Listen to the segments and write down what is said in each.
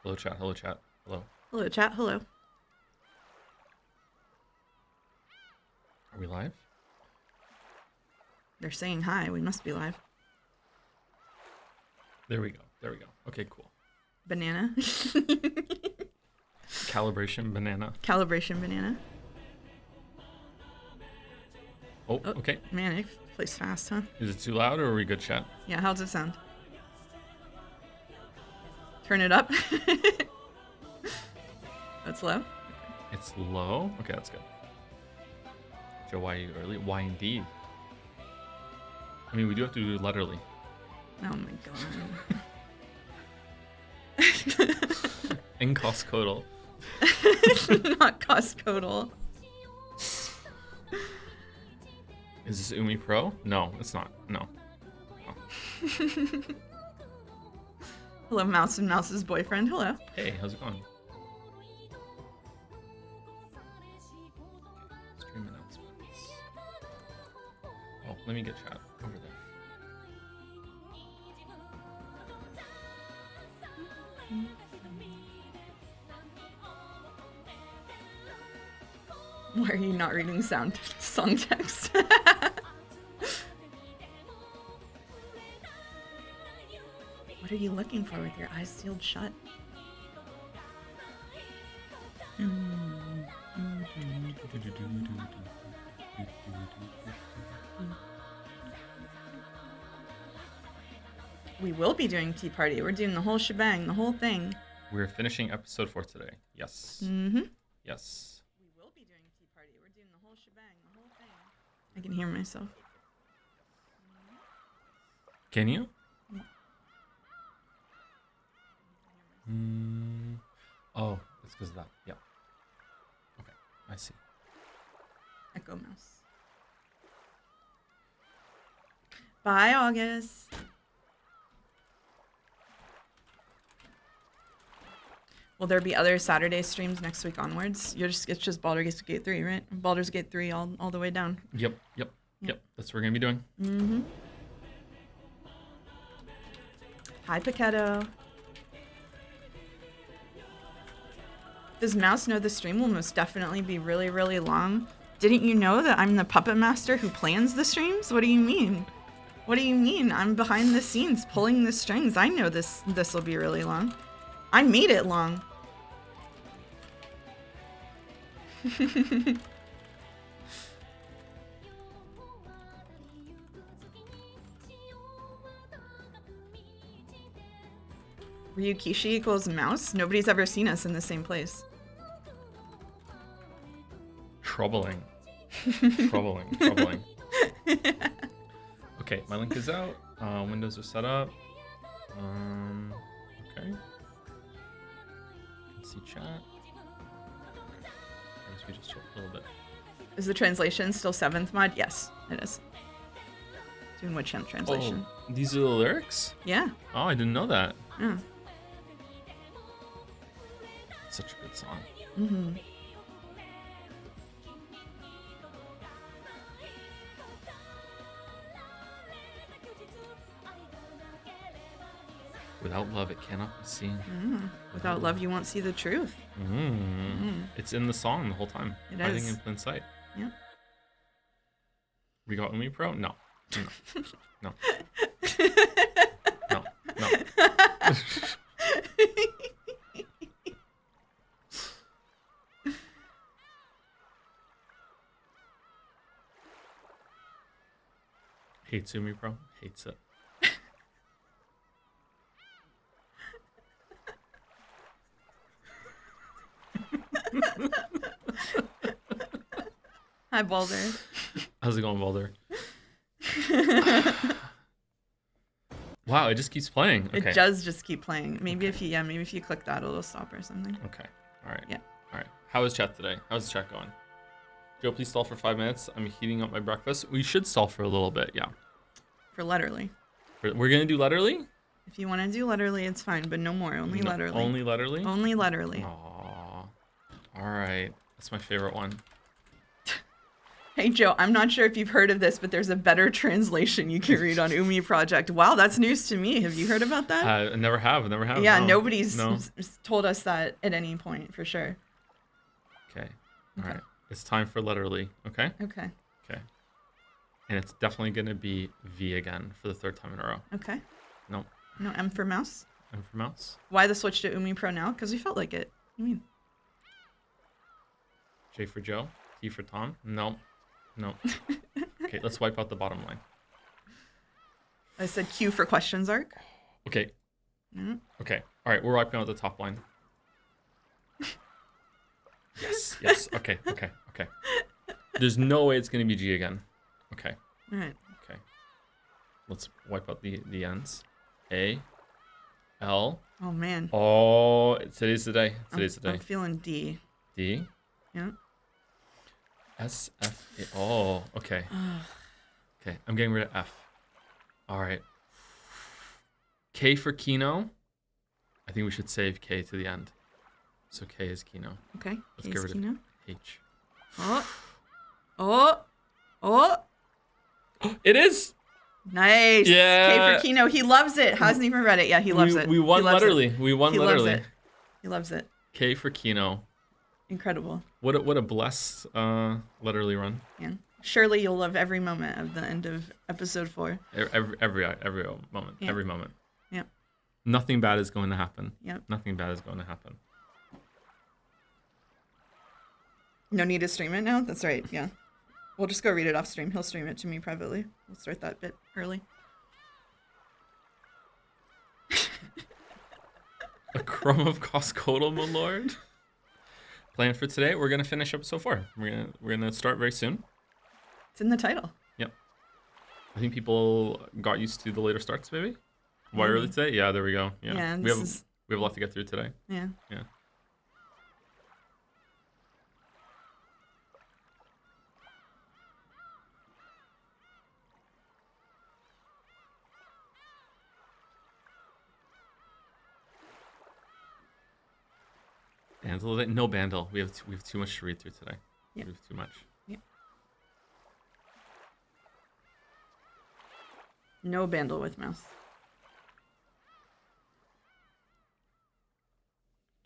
Hello, chat. Hello, chat. Hello. Hello, chat. Hello. Are we live? They're saying hi. We must be live. There we go. There we go. Okay, cool. Banana. Calibration banana. Calibration banana. Oh, okay. Man, it plays fast, huh? Is it too loud or are we good, chat? Yeah, how's it sound? Turn it up. That's low. It's low? Okay, that's good. Joe, why are you early? Why indeed? I mean, we do have to do Letterle. Oh my god. In Costcodle. Not Costcodle. Is this Umi Pro? No, it's not. No. Oh. Hello, Mouse and Mouse's boyfriend. Hello. Hey, how's it going? Stream announcements. Oh, let me get chat over there. Why are you not reading song text? What are you looking for with your eyes sealed shut? We will be doing Tea Party. We're doing the whole shebang, the whole thing. We're finishing episode 4 today. Yes. Mm-hmm. Yes. We will be doing Tea Party. We're doing the whole shebang, the whole thing. I can hear myself. Can you? Yeah. Oh, it's because of that. Yeah. Okay, I see. Echo Mouse. Bye, August. Will there be other Saturday streams next week onwards? It's just Baldur's Gate 3, right? Baldur's Gate 3 all the way down. Yep. That's what we're gonna be doing. Mm-hmm. Hi, Paquetto. Does Mouse know the stream will most definitely be really, really long? Didn't you know that I'm the puppet master who plans the streams? What do you mean? What do you mean? I'm behind the scenes pulling the strings. I know this will be really long. I made it long. Ryukishi equals Mouse? Nobody's ever seen us in the same place. Troubling. Troubling. Okay, my link is out. Windows are set up. Okay. You can see chat. I guess we just chill a little bit. Is the translation still 7th mod? Yes, it is. Doing Witch Hunt translation. Oh, these are the lyrics? Yeah. Oh, I didn't know that. Yeah. Such a good song. Mm-hmm. Without love, it cannot be seen. Without love, you won't see the truth. It's in the song the whole time. It Hiding is. in plain sight. Yeah. We got Umi Pro? No. No. No. Hates Umi Pro? Hates it. Hi, Baldur. How's it going, Baldur? Wow, it just keeps playing. Okay. It does just keep playing. Maybe if you click that, it'll stop or something. Okay. All right. Yeah. All right. How is chat today? How's the chat going? Joe, please stall for 5 minutes. I'm heating up my breakfast. We should stall for a little bit. Yeah. For Letterle. We're gonna do Letterle? If you want to do Letterle, it's fine, but no more. Only Letterle. Only Letterle? Only Letterle. Aww. All right. That's my favorite one. Hey, Joe, I'm not sure if you've heard of this, but there's a better translation you can read on Umi Project. Wow, that's news to me. Have you heard about that? I never have. Yeah, No. nobody's No. told us that at any point, for sure. Okay. All right. It's time for Letterle. Okay. Okay. Okay. And it's definitely gonna be V again for the 3rd time in a row. Okay. Nope. No M for mouse? M for mouse. Why the switch to Umi Pro now? Because we felt like it. I mean, J for Joe. T for Tom. Nope. Nope. Okay, let's wipe out the bottom line. I said Q for questions arc. Okay. Mm-hmm. Okay. All right, we're wiping out the top line. Yes. Okay. There's no way it's gonna be G again. Okay. All right. Okay. Let's wipe out the ends. A. L. Oh, man. Oh, today's the day. I'm feeling D. D. Yeah. S. F. A. Oh, okay. Okay, I'm getting rid of F. All right. K for Kino. I think we should save K to the end. So K is Kino. Okay. Let's get rid of H. Oh. It is. Nice. Yeah. K for Kino. He loves it. Hasn't even read it. Yeah, he loves it. We won Letterle. He loves it. K for Kino. Incredible. What a blessed Letterle run. Yeah. Surely you'll love every moment of the end of episode 4. Every moment. Yeah. Every moment. Yeah. Nothing bad is going to happen. Yep. Nothing bad is going to happen. No need to stream it now? That's right. Yeah. We'll just go read it off stream. He'll stream it to me privately. We'll start that bit early. A crumb of Costcodle, my lord. Plan for today, we're gonna finish episode 4. We're gonna start very soon. It's in the title. Yep. I think people got used to the later starts, maybe. Why early today? Yeah, there we go. Yeah. We have a lot to get through today. Yeah. Yeah. Bandle? No bandle. We have too much to read through today. Yep. We have too much. Yep. No bandle with mouse.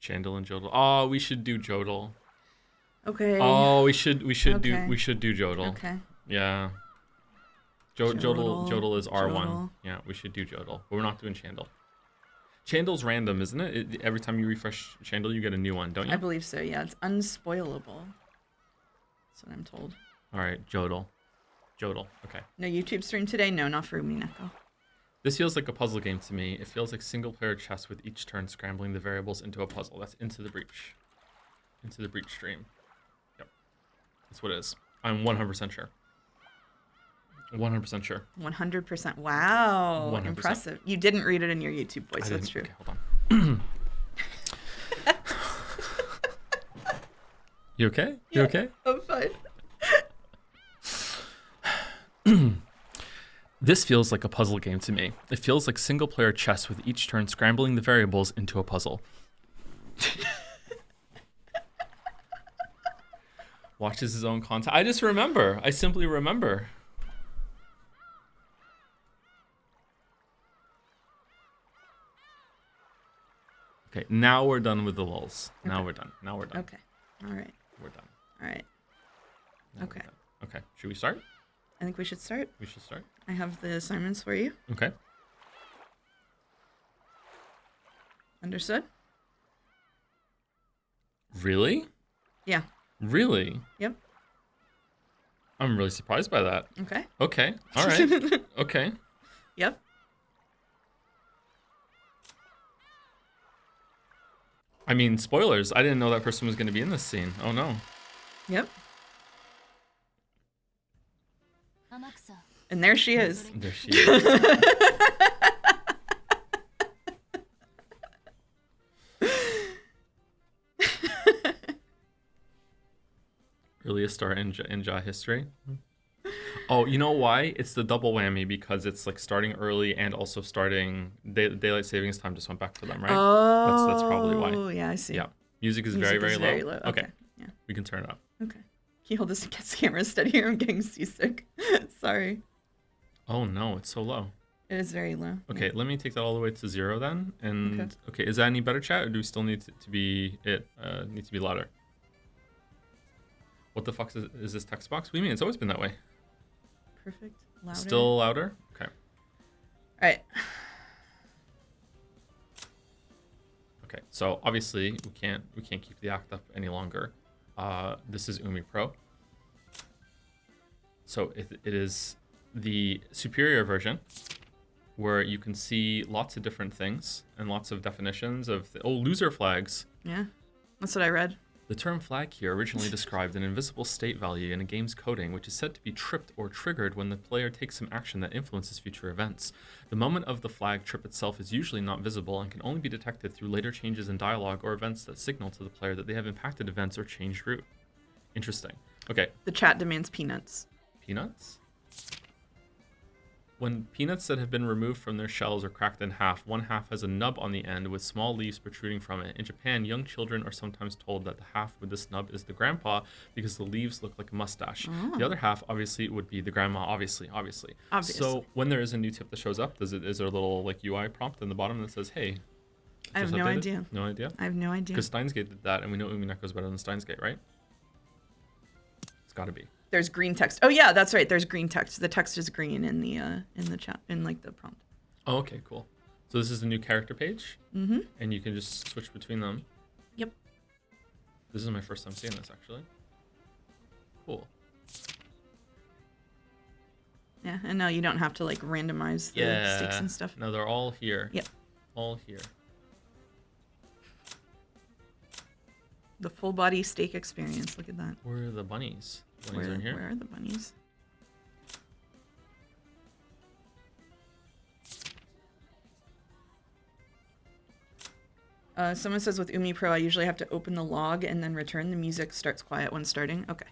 Joedle and Joedle. Oh, we should do Joedle. Okay. Oh, we should Okay. do Joedle. Okay. Yeah. Joedle is R1. Yeah, we should do Joedle. But we're not doing Chandle. Chandle's random, isn't it? Every time you refresh Chandle, you get a new one, don't you? I believe so, yeah. It's unspoilable. That's what I'm told. All right, Joedle. Okay. No YouTube stream today? No, not for Umineko. This feels like a puzzle game to me. It feels like single-player chess with each turn scrambling the variables into a puzzle. That's Into the Breach. Into the Breach stream. Yep. That's what it is. I'm 100% sure. 100% sure. 100%. Wow. 100%. Impressive. You didn't read it in your YouTube voice. That's true. Okay, hold on. You okay? You okay? I'm fine. This feels like a puzzle game to me. It feels like single-player chess with each turn scrambling the variables into a puzzle. Watches his own content. I just remember. I simply remember. Okay, now we're done with the lulls. Now Okay. we're done. Okay. All right. We're done. All right. Now Okay. we're done. Okay, should we start? I think we should start. We should start. I have the assignments for you. Okay. Understood? Really? Yeah. Really? Yep. I'm really surprised by that. Okay. Okay. All right. Okay. Yep. I mean, spoilers. I didn't know that person was going to be in this scene. Oh, no. Yep. And there she is. There she is. Earliest start in Ja history. Oh, you know why? It's the double whammy because it's like starting early and also starting daylight savings time just went back for them, right? Oh. That's probably why. Yeah, I see. Yeah. Music is Music very, is very very low. low. Okay. Yeah. We can turn it up. Okay. Can You hold this camera steadier. I'm getting seasick. Sorry. Oh no, it's so low. It is very low. Okay, let me take that all the way to 0 then. And okay, is that any better, chat, or do we still need to be need to be louder? What the fuck is this text box? What do you mean? It's always been that way. Perfect. Louder. Still louder? Okay. All right. Okay, so obviously we can't keep the act up any longer. This is Umi Pro. So it is the superior version, where you can see lots of different things and lots of definitions of loser flags. Yeah, that's what I read. The term flag here originally described an invisible state value in a game's coding, which is said to be tripped or triggered when the player takes some action that influences future events. The moment of the flag trip itself is usually not visible and can only be detected through later changes in dialogue or events that signal to the player that they have impacted events or changed route. Interesting. Okay. The chat demands peanuts. Peanuts? When peanuts that have been removed from their shells are cracked in half, one half has a nub on the end with small leaves protruding from it. In Japan, young children are sometimes told that the half with this nub is the grandpa because the leaves look like a mustache. Oh. The other half, obviously, would be the grandma, obviously. So when there is a new tip that shows up, is there a little like UI prompt in the bottom that says, hey? I have no idea. No idea? I have no idea. Because Steins Gate did that, and we know Umineko is better than Steins Gate, right? It's got to be. There's green text. Oh yeah, that's right. There's green text. The text is green in the chat, in like the prompt. Oh, okay, cool. So this is the new character page, Mm-hmm. and you can just switch between them. Yep. This is my first time seeing this, actually. Cool. Yeah, and now you don't have to like randomize the sticks and stuff. No, they're all here. Yep. All here. The full body steak experience. Look at that. Where are the bunnies? Bunnies are in here. Where are the bunnies? Someone says with Umi Pro, I usually have to open the log and then return. The music starts quiet when starting. Okay.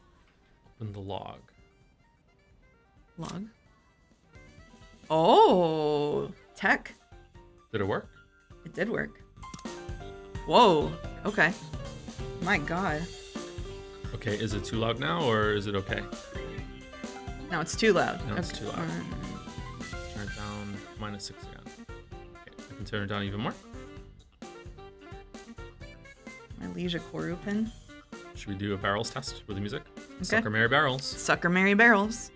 Open the log. Log. Oh, tech. Did it work? It did work. Whoa. Okay. My God. Okay, is it too loud now, or is it okay? No, it's too loud. No, it's too loud. Turn it down -6 again. Okay, I can turn it down even more. My Leisure Koru pin. Should we do a barrels test with the music? Okay. Sucker Mary Barrels. Sucker Mary Barrels.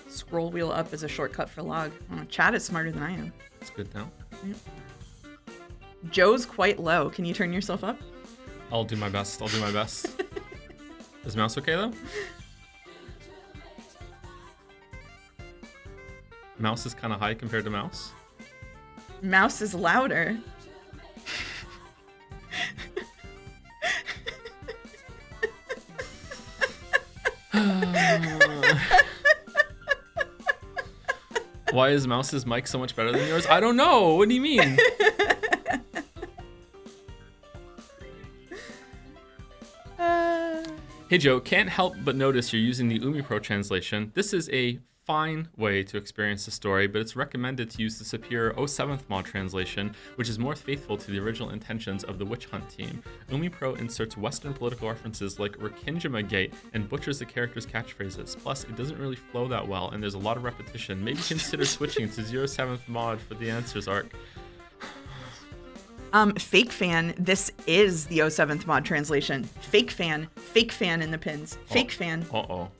Scroll wheel up is a shortcut for log. Oh, chat is smarter than I am. It's good now. Yep. Joe's quite low. Can you turn yourself up? I'll do my best. Is mouse okay though? Mouse is kind of high compared to mouse. Mouse is louder. Why is mouse's mic so much better than yours? I don't know. What do you mean? Hey Joe, can't help but notice you're using the Umi Pro translation. This is a fine way to experience the story, but it's recommended to use the superior 07th mod translation, which is more faithful to the original intentions of the Witch Hunt team. Umi Pro inserts Western political references like Rickinjama Gate and butchers the characters' catchphrases. Plus, it doesn't really flow that well, and there's a lot of repetition. Maybe consider switching to 07th mod for the answers arc. Fake fan, this is the 07th mod translation. Fake fan in the pins. Fake fan. Uh-oh.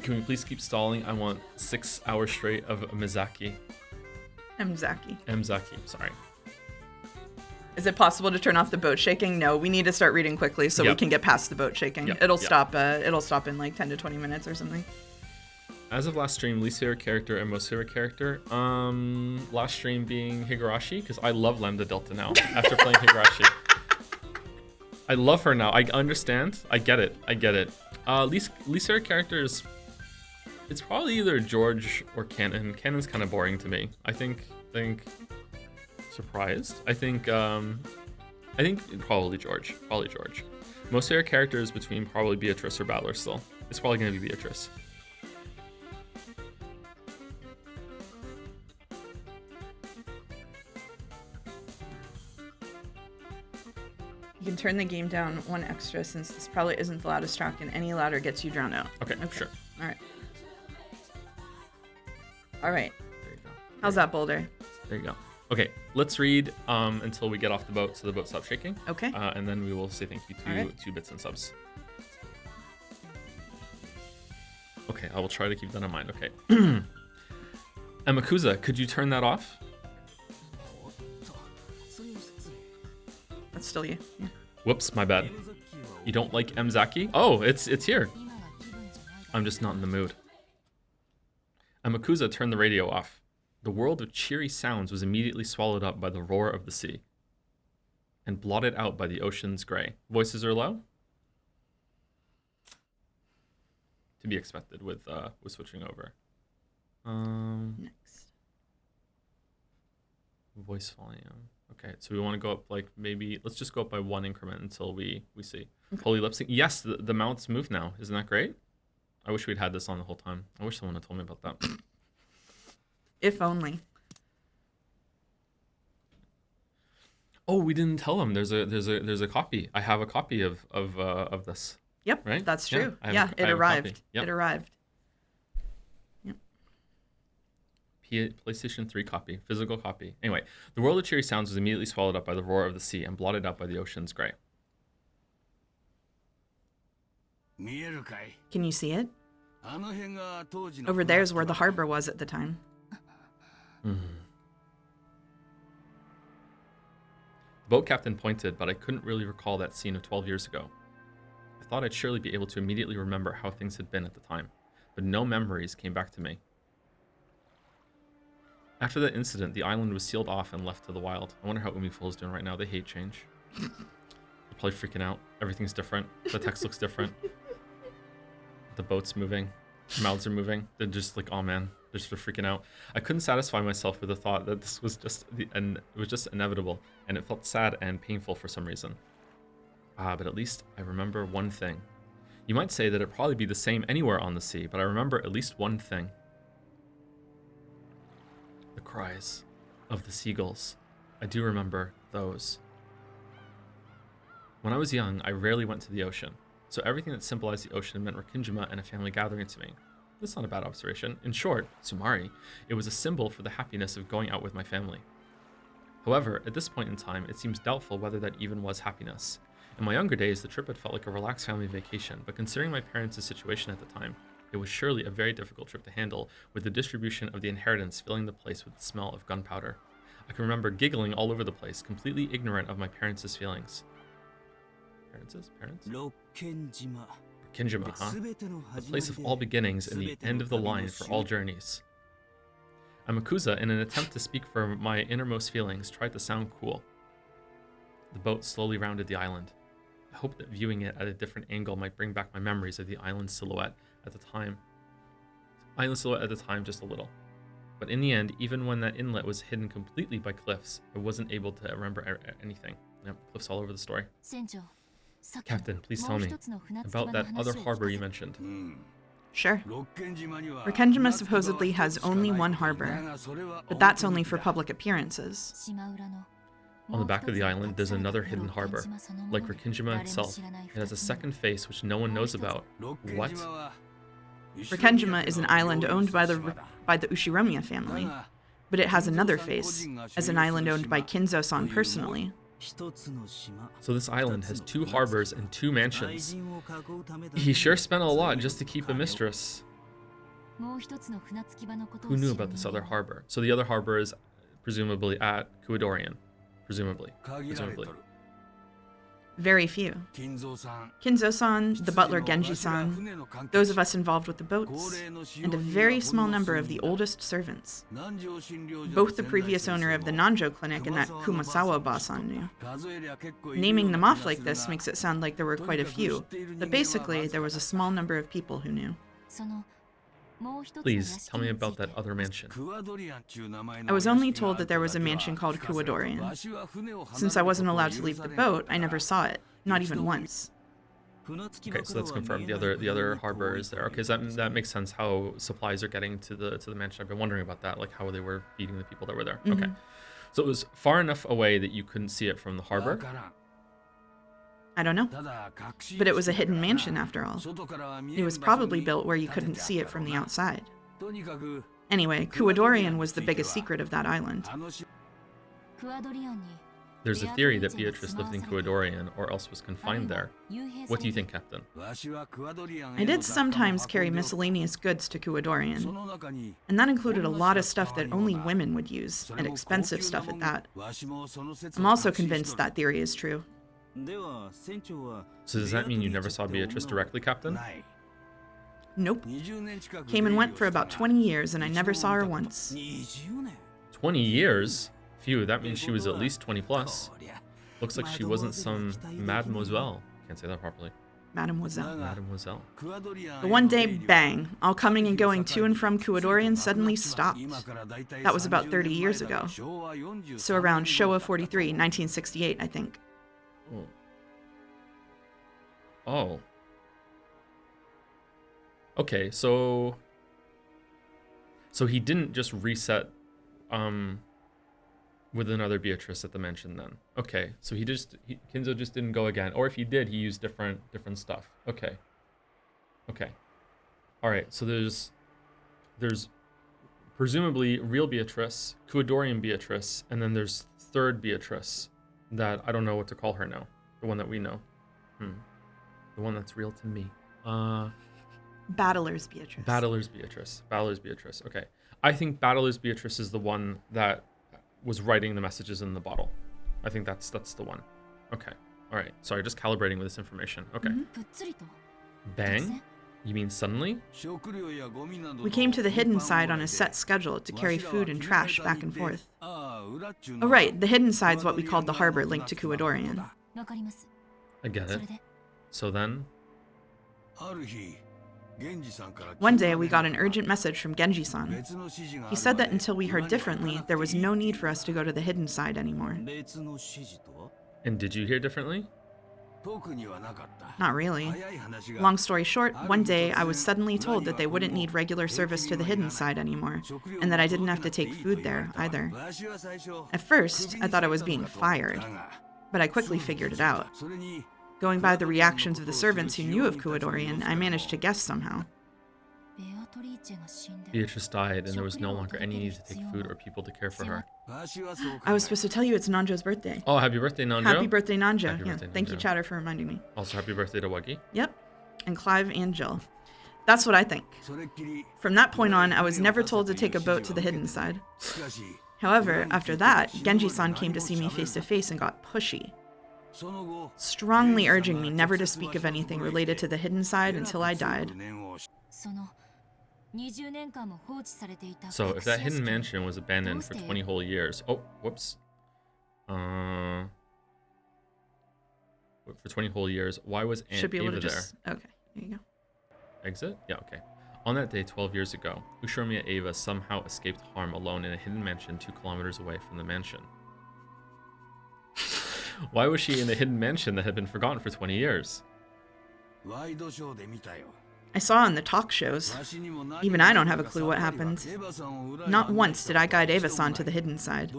Can we please keep stalling? I want 6 hours straight of Mizaki. Mzaki, sorry. Is it possible to turn off the boat shaking? No, we need to start reading quickly so we can get past the boat shaking. It'll stop in like 10 to 20 minutes or something. As of last stream, least favorite character and most favorite character. Last stream being Higurashi, because I love Lambda Delta now after playing Higurashi. I love her now. I understand. I get it. Least favorite characters. It's probably either George or Canon. Canon's kind of boring to me. I think surprised. I think probably George. Most favorite characters between probably Beatrice or Baldur still. It's probably gonna be Beatrice. can turn the game down 1 extra since this probably isn't the loudest track, and any louder gets you drowned out. Okay, sure. All right. All right. There you go. How's that, Boulder? There you go. Okay, let's read until we get off the boat so the boat stops shaking. Okay. And then we will say thank you to Alright. 2 bits and subs. Okay, I will try to keep that in mind. Okay. Amakusa, could you turn that off? That's still you. Yeah. Whoops, my bad. You don't like Mzaki? Oh, it's here. I'm just not in the mood. Amakusa turned the radio off. The world of cheery sounds was immediately swallowed up by the roar of the sea and blotted out by the ocean's gray. Voices are low? To be expected with switching over. Next. Voice volume. Okay, so we want to go up like maybe, let's just go up by 1 increment until we see. Okay. Holy lip sync. Yes, the mouths move now. Isn't that great? I wish we'd had this on the whole time. I wish someone had told me about that. If only. Oh, we didn't tell him. There's a copy. I have a copy of this. Yep, Right? that's Yeah, true. I have Yeah, a- I it have a copy. arrived. Yep. It arrived. PlayStation 3 copy, physical copy. Anyway, the world of cheery sounds was immediately swallowed up by the roar of the sea and blotted out by the ocean's gray. Can you see it? Over there's where the harbor was at the time. The boat captain pointed, but I couldn't really recall that scene of 12 years ago. I thought I'd surely be able to immediately remember how things had been at the time, but no memories came back to me. After that incident, the island was sealed off and left to the wild. I wonder how Umineko is doing right now. They hate change. They're probably freaking out. Everything's different. The text looks different. The boat's moving. Their mouths are moving. They're just like, oh man, they're sort of freaking out. I couldn't satisfy myself with the thought that this was just it was just inevitable, and it felt sad and painful for some reason. But at least I remember one thing. You might say that it'd probably be the same anywhere on the sea, but I remember at least one thing. The cries of the seagulls. I do remember those. When I was young, I rarely went to the ocean, so everything that symbolized the ocean meant Rikinjima and a family gathering to me. That's not a bad observation. In short, Sumari, it was a symbol for the happiness of going out with my family. However, at this point in time, it seems doubtful whether that even was happiness. In my younger days, the trip had felt like a relaxed family vacation, but considering my parents' situation at the time, it was surely a very difficult trip to handle, with the distribution of the inheritance filling the place with the smell of gunpowder. I can remember giggling all over the place, completely ignorant of my parents' feelings. Parents? Rikinjima, huh? The place of all beginnings and the end of the line for all journeys. Amakusa, in an attempt to speak for my innermost feelings, tried to sound cool. The boat slowly rounded the island. I hoped that viewing it at a different angle might bring back my memories of the island silhouette at the time. Just a little. But in the end, even when that inlet was hidden completely by cliffs, I wasn't able to remember anything. Yep, cliffs all over the story. Captain, please tell me about that other harbor you mentioned. Sure. Rikinjima supposedly has only one harbor, but that's only for public appearances. On the back of the island, there's another hidden harbor. Like Rikinjima itself, it has a second face which no one knows about. What? Rikinjima is an island owned by the Ushiromiya family, but it has another face, as an island owned by Kinzo-san personally. So this island has 2 harbors and 2 mansions. He sure spent a lot just to keep a mistress. Who knew about this other harbor? So the other harbor is presumably at Kuwadorian. Presumably. Very few. Kinzo-san, the butler Genji-san, those of us involved with the boats, and a very small number of the oldest servants. Both the previous owner of the Nanjo clinic and that Kumasawa Ba-san knew. Naming them off like this makes it sound like there were quite a few, but basically there was a small number of people who knew. Please, tell me about that other mansion. I was only told that there was a mansion called Kuwadorian. Since I wasn't allowed to leave the boat, I never saw it, not even once. Okay, so that's confirmed. The other harbor is there. Okay, so that makes sense how supplies are getting to the mansion. I've been wondering about that, like how they were feeding the people that were there. Okay. So it was far enough away that you couldn't see it from the harbor. I don't know. But it was a hidden mansion after all. It was probably built where you couldn't see it from the outside. Anyway, Kuadorian was the biggest secret of that island. There's a theory that Beatrice lived in Kuadorian or else was confined there. What do you think, Captain? I did sometimes carry miscellaneous goods to Kuadorian, and that included a lot of stuff that only women would use, and expensive stuff at that. I'm also convinced that theory is true. So does that mean you never saw Beatrice directly, Captain? Nope. Came and went for about 20 years, and I never saw her once. 20 years? Phew, that means she was at least 20 plus. Looks like she wasn't some mademoiselle. Can't say that properly. Mademoiselle. Mademoiselle. But one day, bang, all coming and going to and from Kuadorian suddenly stopped. That was about 30 years ago. So around Showa 43, 1968, I think. Oh. Okay, so he didn't just reset with another Beatrice at the mansion then. Okay, so Kinzo just didn't go again, or if he did, he used different stuff. Okay. All right, so there's presumably real Beatrice, Kuadorian Beatrice, and then there's third Beatrice that I don't know what to call her now. The one that we know. The one that's real to me. Battler's Beatrice. Battler's Beatrice. Okay. I think Battler's Beatrice is the one that was writing the messages in the bottle. I think that's the one. Okay. All right. Sorry, just calibrating with this information. Okay. Bang? You mean suddenly? We came to the hidden side on a set schedule to carry food and trash back and forth. Oh right, the hidden side's what we called the harbor linked to Kuadorian. I get it. So then? One day we got an urgent message from Genji-san. He said that until we heard differently, there was no need for us to go to the hidden side anymore. And did you hear differently? Not really. Long story short, one day I was suddenly told that they wouldn't need regular service to the hidden side anymore, and that I didn't have to take food there either. At first, I thought I was being fired, but I quickly figured it out. Going by the reactions of the servants who knew of Kuadorian, I managed to guess somehow. Beatrice died and there was no longer any need to take food or people to care for her. I was supposed to tell you it's Nanjo's birthday. Oh, happy birthday, Nanjo. Happy birthday, Nanjo. Happy birthday, Thank you, Nanjo. Chatter, for reminding me. Also, happy birthday to Wuggy. Yep. And Clive and Jill. That's what I think. From that point on, I was never told to take a boat to the hidden side. However, after that, Genji-san came to see me face to face and got pushy, strongly urging me never to speak of anything related to the hidden side until I died. So, if that hidden mansion was abandoned for 20 whole years... Oh, whoops. For 20 whole years, why was Aunt Should be able Ava to just... there? Okay, here you go. Exit? Yeah, okay. On that day 12 years ago, Ushomiya Ava somehow escaped harm alone in a hidden mansion 2 kilometers away from the mansion. Why was she in the hidden mansion that had been forgotten for 20 years? I saw on the talk shows. Even I don't have a clue what happened. Not once did I guide Eva-san to the hidden side.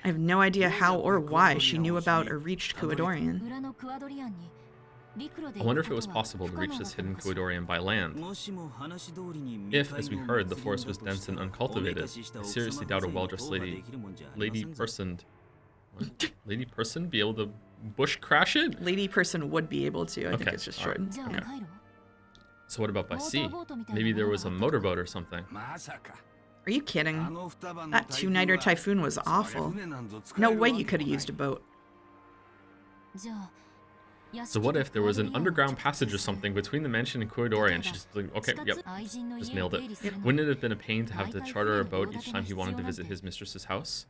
I have no idea how or why she knew about or reached Kuadorian. I wonder if it was possible to reach this hidden Kuadorian by land. If, as we heard, the forest was dense and uncultivated, I seriously doubt a well-dressed lady person be able to bush crash it? Lady person would be able to. I think it's just shortened. Right. Okay. So what about by sea? Maybe there was a motorboat or something. Are you kidding? That 2-nighter typhoon was awful. No way you could have used a boat. So what if there was an underground passage or something between the mansion and Kuadorian? She just like, okay, yep, just nailed it. Yep. Wouldn't it have been a pain to have to charter a boat each time he wanted to visit his mistress's house?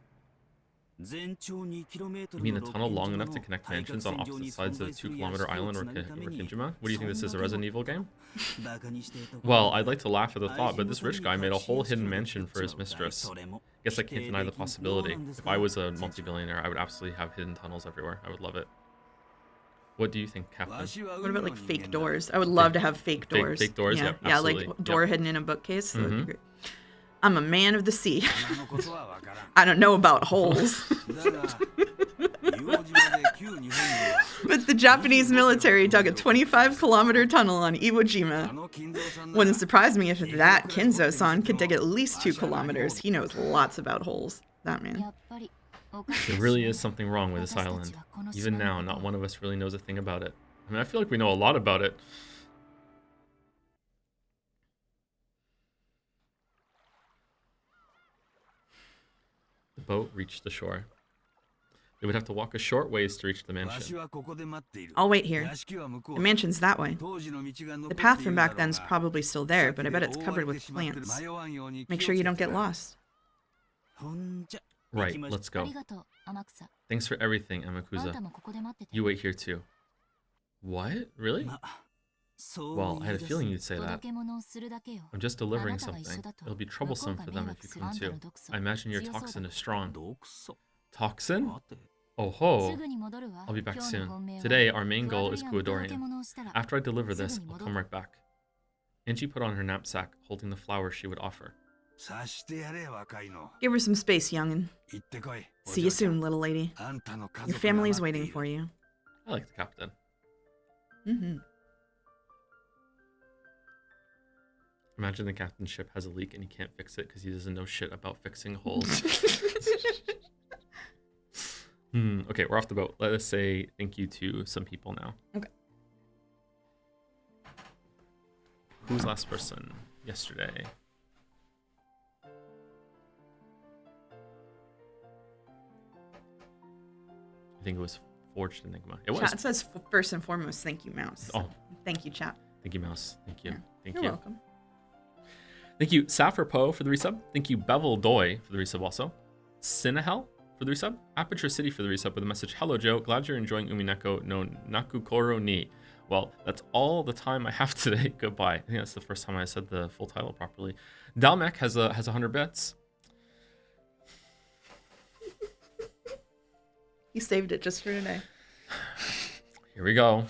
You mean a tunnel long enough to connect mansions on opposite sides of a 2-kilometer island or Kinjima? What do you think this is, a Resident Evil game? Well, I'd like to laugh at the thought, but this rich guy made a whole hidden mansion for his mistress. Guess I can't deny the possibility. If I was a multi-billionaire, I would absolutely have hidden tunnels everywhere. I would love it. What do you think, Captain? What about like fake doors? I would love to have fake doors. Fake doors, yeah, yeah, absolutely. Like door hidden in a bookcase. That would be great. I'm a man of the sea. I don't know about holes. But the Japanese military dug a 25-kilometer tunnel on Iwo Jima. Wouldn't surprise me if that Kinzo-san could dig at least 2 kilometers. He knows lots about holes. That man. There really is something wrong with this island. Even now, not one of us really knows a thing about it. I mean, I feel like we know a lot about it. The boat reached the shore. They would have to walk a short ways to reach the mansion. I'll wait here. The mansion's that way. The path from back then's probably still there, but I bet it's covered with plants. Make sure you don't get lost. Right, let's go. Thanks for everything, Amakusa. You wait here too. What? Really? Well, I had a feeling you'd say that. I'm just delivering something. It'll be troublesome for them if you come too. I imagine your toxin is strong. Toxin? Oh ho! I'll be back soon. Today, our main goal is Kuadorian. After I deliver this, I'll come right back. Angie put on her knapsack, holding the flowers she would offer. Give her some space, youngin'. See you soon, little lady. Your family's waiting for you. I like the captain. Mm-hmm. Imagine the captain's ship has a leak and he can't fix it because he doesn't know shit about fixing holes. Okay, we're off the boat. Let us say thank you to some people now. Okay. Who's last person? Yesterday. I think it was Forged Enigma. It was. Chat says first and foremost, thank you, Mouse. Oh. Thank you, chat. Thank you, Mouse. Thank you. Yeah. Thank You're you. welcome. Thank you, Saffir Poe for the resub. Thank you, Bevel Doi for the resub also. Sinahel for the resub. Aperture City for the resub with a message. Hello, Joe. Glad you're enjoying Umineko no Nakukoro ni. Well, that's all the time I have today. Goodbye. I think that's the first time I said the full title properly. Dalmek has 100 bits. He saved it just for today. Here we go.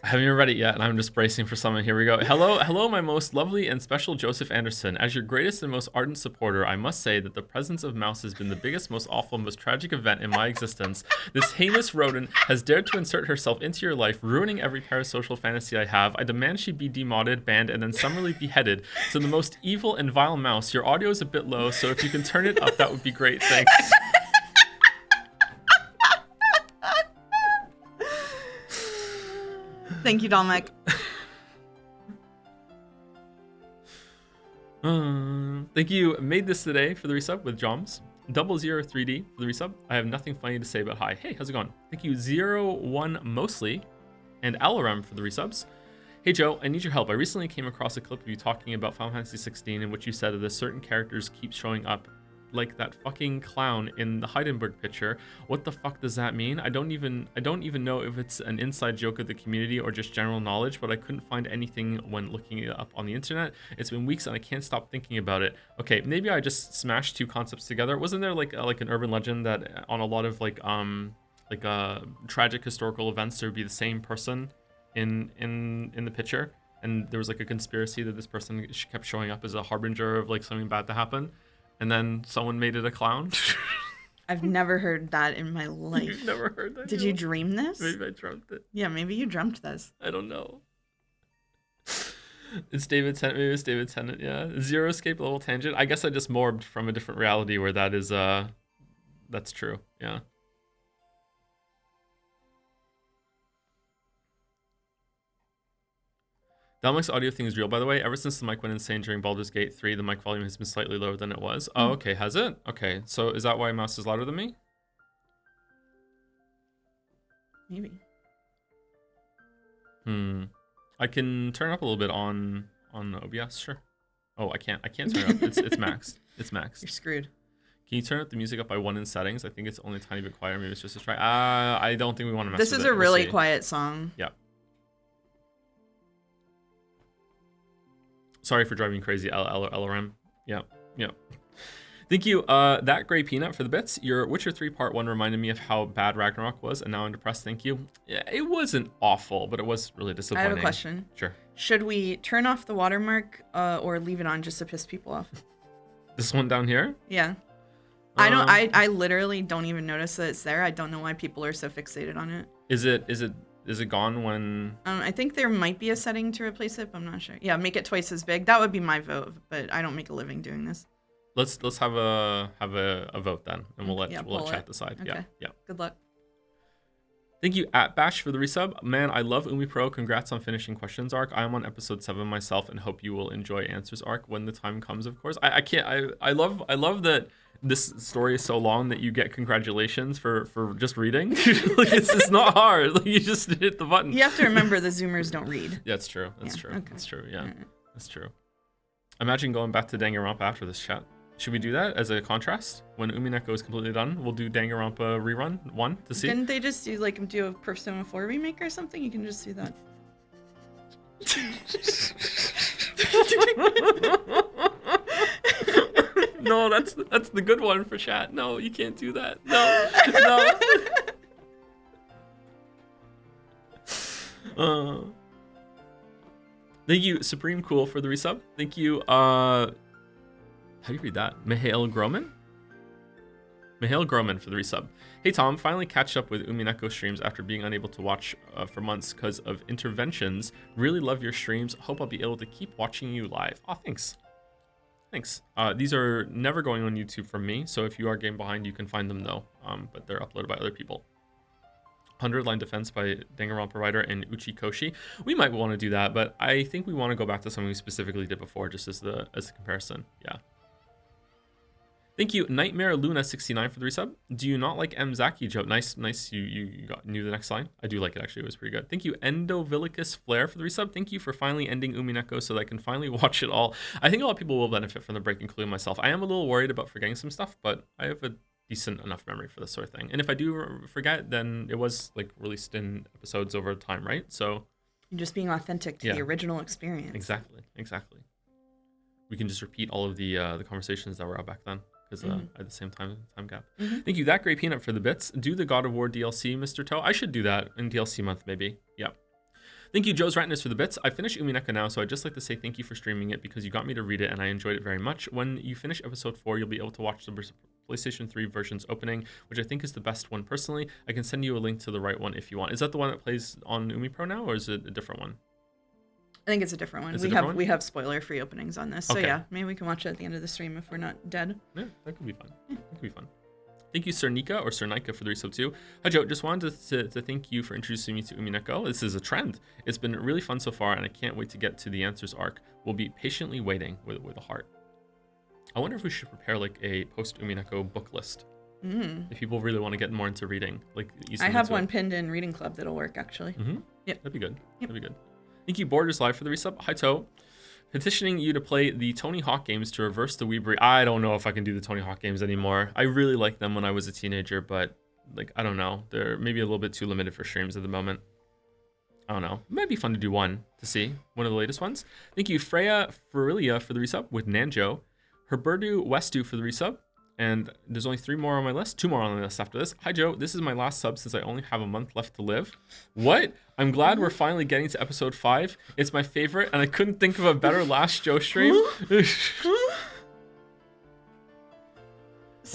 I haven't even read it yet, and I'm just bracing for something. Here we go. Hello, my most lovely and special Joseph Anderson. As your greatest and most ardent supporter, I must say that the presence of Mouse has been the biggest, most awful, most tragic event in my existence. This heinous rodent has dared to insert herself into your life, ruining every parasocial fantasy I have. I demand she be demodded, banned, and then summarily beheaded. So the most evil and vile Mouse, your audio is a bit low, so if you can turn it up, that would be great. Thanks. Thank you, Dalmek. Thank you, Made This Today for the resub with Joms. 003D for the resub. I have nothing funny to say but hi. Hey, how's it going? Thank you, 01 Mostly and Alaram for the resubs. Hey Joe, I need your help. I recently came across a clip of you talking about Final Fantasy 16 in which you said that certain characters keep showing up like that fucking clown in the Heidenberg picture. What the fuck does that mean? I don't even know if it's an inside joke of the community or just general knowledge, but I couldn't find anything when looking it up on the internet. It's been weeks and I can't stop thinking about it. Okay, maybe I just smashed two concepts together. Wasn't there like an urban legend that on a lot of tragic historical events there would be the same person in the picture, and there was like a conspiracy that this person kept showing up as a harbinger of like something bad to happen? And then someone made it a clown. I've never heard that in my life. You've never heard that? Did you dream this? Maybe I dreamt it. Yeah, maybe you dreamt this. I don't know. It's David Tennant. Maybe it's David Tennant. Yeah. Zero escape level tangent. I guess I just morbed from a different reality where that is that's true. Yeah. Dalmek's audio thing is real, by the way. Ever since the mic went insane during Baldur's Gate 3, the mic volume has been slightly lower than it was. Oh, okay. Has it? Okay. So is that why Mouse is louder than me? Maybe. I can turn up a little bit on OBS, sure. Oh, I can't turn it up. It's maxed. It's maxed. You're screwed. Can you turn up the music up by 1 in settings? I think it's only a tiny bit quieter. Maybe it's just a try. I don't think we want to mess with it. This is a really quiet song. Yeah. Sorry for driving crazy, LRM. Yeah. Thank you, That Gray Peanut for the bits. Your Witcher 3 Part 1 reminded me of how bad Ragnarok was, and now I'm depressed. Thank you. Yeah, it wasn't awful, but it was really disappointing. I have a question. Sure. Should we turn off the watermark or leave it on just to piss people off? This one down here? Yeah. I literally don't even notice that it's there. I don't know why people are so fixated on it. Is it gone when? I think there might be a setting to replace it, but I'm not sure. Yeah, make it twice as big. That would be my vote, but I don't make a living doing this. Let's have a vote then, and we'll let chat decide. Okay. Yeah. Good luck. Thank you, Bash, for the resub. Man, I love Umi Pro. Congrats on finishing questions arc. I am on episode 7 myself, and hope you will enjoy answers arc when the time comes. Of course, I can't. I love that this story is so long that you get congratulations for just reading. Like it's not hard. Like you just hit the button. You have to remember the Zoomers don't read. Yeah, that's true. That's true. Okay. That's true. Yeah, Right. that's true. Imagine going back to Danganronpa after this chat. Should we do that as a contrast? When Umineko is completely done, we'll do Danganronpa rerun 1 to see. Didn't they just do a Persona 4 remake or something? You can just do that. No, that's the good one for chat. No, you can't do that. No. Thank you, Supreme Cool, for the resub. Thank you, how do you read that? Mihail Groman? Mihail Groman for the resub. Hey Tom, finally catch up with Umineko streams after being unable to watch for months because of interventions. Really love your streams. Hope I'll be able to keep watching you live. Oh, thanks. Thanks. These are never going on YouTube from me, so if you are game behind, you can find them though. But they're uploaded by other people. 100 Line Defense by Danganronpa writer and Uchi Koshi. We might want to do that, but I think we want to go back to something we specifically did before, just as the comparison. Yeah. Thank you, Nightmare Luna 69 for the resub. Do you not like M Zaki joke? Nice. You knew the next line. I do like it actually. It was pretty good. Thank you, Endovilicus Flare for the resub. Thank you for finally ending Umineko so that I can finally watch it all. I think a lot of people will benefit from the break, including myself. I am a little worried about forgetting some stuff, but I have a decent enough memory for this sort of thing. And if I do forget, then it was like released in episodes over time, right? So You're just being authentic to the original experience. Exactly. We can just repeat all of the conversations that were out back then. At the same time gap. Thank you, That Great Peanut, for the bits. Do the God of War DLC, Mr. Toe. I should do that in DLC month, maybe. Yeah. Thank you, Joe's Retinas, for the bits. I finished Umineko now, so I'd just like to say thank you for streaming it because you got me to read it and I enjoyed it very much. When you finish episode 4, you'll be able to watch the PlayStation 3 version's opening, which I think is the best one personally. I can send you a link to the right one if you want. Is that the one that plays on Umi Pro now, or is it a different one? I think it's a different one. We have spoiler-free openings on this, so yeah, maybe we can watch it at the end of the stream if we're not dead. Yeah, that could be fun. That could be fun. Thank you, Sir Nika for the resub too. Hi Joe, just wanted to thank you for introducing me to Umineko. This is a trend. It's been really fun so far, and I can't wait to get to the answers arc. We'll be patiently waiting with a heart. I wonder if we should prepare like a post Umineko book list. If people really want to get more into reading, like I have one pinned in Reading Club that'll work actually. Yep, that'd be good. That'd be good. Thank you, Borders Live, for the resub. Hi, Toe. Petitioning you to play the Tony Hawk games to reverse the Weebery. I don't know if I can do the Tony Hawk games anymore. I really liked them when I was a teenager, but like I don't know. They're maybe a little bit too limited for streams at the moment. I don't know. It might be fun to do one of the latest ones. Thank you, Freya Ferilia, for the resub with Nanjo. Herberdu Westu for the resub. And there's only 3 more on my list. 2 more on the list after this. Hi, Joe. This is my last sub since I only have a month left to live. What? I'm glad we're finally getting to episode 5. It's my favorite, and I couldn't think of a better last Joe stream.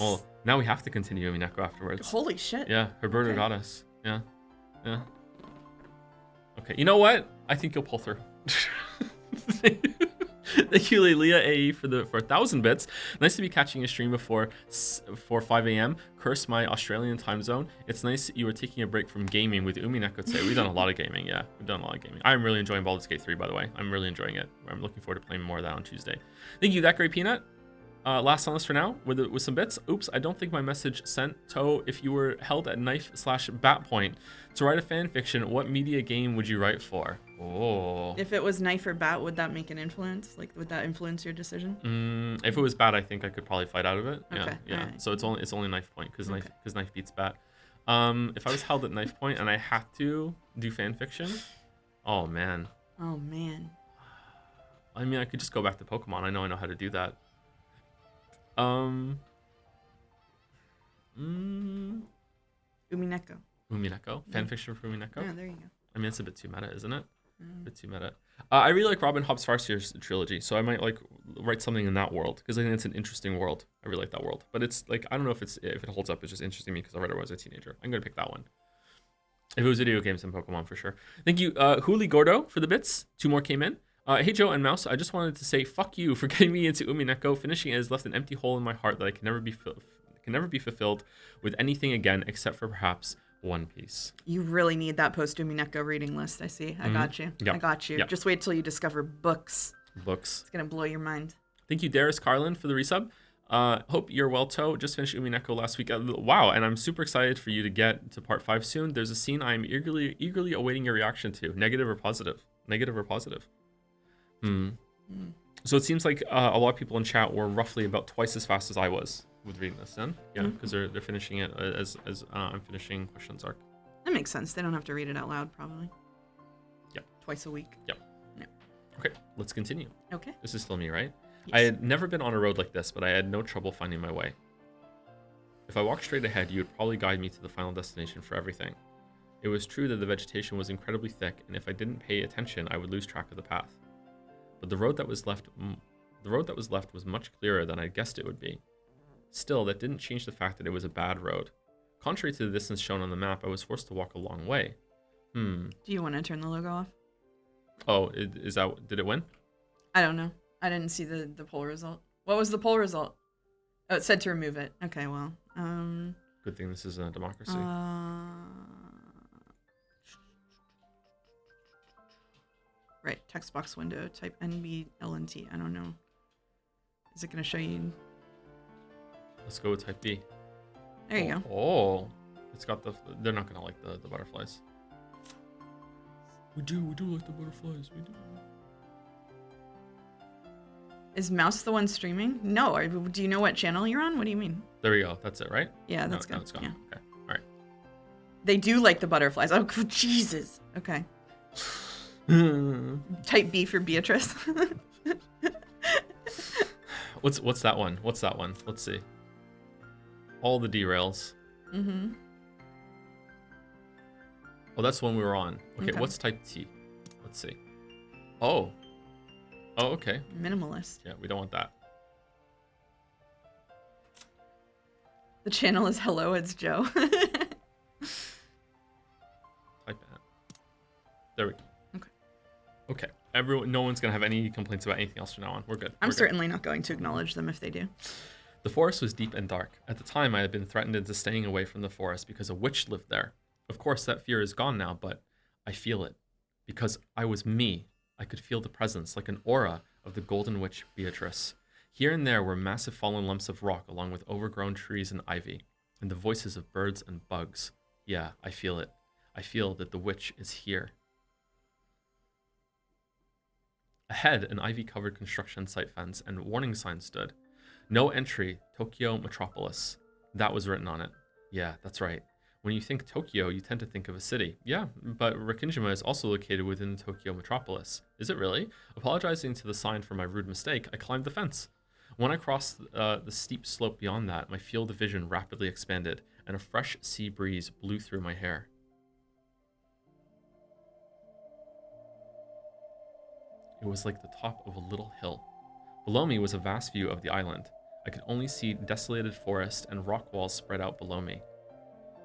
Well, now we have to continue Umineko afterwards. Holy shit. Yeah, Herberto got us. Yeah. Okay, you know what? I think you'll pull through. Thank you, Lelia AE, for 1,000 bits. Nice to be catching a stream before 5 a.m. Curse my Australian time zone. It's nice you were taking a break from gaming with Umineko today. We've done a lot of gaming, yeah. We've done a lot of gaming. I'm really enjoying Baldur's Gate 3, by the way. I'm really enjoying it. I'm looking forward to playing more of that on Tuesday. Thank you, That Great Peanut. Last on list for now with some bits. Oops, I don't think my message sent. Toe, if you were held at knife/bat point to write a fan fiction, what media game would you write for? Oh. If it was knife or bat, would that make an influence? Like, would that influence your decision? If it was bat, I think I could probably fight out of it. Okay, Yeah. right. So it's only knife point because knife beats bat. If I was held at knife point and I had to do fan fiction, oh man. Oh man. I mean, I could just go back to Pokemon. I know how to do that. Umineko. Fanfiction for Umineko. Yeah, there you go. I mean, it's a bit too meta, isn't it? A bit too meta. I really like Robin Hobbs Farseer's trilogy, so I might like write something in that world because I think it's an interesting world. I I really like that world. But it's like, I don't know if it holds up. It's just interesting to me because I read it when I was a teenager. I'm going to pick that one. If it was video games and Pokemon, for sure. Thank you, Huli Gordo, for the bits. 2 more came in. Hey, Joe and Mouse, I just wanted to say fuck you for getting me into Umineko. Finishing it has left an empty hole in my heart that I can never be fulfilled with anything again except for perhaps One Piece. You really need that post Umineko reading list. I see. I got you. Yep. I got you. Yep. Just wait till you discover books. Books. It's gonna blow your mind. Thank you, Darius Carlin, for the resub. Hope you're well, Toe. Just finished Umineko last week. Wow, and I'm super excited for you to get to part 5 soon. There's a scene I'm eagerly awaiting your reaction to. Negative or positive? Negative or positive? So it seems like a lot of people in chat were roughly about twice as fast as I was with reading this then. Yeah, because they're finishing it as I'm finishing Questions Arc. That makes sense. They don't have to read it out loud, probably. Yep. Twice a week. Yep. No. Okay, let's continue. Okay. This is still me, right? Yes. I had never been on a road like this, but I had no trouble finding my way. If I walked straight ahead, you would probably guide me to the final destination for everything. It was true that the vegetation was incredibly thick, and if I didn't pay attention, I would lose track of the path. But the road that was left was much clearer than I guessed it would be. Still, that didn't change the fact that it was a bad road. Contrary to the distance shown on the map, I was forced to walk a long way. Do you want to turn the logo off? Oh, did it win? I don't know. I didn't see the poll result. What was the poll result? Oh, it said to remove it. Okay, well. Good thing this is a democracy. Right, text box window, type NBLNT. I don't know. Is it going to show you? Let's go with type B. There you go. Oh, it's got they're not going to like the butterflies. We do like the butterflies. We do. Is Mouse the one streaming? No. Do you know what channel you're on? What do you mean? There we go. That's it, right? Yeah, that's good. No, it's gone. Yeah. Okay. All right. They do like the butterflies. Oh, Jesus. Okay. Type B for Beatrice. What's that one? What's that one? Let's see. All the derails. Mm-hmm. Oh, that's the one we were on. Okay, Okay. what's type T? Let's see. Oh, okay. Minimalist. Yeah, we don't want that. The channel is Hello, it's Joe. Type that. There we go. Okay. No one's gonna have any complaints about anything else from now on. We're good. I'm We're good. certainly not going to acknowledge them if they do. The forest was deep and dark. At the time, I had been threatened into staying away from the forest because a witch lived there. Of course, that fear is gone now, but I feel it. Because I was me. I could feel the presence, like an aura, of the golden witch Beatrice. Here and there were massive fallen lumps of rock along with overgrown trees and ivy, and the voices of birds and bugs. Yeah, I feel it. I feel that the witch is here. Ahead, an ivy-covered construction site fence and warning sign stood. No entry, Tokyo Metropolis. That was written on it. Yeah, that's right. When you think Tokyo, you tend to think of a city. Yeah, but Rikkinjima is also located within the Tokyo Metropolis. Is it really? Apologizing to the sign for my rude mistake, I climbed the fence. When I crossed the steep slope beyond that, my field of vision rapidly expanded, and a fresh sea breeze blew through my hair. It was like the top of a little hill. Below me was a vast view of the island. I could only see desolated forest and rock walls spread out below me.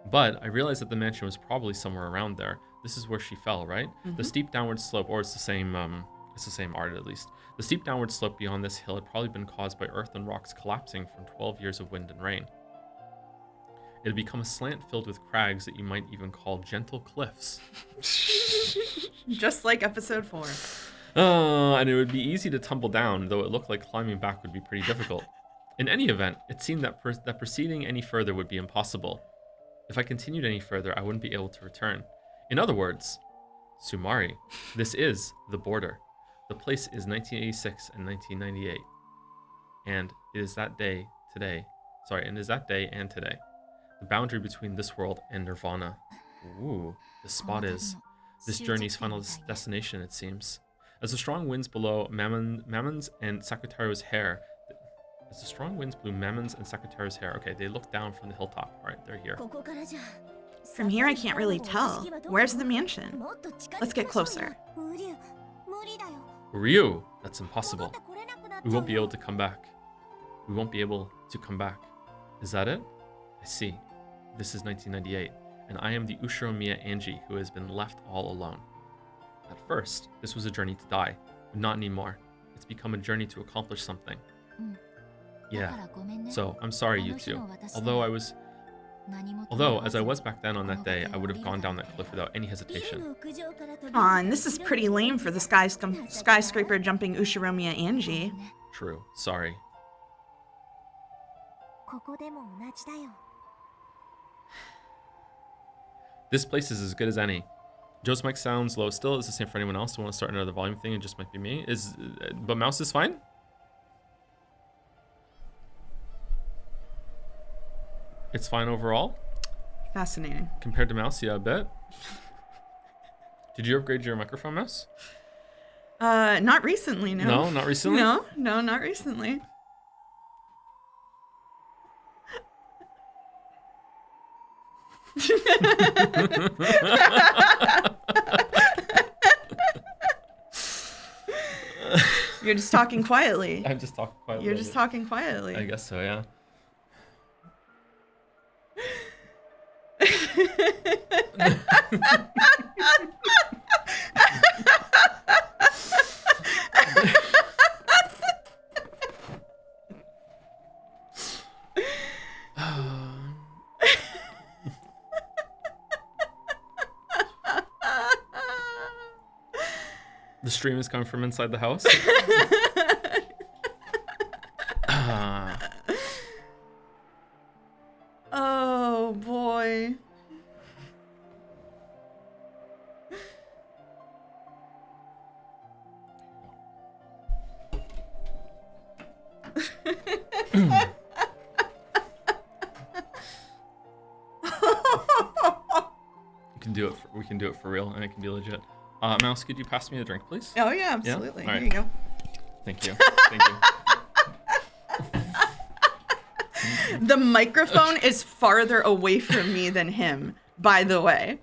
But I realized that the mansion was probably somewhere around there. This is where she fell, right? Mm-hmm. The steep downward slope, or it's the same art at least. The steep downward slope beyond this hill had probably been caused by earth and rocks collapsing from 12 years of wind and rain. It had become a slant filled with crags that you might even call gentle cliffs. Just like episode 4. And it would be easy to tumble down, though it looked like climbing back would be pretty difficult. In any event, it seemed that that proceeding any further would be impossible. If I continued any further, I wouldn't be able to return. In other words, Sumari, this is the border. The place is 1986 and 1998. And it is that day and today. The boundary between this world and Nirvana. Ooh, the spot is this journey's final destination, it seems. As the strong winds blow Mammon's and Sakutaro's hair. Okay, they look down from the hilltop. All right, they're here. From here, I can't really tell. Where's the mansion? Let's get closer. Ryu, that's impossible. We won't be able to come back. We won't be able to come back. Is that it? I see. This is 1998, and I am the Ushiromiya Angie who has been left all alone. At first, this was a journey to die, but not anymore. It's become a journey to accomplish something. Yeah. So, I'm sorry, you two. Although, as I was back then on that day, I would have gone down that cliff without any hesitation. And this is pretty lame for the skyscraper jumping Ushiromiya Angie. True. Sorry. This place is as good as any. Joe's mic sounds low still. Is the same for anyone else who want to start another volume thing? It just might be me. But Mouse is fine? It's fine overall? Fascinating. Compared to Mouse, yeah, a bit. Did you upgrade your microphone, Mouse? Not recently, no. No, not recently? No, not recently. You're just talking quietly. I'm just talking quietly. You're just talking quietly. I guess so, yeah. The stream is coming from inside the house. Oh boy. We can do it for real, and it can be legit. Mouse, could you pass me a drink, please? Oh yeah, absolutely. Yeah? All right. Here you go. Thank you. Thank you. The microphone is farther away from me than him, by the way.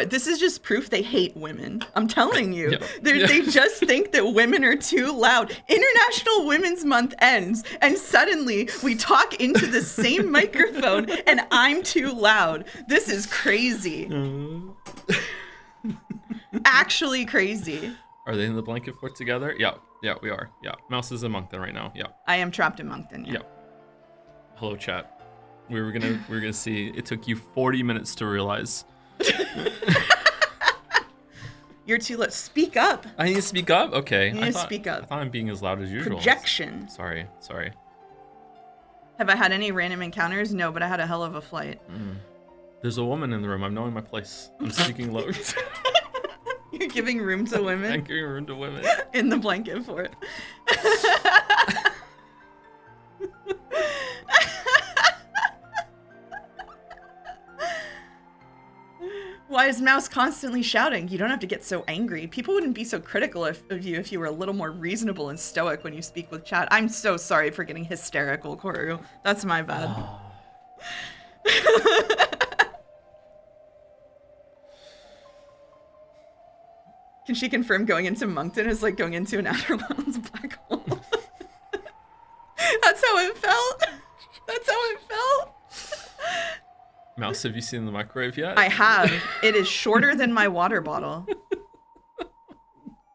This is just proof they hate women. I'm telling you. Yeah. They just think that women are too loud. International Women's Month ends, and suddenly we talk into the same microphone, and I'm too loud. This is crazy. Actually crazy. Are they in the blanket fort together? Yeah, we are. Yeah, Mouse is in Moncton right now. Yeah. I am trapped in Moncton. Yeah. Hello, chat. We were gonna see. It took you 40 minutes to realize. You're too loud. Speak up. I need to speak up? Okay. You need to speak up. I thought I'm being as loud as usual. Projection. Sorry. Have I had any random encounters? No, but I had a hell of a flight. There's a woman in the room. I'm knowing my place. I'm speaking low. You're giving room to women? I'm giving room to women. In the blanket fort. Why is Mouse constantly shouting? You don't have to get so angry. People wouldn't be so critical of you if you were a little more reasonable and stoic when you speak with chat. I'm so sorry for getting hysterical, Koru. That's my bad. Can she confirm going into Moncton is like going into an Outer Worlds black hole? That's how it felt. Mouse, have you seen the microwave yet? I have. It is shorter than my water bottle.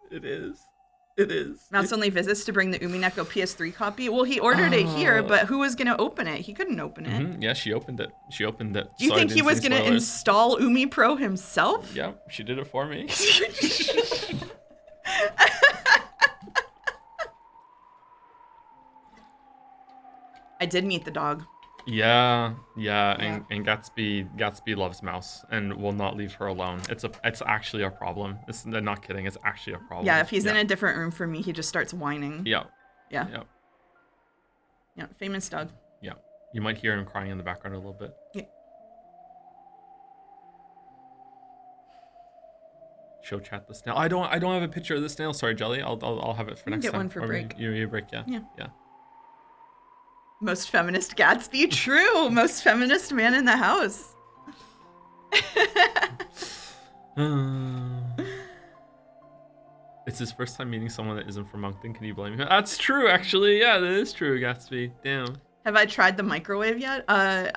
It is. Mouse only visits to bring the Umineko PS3 copy. Well, he ordered it here, but who was going to open it? He couldn't open it. Mm-hmm. Yeah, she opened it. Do you think he was going to install Umi Pro himself? Yeah, she did it for me. I did meet the dog. Yeah. And Gatsby loves Mouse and will not leave her alone. It's actually a problem. I'm not kidding. It's actually a problem. Yeah, if he's in a different room from me, he just starts whining. Yeah. Yeah, famous dog. Yeah. You might hear him crying in the background a little bit. Yeah. Show chat the snail. I don't have a picture of the snail. Sorry, Jelly. I'll have it for next time. Get one for break. You break, yeah. Yeah. Most feminist Gatsby, true. Most feminist man in the house. It's his first time meeting someone that isn't from Moncton. Can you blame him? That's true, actually. Yeah, that is true, Gatsby. Damn. Have I tried the microwave yet?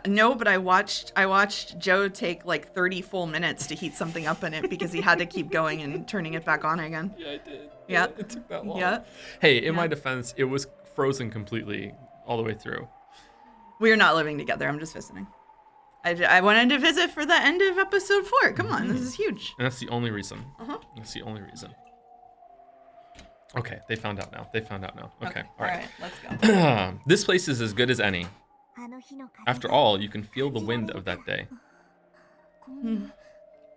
No, but I watched Joe take like 30 full minutes to heat something up in it because he had to keep going and turning it back on again. Yeah, I did. Yeah. It took that long. Yeah. Hey, in my defense, it was frozen completely all the way through. We're not living together. I'm just visiting. I wanted to visit for the end of episode 4. Come on, this is huge. And that's the only reason. Uh-huh. That's the only reason. Okay, they found out now. Okay, all right, let's go. This place is as good as any. After all, you can feel the wind of that day.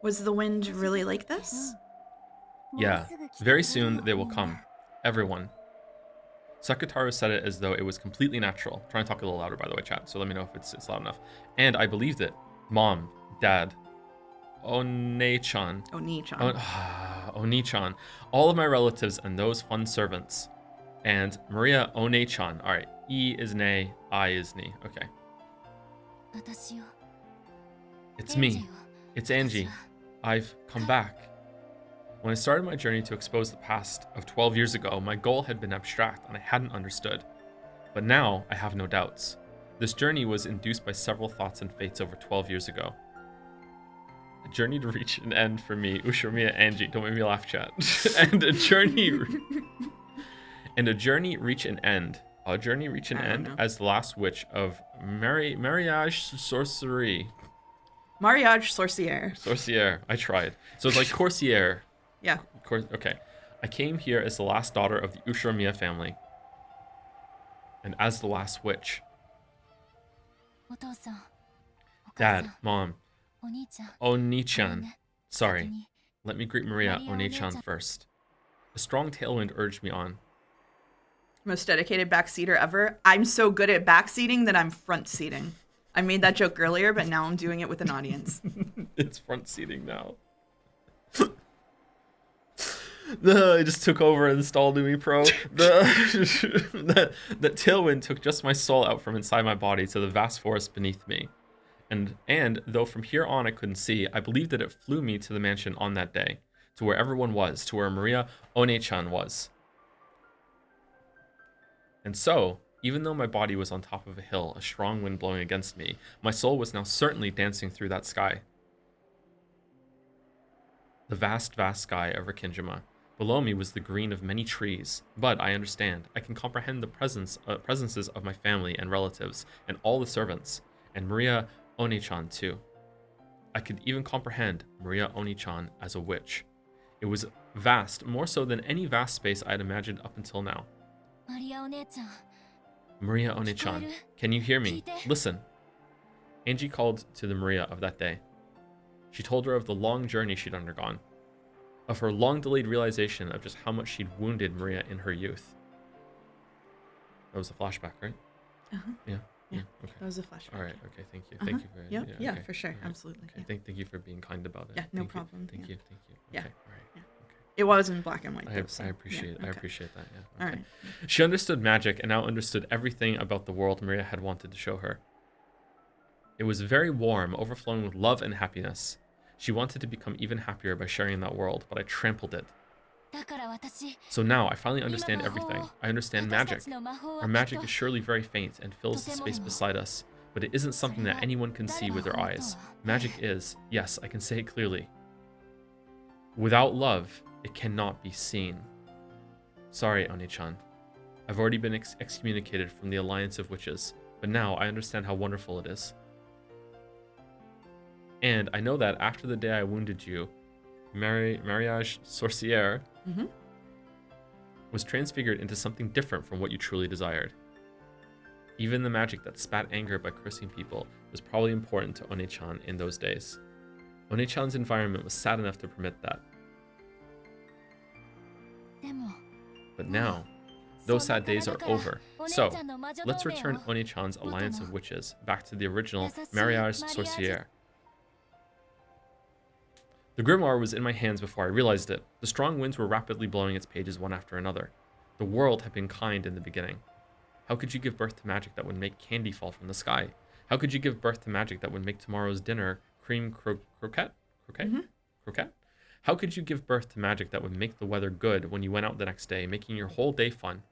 Was the wind really like this? Yeah, very soon they will come. Everyone. Sakataru said it as though it was completely natural. Trying to talk a little louder, by the way, chat, so let me know if it's loud enough. And I believed it. Mom, Dad, One-chan. Oni-chan. All of my relatives and those fun servants. And Maria One-chan. All right. E is ne, I is ni. Okay. It's me. It's Angie. I've come back. When I started my journey to expose the past of 12 years ago, my goal had been abstract and I hadn't understood. But now I have no doubts. This journey was induced by several thoughts and fates over 12 years ago. A journey to reach an end for me, Ushiromiya Angie. Don't make me laugh, chat. and a journey reach an end. A journey reach an end as the last witch of marriage sorcery. Mariage sorcière. Sorcière. I tried. So it's like coursier. Yeah. Okay. I came here as the last daughter of the Ushiromiya family. And as the last witch. Dad, Mom, Oni-chan. Sorry. Let me greet Maria One-chan first. A strong tailwind urged me on. Most dedicated backseater ever. I'm so good at backseating that I'm front seating. I made that joke earlier, but now I'm doing it with an audience. It's front seating now. I just took over and installed Umi Pro. That tailwind took just my soul out from inside my body to the vast forest beneath me. And though from here on I couldn't see, I believed that it flew me to the mansion on that day, to where everyone was, to where Maria One-chan was. And so, even though my body was on top of a hill, a strong wind blowing against me, my soul was now certainly dancing through that sky. The vast, vast sky over Kinjima. Below me was the green of many trees, but I understand. I can comprehend the presences of my family and relatives, and all the servants, and Maria One-chan too. I could even comprehend Maria One-chan as a witch. It was vast, more so than any vast space I had imagined up until now. Maria One-chan, can you hear me? Listen. Angie called to the Maria of that day. She told her of the long journey she'd undergone, of her long-delayed realization of just how much she'd wounded Maria in her youth. That was a flashback, right? Uh-huh. Yeah. Yeah, okay. That was a flashback. All right. Okay. Thank you. Thank you for. Yeah, okay. for sure. Right. Absolutely. Okay. Yeah. Thank you for being kind about it. Yeah, no Thank you. problem. Thank you. Yeah. Okay. Yeah. All right. Yeah. Okay. It was in black and white. I appreciate. I appreciate that. Yeah. Okay. All right. She understood magic and now understood everything about the world Maria had wanted to show her. It was very warm, overflowing with love and happiness. She wanted to become even happier by sharing that world, but I trampled it. So now I finally understand everything. I understand magic. Our magic is surely very faint and fills the space beside us, but it isn't something that anyone can see with their eyes. Magic is, yes, I can say it clearly. Without love, it cannot be seen. Sorry, One-chan. I've already been excommunicated from the Alliance of Witches, but now I understand how wonderful it is. And I know that after the day I wounded you, Mariage Sorcière was transfigured into something different from what you truly desired. Even the magic that spat anger by cursing people was probably important to One-chan in those days. One-chan's environment was sad enough to permit that. But now, those sad days are over. So, let's return One-chan's Alliance of Witches back to the original Mariage Sorcière. The grimoire was in my hands before I realized it. The strong winds were rapidly blowing its pages one after another. The world had been kind in the beginning. How could you give birth to magic that would make candy fall from the sky? How could you give birth to magic that would make tomorrow's dinner cream croquette? Croquette? How could you give birth to magic that would make the weather good when you went out the next day, making your whole day fun?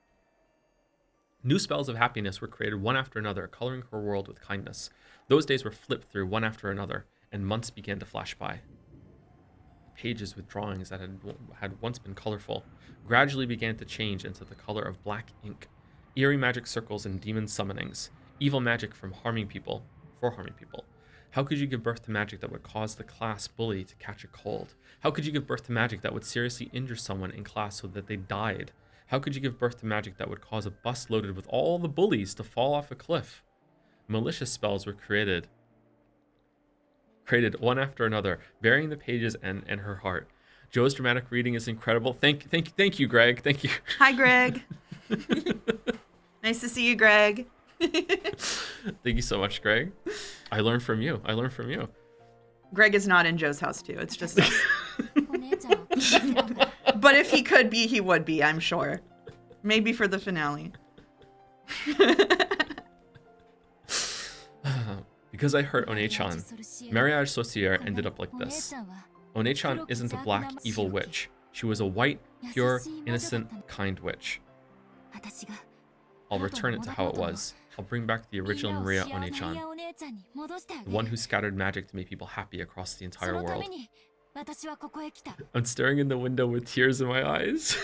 New spells of happiness were created one after another, coloring her world with kindness. Those days were flipped through one after another, and months began to flash by. Pages with drawings that had once been colorful gradually began to change into the color of black ink. Eerie magic circles and demon summonings. Evil magic for harming people. How could you give birth to magic that would cause the class bully to catch a cold? How could you give birth to magic that would seriously injure someone in class so that they died? How could you give birth to magic that would cause a bus loaded with all the bullies to fall off a cliff? Malicious spells were created one after another, burying the pages and her heart. Joe's dramatic reading is incredible. Thank you, Greg. Thank you. Hi, Greg. Nice to see you, Greg. Thank you so much, Greg. I learned from you. Greg is not in Joe's house, too. It's just us. But if he could be, he would be, I'm sure. Maybe for the finale. Because I hurt One-chan, Mariage Saucier ended up like this. One-chan isn't a black, evil witch. She was a white, pure, innocent, kind witch. I'll return it to how it was. I'll bring back the original Maria One-chan, the one who scattered magic to make people happy across the entire world. I'm staring in the window with tears in my eyes.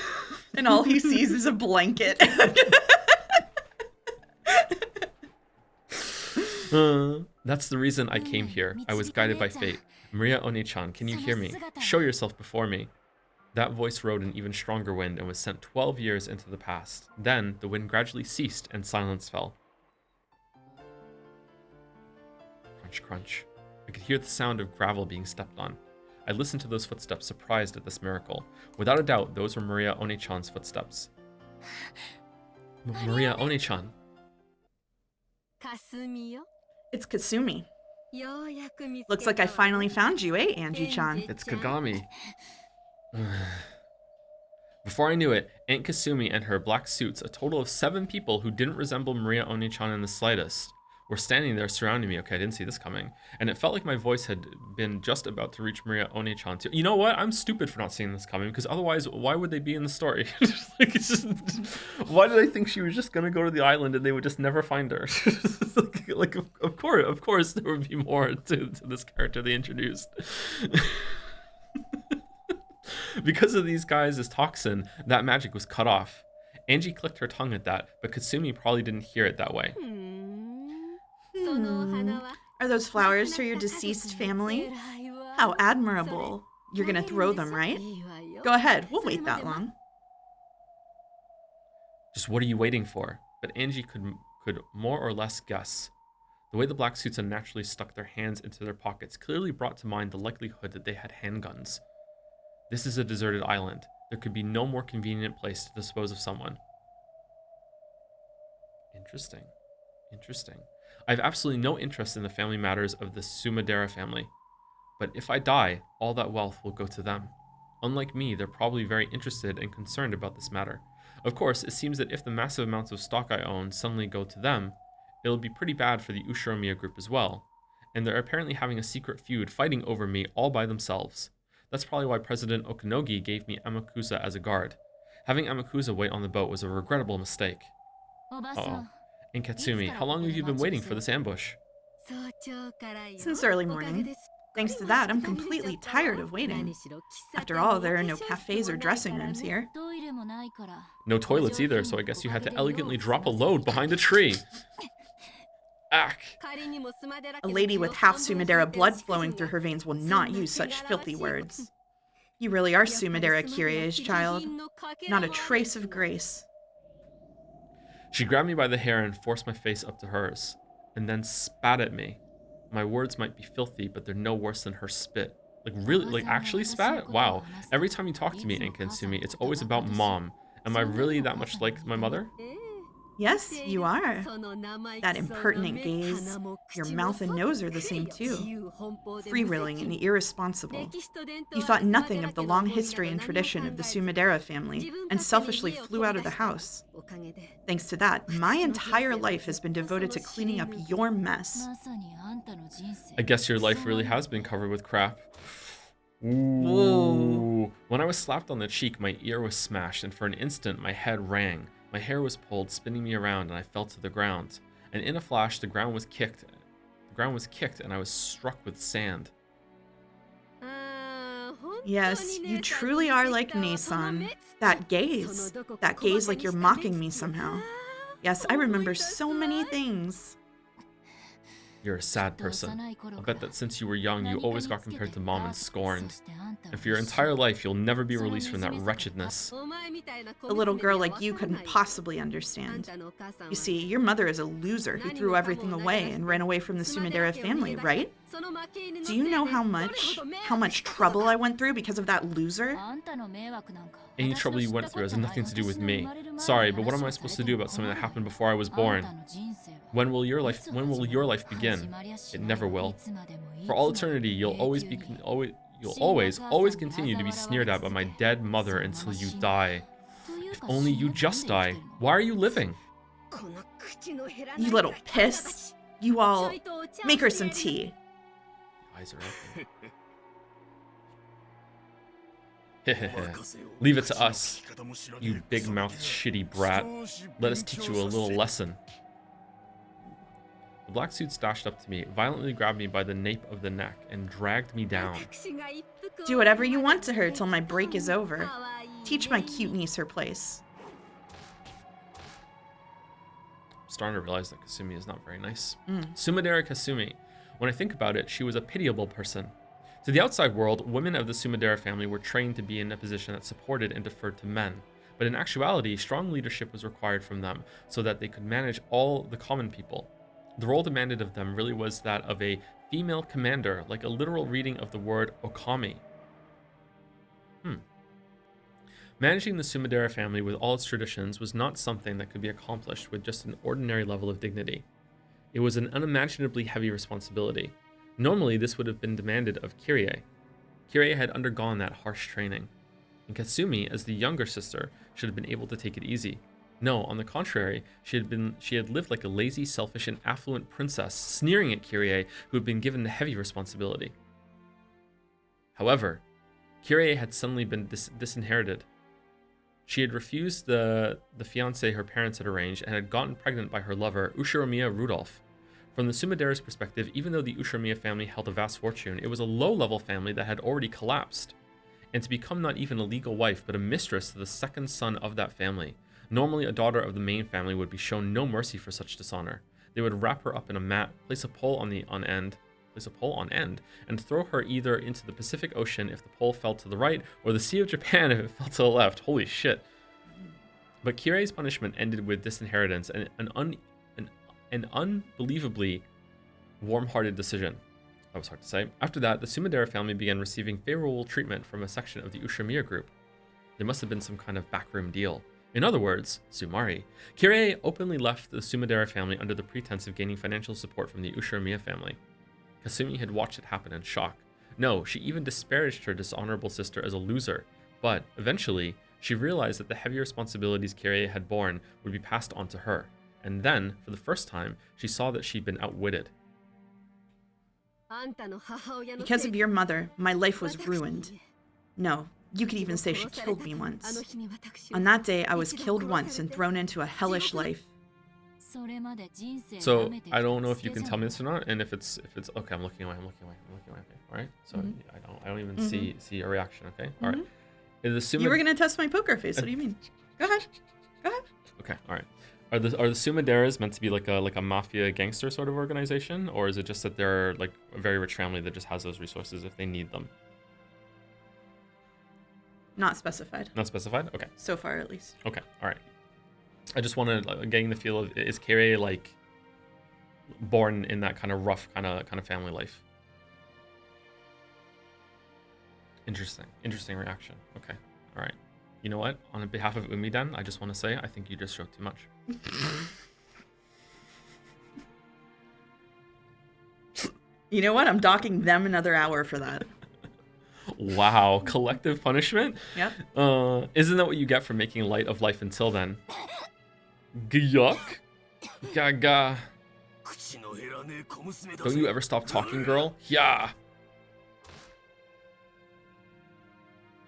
And all he sees is a blanket. That's the reason I came here. I was guided by fate. Maria One-chan, can you hear me? Show yourself before me. That voice rode an even stronger wind and was sent 12 years into the past. Then, the wind gradually ceased and silence fell. Crunch, crunch. I could hear the sound of gravel being stepped on. I listened to those footsteps, surprised at this miracle. Without a doubt, those were Maria One-chan's footsteps. Maria One-chan. It's Kasumi. Looks like I finally found you, eh, Angie-chan? It's Kagami. Before I knew it, Aunt Kasumi and her black suits, a total of 7 people who didn't resemble Maria One-chan in the slightest, were standing there surrounding me. Okay, I didn't see this coming. And it felt like my voice had been just about to reach Maria One-chan too. You know what? I'm stupid for not seeing this coming, because otherwise, why would they be in the story? Why did I think she was just going to go to the island and they would just never find her? Of course, there would be more to this character they introduced. Because of these guys' toxin, that magic was cut off. Angie clicked her tongue at that, but Kasumi probably didn't hear it that way. Are those flowers for your deceased family? How admirable. You're gonna throw them, right? Go ahead, we'll wait that long. Just what are you waiting for? But Angie could more or less guess. The way the black suits unnaturally stuck their hands into their pockets clearly brought to mind the likelihood that they had handguns. This is a deserted island. There could be no more convenient place to dispose of someone. Interesting. I have absolutely no interest in the family matters of the Sumidera family. But if I die, all that wealth will go to them. Unlike me, they're probably very interested and concerned about this matter. Of course, it seems that if the massive amounts of stock I own suddenly go to them, it'll be pretty bad for the Ushiromiya group as well. And they're apparently having a secret feud fighting over me all by themselves. That's probably why President Okanogi gave me Amakusa as a guard. Having Amakusa wait on the boat was a regrettable mistake. Uh-oh. And Katsumi, how long have you been waiting for this ambush? Since early morning. Thanks to that, I'm completely tired of waiting. After all, there are no cafes or dressing rooms here. No toilets either, so I guess you had to elegantly drop a load behind a tree. Ack. A lady with half Sumidera blood flowing through her veins will not use such filthy words. You really are Sumidera Kyrie's child. Not a trace of grace. She grabbed me by the hair and forced my face up to hers, and then spat at me. My words might be filthy, but they're no worse than her spit. Really, actually spat? Wow. Every time you talk to me, Aunt Katsumi, it's always about Mom. Am I really that much like my mother? Yes, you are. That impertinent gaze. Your mouth and nose are the same too. Free-willing and irresponsible. You thought nothing of the long history and tradition of the Sumidera family and selfishly flew out of the house. Thanks to that, my entire life has been devoted to cleaning up your mess. I guess your life really has been covered with crap. Ooh. When I was slapped on the cheek, my ear was smashed, and for an instant, my head rang. My hair was pulled, spinning me around, and I fell to the ground. And in a flash, the ground was kicked. The ground was kicked, and I was struck with sand. Yes, you truly are like Nason. That gaze. That gaze like you're mocking me somehow. Yes, I remember so many things. You're a sad person. I'll bet that since you were young, you always got compared to mom and scorned. And for your entire life, you'll never be released from that wretchedness. A little girl like you couldn't possibly understand. You see, your mother is a loser who threw everything away and ran away from the Sumidera family, right? Do you know how much trouble I went through because of that loser? Any trouble you went through has nothing to do with me. Sorry, but what am I supposed to do about something that happened before I was born? When will your life begin? It never will. For all eternity, you'll always continue to be sneered at by my dead mother until you die. If only you just die. Why are you living? You little piss. You all make her some tea. Eyes are open. Leave it to us, you big-mouthed shitty brat. Let us teach you a little lesson. The black suit dashed up to me, violently grabbed me by the nape of the neck, and dragged me down. Do whatever you want to her till my break is over. Teach my cute niece her place. I'm starting to realize that Kasumi is not very nice. Sumidera Kasumi. When I think about it, she was a pitiable person. To the outside world, women of the Sumidera family were trained to be in a position that supported and deferred to men. But in actuality, strong leadership was required from them so that they could manage all the common people. The role demanded of them really was that of a female commander, like a literal reading of the word okami. Managing the Sumidera family with all its traditions was not something that could be accomplished with just an ordinary level of dignity. It was an unimaginably heavy responsibility. Normally, this would have been demanded of Kirie. Kirie had undergone that harsh training, and Kasumi, as the younger sister, should have been able to take it easy. No, on the contrary, she had lived like a lazy, selfish, and affluent princess, sneering at Kirie, who had been given the heavy responsibility. However, Kirie had suddenly been disinherited. She had refused the fiancé her parents had arranged and had gotten pregnant by her lover, Ushiromiya Rudolph. From the Sumidera's perspective, even though the Ushiromiya family held a vast fortune, it was a low-level family that had already collapsed. And to become not even a legal wife, but a mistress to the second son of that family. Normally, a daughter of the main family would be shown no mercy for such dishonor. They would wrap her up in a mat, place a pole on end, and throw her either into the Pacific Ocean if the pole fell to the right, or the Sea of Japan if it fell to the left. Holy shit. But Kirie's punishment ended with disinheritance and an unbelievably warm-hearted decision. That was hard to say. After that, the Sumidera family began receiving favorable treatment from a section of the Ushiromiya group. There must have been some kind of backroom deal. In other words, Sumari. Kirie openly left the Sumidera family under the pretense of gaining financial support from the Ushiromiya family. Kasumi had watched it happen in shock. No, she even disparaged her dishonorable sister as a loser. But, eventually, she realized that the heavy responsibilities Kirie had borne would be passed on to her. And then, for the first time, she saw that she'd been outwitted. Because of your mother, my life was ruined. No, you could even say she killed me once. On that day, I was killed once and thrown into a hellish life. So I don't know if you can tell me this or not, and if it's okay, I'm looking away. Okay, all right. So I don't even see a reaction. Okay, all right. You were gonna test my poker face. What do you mean? Go ahead. Okay, all right. Are the Sumideras meant to be like a mafia gangster sort of organization, or is it just that they're like a very rich family that just has those resources if they need them? Not specified. Not specified? Okay. So far, at least. Okay, all right. I just wanted getting the feel of, is Kirie like born in that kind of rough kind of family life? Interesting reaction. Okay, all right. You know what? On behalf of Umidan, I just want to say I think you just showed too much. You know what? I'm docking them another hour for that. Wow, collective punishment? Yep. Isn't that what you get for making light of life until then? Gyuk? Gaga. Don't you ever stop talking, girl? Yeah.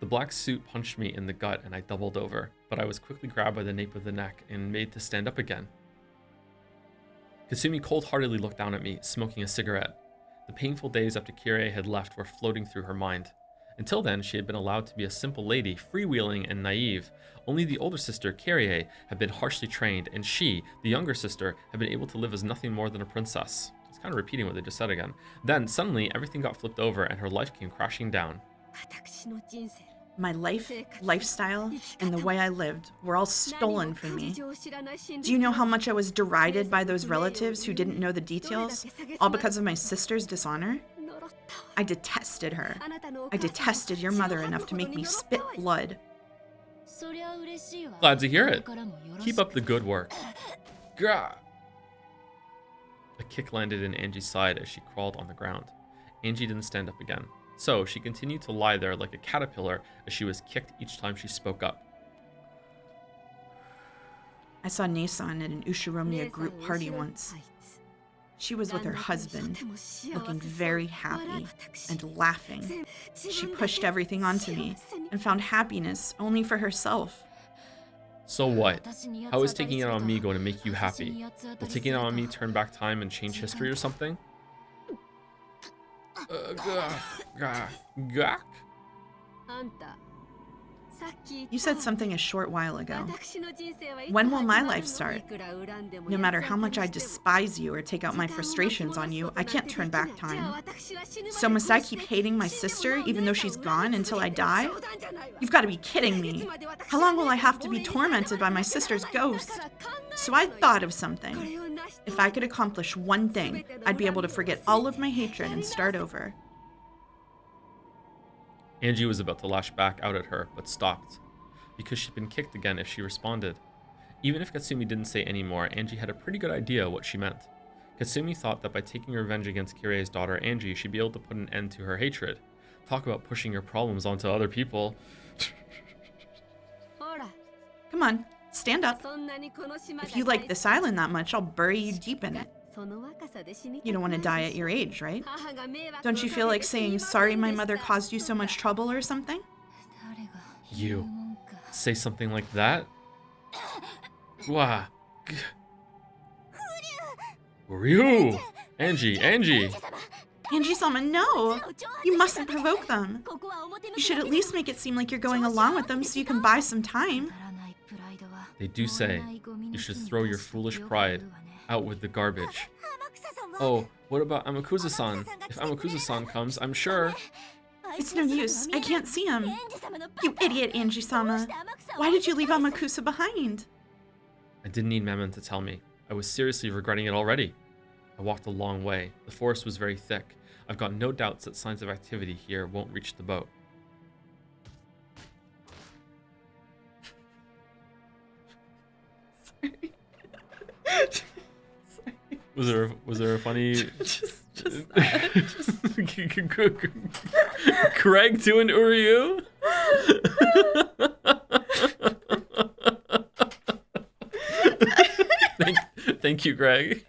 The black suit punched me in the gut and I doubled over, but I was quickly grabbed by the nape of the neck and made to stand up again. Kasumi cold-heartedly looked down at me, smoking a cigarette. The painful days after Kirie had left were floating through her mind. Until then, she had been allowed to be a simple lady, freewheeling and naive. Only the older sister, Kirie, had been harshly trained, and she, the younger sister, had been able to live as nothing more than a princess. It's kind of repeating what they just said again. Then, suddenly, everything got flipped over and her life came crashing down. My life, lifestyle, and the way I lived were all stolen from me. Do you know how much I was derided by those relatives who didn't know the details, all because of my sister's dishonor? I detested her. I detested your mother enough to make me spit blood. Glad to hear it. Keep up the good work. Gah! A kick landed in Angie's side as she crawled on the ground. Angie didn't stand up again. So she continued to lie there like a caterpillar as she was kicked each time she spoke up. I saw Nason at an Ushiromiya group party once. She was with her husband, looking very happy and laughing. She pushed everything onto me and found happiness only for herself. So what? How is taking it on me going to make you happy? Will taking it on me turn back time and change history or something? Gak? You said something a short while ago. When will my life start? No matter how much I despise you or take out my frustrations on you, I can't turn back time. So must I keep hating my sister even though she's gone until I die? You've got to be kidding me. How long will I have to be tormented by my sister's ghost? So I thought of something. If I could accomplish one thing, I'd be able to forget all of my hatred and start over. Angie was about to lash back out at her, but stopped, because she'd been kicked again if she responded. Even if Katsumi didn't say any more, Angie had a pretty good idea what she meant. Katsumi thought that by taking revenge against Kirie's daughter Angie, she'd be able to put an end to her hatred. Talk about pushing your problems onto other people. Come on, stand up. If you like this island that much, I'll bury you deep in it. You don't want to die at your age, right? Don't you feel like saying, sorry my mother caused you so much trouble or something? You say something like that? Wah. Ryu! Angie! Angie-sama, no! You mustn't provoke them. You should at least make it seem like you're going along with them so you can buy some time. They do say you should throw your foolish pride out with the garbage. Oh, what about Amakusa-san? If Amakusa-san comes, I'm sure... It's no use. I can't see him. You idiot, Angie-sama. Why did you leave Amakusa behind? I didn't need Mammon to tell me. I was seriously regretting it already. I walked a long way. The forest was very thick. I've got no doubts that signs of activity here won't reach the boat. Was there a funny just that. Craig doing Uryu? Thank you, Greg.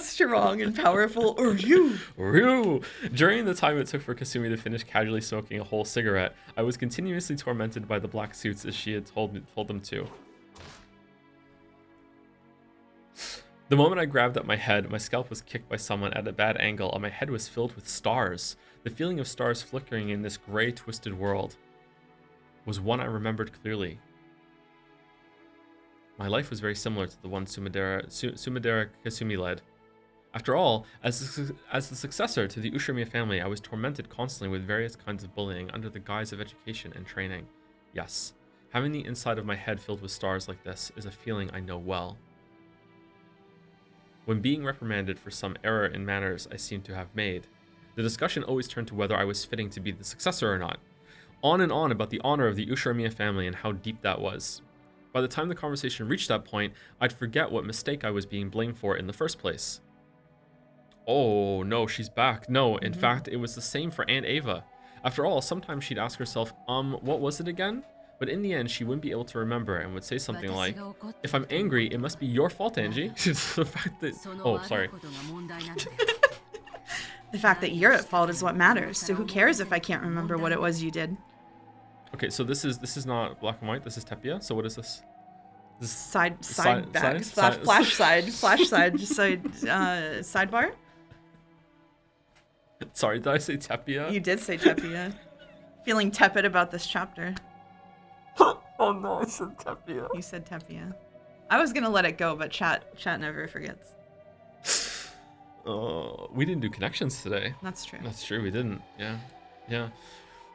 Strong and powerful Uryu. During the time it took for Kasumi to finish casually smoking a whole cigarette, I was continuously tormented by the black suits as she had told them to. The moment I grabbed at my head, my scalp was kicked by someone at a bad angle and my head was filled with stars. The feeling of stars flickering in this gray, twisted world was one I remembered clearly. My life was very similar to the one Sumidera Kasumi led. After all, as the successor to the Ushiromiya family, I was tormented constantly with various kinds of bullying under the guise of education and training. Yes, having the inside of my head filled with stars like this is a feeling I know well. When being reprimanded for some error in manners I seemed to have made, the discussion always turned to whether I was fitting to be the successor or not. On and on about the honor of the Ushiromiya family and how deep that was. By the time the conversation reached that point, I'd forget what mistake I was being blamed for in the first place. Oh, no, she's back. No, in fact, it was the same for Aunt Ava. After all, sometimes she'd ask herself, what was it again? But in the end, she wouldn't be able to remember and would say something like, if I'm angry, it must be your fault, Angie. The fact that... Oh, sorry. The fact that you're at fault is what matters, so who cares if I can't remember what it was you did? Okay, so this is not black and white. This is Tepia. So what is this? This Side back, side- flash side, just sidebar. Sorry, did I say Tepia? You did say Tepia. Feeling tepid about this chapter. Oh no, I said Tepia. You said Tepia. I was gonna let it go, but chat never forgets. Oh, we didn't do connections today. That's true. That's true, we didn't. Yeah.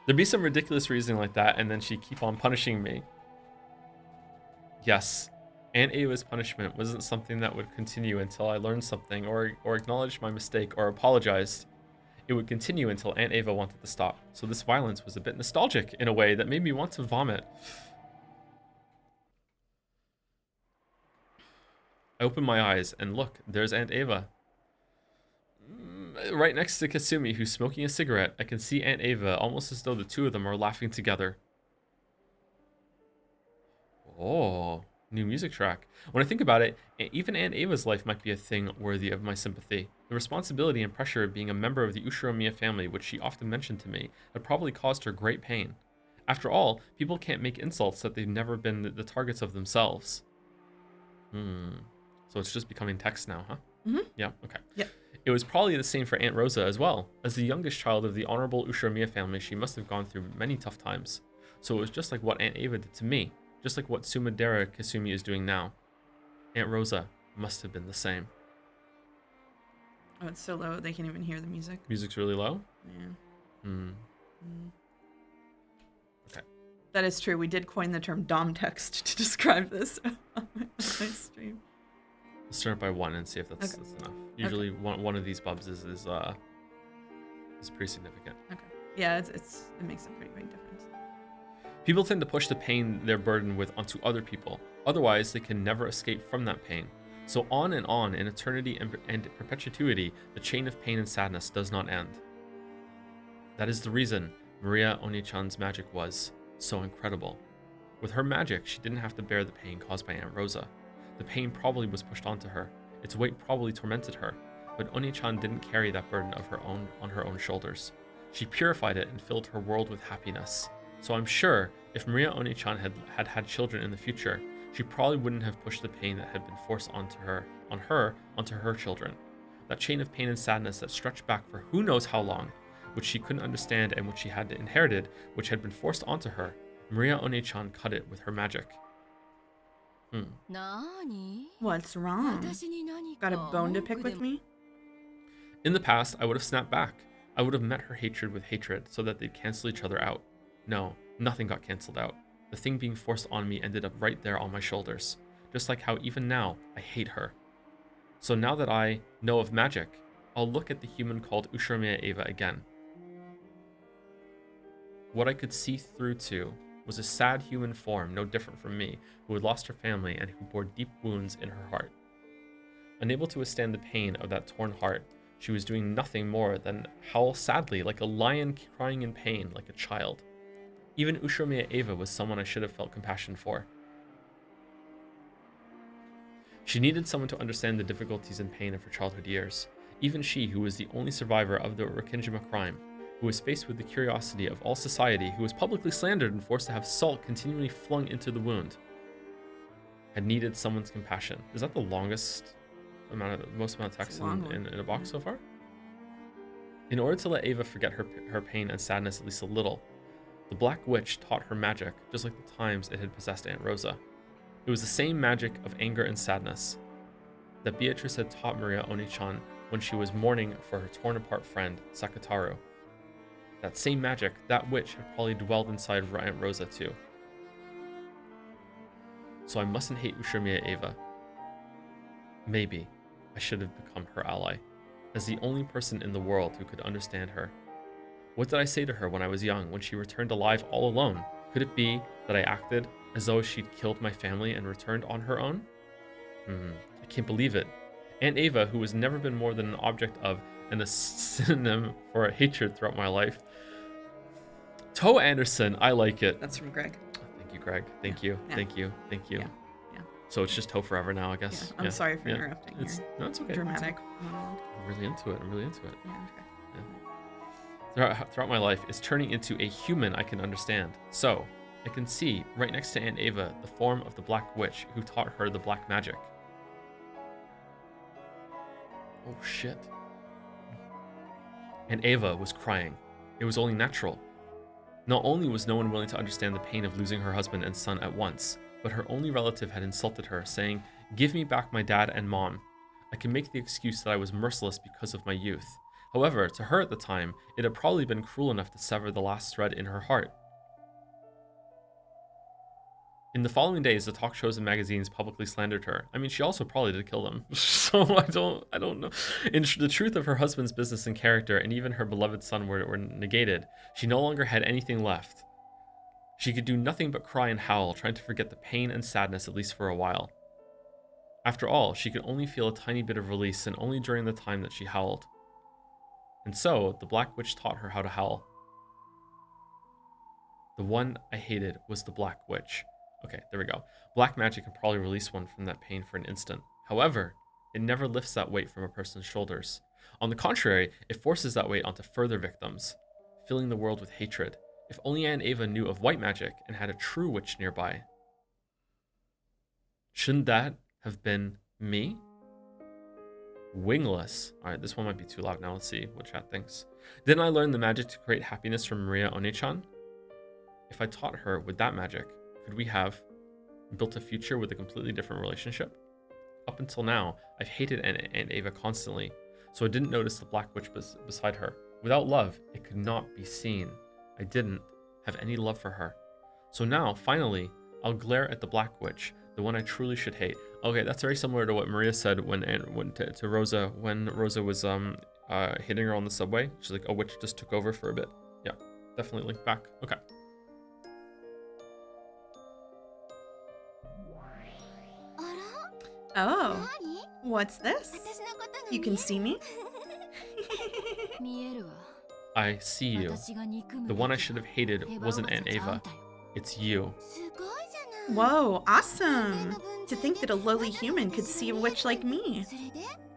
There'd be some ridiculous reasoning like that, and then she'd keep on punishing me. Yes, Aunt Ava's punishment wasn't something that would continue until I learned something or acknowledged my mistake or apologized. It would continue until Aunt Ava wanted to stop. So this violence was a bit nostalgic in a way that made me want to vomit. I opened my eyes and look, there's Aunt Ava. Right next to Kasumi, who's smoking a cigarette. I can see Aunt Ava almost as though the two of them are laughing together. Oh, new music track. When I think about it, even Aunt Ava's life might be a thing worthy of my sympathy. The responsibility and pressure of being a member of the Ushiromiya family, which she often mentioned to me, had probably caused her great pain. After all, people can't make insults that they've never been the targets of themselves. So it's just becoming text now, huh? Mm-hmm. Yeah, okay. Yep. It was probably the same for Aunt Rosa as well. As the youngest child of the honorable Ushiromiya family, she must have gone through many tough times. So it was just like what Aunt Ava did to me, just like what Sumadera Kasumi is doing now. Aunt Rosa must have been the same. Oh, it's so low they can't even hear the music. Music's really low? Yeah. Okay. That is true. We did coin the term Dom text to describe this on my stream. Let's turn it by 1 and see if that's enough. Usually one of these bubs is pretty significant. Okay. Yeah, it makes a pretty big difference. People tend to push the pain they're burdened with onto other people. Otherwise, they can never escape from that pain. So on and on in eternity and perpetuity, the chain of pain and sadness does not end. That is the reason Maria Oni-chan's magic was so incredible. With her magic, she didn't have to bear the pain caused by Aunt Rosa. The pain probably was pushed onto her. Its weight probably tormented her, but Oni-chan didn't carry that burden of her own on her own shoulders. She purified it and filled her world with happiness. So I'm sure if Maria Oni-chan had children in the future, she probably wouldn't have pushed the pain that had been forced onto her children. That chain of pain and sadness that stretched back for who knows how long, which she couldn't understand and which she had inherited, which had been forced onto her, Maria Oni-chan cut it with her magic. What's wrong? Got a bone to pick with me? In the past, I would have snapped back. I would have met her hatred with hatred so that they'd cancel each other out. No, nothing got canceled out. The thing being forced on me ended up right there on my shoulders. Just like how even now, I hate her. So now that I know of magic, I'll look at the human called Ushiromiya Ava again. What I could see through to was a sad human form no different from me, who had lost her family and who bore deep wounds in her heart. Unable to withstand the pain of that torn heart, she was doing nothing more than howl sadly like a lion crying in pain like a child. Even Ushiromiya Ava was someone I should have felt compassion for. She needed someone to understand the difficulties and pain of her childhood years. Even she, who was the only survivor of the Rokkenjima crime, who was faced with the curiosity of all society, who was publicly slandered and forced to have salt continually flung into the wound, had needed someone's compassion. Is that the most amount of text in a box so far? In order to let Ava forget her pain and sadness at least a little, the Black Witch taught her magic, just like the times it had possessed Aunt Rosa. It was the same magic of anger and sadness that Beatrice had taught Maria Oni-chan when she was mourning for her torn-apart friend, Sakataru. That same magic, that witch, had probably dwelled inside Aunt Rosa too. So I mustn't hate Ushiromiya Ava. Maybe I should have become her ally, as the only person in the world who could understand her. What did I say to her when I was young, when she returned alive all alone? Could it be that I acted as though she'd killed my family and returned on her own? I can't believe it. Aunt Ava, who has never been more than an object of and a synonym for hatred throughout my life. Toe Anderson, I like it. That's from Greg. Thank you, Greg. Thank you. Yeah. Thank you. Yeah. So it's just Toe forever now, I guess. I'm sorry for interrupting. No, it's okay. Dramatic. I'm really into it. Yeah, okay. throughout my life is turning into a human I can understand. So, I can see, right next to Aunt Ava, the form of the Black Witch who taught her the black magic. Oh shit. Aunt Ava was crying. It was only natural. Not only was no one willing to understand the pain of losing her husband and son at once, but her only relative had insulted her, saying, "Give me back my dad and mom." I can make the excuse that I was merciless because of my youth. However, to her at the time, it had probably been cruel enough to sever the last thread in her heart. In the following days, the talk shows and magazines publicly slandered her. I mean, she also probably did kill them. So I don't know. The truth of her husband's business and character, and even her beloved son were negated. She no longer had anything left. She could do nothing but cry and howl, trying to forget the pain and sadness, at least for a while. After all, she could only feel a tiny bit of release, and only during the time that she howled. And so, the Black Witch taught her how to howl. The one I hated was the Black Witch. Okay, there we go. Black magic can probably release one from that pain for an instant. However, it never lifts that weight from a person's shoulders. On the contrary, it forces that weight onto further victims, filling the world with hatred. If only Aunt Ava knew of white magic and had a true witch nearby. Shouldn't that have been me? Wingless. Alright, this one might be too loud now. Let's see what chat thinks. Didn't I learn the magic to create happiness from Maria One-chan? If I taught her with that magic, could we have built a future with a completely different relationship? Up until now, I've hated Aunt Ava constantly, so I didn't notice the Black Witch beside her. Without love, it could not be seen. I didn't have any love for her. So now, finally, I'll glare at the Black Witch, the one I truly should hate. Okay, that's very similar to what Maria said when to Rosa when Rosa was hitting her on the subway. She's like, a witch just took over for a bit. Yeah, definitely link back. Okay. Oh, what's this? You can see me? I see you. The one I should have hated wasn't Aunt Ava. It's you. Whoa, awesome! To think that a lowly human could see a witch like me.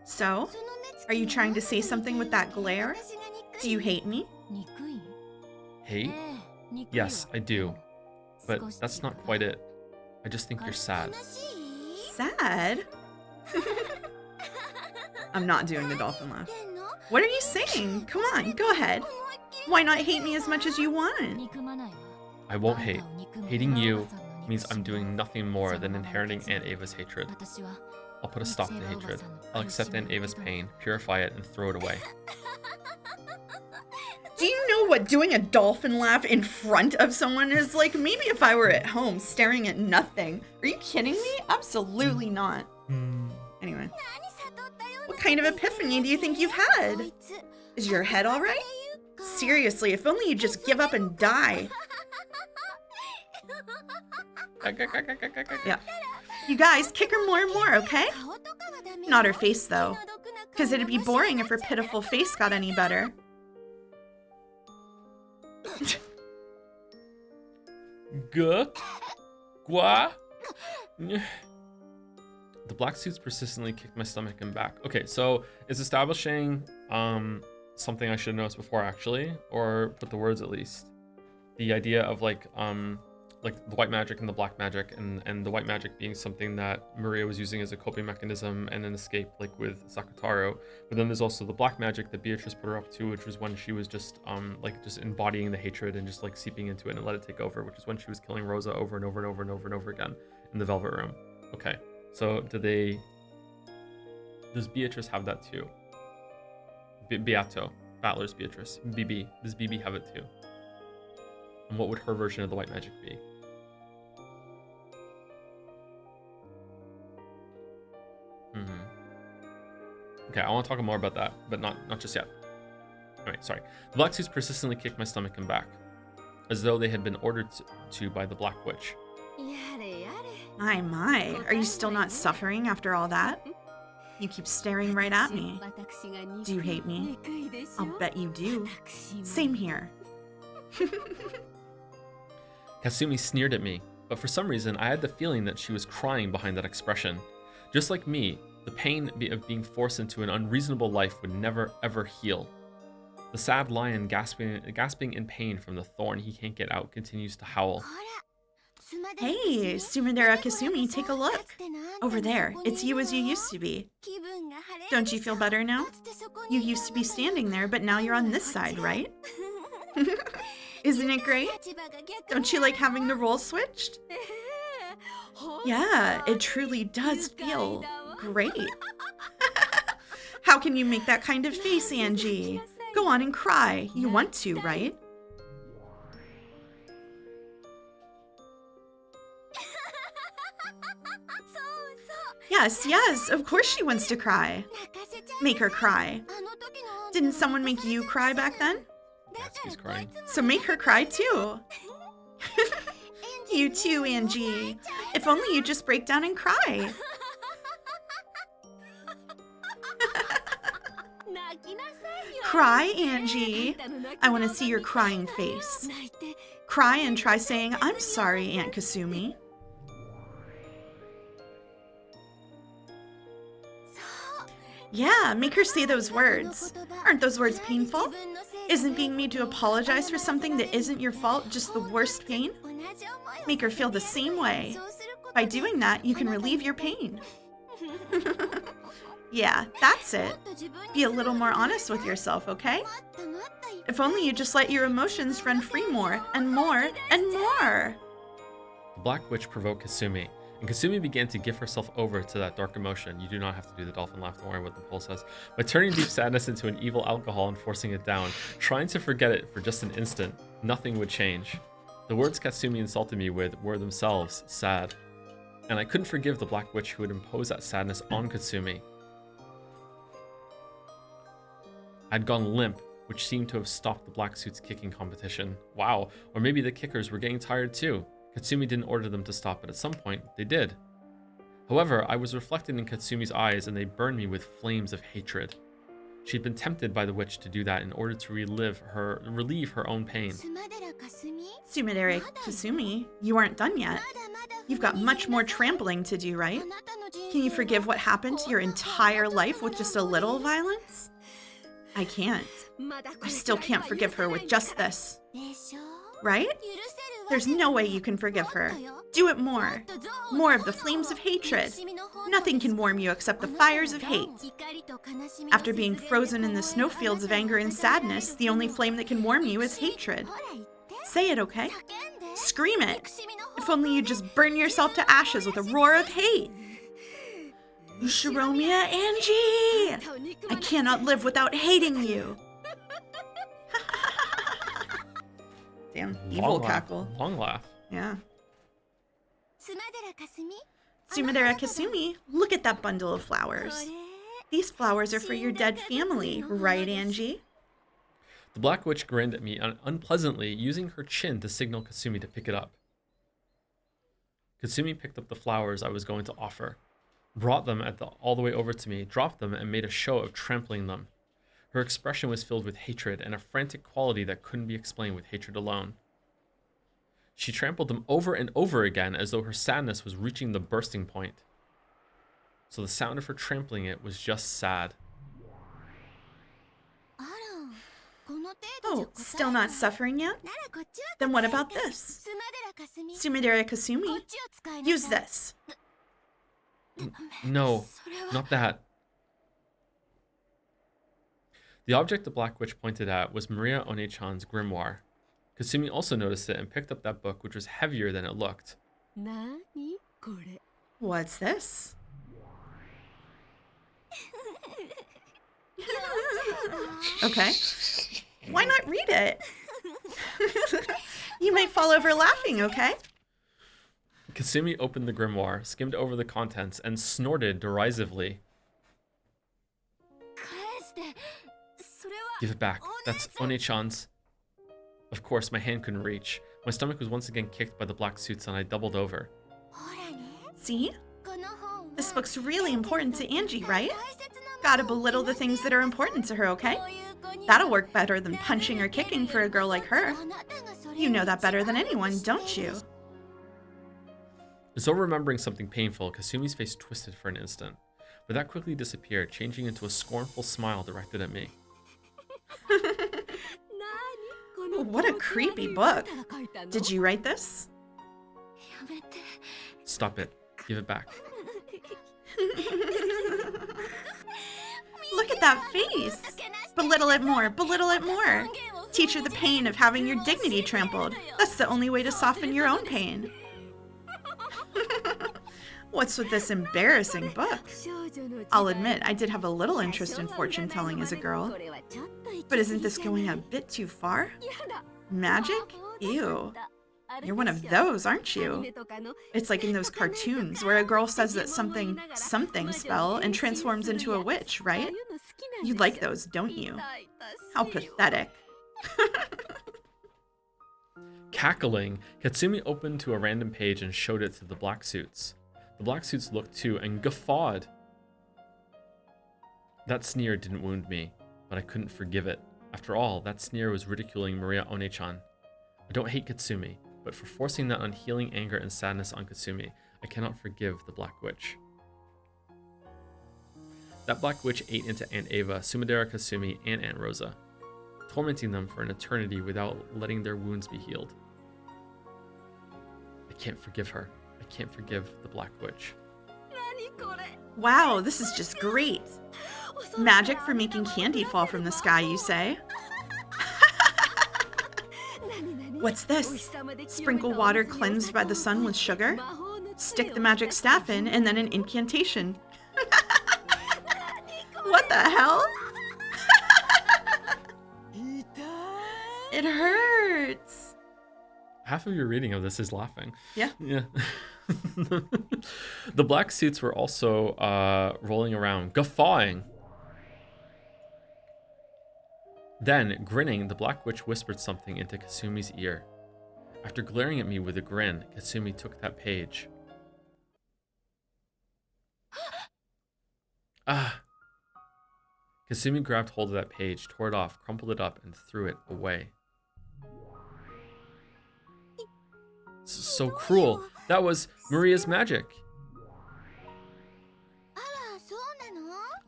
So, are you trying to say something with that glare? Do you hate me? Hate? Yes, I do. But that's not quite it. I just think you're sad. Sad? I'm not doing the dolphin laugh. What are you saying? Come on, go ahead. Why not hate me as much as you want? I won't hate. Hating you means I'm doing nothing more than inheriting Aunt Ava's hatred. I'll put a stop to hatred. I'll accept Aunt Ava's pain, purify it, and throw it away. Do you know what doing a dolphin laugh in front of someone is like? Maybe if I were at home staring at nothing. Are you kidding me? Absolutely not. Anyway. What kind of epiphany do you think you've had? Is your head all right? Seriously, if only you'd just give up and die. Yeah. You guys, kick her more and more, okay? Not her face, though. Because it'd be boring if her pitiful face got any better. Gua? The black suits persistently kicked my stomach and back. Okay, so it's establishing something I should have noticed before, actually, or put the words at least. The idea of like the white magic and the black magic, and the white magic being something that Maria was using as a coping mechanism and an escape, like with Sakataro. But then there's also the black magic that Beatrice put her up to, which was when she was just just embodying the hatred and just like seeping into it and let it take over, which is when she was killing Rosa over and over and over and over and over again in the Velvet Room. Okay, so does Beatrice have that too? Beato, Battler's Beatrice, BB. Does BB have it too? And what would her version of the white magic be? Okay, I want to talk more about that, but not just yet. Anyway, sorry. The black suits persistently kicked my stomach and back, as though they had been ordered to by the Black Witch. My, are you still not suffering after all that? You keep staring right at me. Do you hate me? I'll bet you do. Same here. Kasumi sneered at me, but for some reason I had the feeling that she was crying behind that expression. Just like me, the pain of being forced into an unreasonable life would never ever heal. The sad lion, gasping in pain from the thorn he can't get out, continues to howl. Hey, Sumidera Kasumi, take a look. Over there, it's you as you used to be. Don't you feel better now? You used to be standing there, but now you're on this side, right? Isn't it great? Don't you like having the roles switched? Yeah, it truly does feel great. How can you make that kind of face, Angie? Go on and cry. You want to, right? Yes, of course she wants to cry. Make her cry. Didn't someone make you cry back then? Natsuki's crying. So make her cry too. You too, Angie. If only you just break down and cry. Cry, Angie. I want to see your crying face. Cry and try saying, I'm sorry, Aunt Kasumi. Yeah, make her say those words. Aren't those words painful? Isn't being made to apologize for something that isn't your fault just the worst pain? Make her feel the same way. By doing that, you can relieve your pain. Yeah, that's it. Be a little more honest with yourself, okay? If only you just let your emotions run free more and more and more. The Black Witch provoked Kasumi, and Kasumi began to give herself over to that dark emotion. You do not have to do the dolphin laugh, don't worry what the poll says. By turning deep sadness into an evil alcohol and forcing it down, trying to forget it for just an instant, nothing would change. The words Kasumi insulted me with were themselves sad. And I couldn't forgive the Black Witch who would impose that sadness on Kasumi. I'd gone limp, which seemed to have stopped the black suit's kicking competition. Wow, or maybe the kickers were getting tired too. Katsumi didn't order them to stop, but at some point, they did. However, I was reflected in Katsumi's eyes and they burned me with flames of hatred. She'd been tempted by the witch to do that in order to relieve her own pain. Sumidere Kasumi, you aren't done yet. You've got much more trampling to do, right? Can you forgive what happened to your entire life with just a little violence? I can't. I still can't forgive her with just this. Right? There's no way you can forgive her. Do it more. More of the flames of hatred. Nothing can warm you except the fires of hate. After being frozen in the snowfields of anger and sadness, the only flame that can warm you is hatred. Say it, okay? Scream it. If only you just burn yourself to ashes with a roar of hate. Shiromiya Angie! I cannot live without hating you. Damn, evil cackle. Long laugh. Yeah. Sumidera Kasumi, look at that bundle of flowers. These flowers are for your dead family, right, Angie? The Black Witch grinned at me unpleasantly, using her chin to signal Kasumi to pick it up. Kasumi picked up the flowers I was going to offer, brought them all the way over to me, dropped them, and made a show of trampling them. Her expression was filled with hatred and a frantic quality that couldn't be explained with hatred alone. She trampled them over and over again as though her sadness was reaching the bursting point. So the sound of her trampling it was just sad. Oh, still not suffering yet? Then what about this? Sumidera Kasumi, use this. No, not that. The object the Black Witch pointed at was Maria One-chan's grimoire. Kasumi also noticed it and picked up that book, which was heavier than it looked. What's this? Okay. Why not read it? You might fall over laughing, okay? Kasumi opened the grimoire, skimmed over the contents, and snorted derisively. Give it back. That's One-chan's. Of course, my hand couldn't reach. My stomach was once again kicked by the black suits and I doubled over. See? This book's really important to Angie, right? Gotta belittle the things that are important to her, okay? That'll work better than punching or kicking for a girl like her. You know that better than anyone, don't you? As though remembering something painful, Kasumi's face twisted for an instant, but that quickly disappeared, changing into a scornful smile directed at me. Ooh, what a creepy book. Did you write this? Stop it. Give it back. Look at that face. Belittle it more. Belittle it more. Teach her the pain of having your dignity trampled. That's the only way to soften your own pain. What's with this embarrassing book? I'll admit, I did have a little interest in fortune telling as a girl. But isn't this going a bit too far? Magic? Ew. You're one of those, aren't you? It's like in those cartoons where a girl says that something spell and transforms into a witch, right? You like those, don't you? How pathetic. Cackling, Katsumi opened to a random page and showed it to the black suits. The black suits looked too and guffawed. That sneer didn't wound me, but I couldn't forgive it. After all, that sneer was ridiculing Maria One-chan. I don't hate Katsumi, but for forcing that unhealing anger and sadness on Katsumi, I cannot forgive the Black Witch. That Black Witch ate into Aunt Ava, Sumidera Kasumi, and Aunt Rosa, tormenting them for an eternity without letting their wounds be healed. I can't forgive her. I can't forgive the Black Witch. Wow, this is just great. Magic for making candy fall from the sky, you say? What's this? Sprinkle water cleansed by the sun with sugar? Stick the magic staff in and then an incantation. What the hell? It hurts. Half of your reading of this is laughing. Yeah. Yeah. The black suits were also rolling around, guffawing. Then, grinning, the Black Witch whispered something into Kasumi's ear. After glaring at me with a grin, Kasumi took that page. Ah! Kasumi grabbed hold of that page, tore it off, crumpled it up, and threw it away. So cruel. That was Maria's magic.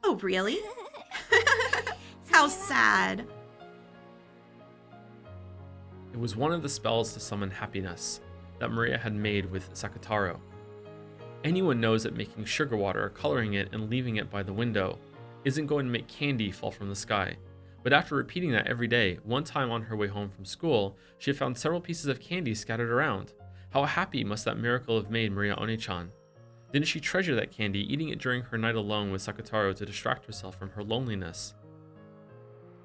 Oh, really? How sad. It was one of the spells to summon happiness that Maria had made with Sakutaro. Anyone knows that making sugar water, coloring it, and leaving it by the window isn't going to make candy fall from the sky. But after repeating that every day, one time on her way home from school, she had found several pieces of candy scattered around. How happy must that miracle have made Maria One-chan? Didn't she treasure that candy, eating it during her night alone with Sakutaro to distract herself from her loneliness?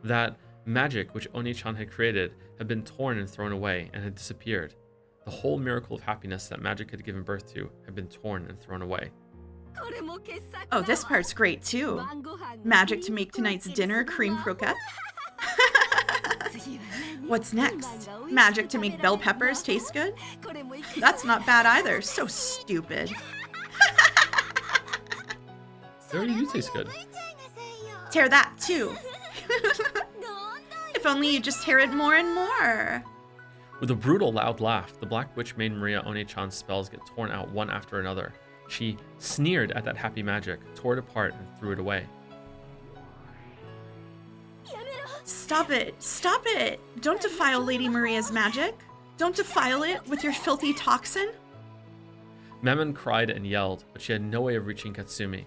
That magic which One-chan had created had been torn and thrown away and had disappeared. The whole miracle of happiness that magic had given birth to had been torn and thrown away. Oh, this part's great too. Magic to make tonight's dinner cream croquette. What's next? Magic to make bell peppers taste good? That's not bad either. So stupid. They already do taste good. Tear that too. If only you just tear it more and more. With a brutal, loud laugh, the Black Witch made Maria One-chan's spells get torn out one after another. She sneered at that happy magic, tore it apart, and threw it away. Stop it! Stop it! Don't defile Lady Maria's magic. Don't defile it with your filthy toxin. Mammon cried and yelled, but she had no way of reaching Katsumi.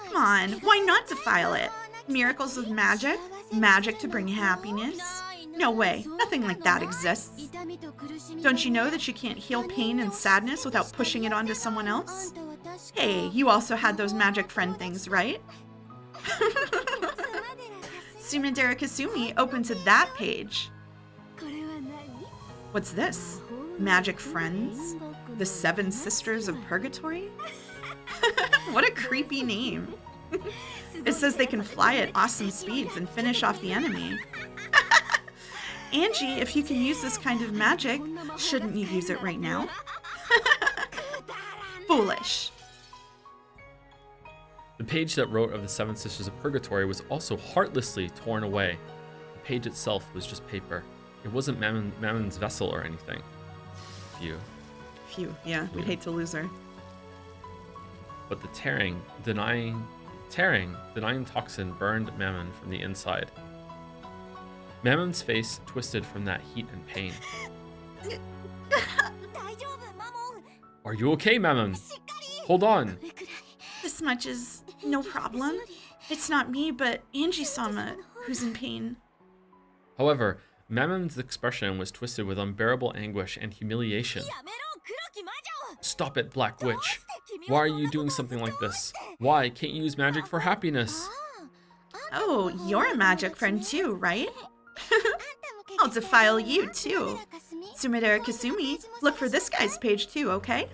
Come on, why not defile it? Miracles of magic? Magic to bring happiness? No way, nothing like that exists. Don't you know that you can't heal pain and sadness without pushing it onto someone else? Hey, you also had those magic friend things, right? Sumidera Kasumi opened to that page. What's this? Magic friends? The Seven Sisters of Purgatory? What a creepy name. It says they can fly at awesome speeds and finish off the enemy. Angie, if you can use this kind of magic, shouldn't you use it right now? Foolish. The page that wrote of the Seven Sisters of Purgatory was also heartlessly torn away. The page itself was just paper. It wasn't Mammon's vessel or anything. Phew, yeah, we'd hate to lose her. But the denying toxin burned Mammon from the inside. Mammon's face twisted from that heat and pain. Are you okay, Mammon? Hold on. This much is no problem. It's not me, but Angie-sama who's in pain. However, Mammon's expression was twisted with unbearable anguish and humiliation. Stop it, Black Witch. Why are you doing something like this? Why can't you use magic for happiness? Oh, you're a magic friend too, right? I'll defile you too. Sumidera Kasumi, look for this guy's page too, okay?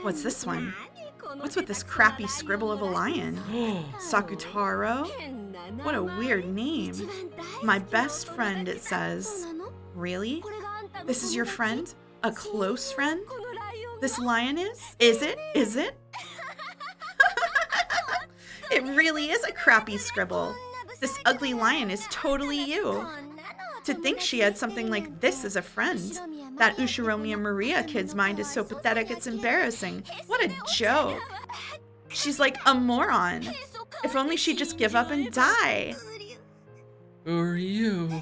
What's this one? What's with this crappy scribble of a lion? Sakutaro? What a weird name. My best friend, it says. Really? This is your friend? A close friend? This lion is? Is it? Is it? It really is a crappy scribble. This ugly lion is totally you. To think she had something like this as a friend. That Ushiromi and Maria kid's mind is so pathetic it's embarrassing. What a joke. She's like a moron. If only she'd just give up and die. Who are you?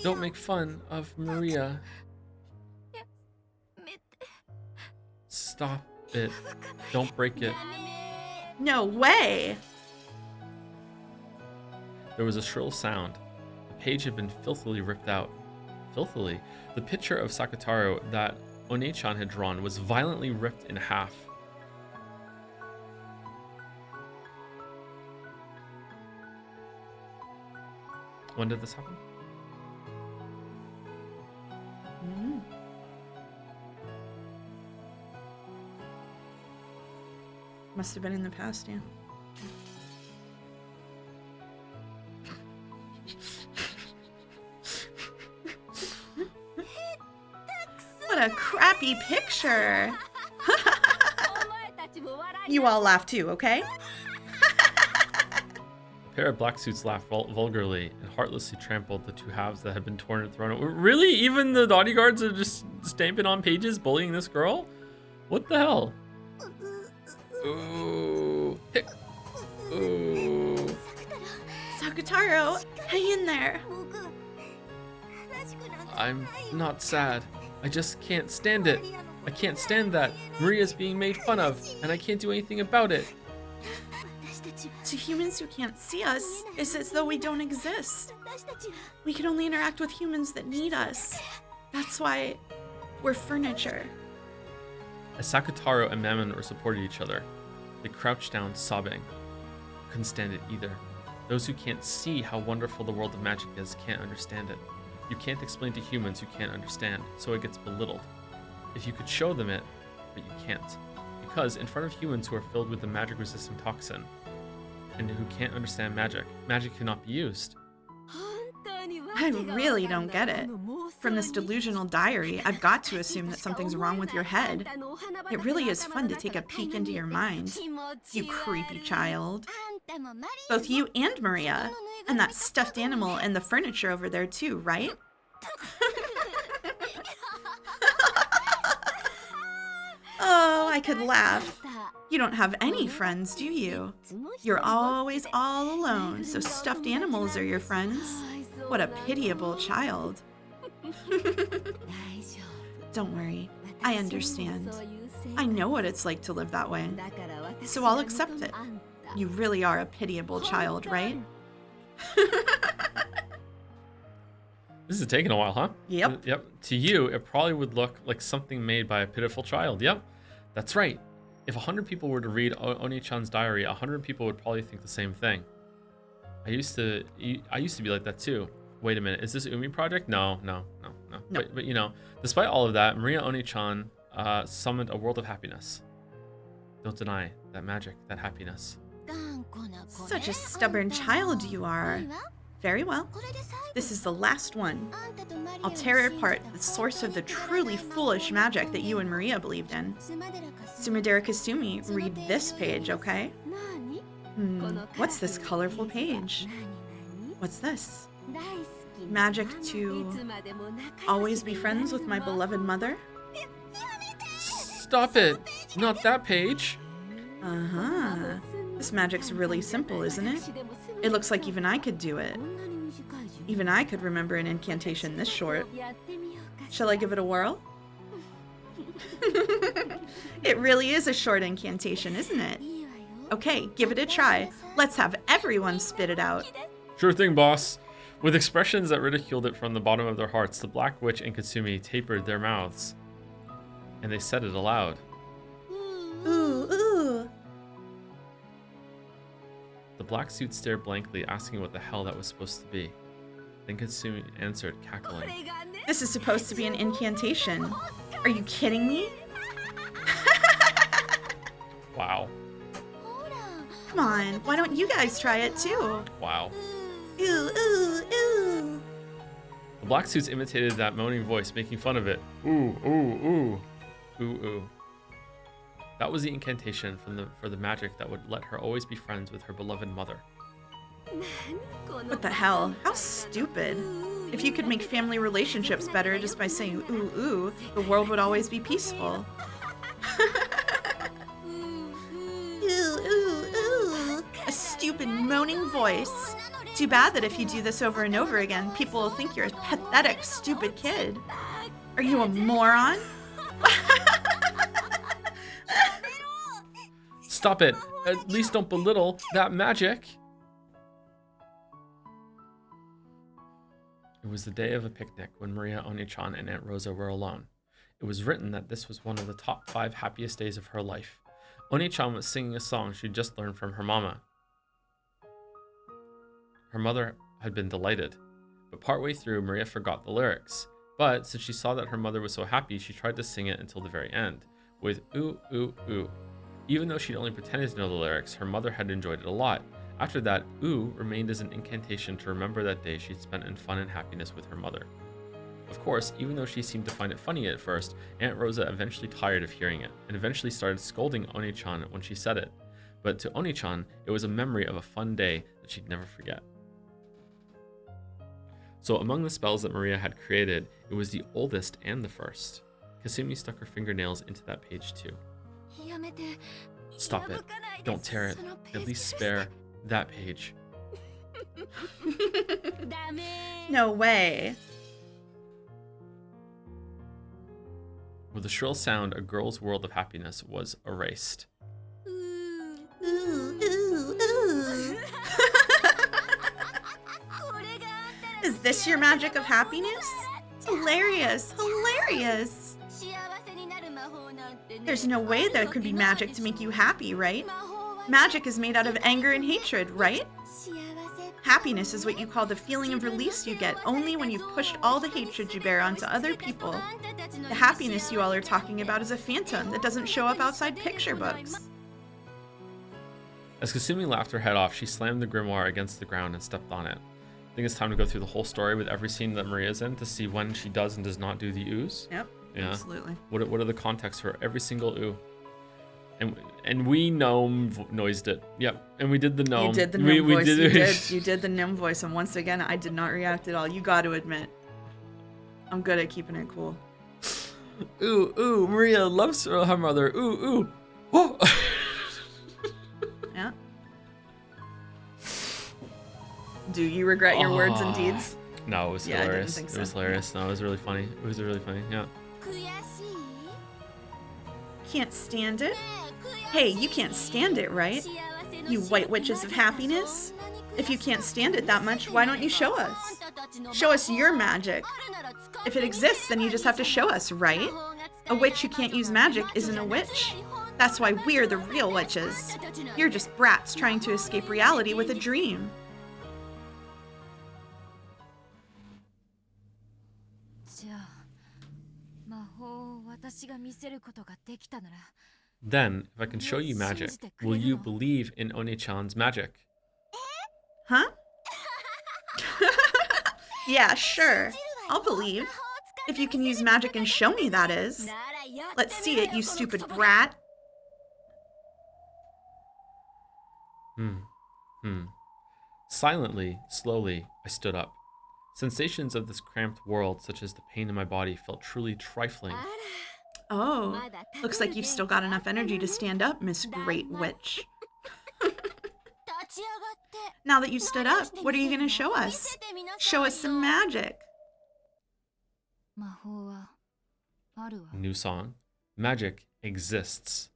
Don't make fun of Maria. Stop it. Don't break it. No way. There was a shrill sound. The page had been filthily ripped out. Filthily? The picture of Sakutaro that One-chan had drawn was violently ripped in half. When did this happen? Must have been in the past, yeah. What a crappy picture. You all laugh too, okay? A pair of black suits laughed vulgarly and heartlessly trampled the two halves that had been torn and thrown. Really? Even the bodyguards are just stamping on pages, bullying this girl? What the hell? Ooh. Hick. Ooh. Sakutaro, hang in there. I'm not sad. I just can't stand it. I can't stand that Maria's being made fun of, and I can't do anything about it. To humans who can't see us, it's as though we don't exist. We can only interact with humans that need us. That's why we're furniture. As Sakutaro and Mammon supported each other, they crouched down, sobbing. Couldn't stand it either. Those who can't see how wonderful the world of magic is can't understand it. You can't explain to humans who can't understand, so it gets belittled. If you could show them it, but you can't. Because in front of humans who are filled with the magic-resistant toxin, and who can't understand magic, magic cannot be used. I really don't get it. From this delusional diary, I've got to assume that something's wrong with your head. It really is fun to take a peek into your mind. You creepy child. Both you and Maria. And that stuffed animal and the furniture over there too, right? Oh, I could laugh. You don't have any friends, do you? You're always all alone, so stuffed animals are your friends. What a pitiable child. Don't worry, I understand. I know what it's like to live that way, so I'll accept it. You really are a pitiable child, right? This is taking a while, huh? Yep. Yep. To you, it probably would look like something made by a pitiful child. Yep. That's right. If 100 people were to read Oni-chan's diary, 100 people would probably think the same thing. I used to be like that too. Wait a minute, is this Umi project? No. But you know, despite all of that, Maria Oni-chan summoned a world of happiness. Don't deny that magic, that happiness. Such a stubborn child you are. Very well. This is the last one. I'll tear apart the source of the truly foolish magic that you and Maria believed in. Sumidera Kasumi, read this page, okay? What's this colorful page? What's this? Magic to always be friends with my beloved mother? Stop it! Not that page! Uh-huh. This magic's really simple, isn't it? It looks like even I could do it. Even I could remember an incantation this short. Shall I give it a whirl? It really is a short incantation, isn't it? Okay, give it a try. Let's have everyone spit it out. Sure thing, boss. With expressions that ridiculed it from the bottom of their hearts, the Black Witch and Kasumi tapered their mouths, and they said it aloud. Ooh, ooh. The black suit stared blankly, asking what the hell that was supposed to be. Then Kasumi answered, cackling. This is supposed to be an incantation. Are you kidding me? Wow. Come on, why don't you guys try it too? Wow. Ooh, ooh, ooh. The black suits imitated that moaning voice, making fun of it. Ooh, ooh, ooh. Ooh, ooh. That was the incantation for the magic that would let her always be friends with her beloved mother. What the hell? How stupid. If you could make family relationships better just by saying ooh, ooh, the world would always be peaceful. Ooh, ooh, ooh. A stupid moaning voice. Too bad that if you do this over and over again, people will think you're a pathetic, stupid kid. Are you a moron? Stop it! At least don't belittle that magic! It was the day of a picnic when Maria, Oni-chan, and Aunt Rosa were alone. It was written that this was one of the top 5 happiest days of her life. Oni-chan was singing a song she'd just learned from her mama. Her mother had been delighted, but partway through, Maria forgot the lyrics. But since she saw that her mother was so happy, she tried to sing it until the very end, with ooh, ooh, ooh. Even though she'd only pretended to know the lyrics, her mother had enjoyed it a lot. After that, ooh remained as an incantation to remember that day she'd spent in fun and happiness with her mother. Of course, even though she seemed to find it funny at first, Aunt Rosa eventually tired of hearing it, and eventually started scolding Oni-chan when she said it. But to Oni-chan, it was a memory of a fun day that she'd never forget. So among the spells that Maria had created, it was the oldest and the first. Kasumi stuck her fingernails into that page too. Stop it. Don't tear it. At least spare that page. No way. With a shrill sound, a girl's world of happiness was erased. Ooh, ooh, ooh. Is this your magic of happiness? Hilarious, hilarious. There's no way there could be magic to make you happy, right? Magic is made out of anger and hatred, right? Happiness is what you call the feeling of release you get only when you've pushed all the hatred you bear onto other people. The happiness you all are talking about is a phantom that doesn't show up outside picture books. As Kasumi laughed her head off, she slammed the grimoire against the ground and stepped on it. I think it's time to go through the whole story with every scene that Maria's in to see when she does and does not do the ooze. Yep, yeah. Absolutely. What are the contexts for every single ooh? And we gnome noised it. Yep. And we did the gnome. You did the gnome voice. You did the gnome voice. And once again, I did not react at all. You got to admit. I'm good at keeping it cool. Ooh, ooh. Maria loves her mother. Ooh, ooh. Oh. Yeah. Do you regret your words and deeds? No, it was hilarious. I didn't think so. It was hilarious. No, it was really funny. It was really funny. Yeah. Can't stand it? Hey, you can't stand it, right? You white witches of happiness? If you can't stand it that much, why don't you show us? Show us your magic. If it exists, then you just have to show us, right? A witch who can't use magic isn't a witch. That's why we're the real witches. You're just brats trying to escape reality with a dream. Then, if I can show you magic, will you believe in Oni-chan's magic? Huh? Yeah, sure. I'll believe. If you can use magic and show me, that is. Let's see it, you stupid brat. Silently, slowly, I stood up. Sensations of this cramped world, such as the pain in my body, felt truly trifling. Oh, looks like you've still got enough energy to stand up, Miss Great Witch. Now that you stood up, what are you going to show us? Show us some magic. New song. Magic exists.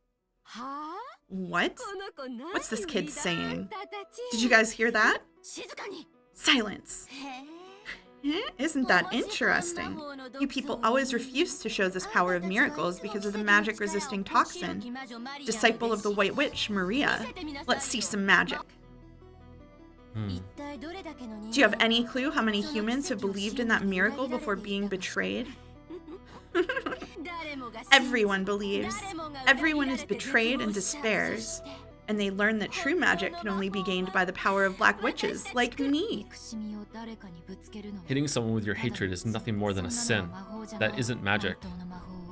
What? What's this kid saying? Did you guys hear that? Silence. Isn't that interesting? You people always refuse to show this power of miracles because of the magic-resisting toxin. Disciple of the White Witch, Maria. Let's see some magic. Do you have any clue how many humans have believed in that miracle before being betrayed? Everyone believes. Everyone is betrayed and despairs. And they learn that true magic can only be gained by the power of black witches, like me. Hitting someone with your hatred is nothing more than a sin. That isn't magic.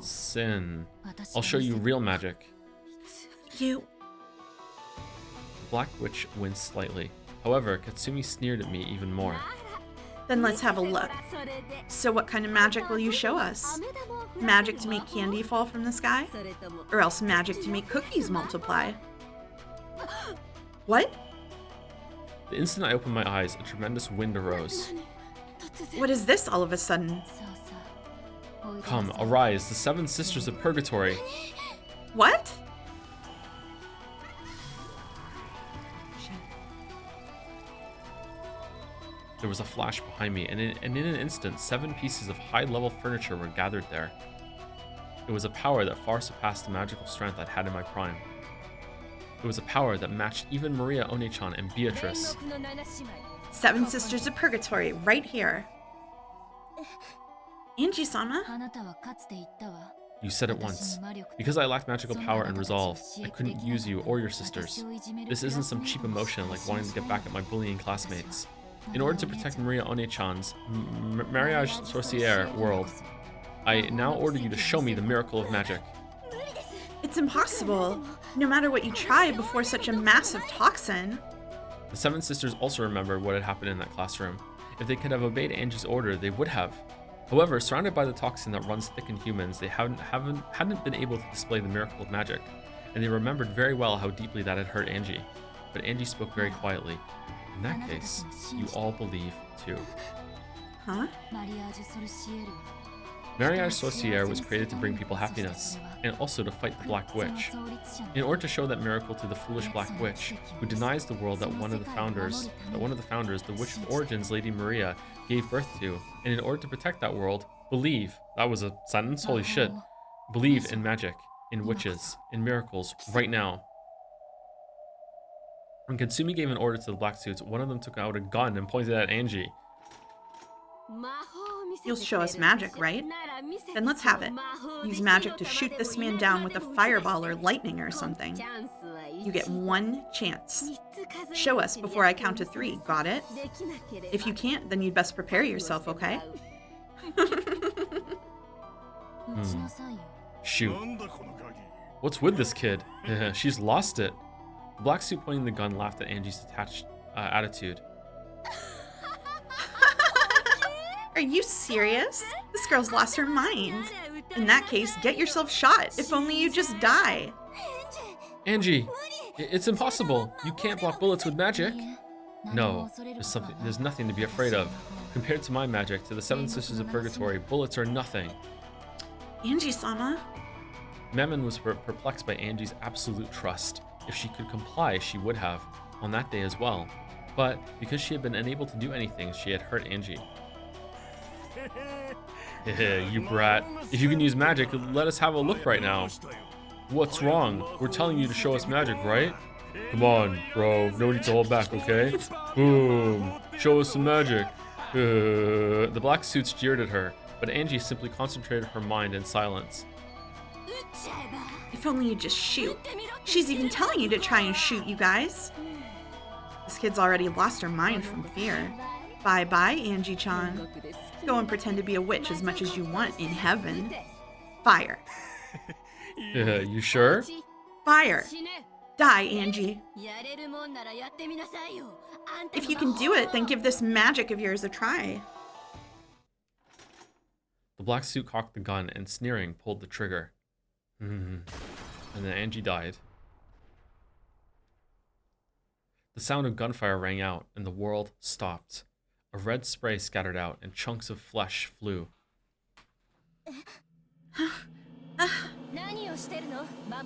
Sin. I'll show you real magic. You... Black Witch winced slightly. However, Katsumi sneered at me even more. Then let's have a look. So what kind of magic will you show us? Magic to make candy fall from the sky? Or else magic to make cookies multiply? What? The instant I opened my eyes, a tremendous wind arose. What is this all of a sudden? Come, arise, the 7 sisters of purgatory. What? There was a flash behind me, and in an instant, 7 pieces of high-level furniture were gathered there. It was a power that far surpassed the magical strength I'd had in my prime. It was a power that matched even Maria One-chan and Beatrice. 7 sisters of purgatory, right here. Angie-sama? You said it once. Because I lacked magical power and resolve, I couldn't use you or your sisters. This isn't some cheap emotion like wanting to get back at my bullying classmates. In order to protect Maria One-chan's mariage sorcière world, I now order you to show me the miracle of magic. It's impossible. No matter what you try before such a massive toxin. The 7 sisters also remembered what had happened in that classroom. If they could have obeyed Angie's order, they would have. However, surrounded by the toxin that runs thick in humans, they hadn't been able to display the miracle of magic, and they remembered very well how deeply that had hurt Angie. But Angie spoke very quietly. In that case, you all believe too. Huh? Mariage sorcière was created to bring people happiness, and also to fight the Black Witch. In order to show that miracle to the foolish Black Witch, who denies the world that one of the founders, the Witch of Origins, Lady Maria, gave birth to, and in order to protect that world, believe, that was a sentence, holy shit, believe in magic, in witches, in miracles, right now. When Katsumi gave an order to the black suits, one of them took out a gun and pointed at Angie. You'll show us magic, right? Then let's have it. Use magic to shoot this man down with a fireball or lightning or something. You get 1 chance. Show us before I count to 3, got it? If you can't, then you'd best prepare yourself, okay? Shoot. What's with this kid? She's lost it. The black suit pointing the gun laughed at Angie's detached attitude. Are you serious? This girl's lost her mind. In that case, get yourself shot, if only you just die. Angie, it's impossible. You can't block bullets with magic. No, there's nothing to be afraid of. Compared to my magic, to the 7 sisters of purgatory, bullets are nothing. Angie-sama? Mammon was perplexed by Angie's absolute trust. If she could comply, she would have, on that day as well. But because she had been unable to do anything, she had hurt Angie. You brat. If you can use magic, let us have a look right now. What's wrong? We're telling you to show us magic, right? Come on, bro. No need to hold back, okay? Boom. Show us some magic. The black suits jeered at her, but Angie simply concentrated her mind in silence. If only you just shoot. She's even telling you to try and shoot, you guys. This kid's already lost her mind from fear. Bye-bye, Angie-chan. Go and pretend to be a witch as much as you want in heaven. Fire. You sure? Fire. Die, Angie. If you can do it, then give this magic of yours a try. The black suit cocked the gun and, sneering, pulled the trigger. And then Angie died. The The sound of gunfire rang out, and the world stopped. A red spray scattered out, and chunks of flesh flew.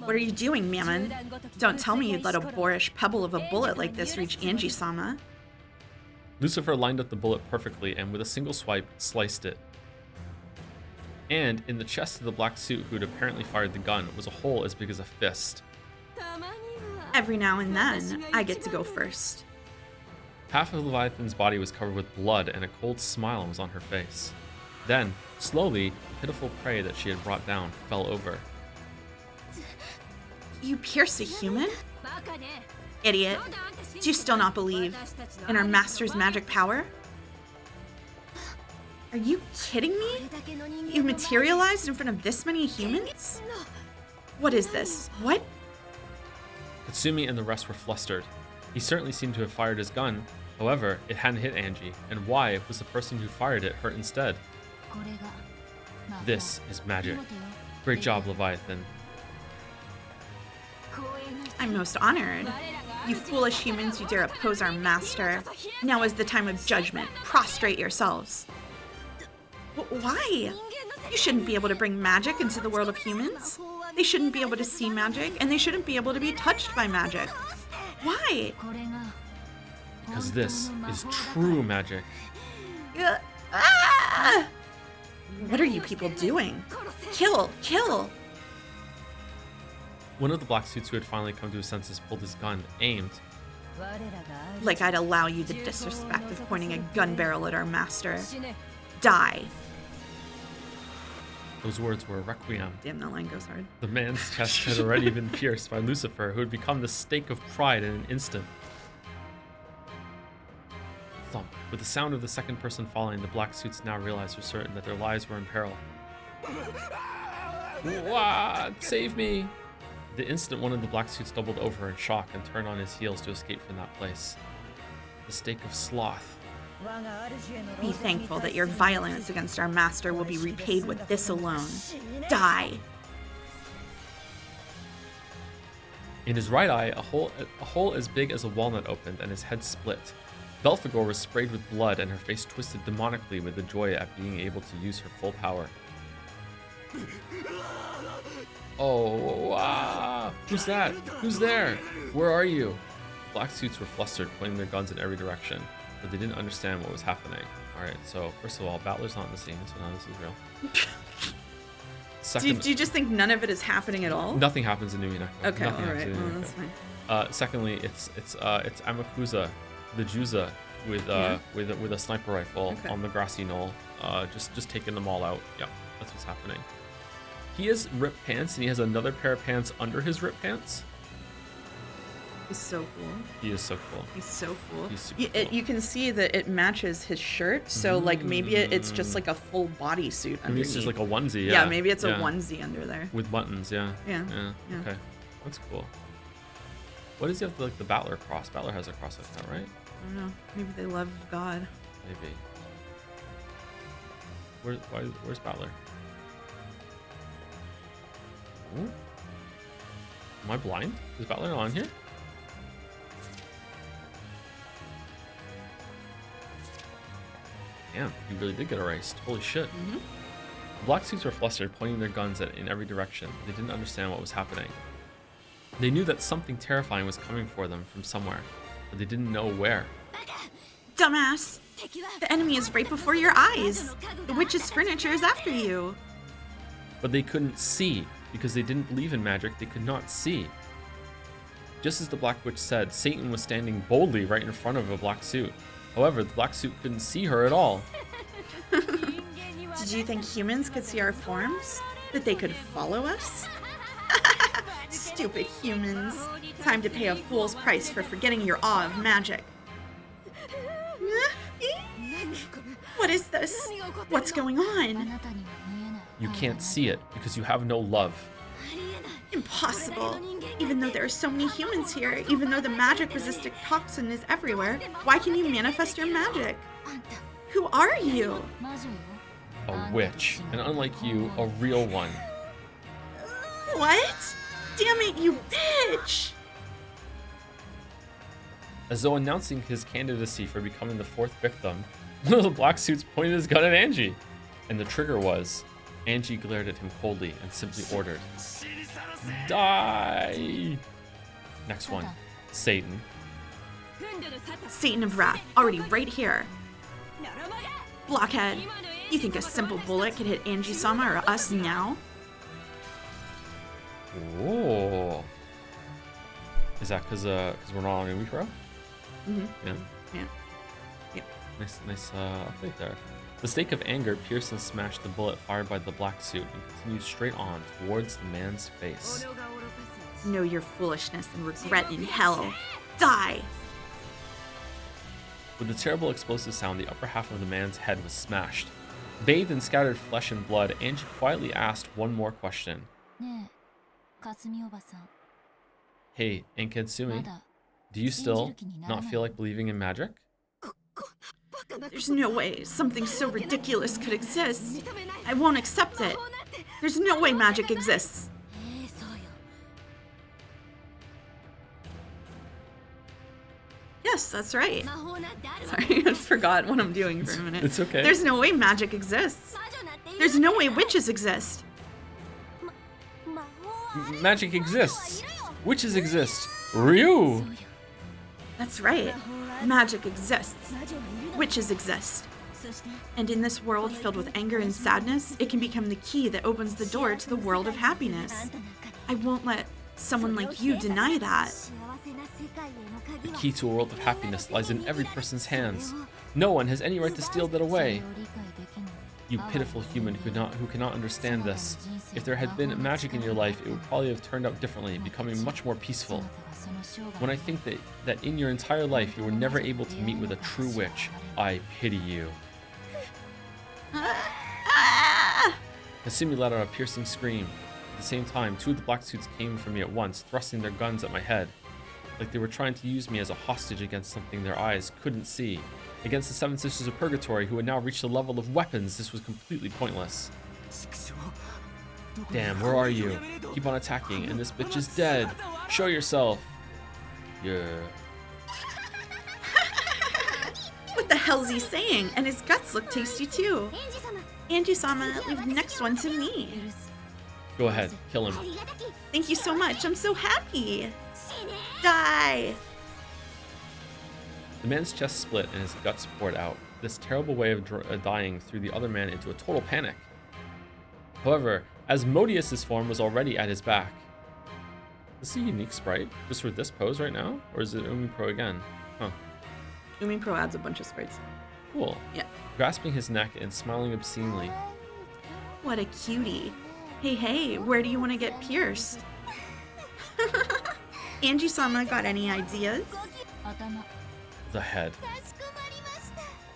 What are you doing, Mammon? Don't tell me you'd let a boorish pebble of a bullet like this reach Angie-sama. Lucifer lined up the bullet perfectly and with a single swipe sliced it. And in the chest of the black suit who had apparently fired the gun was a hole as big as a fist. Every now and then, I get to go first. Half of Leviathan's body was covered with blood and a cold smile was on her face. Then, slowly, the pitiful prey that she had brought down fell over. You pierced a human? Idiot. Do you still not believe in our master's magic power? Are you kidding me? You materialized in front of this many humans? What is this? What? Katsumi and the rest were flustered. He certainly seemed to have fired his gun. However, it hadn't hit Angie, and why was the person who fired it hurt instead? This is magic. Great job, Leviathan. I'm most honored. You foolish humans who dare oppose our master. Now is the time of judgment. Prostrate yourselves. Why? You shouldn't be able to bring magic into the world of humans. They shouldn't be able to see magic, and they shouldn't be able to be touched by magic. Why? Because this is true magic. Ah! What are you people doing? Kill! Kill! One of the black suits who had finally come to his senses pulled his gun, aimed. Like I'd allow you the disrespect of pointing a gun barrel at our master. Die. Those words were a requiem. Damn, that line goes hard. The man's chest had already been pierced by Lucifer, who had become the stake of pride in an instant. Thump. With the sound of the second person falling, the black suits now realized for certain that their lives were in peril. What? Save me! The instant one of the black suits doubled over in shock and turned on his heels to escape from that place. The stake of sloth. Be thankful that your violence against our master will be repaid with this alone. Die! In his right eye, a hole as big as a walnut opened and his head split. Belphegor was sprayed with blood and her face twisted demonically with the joy at being able to use her full power. Oh, ah! Who's that? Who's there? Where are you? Black suits were flustered, pointing their guns in every direction, but they didn't understand what was happening. Alright, so first of all, Baltur's not in the scene, so now this is real. Second, do you just think none of it is happening at all? Nothing happens in Umineko. Okay, nothing alright, well, that's fine. Secondly, it's Amakusa, the Juza, with a sniper rifle on the grassy knoll, just taking them all out. Yeah, that's what's happening. He has ripped pants, and he has another pair of pants under his ripped pants. He's so cool. He is so cool. He's so cool. He's super cool. You can see that it matches his shirt, so like maybe it's just like a full bodysuit underneath. Maybe it's just like a onesie. Yeah, maybe it's a onesie under there. With buttons, yeah. Yeah. Okay, that's cool. What does he have, like the Baldur cross? Baldur has a cross like that, right? I don't know. Maybe they love God. Maybe. Where's Baldur? Ooh. Am I blind? Is Baldur on here? Damn, he really did get erased. Holy shit. Mm-hmm. The black suits were flustered, pointing their guns in every direction. They didn't understand what was happening. They knew that something terrifying was coming for them from somewhere, but they didn't know where. Dumbass! The enemy is right before your eyes! The witch's furniture is after you! But they couldn't see. Because they didn't believe in magic, they could not see. Just as the Black Witch said, Satan was standing boldly right in front of a black suit. However, the black suit couldn't see her at all. Did you think humans could see our forms? That they could follow us? Stupid humans. Time to pay a fool's price for forgetting your awe of magic. What is this? What's going on? You can't see it because you have no love. Impossible. Even though there are so many humans here, even though the magic-resistant toxin is everywhere, why can you manifest your magic? Who are you? A witch, and unlike you, a real one. What? Damn it, you bitch! As though announcing his candidacy for becoming the fourth victim, one of the black suits pointed his gun at Angie. And the trigger was, Angie glared at him coldly and simply ordered, die! Next one, Satan. Satan of Wrath, already right here. Blockhead, you think a simple bullet could hit Angie-sama or us now? Oh. Is that because we're not on Umineko? Mm-hmm. Yeah. Yeah. Nice update there. The stake of anger pierced and smashed the bullet fired by the black suit and continued straight on towards the man's face. Know your foolishness and regret in hell. Die! With a terrible explosive sound, the upper half of the man's head was smashed. Bathed in scattered flesh and blood, Angie quietly asked one more question. Hey, Aunt Katsumi, do you still not feel like believing in magic? There's no way something so ridiculous could exist. I won't accept it. There's no way magic exists. Yes, that's right. Sorry, I just forgot what I'm doing for a minute. It's okay. There's no way magic exists. There's no way witches exist. Magic exists. Witches exist. Ryu! That's right. Magic exists. Witches exist. And in this world filled with anger and sadness, it can become the key that opens the door to the world of happiness. I won't let someone like you deny that. The key to a world of happiness lies in every person's hands. No one has any right to steal that away. You pitiful human who cannot understand this. If there had been magic in your life, it would probably have turned out differently, becoming much more peaceful. When I think that in your entire life you were never able to meet with a true witch, I pity you. Kasumi let out a piercing scream. At the same time, two of the black suits came for me at once, thrusting their guns at my head. Like they were trying to use me as a hostage against something their eyes couldn't see. Against the Seven Sisters of Purgatory, who had now reached the level of weapons, this was completely pointless. Damn, where are you? Keep on attacking, and this bitch is dead. Show yourself. Yeah. What the hell's he saying? And his guts look tasty too. Angie-sama, leave the next one to me. Go ahead, kill him. Thank you so much. I'm so happy. Die! The man's chest split and his guts poured out. This terrible way of dying threw the other man into a total panic. However, Asmodeus' form was already at his back. Is this a unique sprite just for this pose right now? Or is it Umineko again? Huh. Umineko adds a bunch of sprites. Cool. Yeah. Grasping his neck and smiling obscenely. What a cutie. Hey, where do you want to get pierced? Angie-sama, got any ideas? The head.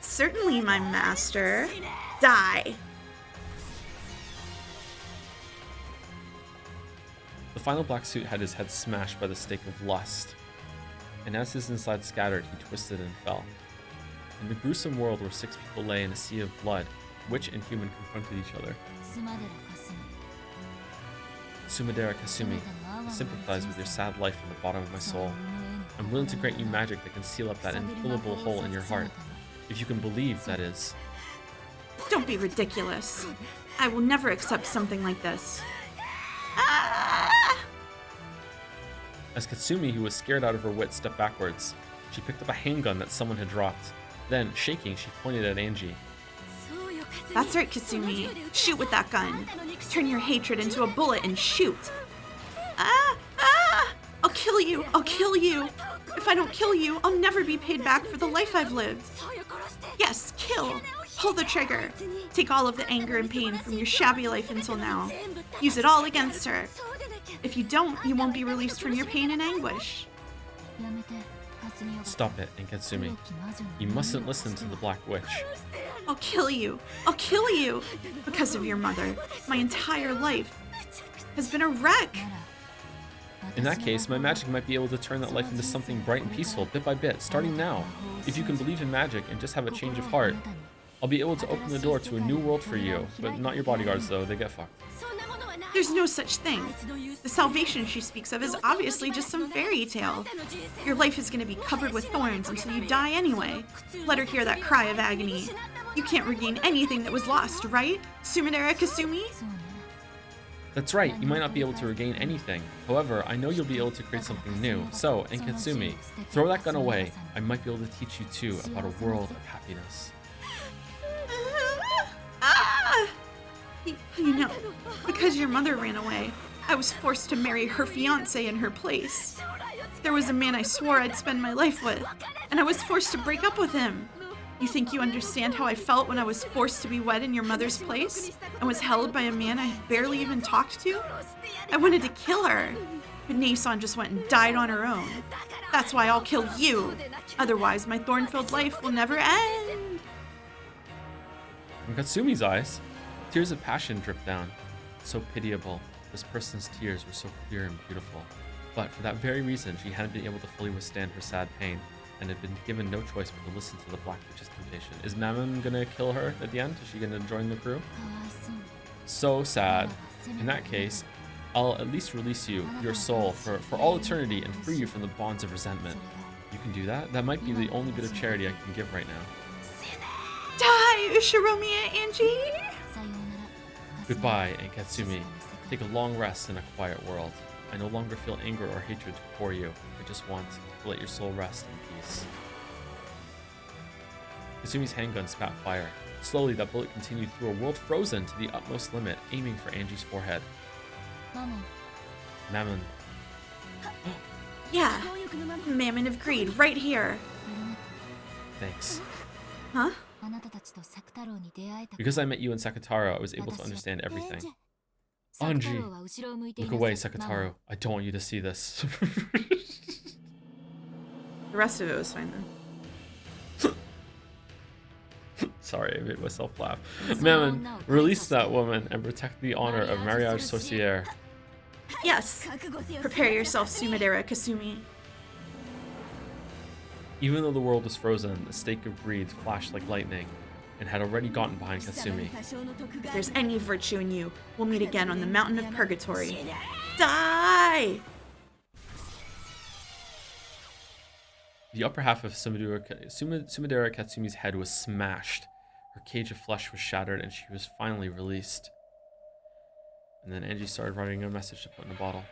Certainly, my master. Die! The final black suit had his head smashed by the stake of lust. And as his inside scattered, he twisted and fell. In the gruesome world where 6 people lay in a sea of blood, witch and human confronted each other. Sumadera Kasumi, I sympathize with your sad life from the bottom of my soul. I'm willing to grant you magic that can seal up that infillable hole in your heart. If you can believe, that is. Don't be ridiculous. I will never accept something like this. Ah! As Katsumi, who was scared out of her wits, stepped backwards, she picked up a handgun that someone had dropped. Then, shaking, she pointed at Angie. That's right, Kasumi. Shoot with that gun. Turn your hatred into a bullet and shoot. Ah! I'll kill you. I'll kill you. If I don't kill you, I'll never be paid back for the life I've lived. Yes, kill. Pull the trigger. Take all of the anger and pain from your shabby life until now. Use it all against her. If you don't, you won't be released from your pain and anguish. Stop it, Katsumi. You mustn't listen to the Black Witch. I'll kill you. I'll kill you. Because of your mother, my entire life has been a wreck. In that case, my magic might be able to turn that life into something bright and peaceful, bit by bit, starting now. If you can believe in magic and just have a change of heart, I'll be able to open the door to a new world for you. But not your bodyguards, though. They get fucked. There's no such thing. The salvation she speaks of is obviously just some fairy tale. Your life is going to be covered with thorns until you die anyway. Let her hear that cry of agony. You can't regain anything that was lost, right, Sumidera Kasumi? That's right, you might not be able to regain anything. However, I know you'll be able to create something new. So, Katsumi, throw that gun away. I might be able to teach you too about a world of happiness. You know, because your mother ran away, I was forced to marry her fiancé in her place. There was a man I swore I'd spend my life with, and I was forced to break up with him. You think you understand how I felt when I was forced to be wed in your mother's place and was held by a man I had barely even talked to? I wanted to kill her, but Nason just went and died on her own. That's why I'll kill you. Otherwise, my thorn-filled life will never end. From Katsumi's eyes, tears of passion dripped down. So pitiable. This person's tears were so clear and beautiful. But for that very reason, she hadn't been able to fully withstand her sad pain, and had been given no choice but to listen to the Black Witch's temptation. Is Mammon gonna kill her at the end? Is she gonna join the crew? So sad. In that case, I'll at least release you, your soul, for all eternity and free you from the bonds of resentment. You can do that? That might be the only bit of charity I can give right now. Die, Ushiromiya Angie! Goodbye, Katsumi. Take a long rest in a quiet world. I no longer feel anger or hatred for you. I just want to let your soul rest in peace. Kasumi's handgun spat fire. Slowly, that bullet continued through a world frozen to the utmost limit, aiming for Angie's forehead. Mammon. Yeah, Mammon of Greed, right here. Thanks. Huh? Because I met you in Sakataro, I was able to understand everything. Anji! Look away, Sakataro. I don't want you to see this. The rest of it was fine then. Sorry, I made myself laugh. Mammon, release that woman and protect the honor of Mariage Sorcière. Yes. Prepare yourself, Sumidera Kasumi. Even though the world was frozen, the stake of greed flashed like lightning and had already gotten behind Katsumi. If there's any virtue in you, we'll meet again on the mountain of purgatory. Die! The upper half of Sumidera Katsumi's head was smashed. Her cage of flesh was shattered and she was finally released. And then Angie started writing a message to put in a bottle.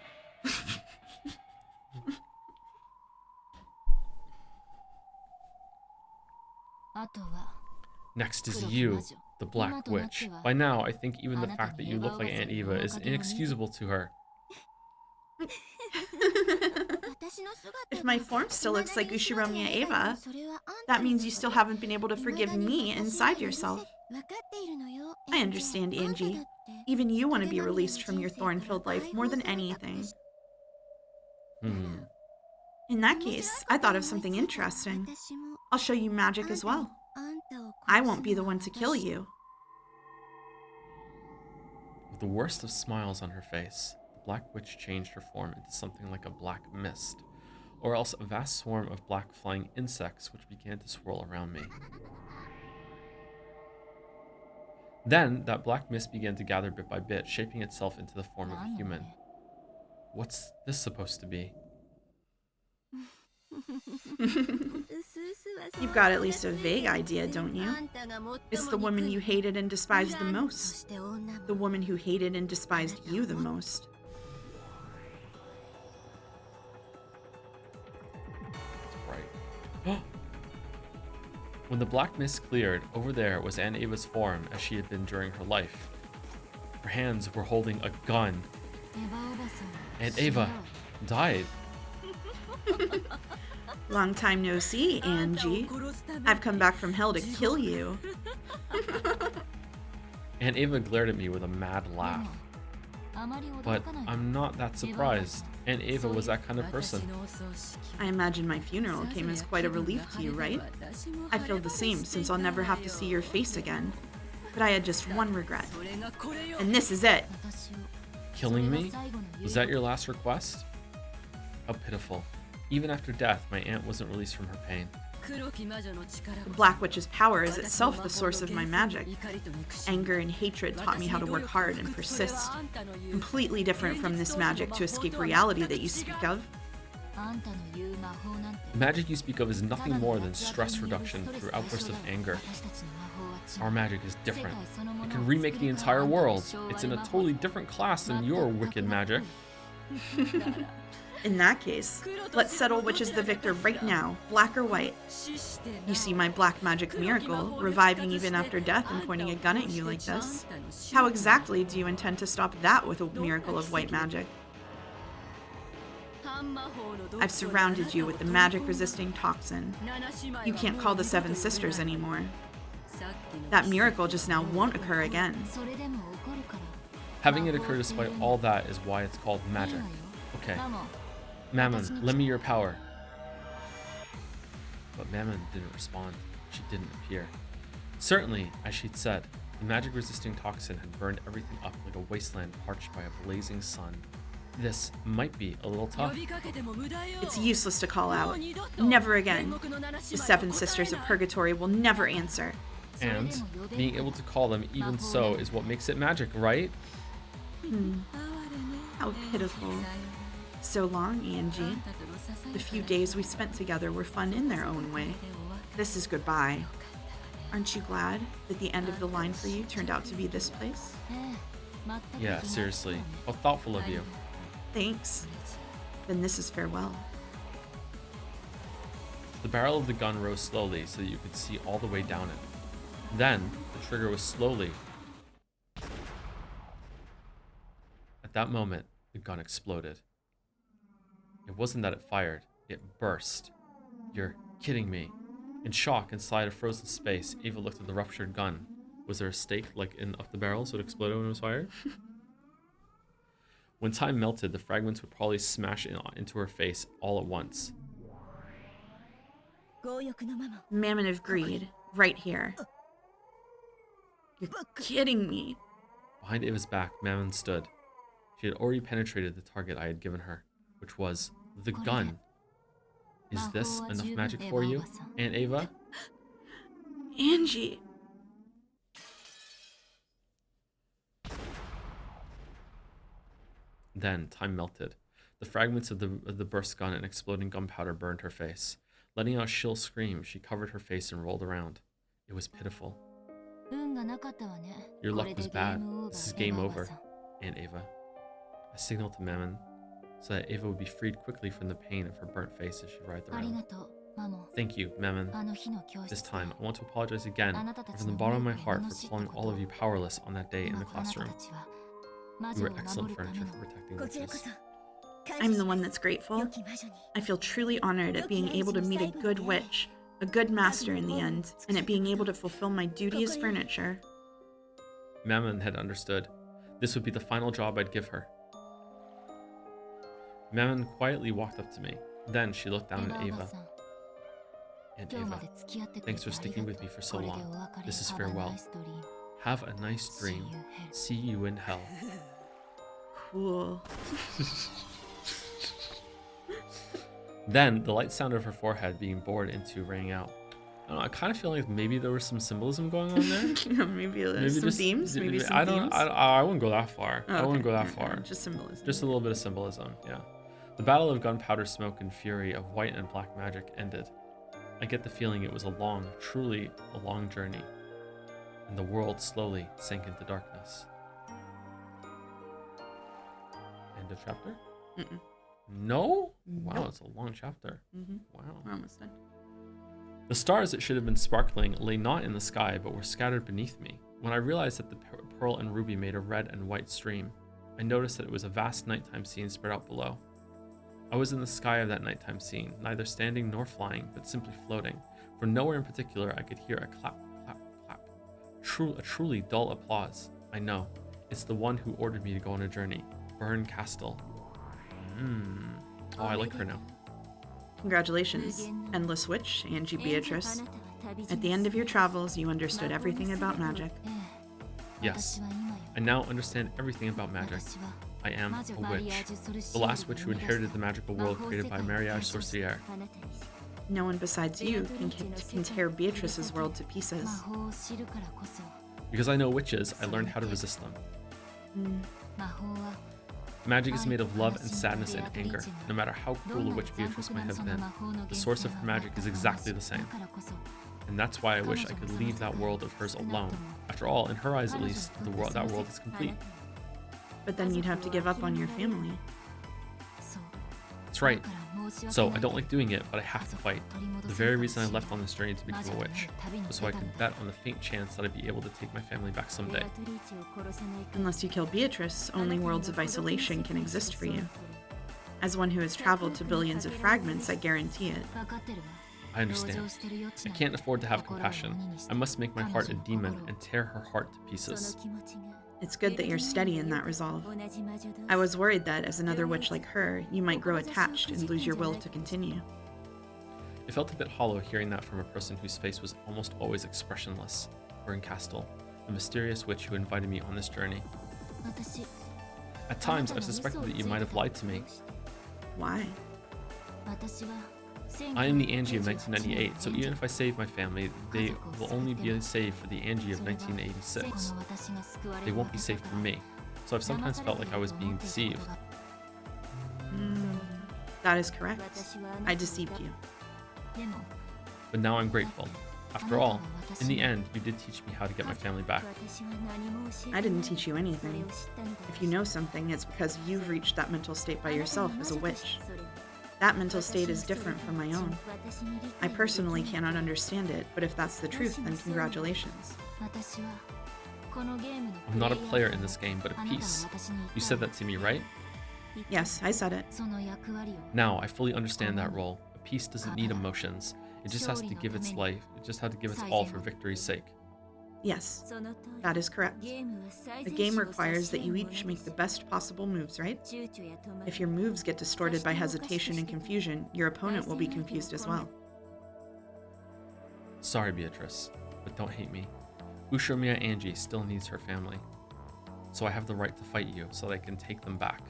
Next is you, the Black Witch. By now, I think even the fact that you look like Aunt Eva is inexcusable to her. If my form still looks like Ushiromiya Eva, that means you still haven't been able to forgive me inside yourself. I understand, Angie. Even you want to be released from your thorn-filled life more than anything. In that case, I thought of something interesting. I'll show you magic as well. I won't be the one to kill you. With the worst of smiles on her face, the Black Witch changed her form into something like a black mist, or else a vast swarm of black flying insects which began to swirl around me. Then, that black mist began to gather bit by bit, shaping itself into the form of a human. What's this supposed to be? You've got at least a vague idea, don't you? It's the woman you hated and despised the most. The woman who hated and despised you the most. Right. When the black mist cleared, over there was Aunt Ava's form as she had been during her life. Her hands were holding a gun. Aunt Ava died. Long time no see, Angie. I've come back from hell to kill you. Aunt Ava glared at me with a mad laugh. But I'm not that surprised. Aunt Ava was that kind of person. I imagine my funeral came as quite a relief to you, right? I feel the same, since I'll never have to see your face again. But I had just one regret. And this is it. Killing me? Was that your last request? How pitiful. Even after death, my aunt wasn't released from her pain. The Black Witch's power is itself the source of my magic. Anger and hatred taught me how to work hard and persist. Completely different from this magic to escape reality that you speak of. The magic you speak of is nothing more than stress reduction through outbursts of anger. Our magic is different. It can remake the entire world. It's in a totally different class than your wicked magic. In that case, let's settle which is the victor right now, black or white. You see my black magic miracle, reviving even after death and pointing a gun at you like this. How exactly do you intend to stop that with a miracle of white magic? I've surrounded you with the magic-resisting toxin. You can't call the Seven Sisters anymore. That miracle just now won't occur again. Having it occur despite all that is why it's called magic. Okay. Mammon, lend me your power. But Mammon didn't respond. She didn't appear. Certainly, as she'd said, the magic-resisting toxin had burned everything up like a wasteland parched by a blazing sun. This might be a little tough. It's useless to call out. Never again. The Seven Sisters of Purgatory will never answer. And being able to call them even so is what makes it magic, right? How pitiful. So long, Angie. The few days we spent together were fun in their own way. This is goodbye. Aren't you glad that the end of the line for you turned out to be this place? Yeah, seriously. How thoughtful of you. Thanks. Then this is farewell. The barrel of the gun rose slowly so that you could see all the way down it. Then, the trigger was slowly. At that moment, the gun exploded. It wasn't that it fired, it burst. You're kidding me. In shock, inside a frozen space, Ava looked at the ruptured gun. Was there a stake like up the barrel so it exploded when it was fired? When time melted, the fragments would probably smash into her face all at once. Mammon of Greed, right here. You're kidding me. Behind Ava's back, Mammon stood. She had already penetrated the target I had given her, which was the gun. Is this enough magic for you, Aunt Ava? Angie. Then time melted. The fragments of the burst gun and exploding gunpowder burned her face. Letting out a shrill scream, she covered her face and rolled around. It was pitiful. Your luck was bad. This is game over, Aunt Ava. I signaled to Mammon so that Ava would be freed quickly from the pain of her burnt face as she writhed around. Thank you, Mammon. This time, I want to apologize again from the bottom of my heart for calling all of you powerless on that day in the classroom. You were excellent furniture for protecting witches. I'm the one that's grateful. I feel truly honored at being able to meet a good witch, a good master in the end, and at being able to fulfill my duty as furniture. Mammon had understood. This would be the final job I'd give her. Mammon quietly walked up to me. Then she looked down at Ava. Aunt Ava, thanks for sticking with me for so long. This is farewell. Have a nice dream. See you in hell. Cool. Then the light sound of her forehead being bored into rang out. I don't know, I kind of feel like maybe there was some symbolism going on there. maybe some just, themes. Maybe some themes. I wouldn't go that far. Oh, I wouldn't go that okay. far. Just symbolism. Just a little bit of symbolism, yeah. The battle of gunpowder smoke and fury of white and black magic ended. I get the feeling it was a long, truly a long journey. And the world slowly sank into darkness. End of chapter? Mm-mm. No? Wow, Nope. it's a long chapter. Mm-hmm. Wow. We're almost done. The stars that should have been sparkling lay not in the sky, but were scattered beneath me. When I realized that the pearl and ruby made a red and white stream, I noticed that it was a vast nighttime scene spread out below. I was in the sky of that nighttime scene, neither standing nor flying, but simply floating. For nowhere in particular I could hear a clap, clap, clap. A truly dull applause. I know. It's the one who ordered me to go on a journey. Burn Castle. Oh, I like her now. Congratulations, Endless Witch, Angie Beatrice. At the end of your travels, you understood everything about magic. Yes, I now understand everything about magic. I am a witch. The last witch who inherited the magical world created by Mariage Sorcière. No one besides you can tear Beatrice's world to pieces. Because I know witches, I learned how to resist them. Magic is made of love and sadness and anger. No matter how cruel a witch Beatrice might have been, the source of her magic is exactly the same. And that's why I wish I could leave that world of hers alone. After all, in her eyes at least, that world is complete. But then you'd have to give up on your family. That's right. So I don't like doing it, but I have to fight. The very reason I left on this journey to become a witch was so I could bet on the faint chance that I'd be able to take my family back someday. Unless you kill Beatrice, only worlds of isolation can exist for you. As one who has traveled to billions of fragments, I guarantee it. I understand. I can't afford to have compassion. I must make my heart a demon and tear her heart to pieces. It's good that you're steady in that resolve. I was worried that, as another witch like her, you might grow attached and lose your will to continue. It felt a bit hollow hearing that from a person whose face was almost always expressionless. Castle, the mysterious witch who invited me on this journey. At times, I've suspected that you might have lied to me. Why? I am the Angie of 1998, so even if I save my family, they will only be saved for the Angie of 1986. They won't be saved for me, so I've sometimes felt like I was being deceived. That is correct. I deceived you. But now I'm grateful. After all, in the end, you did teach me how to get my family back. I didn't teach you anything. If you know something, it's because you've reached that mental state by yourself as a witch. That mental state is different from my own. I personally cannot understand it, but if that's the truth, then congratulations. I'm not a player in this game, but a piece. You said that to me, right? Yes, I said it. Now, I fully understand that role. A piece doesn't need emotions. It just has to give its life. It just had to give its all for victory's sake. Yes, that is correct. The game requires that you each make the best possible moves, right? If your moves get distorted by hesitation and confusion, your opponent will be confused as well. Sorry, Beatrice, but don't hate me. Ushomiya Angie still needs her family. So I have the right to fight you so that I can take them back.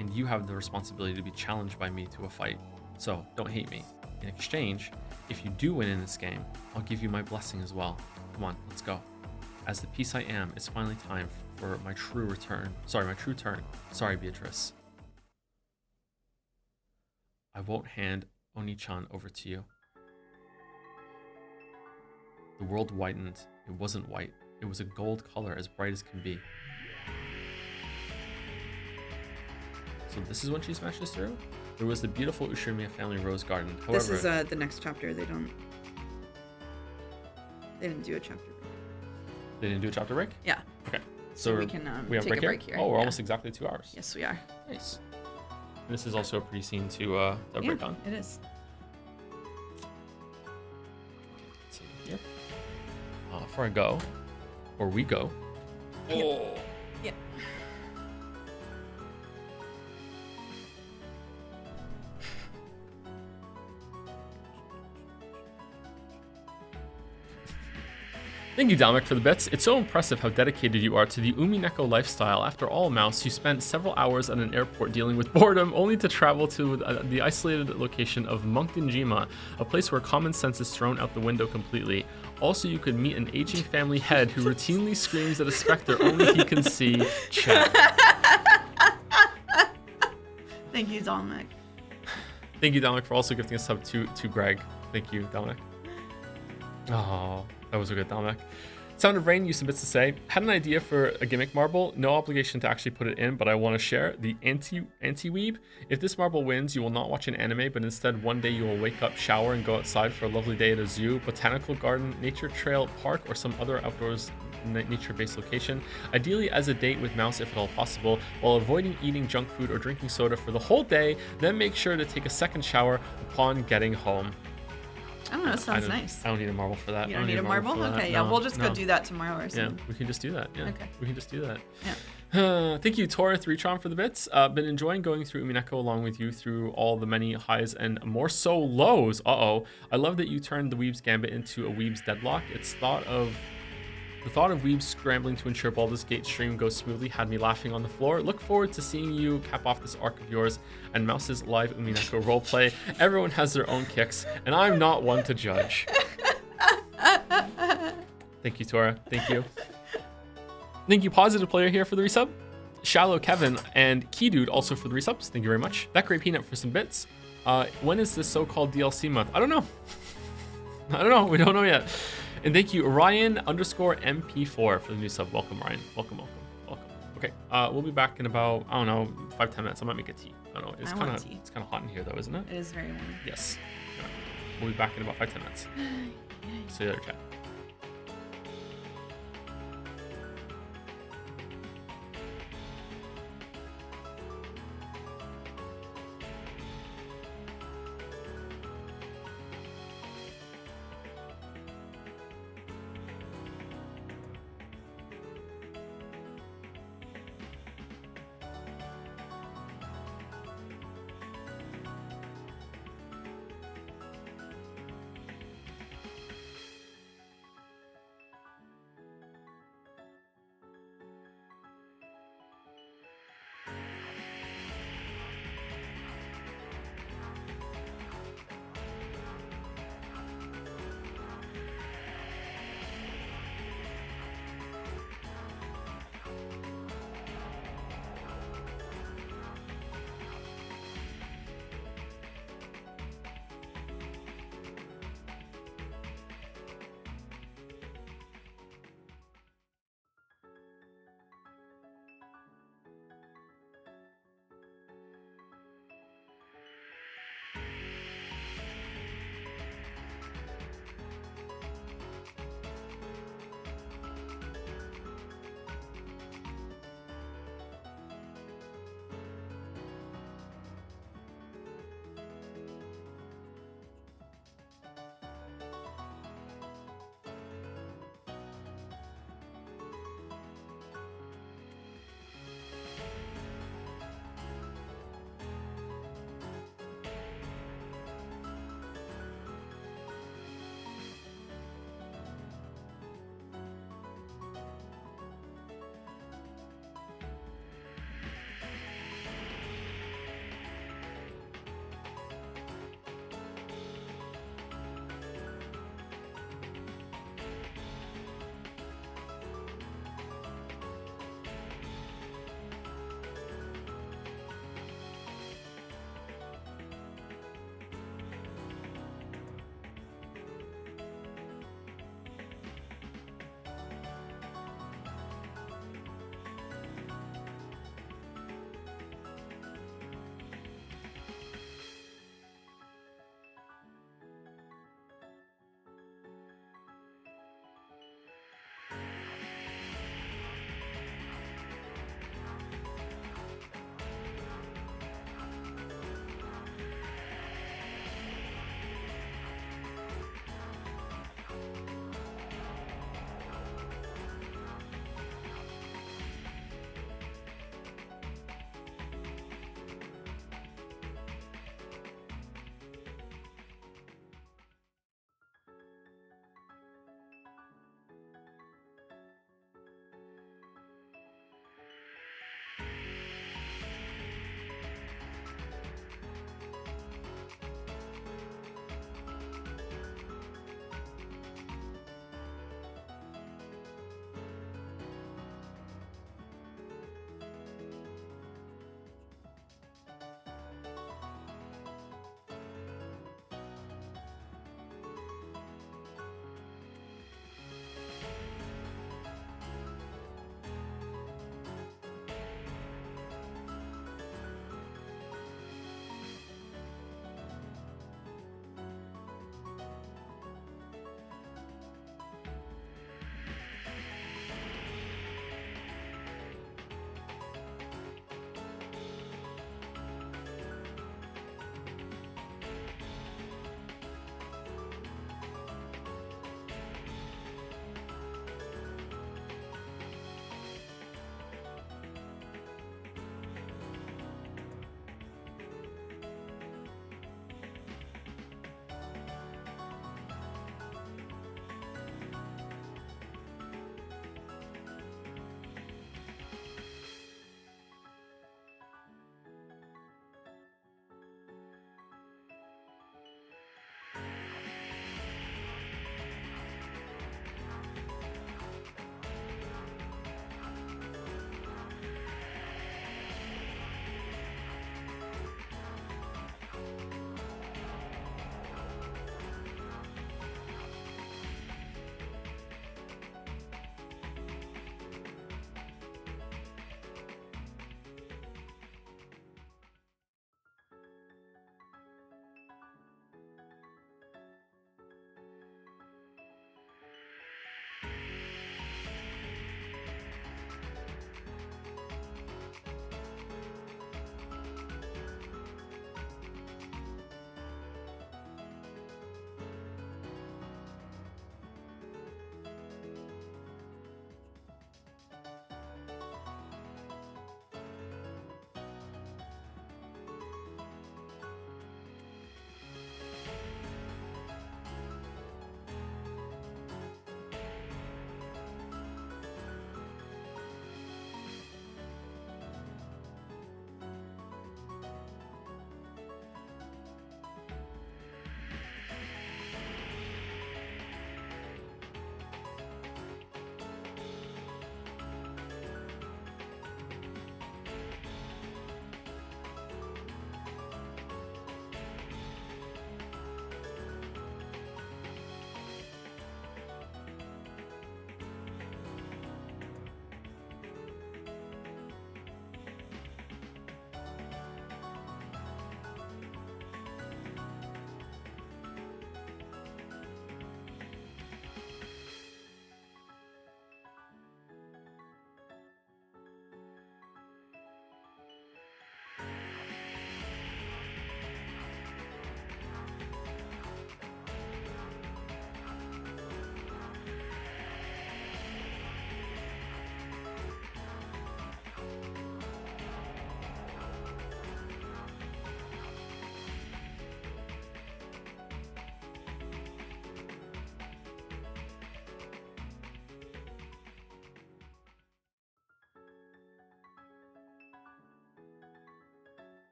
And you have the responsibility to be challenged by me to a fight. So don't hate me. In exchange, if you do win in this game, I'll give you my blessing as well. Come on, let's go. As the piece I am, it's finally time for my true turn. Sorry, Beatrice. I won't hand Oni-chan over to you. The world whitened. It wasn't white. It was a gold color as bright as can be. So this is when she smashes through? There was the beautiful Ushomiya family rose garden. However, this is the next chapter. They didn't do a chapter break. They didn't do a chapter break? Yeah. Okay. So we can we have take a break here? here. Oh, we're almost exactly 2 hours. Yes, we are. Nice. And this is also a pretty scene to break on. It is. Let's see here. Before I go, or we go. Oh. Yeah. Thank you, Dominic, for the bits. It's so impressive how dedicated you are to the Umineko lifestyle. After all, Mouse, you spent several hours at an airport dealing with boredom, only to travel to the isolated location of Munkinjima, a place where common sense is thrown out the window completely. Also, you could meet an aging family head who routinely screams at a specter only he can see. Chat. Thank you, Dominic. Thank you, Dominic, for also gifting a sub to Greg. Thank you, Dominic. Oh, that was a good Dominic. Sound of Rain used some bits to say, had an idea for a gimmick marble, no obligation to actually put it in, but I want to share the anti-weeb. If this marble wins, you will not watch an anime, but instead one day you will wake up, shower, and go outside for a lovely day at a zoo, botanical garden, nature trail, park, or some other outdoors nature-based location, ideally as a date with Mouse if at all possible, while avoiding eating junk food or drinking soda for the whole day, then make sure to take a second shower upon getting home. I don't know, it sounds nice. I don't need a marble for that. You don't need a marble? Okay, yeah, we'll just go do that tomorrow or something. Yeah, we can just do that. Yeah, okay. We can just do that. Yeah. Thank you, Tora3tron, for the bits. Been enjoying going through Umineko along with you through all the many highs and more so lows. I love that you turned the Weeb's Gambit into a Weeb's Deadlock. It's thought of The thought of Weebs scrambling to ensure Baldur's Gate stream goes smoothly had me laughing on the floor. Look forward to seeing you cap off this arc of yours and Mouse's live Umineko roleplay. Everyone has their own kicks, and I'm not one to judge. Thank you, Tora. Thank you. Thank you, Positive Player here for the resub. Shallow Kevin and Key Dude also for the resubs. Thank you very much. That Great Peanut for some bits. When is this so-called DLC month? I don't know. I don't know. We don't know yet. And thank you, Ryan_MP4 for the new sub. Welcome, Ryan. Welcome. Okay, we'll be back in about, I don't know, 5-10 minutes. I might make a tea. I don't know. It's kind of hot in here, though, isn't it? It is very warm. Yes. Yeah. We'll be back in about 5-10 minutes. See you later, chat.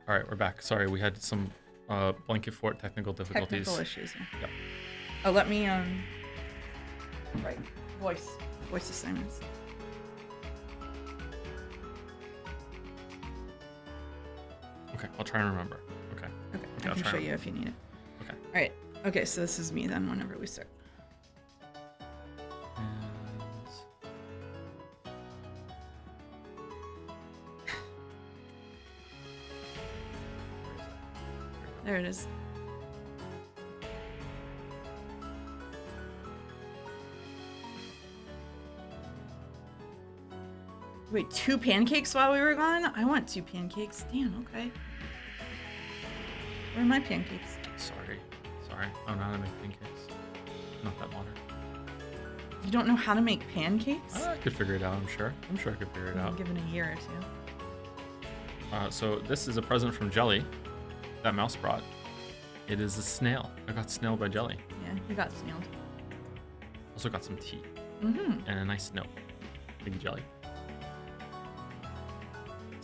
All right, we're back. Sorry, we had some blanket fort technical difficulties. Technical issues. Yep. Oh, let me right. Voice assignments. Okay, I'll try and remember. Okay. Okay. I'll I can try show and- you if you need it. Okay. All right. Okay, so this is me then whenever we start. And... There it is. Wait, 2 pancakes while we were gone? I want 2 pancakes. Damn, okay. Where are my pancakes? Sorry. I don't know how to make pancakes. Not that modern. You don't know how to make pancakes? I could figure it out, I'm sure. I'm sure I could figure it out. Given a year or 2. So this is a present from Jelly that Mouse brought. It is a snail. I got snailed by Jelly. Yeah, you got snailed. Also got some tea Mm-hmm. and a nice note. Thank you, Jelly.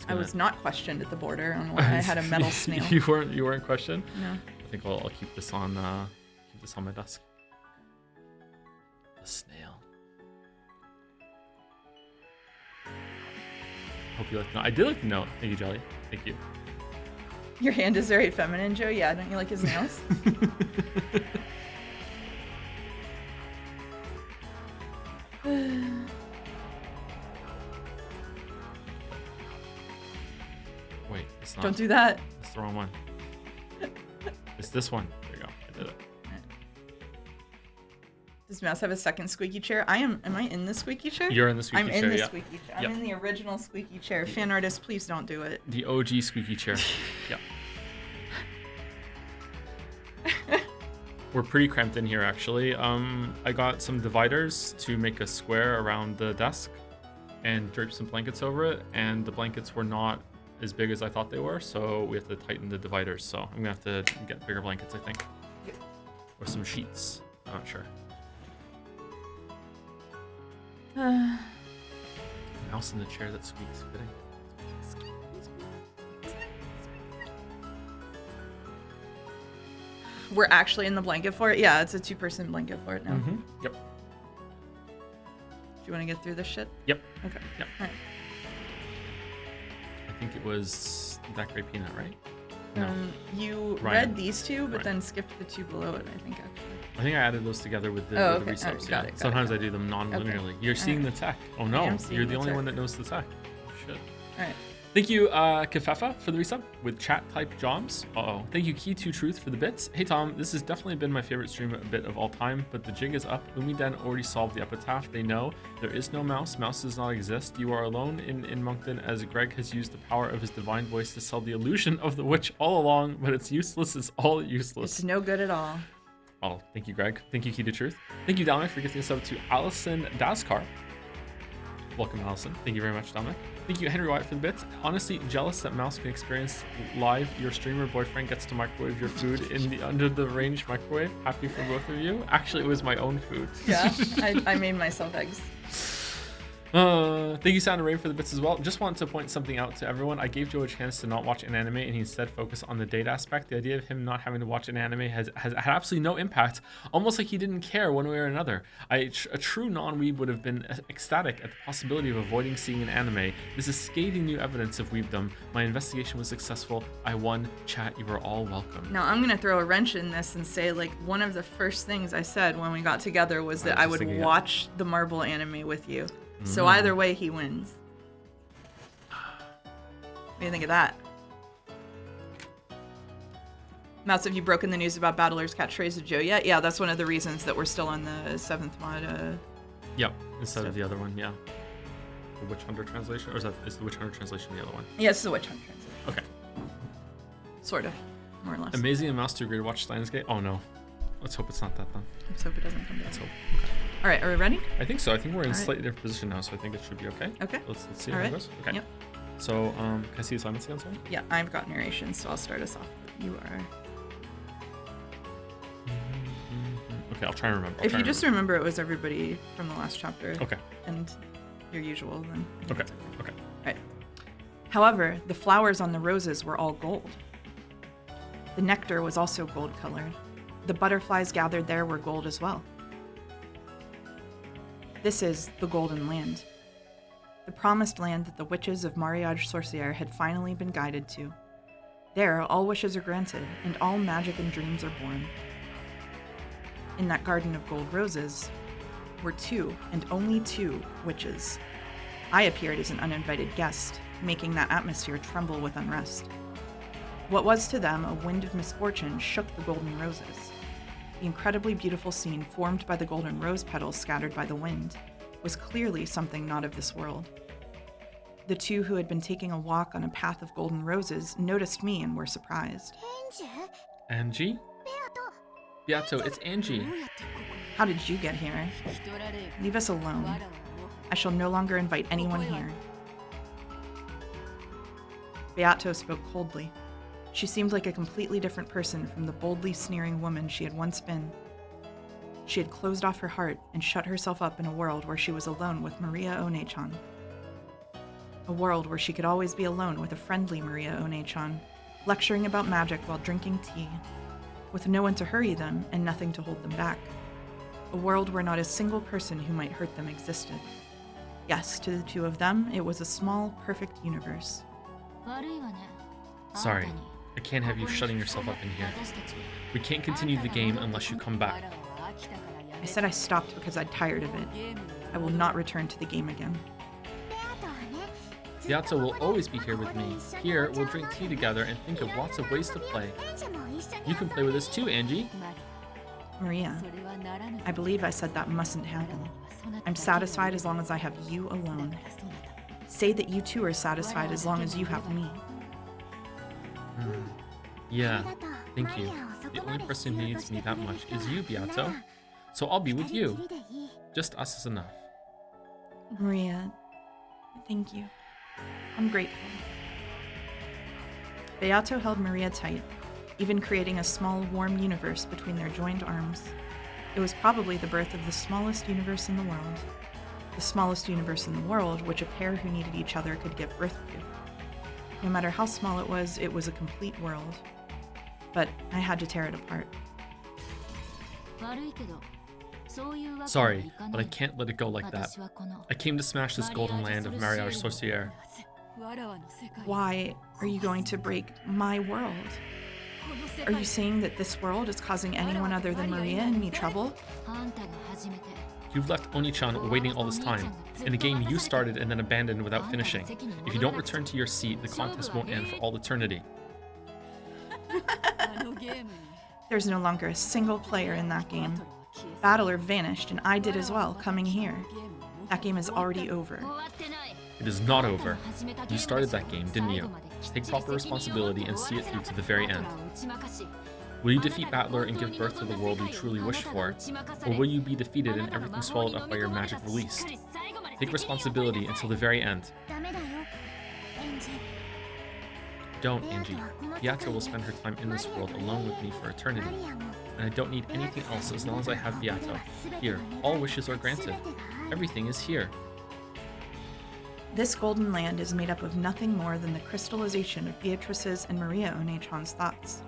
I was not questioned at the border on why I had a metal snail. You weren't questioned? No. I think I'll keep this on my desk. The snail. Hope you like the note. I did like the note. Thank you, Jelly. Thank you. Your hand is very feminine, Joe. Yeah, don't you like his nails? Wait, it's not. Don't do that. It's the wrong one. It's this one. There you go. I did it. Does Mouse have a second squeaky chair? Am I in the squeaky chair? You're in the squeaky I'm chair, in the yeah. squeaky chair. I'm Yep. in the original squeaky chair. Fan artist, please don't do it. The OG squeaky chair. Yeah. We're pretty cramped in here, actually. I got some dividers to make a square around the desk and drape some blankets over it, and the blankets were not as big as I thought they were, so we have to tighten the dividers. So I'm gonna have to get bigger blankets, I think. Yep. Or some sheets. I'm not sure. Mouse in the chair that squeaks. Fitting. We're actually in the blanket fort? Yeah, it's a 2-person blanket fort now. Mm-hmm. Yep. Do you want to get through this shit? Yep. Okay. Yep. All right. I think it was that gray peanut, right? No. You Ryan. read these 2, but Ryan. then skipped the 2 below it, I think, actually. I think I added those together with the, Oh, with the okay. Alright, resubs. got Yeah. it, got Sometimes it. I do them non-linearly. You're seeing Alright. the tech. Oh I no, am seeing you're the the only tech. one that knows the tech. Shit. All right. Thank you, Kefefa, for the resub with chat type joms. Uh-oh. Thank you, Key2Truth, for the bits. Hey, Tom, this has definitely been my favorite stream bit of all time, but the jig is up. Umiden already solved the epitaph. They know there is no mouse. Mouse does not exist. You are alone in Moncton, as Greg has used the power of his divine voice to sell the illusion of the witch all along, but it's useless. It's all useless. It's no good at all. Oh, thank you, Greg. Thank you, Key2Truth. Thank you, Dominic, for gifting us up to Allison Daskar. Welcome, Allison. Thank you very much, Dominic. Thank you, Henry White, for the bits. Honestly, jealous that Mouse can experience live your streamer boyfriend gets to microwave your food in the under the range microwave. Happy for both of you. Actually, it was my own food. Yeah, I made myself eggs. Thank you, Sound and Rain, for the bits as well. Just want to point something out to everyone. I gave Joe a chance to not watch an anime and he instead focused on the date aspect. The idea of him not having to watch an anime has had absolutely no impact, almost like he didn't care one way or another. A true non-weeb would have been ecstatic at the possibility of avoiding seeing an anime. This is scathing new evidence of weebdom. My investigation was successful. I won. Chat, you are all welcome. Now I'm gonna throw a wrench in this and say, like, one of the first things I said when we got together was that I would watch the Marble anime with you. So either way, he wins. What do you think of that? Mouse, have you broken the news about Battler's catchphrase to Joe yet? Yeah, that's one of the reasons that we're still on the 7th mod. Yep, instead of the other one, yeah. The Witch Hunter translation? Or is the Witch Hunter translation the other one? Yeah, it's the Witch Hunt translation. Okay. Sort of, more or less. Amazing and Mouse to agree to watch Steins Gate? Oh no. Let's hope it's not that then. Let's hope it doesn't come down. Let's hope. Okay. All right, are we ready? I think so. I think we're in a All right. slightly different position now, so I think it should be okay. Okay. Let's see All how it right. goes. Okay. Yep. So, can I see assignments again, sorry? Yeah, I've got narration, so I'll start us off. You are. Okay, I'll try and remember. If you just remember it was everybody from the last chapter Okay. and your usual, then I think Okay. it's Okay. All right. However, the flowers on the roses were all gold. The nectar was also gold-colored. The butterflies gathered there were gold as well. This is the Golden Land. The promised land that the witches of Mariage Sorcière had finally been guided to. There, all wishes are granted, and all magic and dreams are born. In that garden of gold roses were 2, and only 2, witches. I appeared as an uninvited guest, making that atmosphere tremble with unrest. What was to them a wind of misfortune shook the golden roses. The incredibly beautiful scene formed by the golden rose petals scattered by the wind was clearly something not of this world. The 2 who had been taking a walk on a path of golden roses noticed me and were surprised. Angie? Beato, it's Angie. How did you get here? Leave us alone. I shall no longer invite anyone here. Beato spoke coldly. She seemed like a completely different person from the boldly sneering woman she had once been. She had closed off her heart and shut herself up in a world where she was alone with Maria One-chan. A world where she could always be alone with a friendly Maria One-chan, lecturing about magic while drinking tea, with no one to hurry them and nothing to hold them back. A world where not a single person who might hurt them existed. Yes, to the 2 of them, it was a small, perfect universe. Sorry, I can't have you shutting yourself up in here. We can't continue the game unless you come back. I said I stopped because I'm tired of it. I will not return to the game again. Beato will always be here with me. Here, we'll drink tea together and think of lots of ways to play. You can play with us too, Angie. Maria, I believe I said that mustn't happen. I'm satisfied as long as I have you alone. Say that you too are satisfied as long as you have me. Yeah, thank you. The only person who needs me that much is you, Beato. So I'll be with you. Just us is enough. Maria, thank you. I'm grateful. Beato held Maria tight, even creating a small, warm universe between their joined arms. It was probably the birth of the smallest universe in the world. The smallest universe in the world which a pair who needed each other could give birth to. No matter how small it was a complete world. But I had to tear it apart. Sorry, but I can't let it go like that. I came to smash this golden land of Mariage Sorcière. Why are you going to break my world? Are you saying that this world is causing anyone other than Maria and me trouble? You've left Oni-chan waiting all this time. In a game you started and then abandoned without finishing. If you don't return to your seat, the contest won't end for all eternity. There's no longer a single player in that game. Battler vanished and I did as well, coming here. That game is already over. It is not over. You started that game, didn't you? Take proper responsibility and see it through to the very end. Will you defeat Battler and give birth to the world you truly wished for? Or will you be defeated and everything swallowed up by your magic released? Take responsibility until the very end. Don't, Angie. Beato will spend her time in this world alone with me for eternity. And I don't need anything else as long as I have Beato. Here, all wishes are granted. Everything is here. This golden land is made up of nothing more than the crystallization of Beatrice's and Maria One-chan's thoughts.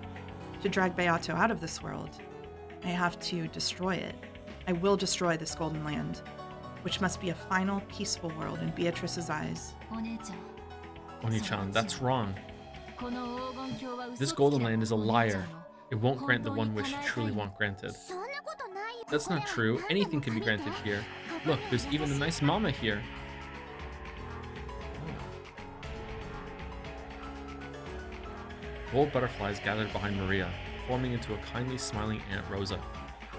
To drag Beato out of this world, I have to destroy it. I will destroy this golden land, which must be a final, peaceful world in Beatrice's eyes. Oni-chan, that's wrong. This golden land is a liar. It won't grant the one wish you truly want granted. That's not true. Anything can be granted here. Look, there's even a nice mama here. Gold butterflies gathered behind Maria, forming into a kindly smiling Aunt Rosa.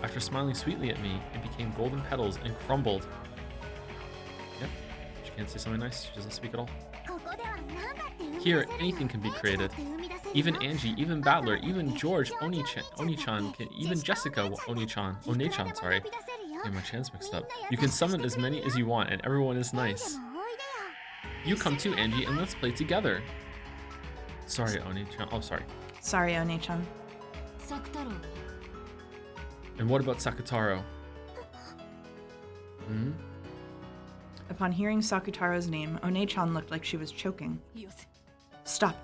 After smiling sweetly at me, it became golden petals and crumbled. Yep, she can't say something nice, she doesn't speak at all. Here, anything can be created. Even Angie, even Battler, even George, Oni-chan, even Jessica, One-chan, sorry. Getting my chants mixed up. You can summon as many as you want and everyone is nice. You come too, Angie, and let's play together. Sorry, Oni-chan. Oh, sorry. Sorry, Oni-chan. And what about Sakutaro? Upon hearing Sakutaro's name, One-chan looked like she was choking. Stop.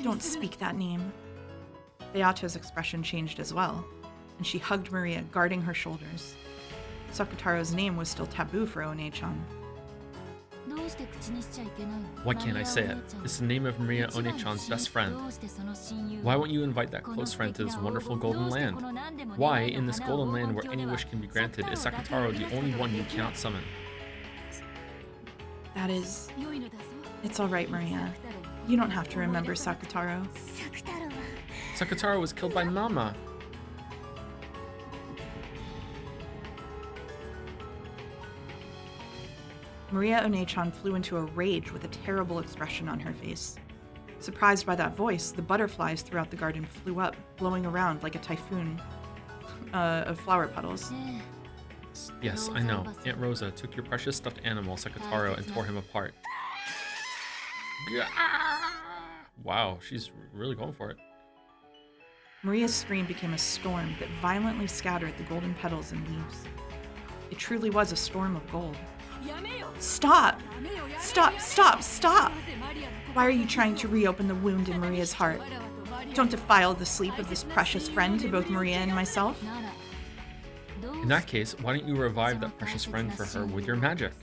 Don't speak that name. Beato's expression changed as well, and she hugged Maria, guarding her shoulders. Sakutaro's name was still taboo for One-chan. Why can't I say it? It's the name of Maria One-chan's best friend. Why won't you invite that close friend to this wonderful golden land? Why, in this golden land where any wish can be granted, is Sakutaro the only one you cannot summon? That is... It's alright, Maria. You don't have to remember Sakutaro. Sakutaro was killed by Mama. Maria One-chan flew into a rage with a terrible expression on her face. Surprised by that voice, the butterflies throughout the garden flew up, blowing around like a typhoon of flower petals. Yes, I know. Aunt Rosa took your precious stuffed animal, Sakutaro, and tore him apart. Wow, she's really going for it. Maria's scream became a storm that violently scattered the golden petals and leaves. It truly was a storm of gold. Stop! Stop, stop, stop! Why are you trying to reopen the wound in Maria's heart? Don't defile the sleep of this precious friend to both Maria and myself. In that case, why don't you revive that precious friend for her with your magic?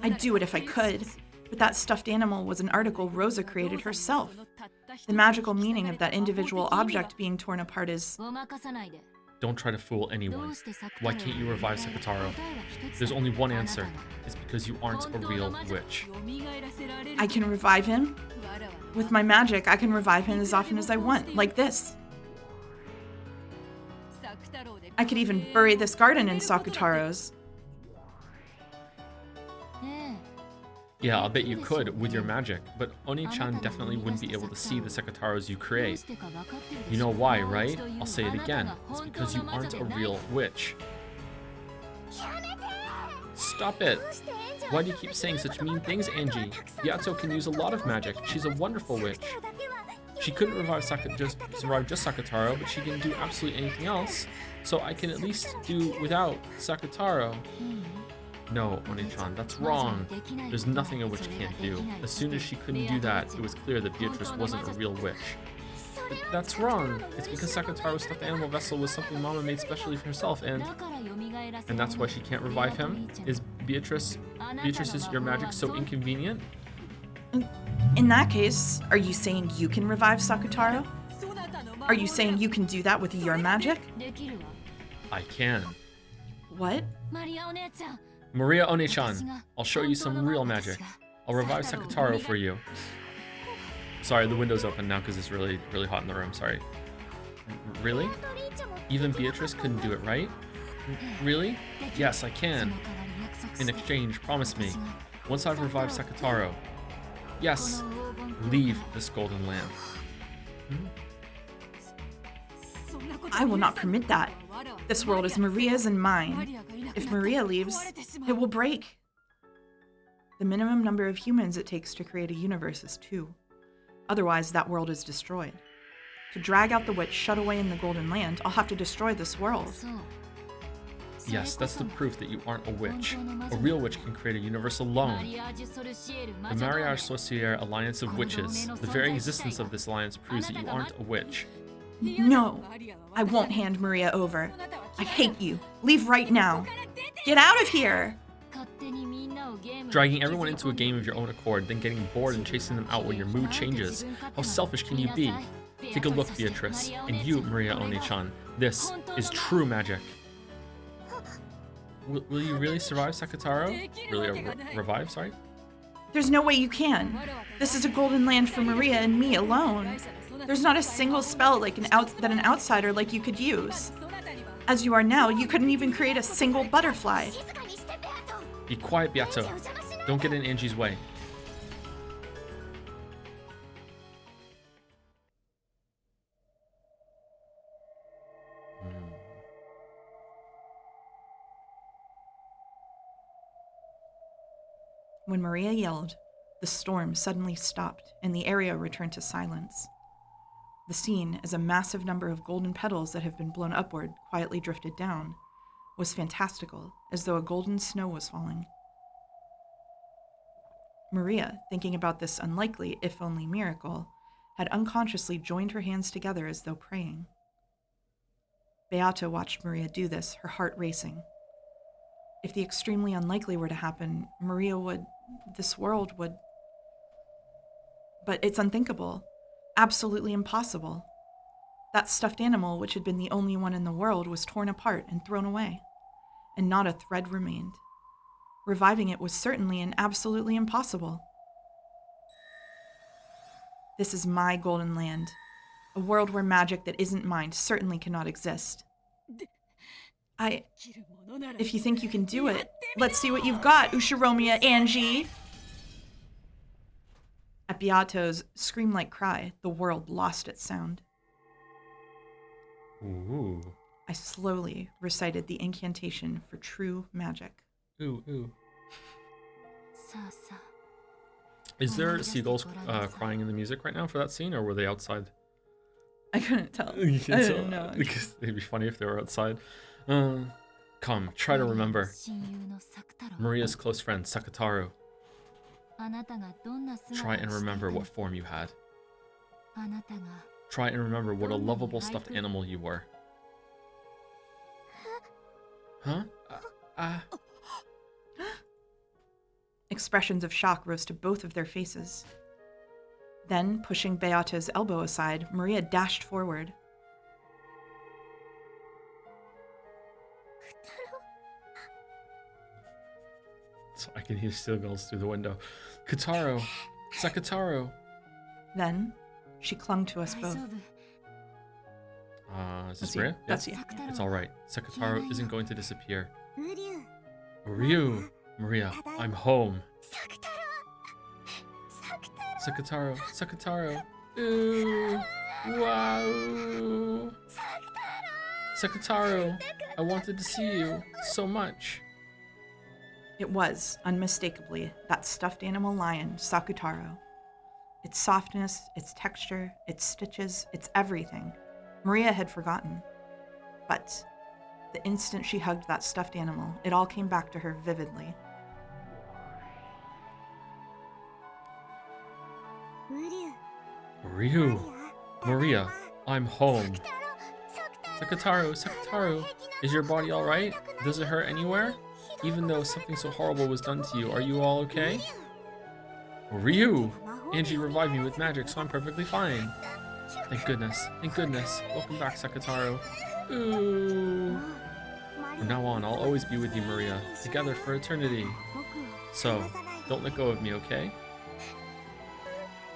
I'd do it if I could, but that stuffed animal was an article Rosa created herself. The magical meaning of that individual object being torn apart is... Don't try to fool anyone. Why can't you revive Sakutaro? There's only one answer. It's because you aren't a real witch. I can revive him? With my magic, I can revive him as often as I want, like this. I could even bury this garden in Sakutaro's. Yeah, I'll bet you could with your magic, but Oni-chan definitely wouldn't be able to see the Sakutaros you create. You know why, right? I'll say it again. It's because you aren't a real witch. Stop it! Why do you keep saying such mean things, Angie? Yato can use a lot of magic. She's a wonderful witch. She couldn't revive just Sakutaro, but she can do absolutely anything else, so I can at least do without Sakutaro. No, Oni-chan, that's wrong. There's nothing a witch can't do. As soon as she couldn't do that, it was clear that Beatrice wasn't a real witch. But that's wrong. It's because Sakutaro's stuffed animal vessel was something Mama made specially for herself, and that's why she can't revive him? Is Beatrice's your magic so inconvenient? In that case, are you saying you can revive Sakutaro? Are you saying you can do that with your magic? I can. What? Maria One-chan, I'll show you some real magic. I'll revive Sakutaro for you. Sorry, the window's open now because it's really, really hot in the room. Sorry. Really? Even Beatrice couldn't do it, right? Really? Yes, I can. In exchange, promise me. Once I've revived Sakutaro. Yes, leave this golden land. I will not permit that. This world is Maria's and mine. If Maria leaves, it will break. The minimum number of humans it takes to create a universe is 2. Otherwise, that world is destroyed. To drag out the witch shut away in the Golden Land, I'll have to destroy this world. Yes, that's the proof that you aren't a witch. A real witch can create a universe alone. The Mariage Sorcière Alliance of Witches. The very existence of this alliance proves that you aren't a witch. No, I won't hand Maria over. I hate you. Leave right now. Get out of here! Dragging everyone into a game of your own accord, then getting bored and chasing them out when your mood changes. How selfish can you be? Take a look, Beatrice. And you, Maria One-chan. This is true magic. Will you really survive Sakutaro? Really revive, sorry? There's no way you can. This is a golden land for Maria and me alone. There's not a single spell that an outsider like you could use. As you are now, you couldn't even create a single butterfly. Be quiet, Beato. Don't get in Angie's way. When Maria yelled, the storm suddenly stopped and the area returned to silence. The scene, as a massive number of golden petals that have been blown upward quietly drifted down, was fantastical, as though a golden snow was falling. Maria, thinking about this unlikely, if only miracle, had unconsciously joined her hands together as though praying. Beata watched Maria do this, her heart racing. If the extremely unlikely were to happen, this world would. But it's unthinkable, absolutely impossible. That stuffed animal, which had been the only one in the world, was torn apart and thrown away, and not a thread remained. Reviving it was certainly and absolutely impossible. This is my golden land, a world where magic that isn't mine certainly cannot exist. If you think you can do it, let's see what you've got, Ushiromiya Angie! At Beato's scream-like cry, the world lost its sound. Ooh. I slowly recited the incantation for true magic. Ooh, ooh. Is there seagulls crying in the music right now for that scene, or were they outside? I couldn't tell. You I can't tell? didn't know. Because it'd be funny if they were outside. Come, try to remember. Maria's close friend, Sakataru. Try and remember what form you had. Try and remember what a lovable stuffed animal you were. Huh? Expressions of shock rose to both of their faces. Then, pushing Beata's elbow aside, Maria dashed forward. So I can hear seagulls through the window. Kataro! Sakataru! Then, she clung to us both. Is this Maria? That's you. It's alright. Sakataru isn't going to disappear. Ryu! Maria, I'm home. Sakataru! Sakataru! Ooh! Wow! Sakataru! I wanted to see you so much. It was, unmistakably, that stuffed animal lion, Sakutaro. Its softness, its texture, its stitches, its everything. Maria had forgotten. But the instant she hugged that stuffed animal, it all came back to her vividly. Ryu! Maria, I'm home. Sakataru! Sakataru! Is your body alright? Does it hurt anywhere? Even though something so horrible was done to you, are you all okay? Ryu! Angie revived me with magic, so I'm perfectly fine. Thank goodness. Thank goodness. Welcome back, Sakataru. Ooh. From now on, I'll always be with you, Maria. Together for eternity. So, don't let go of me, okay?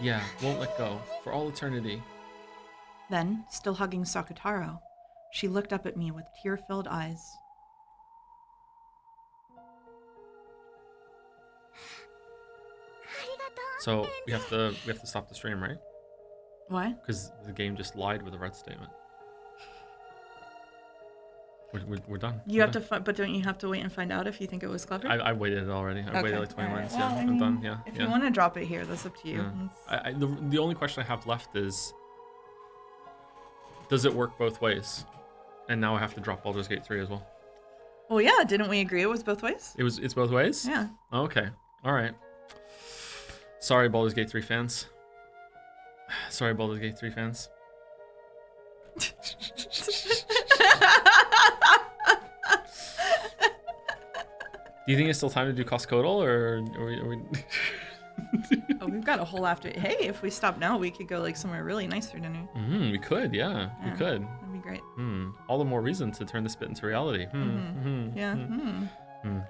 Yeah, won't let go. For all eternity. Then, still hugging Sakutaro, she looked up at me with tear-filled eyes. So we have to stop the stream, right? Why? Because the game just lied with a red statement. We're done. You have to, but don't you have to wait and find out if you think it was clever? I waited already. I waited like 20 All right. minutes. Well, Yeah, I I'm mean, done. Yeah. If yeah. you want to drop it here, that's up to you. Yeah. The only question I have left is, does it work both ways? And now I have to drop Baldur's Gate 3 as well. Well, yeah. Didn't we agree it was both ways? It's both ways? Yeah. Okay. All right. Sorry, Baldur's Gate 3 fans. Sorry, Baldur's Gate 3 fans. Do you think it's still time to do Costcodle, or are we... Oh, we've got a whole after. Hey, if we stop now, we could go like somewhere really nice for dinner. We could, yeah. We could. That'd be great. All the more reason to turn this bit into reality. Yeah.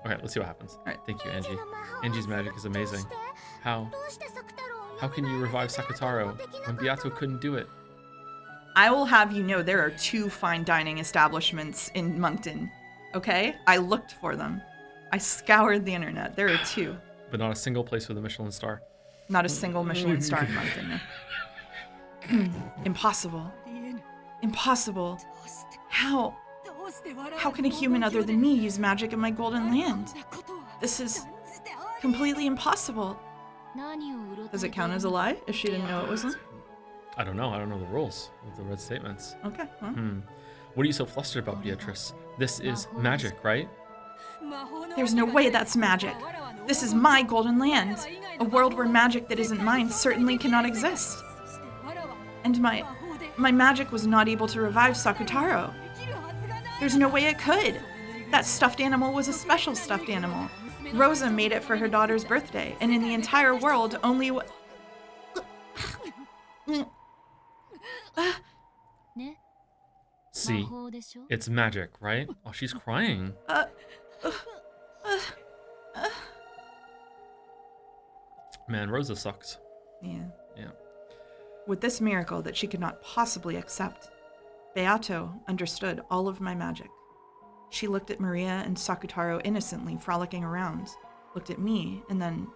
Okay, let's see what happens. All right. Thank you, Angie. Angie's magic is amazing. How can you revive Sakataru when Beato couldn't do it? I will have you know there are 2 fine dining establishments in Moncton. Okay? I looked for them. I scoured the internet. There are 2. But not a single place with a Michelin star. Not a single Michelin star in Moncton. No. Impossible. Impossible. How? How can a human other than me use magic in my golden land? This is completely impossible. Does it count as a lie if she didn't know it was one? I don't know. I don't know the rules of the red statements. Okay, well. What are you so flustered about, Beatrice? This is magic, right? There's no way that's magic. This is my golden land. A world where magic that isn't mine certainly cannot exist. And my magic was not able to revive Sakutaro. There's no way it could. That stuffed animal was a special stuffed animal. Rosa made it for her daughter's birthday, and in the entire world, only See, it's magic, right? Oh, she's crying. Man, Rosa sucks. Yeah. Yeah. With this miracle that she could not possibly accept, Beato understood all of my magic. She looked at Maria and Sakutaro innocently frolicking around, looked at me, and then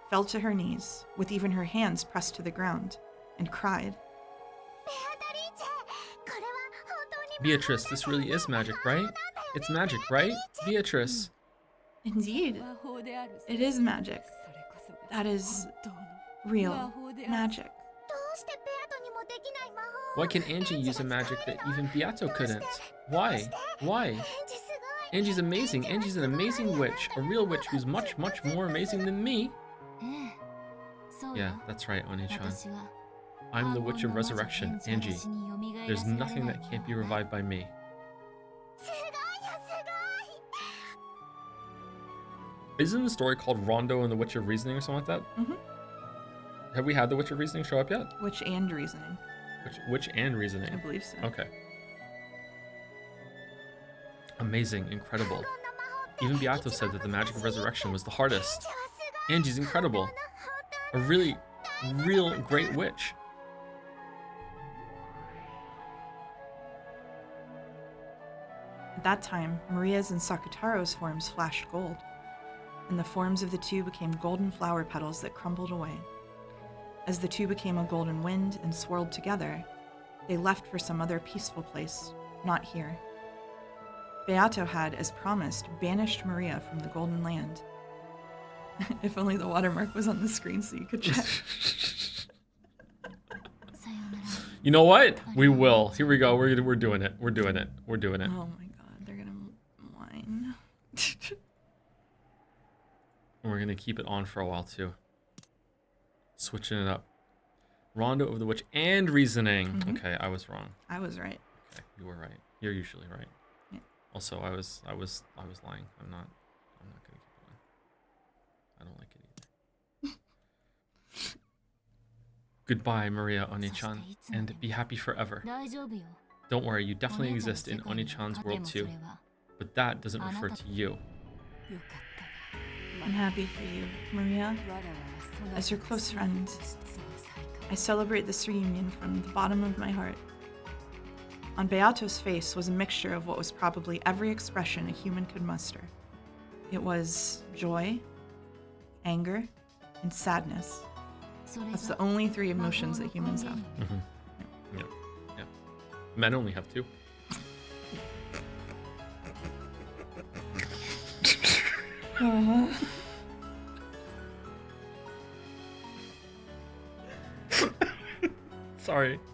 fell to her knees, with even her hands pressed to the ground, and cried. Beatrice, this really is magic, right? It's magic, right? Beatrice. Indeed, it is magic. That is real magic. Why can Angie use a magic that even Beato couldn't? Why? Why? Angie's amazing. Angie's an amazing witch. A real witch who's much, much more amazing than me. Yeah, that's right, Oni-chan. I'm the Witch of Resurrection, Angie. There's nothing that can't be revived by me. Isn't the story called Rondo and the Witch of Reasoning or something like that? Mm-hmm. Have we had the Witch of Reasoning show up yet? Witch and reasoning. Witch and Reasoning? I believe so. Okay. Amazing, incredible. Even Beato said that the magic of resurrection was the hardest. Angie's incredible. A really, real great witch. At that time, Maria's and Sakutaro's forms flashed gold, and the forms of the two became golden flower petals that crumbled away. As the two became a golden wind and swirled together, they left for some other peaceful place, not here. Beato had, as promised, banished Maria from the Golden Land. If only the watermark was on the screen so you could check. You know what? We will. Here we go. We're doing it. We're doing it. We're doing it. Oh my god, they're gonna whine. And we're gonna keep it on for a while too. Switching it up. Rondo of the Witch and Reasoning. Mm-hmm. Okay, I was wrong. I was right. Okay, you were right. You're usually right. Yeah. Also, I was lying. I'm not gonna keep going. I don't like it either. Goodbye, Maria Oni-chan, and be happy forever. Don't worry, you definitely exist in Oni-chan's world too, but that doesn't refer to you. I'm happy for you, Maria. As your close friend, I celebrate this reunion from the bottom of my heart. On Beato's face was a mixture of what was probably every expression a human could muster. It was joy, anger, and sadness. That's the only three emotions that humans have. Mm-hmm. Yeah. Men only have two.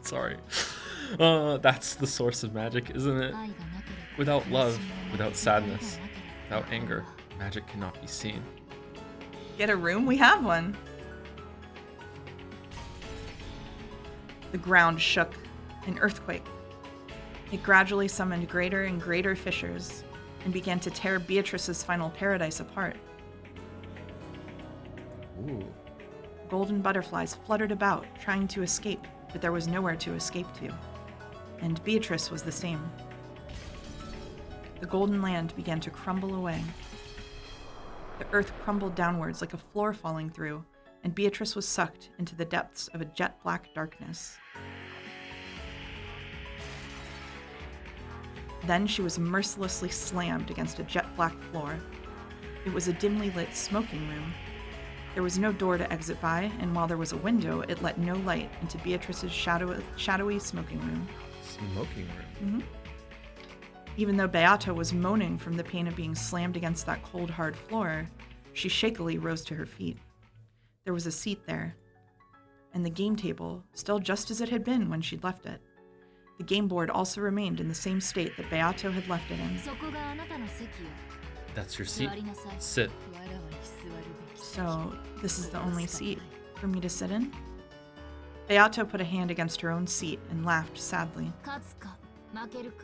Sorry. That's the source of magic, isn't it? Without love, without sadness, without anger, magic cannot be seen. Get a room? We have one. The ground shook, an earthquake. It gradually summoned greater and greater fissures and began to tear Beatrice's final paradise apart. Ooh. Golden butterflies fluttered about, trying to escape, but there was nowhere to escape to. And Beatrice was the same. The golden land began to crumble away. The earth crumbled downwards like a floor falling through, and Beatrice was sucked into the depths of a jet-black darkness. Then she was mercilessly slammed against a jet-black floor. It was a dimly lit smoking room. There was no door to exit by, and while there was a window, it let no light into Beatrice's shadowy smoking room. Smoking room? Mm-hmm. Even though Beato was moaning from the pain of being slammed against that cold, hard floor, she shakily rose to her feet. There was a seat there, and the game table, still just as it had been when she'd left it. The game board also remained in the same state that Beato had left it in. That's your seat. Sit. So, this is the only seat for me to sit in? Beato put a hand against her own seat and laughed sadly.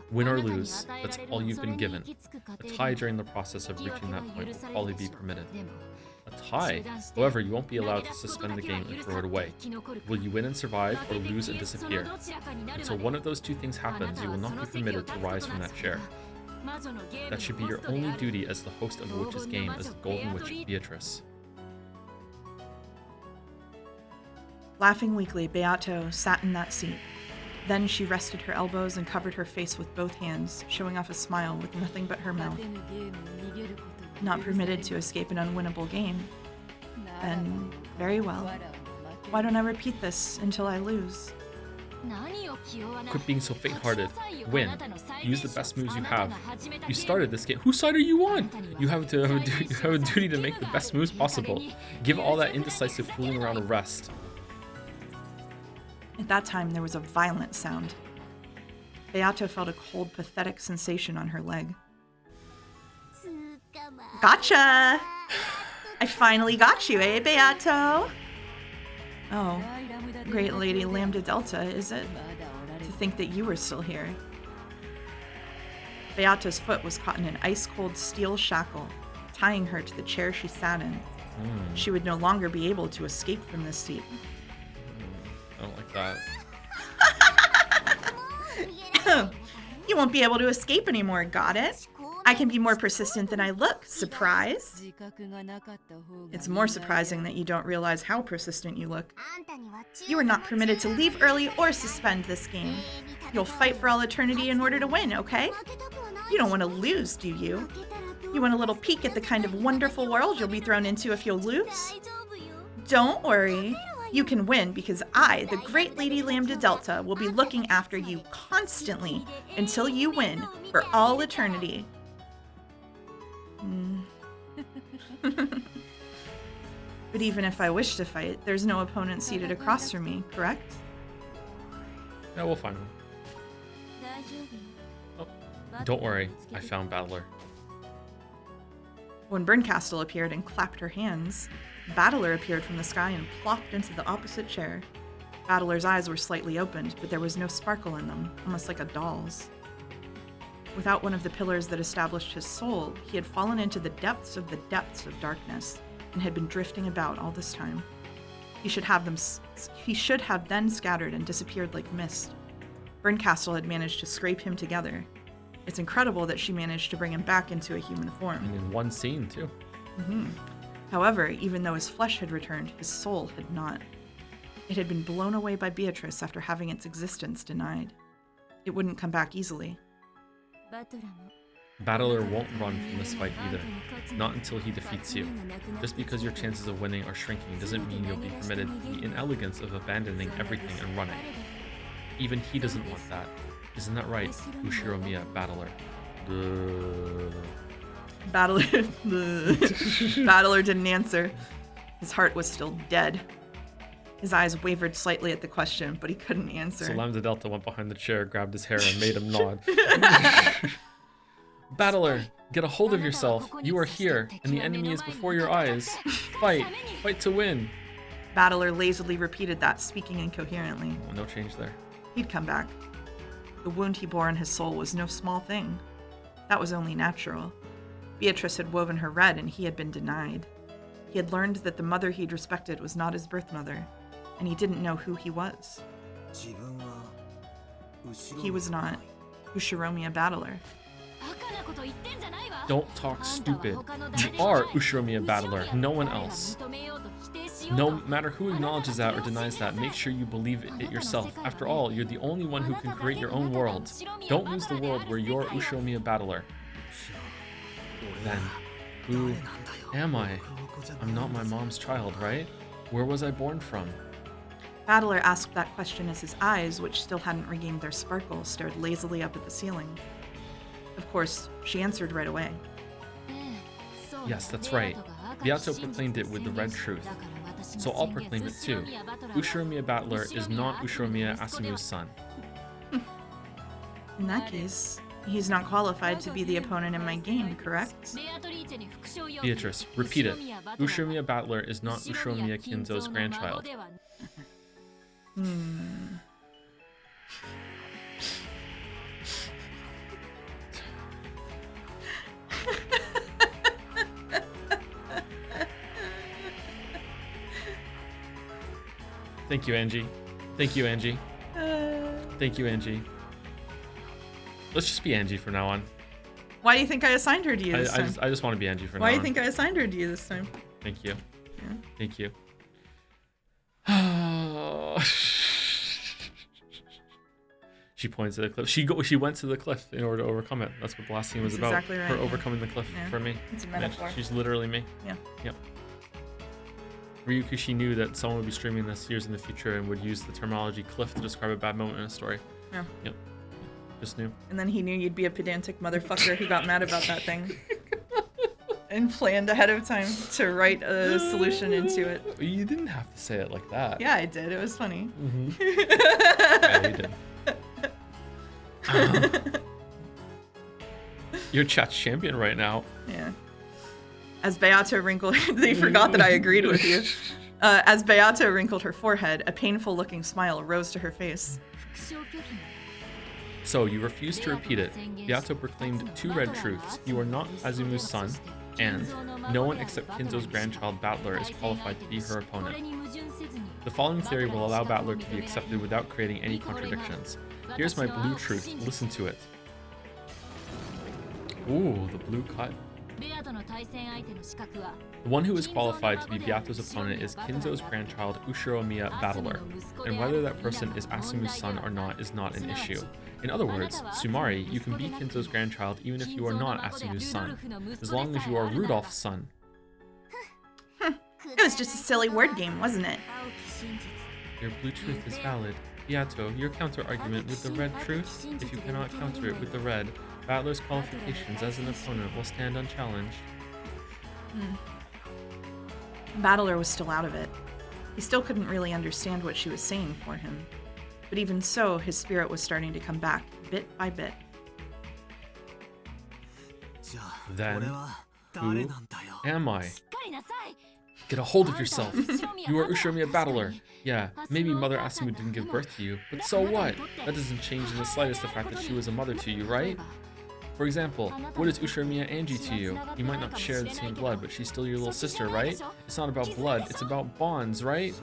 Win or lose, that's all you've been given. A tie during the process of reaching that point will probably be permitted. A tie? However, you won't be allowed to suspend the game and throw it away. Will you win and survive, or lose and disappear? Until one of those two things happens, you will not be permitted to rise from that chair. That should be your only duty as the host of a witch's game as the Golden Witch Beatrice. Laughing weakly, Beato sat in that seat. Then she rested her elbows and covered her face with both hands, showing off a smile with nothing but her mouth. Not permitted to escape an unwinnable game? Then, very well. Why don't I repeat this until I lose? Quit being so faint-hearted. Win. Use the best moves you have. You started this game. Whose side are you on? You have a duty to make the best moves possible. Give all that indecisive fooling around a rest. At that time, there was a violent sound. Beato felt a cold, pathetic sensation on her leg. Gotcha! I finally got you, eh, Beato? Oh, great Lady Lambda Delta, is it? To think that you were still here. Beato's foot was caught in an ice-cold steel shackle, tying her to the chair she sat in. She would no longer be able to escape from this seat. I don't like that. You won't be able to escape anymore, got it? I can be more persistent than I look. Surprise? It's more surprising that you don't realize how persistent you look. You are not permitted to leave early or suspend this game. You'll fight for all eternity in order to win, okay? You don't want to lose, do you? You want a little peek at the kind of wonderful world you'll be thrown into if you'll lose? Don't worry. You can win because I, the great Lady Lambda Delta, will be looking after you constantly until you win for all eternity. But even if I wish to fight, there's no opponent seated across from me, correct? Yeah, we'll find one. Oh, don't worry, I found Battler. When Berncastle appeared and clapped her hands, Battler appeared from the sky and plopped into the opposite chair. Battler's eyes were slightly opened, but there was no sparkle in them, almost like a doll's. Without one of the pillars that established his soul, he had fallen into the depths of darkness and had been drifting about all this time. He should have then scattered and disappeared like mist. Berncastle had managed to scrape him together. It's incredible that she managed to bring him back into a human form. And in one scene, too. However, even though his flesh had returned, his soul had not. It had been blown away by Beatrice after having its existence denied. It wouldn't come back easily. Battler won't run from this fight either, not until he defeats you. Just because your chances of winning are shrinking doesn't mean you'll be permitted the inelegance of abandoning everything and running. Even he doesn't want that. Isn't that right, Ushiromiya Battler? Battler didn't answer. His heart was still dead. His eyes wavered slightly at the question, but he couldn't answer. So Lambda Delta went behind the chair, grabbed his hair, and made him nod. Battler, get a hold of yourself. You are here, and the enemy is before your eyes. Fight. Fight to win. Battler lazily repeated that, speaking incoherently. Oh, no change there. He'd come back. The wound he bore in his soul was no small thing. That was only natural. Beatrice had woven her red, and he had been denied. He had learned that the mother he'd respected was not his birth mother, and he didn't know who he was. He was not Ushiromiya Battler. Don't talk stupid. You are Ushiromiya Battler, no one else. No matter who acknowledges that or denies that, make sure you believe it yourself. After all, you're the only one who can create your own world. Don't lose the world where you're Ushiromiya Battler. Then, who am I? I'm not my mom's child, right? Where was I born from? Battler asked that question as his eyes, which still hadn't regained their sparkle, stared lazily up at the ceiling. Of course, she answered right away. Yes, that's right. Beato proclaimed it with the red truth. So I'll proclaim it too. Ushiromiya Battler is not Ushiromiya Asunu's son. In that case, He's not qualified to be the opponent in my game, correct? Beatrice, repeat it. Ushiromiya Battler is not Ushiromiya Kinzo's grandchild. Thank you, Angie. Thank you, Angie. Thank you, Angie. Let's just be Angie from now on. Why do you think I assigned her to you this time? I just want to be Angie from now on. Why do you think I assigned her to you this time? Thank you. Yeah. Thank you. She points at the cliff. She went to the cliff in order to overcome it. That's what the last scene was about. Exactly right, Her yeah. overcoming the cliff Yeah. for me. It's a metaphor. She's literally me. Yeah. Yep. Ryukushi knew that someone would be streaming this years in the future and would use the terminology cliff to describe a bad moment in a story. Yeah. Yep. Just knew. And then he knew you'd be a pedantic motherfucker who got mad about that thing. And planned ahead of time to write a solution into it. You didn't have to say it like that. Yeah, I did. It was funny. Mm-hmm. Yeah, you did. You're chat's champion right now. Yeah. As Beato wrinkled, they forgot that I agreed with you. As Beato wrinkled her forehead, a painful-looking smile rose to her face. So you refused to repeat it. Beato proclaimed two red truths. You are not Azumu's son, and no one except Kinzo's grandchild Battler is qualified to be her opponent. The following theory will allow Battler to be accepted without creating any contradictions. Here's my blue truth. Listen to it. Ooh, the blue cut. The one who is qualified to be Beato's opponent is Kinzo's grandchild Ushiromiya Battler, and whether that person is Asumu's son or not is not an issue. In other words, Sumari, you can be Kinzo's grandchild even if you are not Asumu's son, as long as you are Rudolph's son. It was just a silly word game, wasn't it? Your blue truth is valid. Beato, your counter-argument with the red truth? If you cannot counter it with the red, Battler's qualifications as an opponent will stand unchallenged. Battler was still out of it. He still couldn't really understand what she was saying for him. But even so, his spirit was starting to come back, bit by bit. Then, who am I? Get a hold of yourself. You are Ushiromiya Battler. Yeah, maybe Mother Asumu didn't give birth to you, but so what? That doesn't change in the slightest the fact that she was a mother to you, right? For example, what is Ushiromiya Angie to you? You might not share the same blood, but she's still your little sister, right? It's not about blood, it's about bonds, right?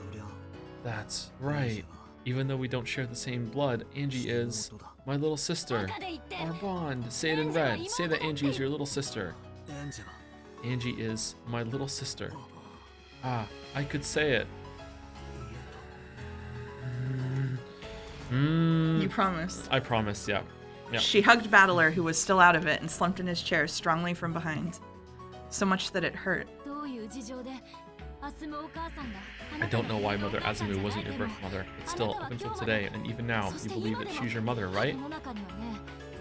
That's right. Even though we don't share the same blood, Angie is my little sister. Our bond. Say it in red. Say that Angie is your little sister. Angie is my little sister. Ah, I could say it. You promised. I promised, yeah. Yeah. She hugged Battler, who was still out of it, and slumped in his chair strongly from behind. So much that it hurt. I don't know why Mother Asumu wasn't your birth mother, but still, up until today, and even now, you believe that she's your mother, right?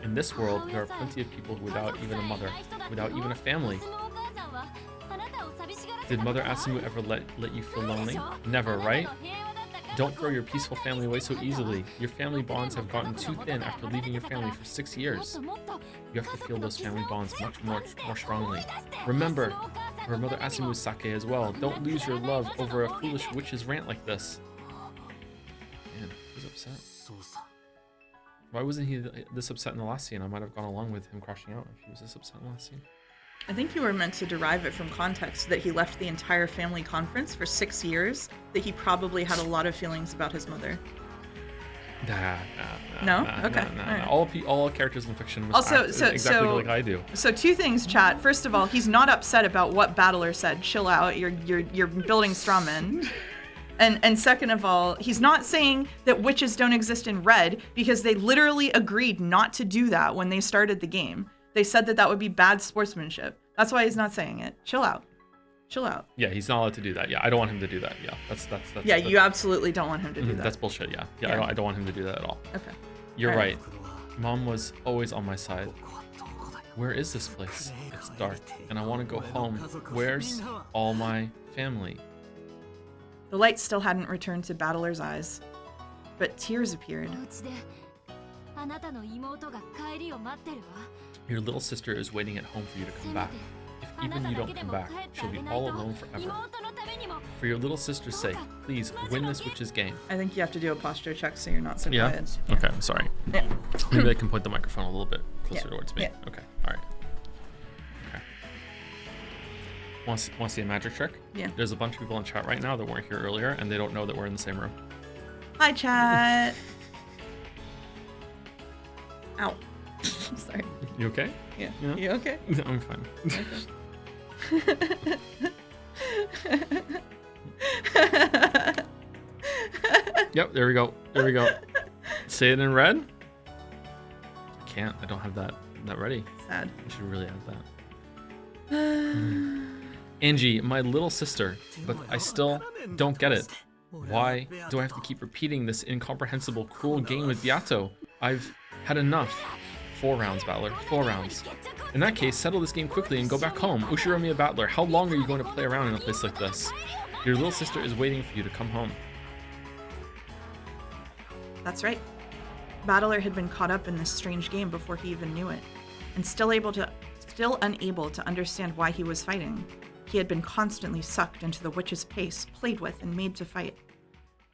In this world, there are plenty of people without even a mother, without even a family. Did Mother Asumu ever let you feel lonely? Never, right? Don't throw your peaceful family away so easily. Your family bonds have gotten too thin after leaving your family for 6 years. You have to feel those family bonds much more strongly. Remember, for Mother Asumu's sake as well. Don't lose your love over a foolish witch's rant like this. Man, he's upset. Why wasn't he this upset in the last scene? I might have gone along with him crashing out if he was this upset in the last scene. I think you were meant to derive it from context that he left the entire family conference for 6 years, that he probably had a lot of feelings about his mother. No? Okay. All characters in fiction must act exactly like I do. So two things, chat. First of all, he's not upset about what Battler said. Chill out. You're building straw men. And second of all, he's not saying that witches don't exist in red because they literally agreed not to do that when they started the game. They said that would be bad sportsmanship. That's why he's not saying it. Chill out. Chill out. Yeah, he's not allowed to do that. Yeah, I don't want him to do that. Yeah, that's yeah, you absolutely don't want him to do that. That's bullshit. Yeah. I don't want him to do that at all. Okay. You're right. Mom was always on my side. Where is this place? It's dark, and I want to go home. Where's all my family? The light still hadn't returned to Battler's eyes, but tears appeared. Your little sister is waiting at home for you to come back. If even you don't come back, she'll be all alone forever. For your little sister's sake, please win this witch's game. I think you have to do a posture check so you're not so Yeah? quiet. Okay, I'm sorry. Yeah. Maybe I can point the microphone a little bit closer Yeah. towards me. Yeah. Okay, alright. Okay. Want to see a magic trick? Yeah. There's a bunch of people in chat right now that weren't here earlier, and they don't know that we're in the same room. Hi, chat. Ow. Sorry. You okay? Yeah. Yeah. You okay? I'm fine. Yep, there we go. There we go. Say it in red. I can't. I don't have that ready. Sad. I should really have that. Angie, my little sister, but I still don't get it. Why do I have to keep repeating this incomprehensible, cruel game with Beato? I've had enough. 4 rounds, Battler. 4 rounds. In that case, settle this game quickly and go back home. Ushiromiya Battler, how long are you going to play around in a place like this? Your little sister is waiting for you to come home. That's right. Battler had been caught up in this strange game before he even knew it, and still unable to understand why he was fighting. He had been constantly sucked into the witch's pace, played with, and made to fight.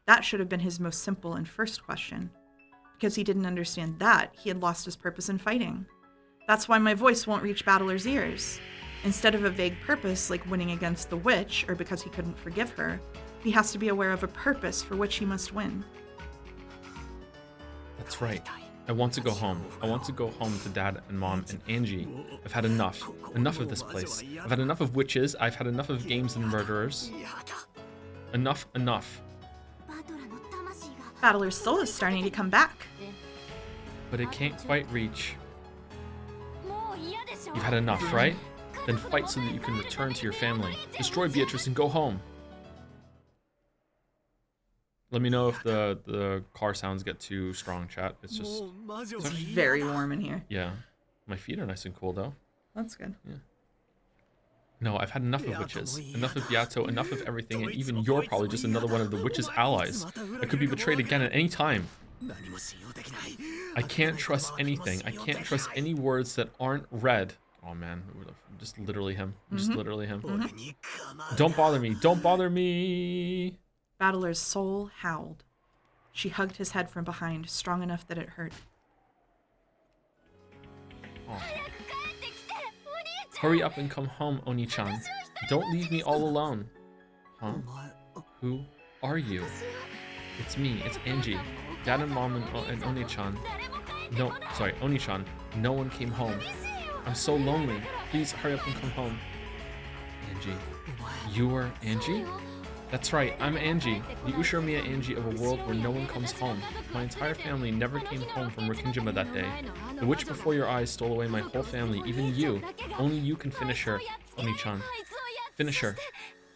That should have been his most simple and first question. Because he didn't understand that, he had lost his purpose in fighting. That's why my voice won't reach Battler's ears. Instead of a vague purpose like winning against the witch, or because he couldn't forgive her, he has to be aware of a purpose for which he must win. That's right. I want to go home. I want to go home to Dad and Mom and Angie. I've had enough. Enough of this place. I've had enough of witches. I've had enough of games and murderers. Enough, enough. Battler's soul is starting to come back. But it can't quite reach. You've had enough, right? Then fight so that you can return to your family. Destroy Beatrice and go home. Let me know if the car sounds get too strong, chat. It's just... It's very warm in here. Yeah. My feet are nice and cool, though. That's good. Yeah. No, I've had enough of witches. Enough of Beato, enough of everything, and even you're probably just another one of the witch's allies. I could be betrayed again at any time. I can't trust anything. I can't trust any words that aren't read. Oh man, just literally him. Just literally him. Don't bother me. Don't bother me. Battler's soul howled. She hugged his head from behind, strong enough that it hurt. Oh. Hurry up and come home, Oni-chan. Don't leave me all alone. Huh? Who are you? It's me. It's Angie. Dad and Mom and Oni-chan. No, sorry, Oni-chan. No one came home. I'm so lonely. Please hurry up and come home. Angie. You are Angie? That's right, I'm Angie, the Ushiromiya Angie of a world where no one comes home. My entire family never came home from Rikkinjima that day. The witch before your eyes stole away my whole family, even you. Only you can finish her, Oni-chan. Finish her,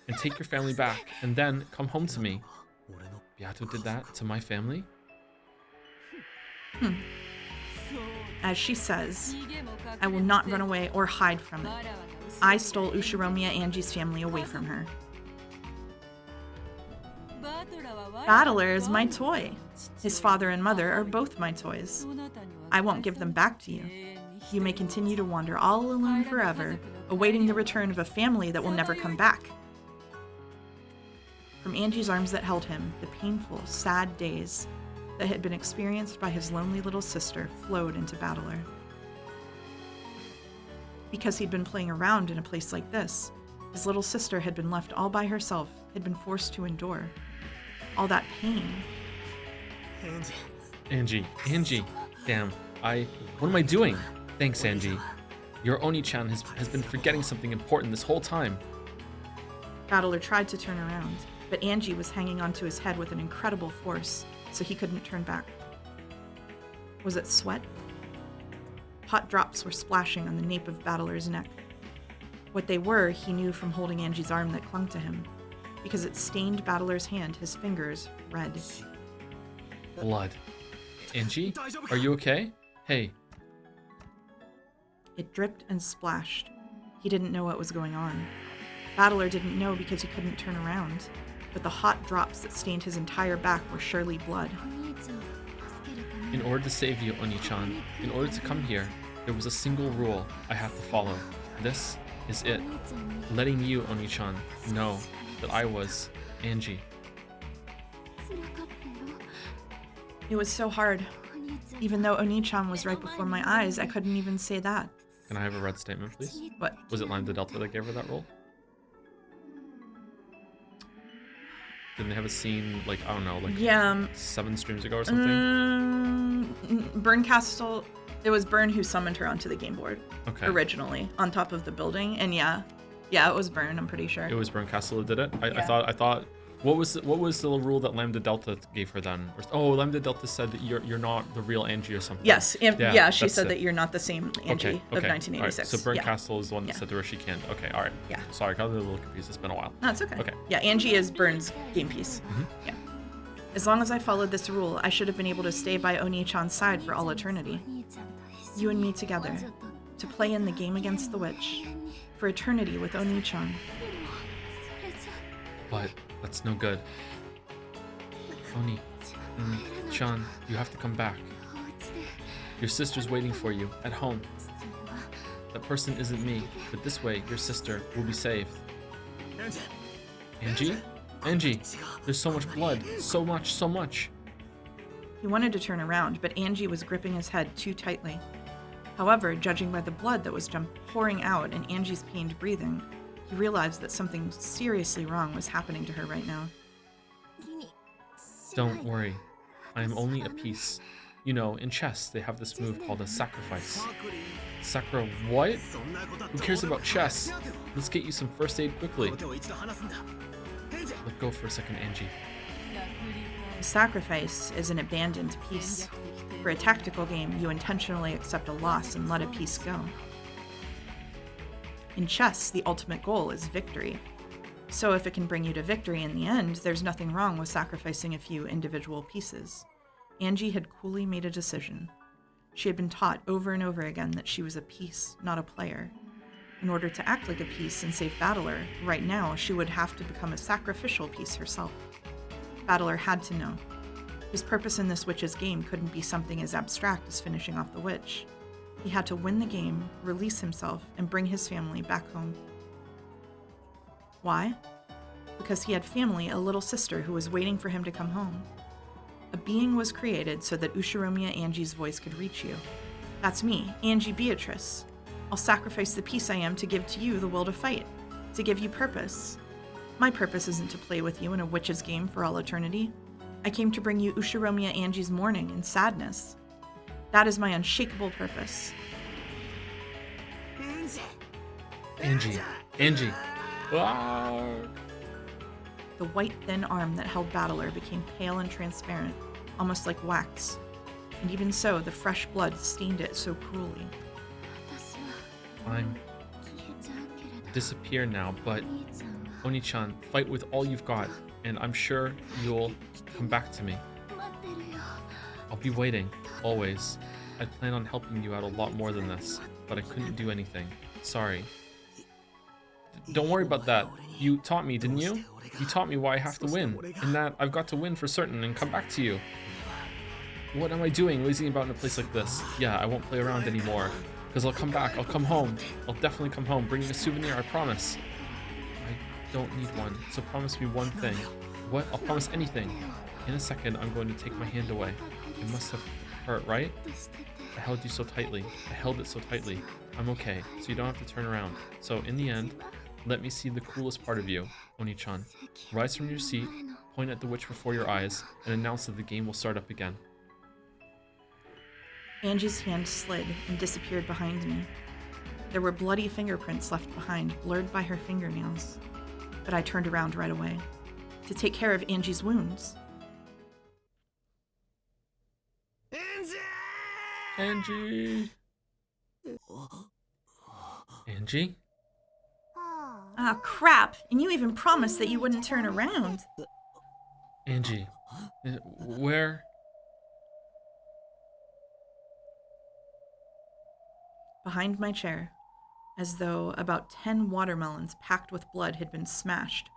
and take your family back, and then come home to me. Beato did that to my family? As she says, I will not run away or hide from it. I stole Ushiromiya Angie's family away from her. Battler is my toy. His father and mother are both my toys. I won't give them back to you. You may continue to wander all alone forever, awaiting the return of a family that will never come back. From Angie's arms that held him, the painful, sad days that had been experienced by his lonely little sister flowed into Battler. Because he'd been playing around in a place like this, his little sister had been left all by herself, had been forced to endure. All that pain. Angie. Damn, what am I doing? Thanks, Angie. Your Oni-chan has been forgetting something important this whole time. Battler tried to turn around, but Angie was hanging onto his head with an incredible force, so he couldn't turn back. Was it sweat? Hot drops were splashing on the nape of Battler's neck. What they were, he knew from holding Angie's arm that clung to him, because it stained Battler's hand, his fingers, red. Blood. Angie, are you okay? Hey. It dripped and splashed. He didn't know what was going on. Battler didn't know because he couldn't turn around, but the hot drops that stained his entire back were surely blood. In order to save you, Oni-chan, in order to come here, there was a single rule I have to follow. This is it. Letting you, Oni-chan, know that I was Angie. It was so hard. Even though Oni-chan was right before my eyes, I couldn't even say that. Can I have a red statement, please? What? Was it Lambda Delta that gave her that role? Didn't they have a scene, like, I don't know, like Yeah. 7 streams ago or something? Burn Castle. It was Burn who summoned her onto the game board. Okay. Originally, on top of the building. And yeah, it was Burn, I'm pretty sure. It was Burn Castle that did it? I Yeah. thought, what was the rule that Lambda Delta gave her then? Oh, Lambda Delta said that you're not the real Angie or something. Yes, she that's said it. that you're not the same Angie Okay, of 1986. All right. So Burn yeah. Castle is the one that said to her she can't. Okay, all right. Yeah. Sorry, got a little confused. It's been a while. No, it's okay. Okay. Yeah, Angie is Burn's game piece. Mhm. Yeah. As long as I followed this rule, I should have been able to stay by Oni-chan's side for all eternity. You and me together, to play in the game against the witch, for eternity with Oni-chan. But that's no good. Oni, Chan, you have to come back. Your sister's waiting for you at home. That person isn't me, but this way your sister will be saved. Angie? Angie, there's so much blood. So much. He wanted to turn around, but Angie was gripping his head too tightly. However, judging by the blood that was pouring out and Angie's pained breathing, he realized that something seriously wrong was happening to her right now. Don't worry. I am only a piece. You know, in chess, they have this move called a sacrifice. Sacra what? Who cares about chess? Let's get you some first aid quickly. Let go for a second, Angie. A sacrifice is an abandoned piece. For a tactical game, you intentionally accept a loss and let a piece go. In chess, the ultimate goal is victory. So if it can bring you to victory in the end, there's nothing wrong with sacrificing a few individual pieces. Angie had coolly made a decision. She had been taught over and over again that she was a piece, not a player. In order to act like a piece and save Battler, right now she would have to become a sacrificial piece herself. Battler had to know. His purpose in this witch's game couldn't be something as abstract as finishing off the witch. He had to win the game, release himself, and bring his family back home. Why? Because he had family, a little sister who was waiting for him to come home. A being was created so that Ushiromiya Angie's voice could reach you. That's me, Angie Beatrice. I'll sacrifice the piece I am to give to you the will to fight, to give you purpose. My purpose isn't to play with you in a witch's game for all eternity. I came to bring you Ushiromiya Angie's mourning and sadness. That is my unshakable purpose. Angie. Ah. The white, thin arm that held Battler became pale and transparent, almost like wax. And even so, the fresh blood stained it so cruelly. I'm disappear now, but Oni-chan, fight with all you've got, and I'm sure you'll come back to me. I'll be waiting, always. I plan on helping you out a lot more than this, but I couldn't do anything. Sorry. Don't worry about that. You taught me, didn't you? You taught me why I have to win, and that I've got to win for certain and come back to you. What am I doing, lazing about in a place like this? Yeah, I won't play around anymore, because I'll come back, I'll come home. I'll definitely come home, bringing a souvenir, I promise. I don't need one, so promise me one thing. What? I'll promise anything. In a second, I'm going to take my hand away. It must have hurt, right? I held you so tightly. I held it so tightly. I'm okay, so you don't have to turn around. So in the end, let me see the coolest part of you, Oni-chan. Rise from your seat, point at the witch before your eyes, and announce that the game will start up again. Angie's hand slid and disappeared behind me. There were bloody fingerprints left behind, blurred by her fingernails. But I turned around right away, to take care of Angie's wounds. Angie! Angie? Ah, crap! And you even promised that you wouldn't turn around. Angie, where? Behind my chair, as though about 10 watermelons packed with blood had been smashed,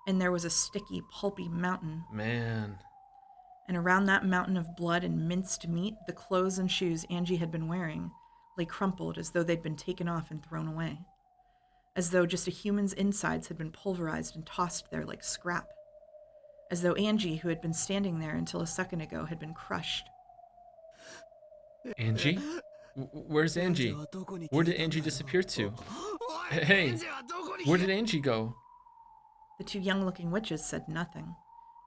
and there was a sticky, pulpy mountain. Man. And around that mountain of blood and minced meat, the clothes and shoes Angie had been wearing lay crumpled as though they'd been taken off and thrown away. As though just a human's insides had been pulverized and tossed there like scrap. As though Angie, who had been standing there until a second ago, had been crushed. Angie? Where's Angie? Where did Angie disappear to? Hey, where did Angie go? The two young-looking witches said nothing,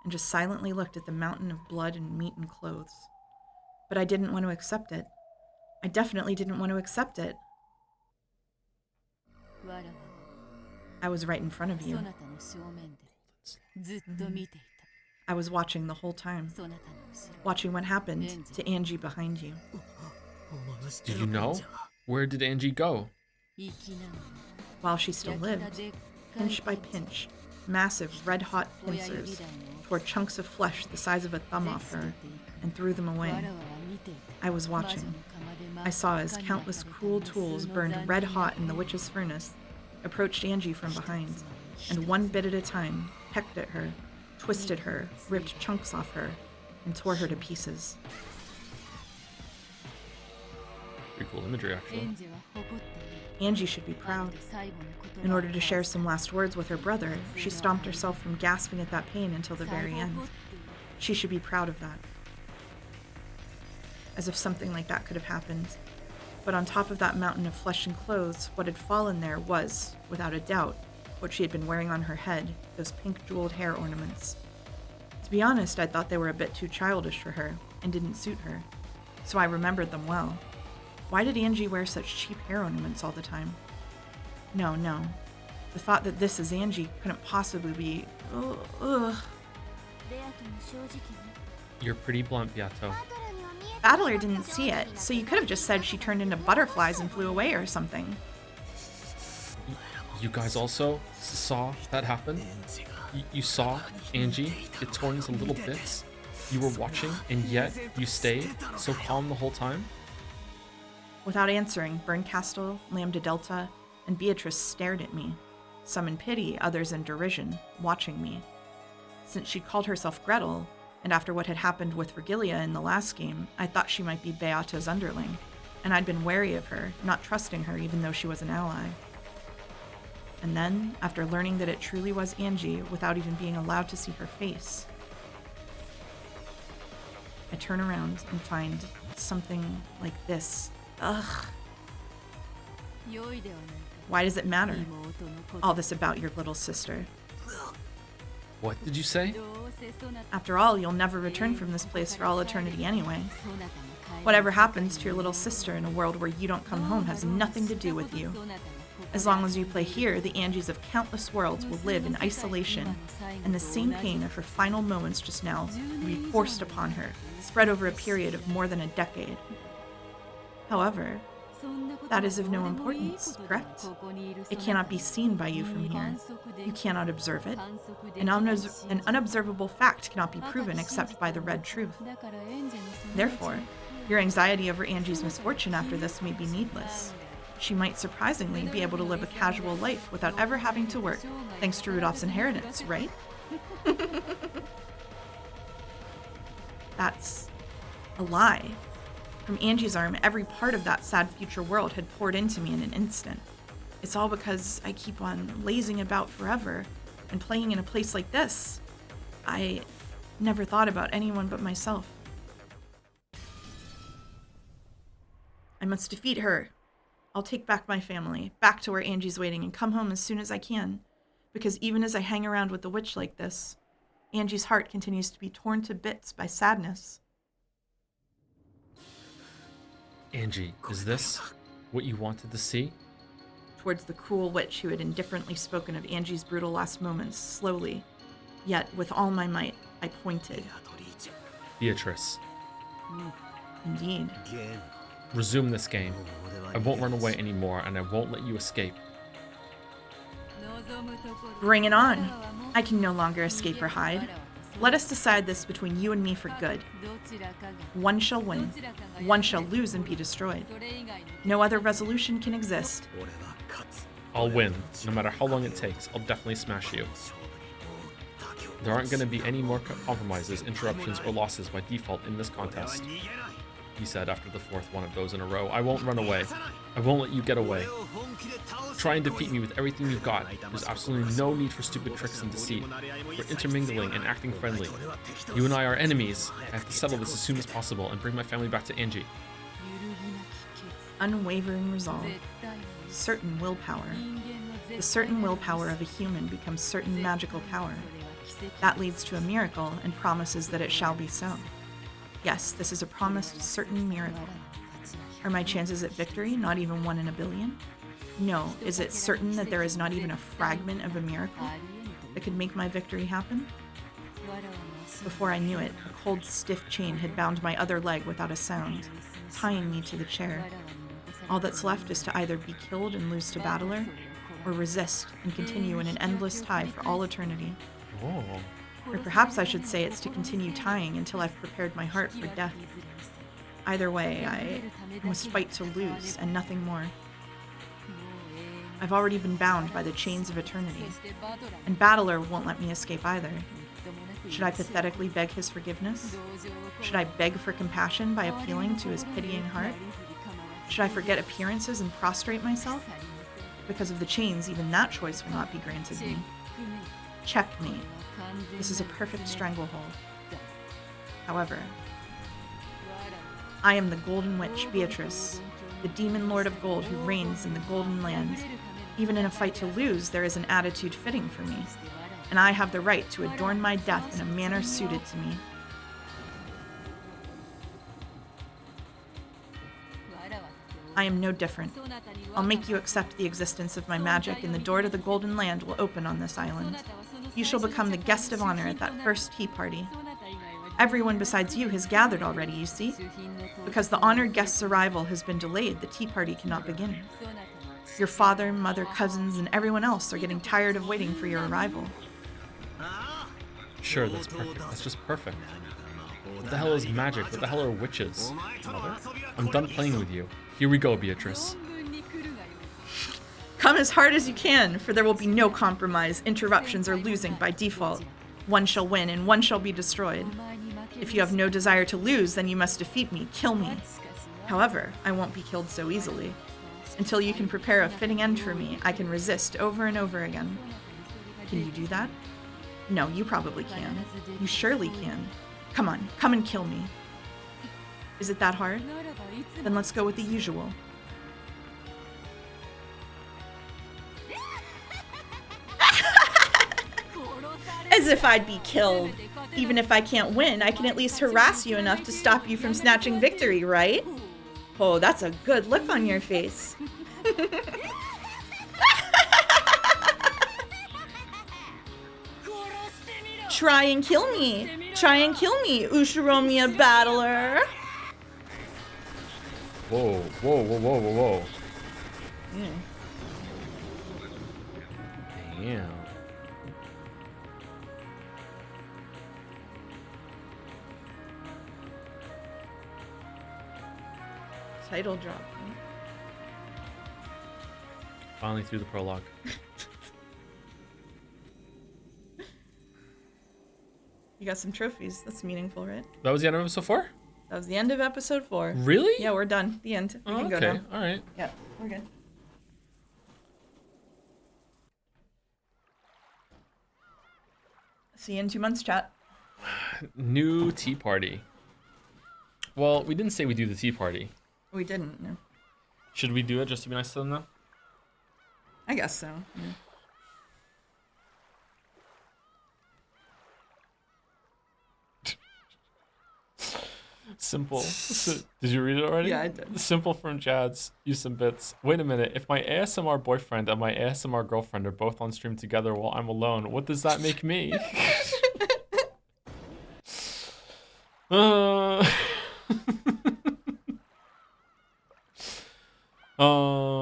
and just silently looked at the mountain of blood and meat and clothes. But I didn't want to accept it. I definitely didn't want to accept it. I was right in front of you. I was watching the whole time, watching what happened to Angie behind you. Do you know? Where did Angie go? While she still lived, pinch by pinch, massive red-hot pincers tore chunks of flesh the size of a thumb off her and threw them away. I was watching. I saw as countless cruel tools burned red-hot in the witch's furnace approached Angie from behind, and one bit at a time pecked at her, twisted her, ripped chunks off her, and tore her to pieces. Pretty cool imagery, actually. Angie should be proud. In order to share some last words with her brother, she stomped herself from gasping at that pain until the very end. She should be proud of that. As if something like that could have happened. But on top of that mountain of flesh and clothes, what had fallen there was, without a doubt, what she had been wearing on her head, those pink jeweled hair ornaments. To be honest, I thought they were a bit too childish for her, and didn't suit her. So I remembered them well. Why did Angie wear such cheap hair ornaments all the time? No. The thought that this is Angie couldn't possibly be... Ugh. You're pretty blunt, Beato. Baldur didn't see it, so you could have just said she turned into butterflies and flew away or something. You guys also saw that happen? You saw Angie get torn into little bits? You were watching, and yet you stayed so calm the whole time? Without answering, Berncastel, Lambda Delta, and Beatrice stared at me, some in pity, others in derision, watching me. Since she called herself Gretel, and after what had happened with Virgilia in the last game, I thought she might be Beata's underling, and I'd been wary of her, not trusting her even though she was an ally. And then, after learning that it truly was Angie without even being allowed to see her face, I turn around and find something like this. Ugh. Why does it matter? All this about your little sister. What did you say? After all, you'll never return from this place for all eternity anyway. Whatever happens to your little sister in a world where you don't come home has nothing to do with you. As long as you play here, the Angies of countless worlds will live in isolation, and the same pain of her final moments just now will be forced upon her, spread over a period of more than a decade. However, that is of no importance, correct? It cannot be seen by you from here. You cannot observe it. An unobservable fact cannot be proven except by the red truth. Therefore, your anxiety over Angie's misfortune after this may be needless. She might surprisingly be able to live a casual life without ever having to work, thanks to Rudolph's inheritance, right? That's a lie. From Angie's arm, every part of that sad future world had poured into me in an instant. It's all because I keep on lazing about forever and playing in a place like this. I never thought about anyone but myself. I must defeat her. I'll take back my family, back to where Angie's waiting, and come home as soon as I can. Because even as I hang around with the witch like this, Angie's heart continues to be torn to bits by sadness. Angie, is this what you wanted to see? Towards the cruel witch who had indifferently spoken of Angie's brutal last moments, slowly, yet with all my might, I pointed. Beatrice. Indeed. Resume this game. I won't run away anymore, and I won't let you escape. Bring it on. I can no longer escape or hide. Let us decide this between you and me for good. One shall win. One shall lose and be destroyed. No other resolution can exist. I'll win. No matter how long it takes, I'll definitely smash you. There aren't going to be any more compromises, interruptions, or losses by default in this contest, he said after the fourth one of those in a row. I won't run away. I won't let you get away. Try and defeat me with everything you've got. There's absolutely no need for stupid tricks and deceit. We're intermingling and acting friendly. You and I are enemies. I have to settle this as soon as possible and bring my family back to Angie. Unwavering resolve. Certain willpower. The certain willpower of a human becomes certain magical power. That leads to a miracle and promises that it shall be so. Yes, this is a promised certain miracle. Are my chances at victory not even 1 in a billion? No, is it certain that there is not even a fragment of a miracle that could make my victory happen? Before I knew it, a cold, stiff chain had bound my other leg without a sound, tying me to the chair. All that's left is to either be killed and lose to Battler, or resist and continue in an endless tie for all eternity. Oh. Or perhaps I should say it's to continue tying until I've prepared my heart for death. Either way, I must fight to lose and nothing more. I've already been bound by the chains of eternity, and Battler won't let me escape either. Should I pathetically beg his forgiveness? Should I beg for compassion by appealing to his pitying heart? Should I forget appearances and prostrate myself? Because of the chains, even that choice will not be granted me. Checkmate. This is a perfect stranglehold. However, I am the Golden Witch, Beatrice, the demon lord of gold who reigns in the Golden Land. Even in a fight to lose, there is an attitude fitting for me, and I have the right to adorn my death in a manner suited to me. I am no different. I'll make you accept the existence of my magic, and the door to the Golden Land will open on this island. You shall become the guest of honor at that first tea party. Everyone besides you has gathered already, you see. Because the honored guest's arrival has been delayed, the tea party cannot begin. Your father, mother, cousins, and everyone else are getting tired of waiting for your arrival. Sure, that's perfect. That's just perfect. What the hell is magic? What the hell are witches? Mother? I'm done playing with you. Here we go, Beatrice. Come as hard as you can, for there will be no compromise, interruptions, or losing by default. One shall win, and one shall be destroyed. If you have no desire to lose, then you must defeat me, kill me. However, I won't be killed so easily. Until you can prepare a fitting end for me, I can resist over and over again. Can you do that? No, you probably can. You surely can. Come on, come and kill me. Is it that hard? Then let's go with the usual. As if I'd be killed. Even if I can't win, I can at least harass you enough to stop you from snatching victory, right? Oh, that's a good look on your face. Try and kill me. Try and kill me, Ushiromiya Battler. Whoa, whoa, whoa, whoa, whoa, whoa. Damn. Title drop. Finally through the prologue. You got some trophies. That's meaningful, right? That was the end of episode 4? That was the end of episode 4. Really? Yeah, we're done. The end. We can go okay. now. All right. Yeah, we're good. See you in 2 months, chat. New tea party. Well, we didn't say we do the tea party. We didn't, no. Should we do it just to be nice to them though? I guess so. Yeah. Simple. Did you read it already? Yeah, I did. Simple from Jads. Use some bits. Wait a minute. If my ASMR boyfriend and my ASMR girlfriend are both on stream together while I'm alone, what does that make me?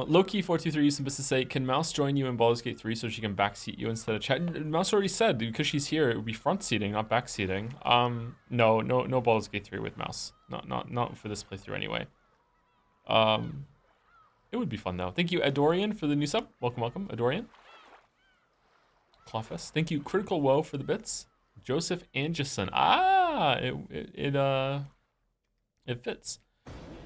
Loki423 used some bits to say, can Mouse join you in Baldur's Gate 3 so she can backseat you instead of chat? Mouse already said, because she's here, it would be front seating, not back seating. No Baldur's Gate 3 with Mouse. Not for this playthrough anyway. It would be fun though. Thank you, Adorian, for the new sub. Welcome, Adorian. Clawfest. Thank you, Critical Woe, for the bits. Joseph Anderson. It fits.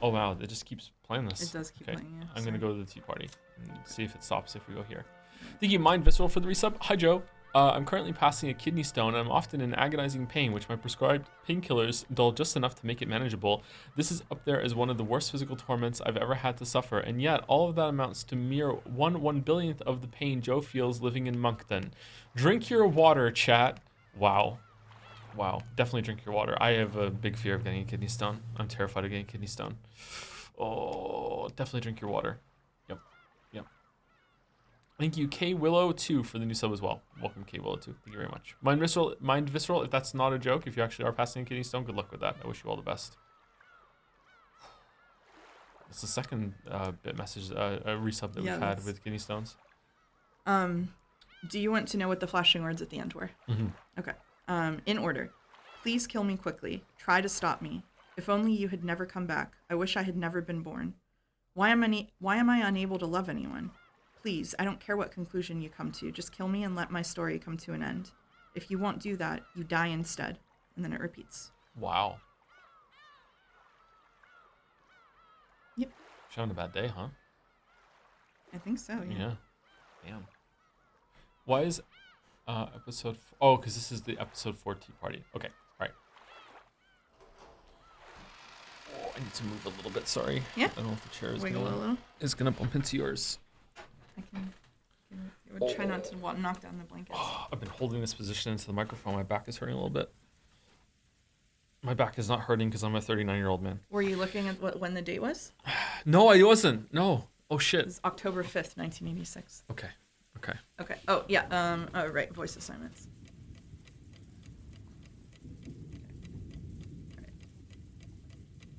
Oh wow, it just keeps playing this. It does keep playing, yeah. I'm gonna go to the tea party and see if it stops if we go here. Thank you, Mind Visceral, for the resub. Hi, Joe. I'm currently passing a kidney stone, and I'm often in agonizing pain, which my prescribed painkillers dull just enough to make it manageable. This is up there as one of the worst physical torments I've ever had to suffer, and yet all of that amounts to mere 1/1 billionth of the pain Joe feels living in Moncton. Drink your water, chat. Wow. Wow. Definitely drink your water. I have a big fear of getting a kidney stone. I'm terrified of getting a kidney stone. Oh, definitely drink your water. Yep. Yep. Thank you, K Willow 2 for the new sub as well. Welcome, K Willow 2. Thank you very much. Mind Visceral, if that's not a joke, if you actually are passing a kidney stone, good luck with that. I wish you all the best. It's the second bit message, a resub that we've had with kidney stones. Do you want to know what the flashing words at the end were? Mm-hmm. Okay. In order. Please kill me quickly. Try to stop me. If only you had never come back. I wish I had never been born. Why am I unable to love anyone? Please, I don't care what conclusion you come to. Just kill me and let my story come to an end. If you won't do that, you die instead. And then it repeats. Wow. Yep. She's having a bad day, huh? I think so, yeah. Yeah. Damn. Why is episode... Oh, because this is the episode 4 tea party. Okay, all right. Oh, I need to move a little bit, sorry. Yeah. I don't know if the chair is Wiggle a little. gonna bump into yours. I would try not to knock down the blankets. Oh, I've been holding this position into the microphone. My back is hurting a little bit. My back is not hurting because I'm a 39-year-old man. Were you looking at when the date was? No, I wasn't. No. Oh, shit. It's October 5th, 1986. Okay. Okay. Oh, yeah. Oh, right. Voice assignments. Okay.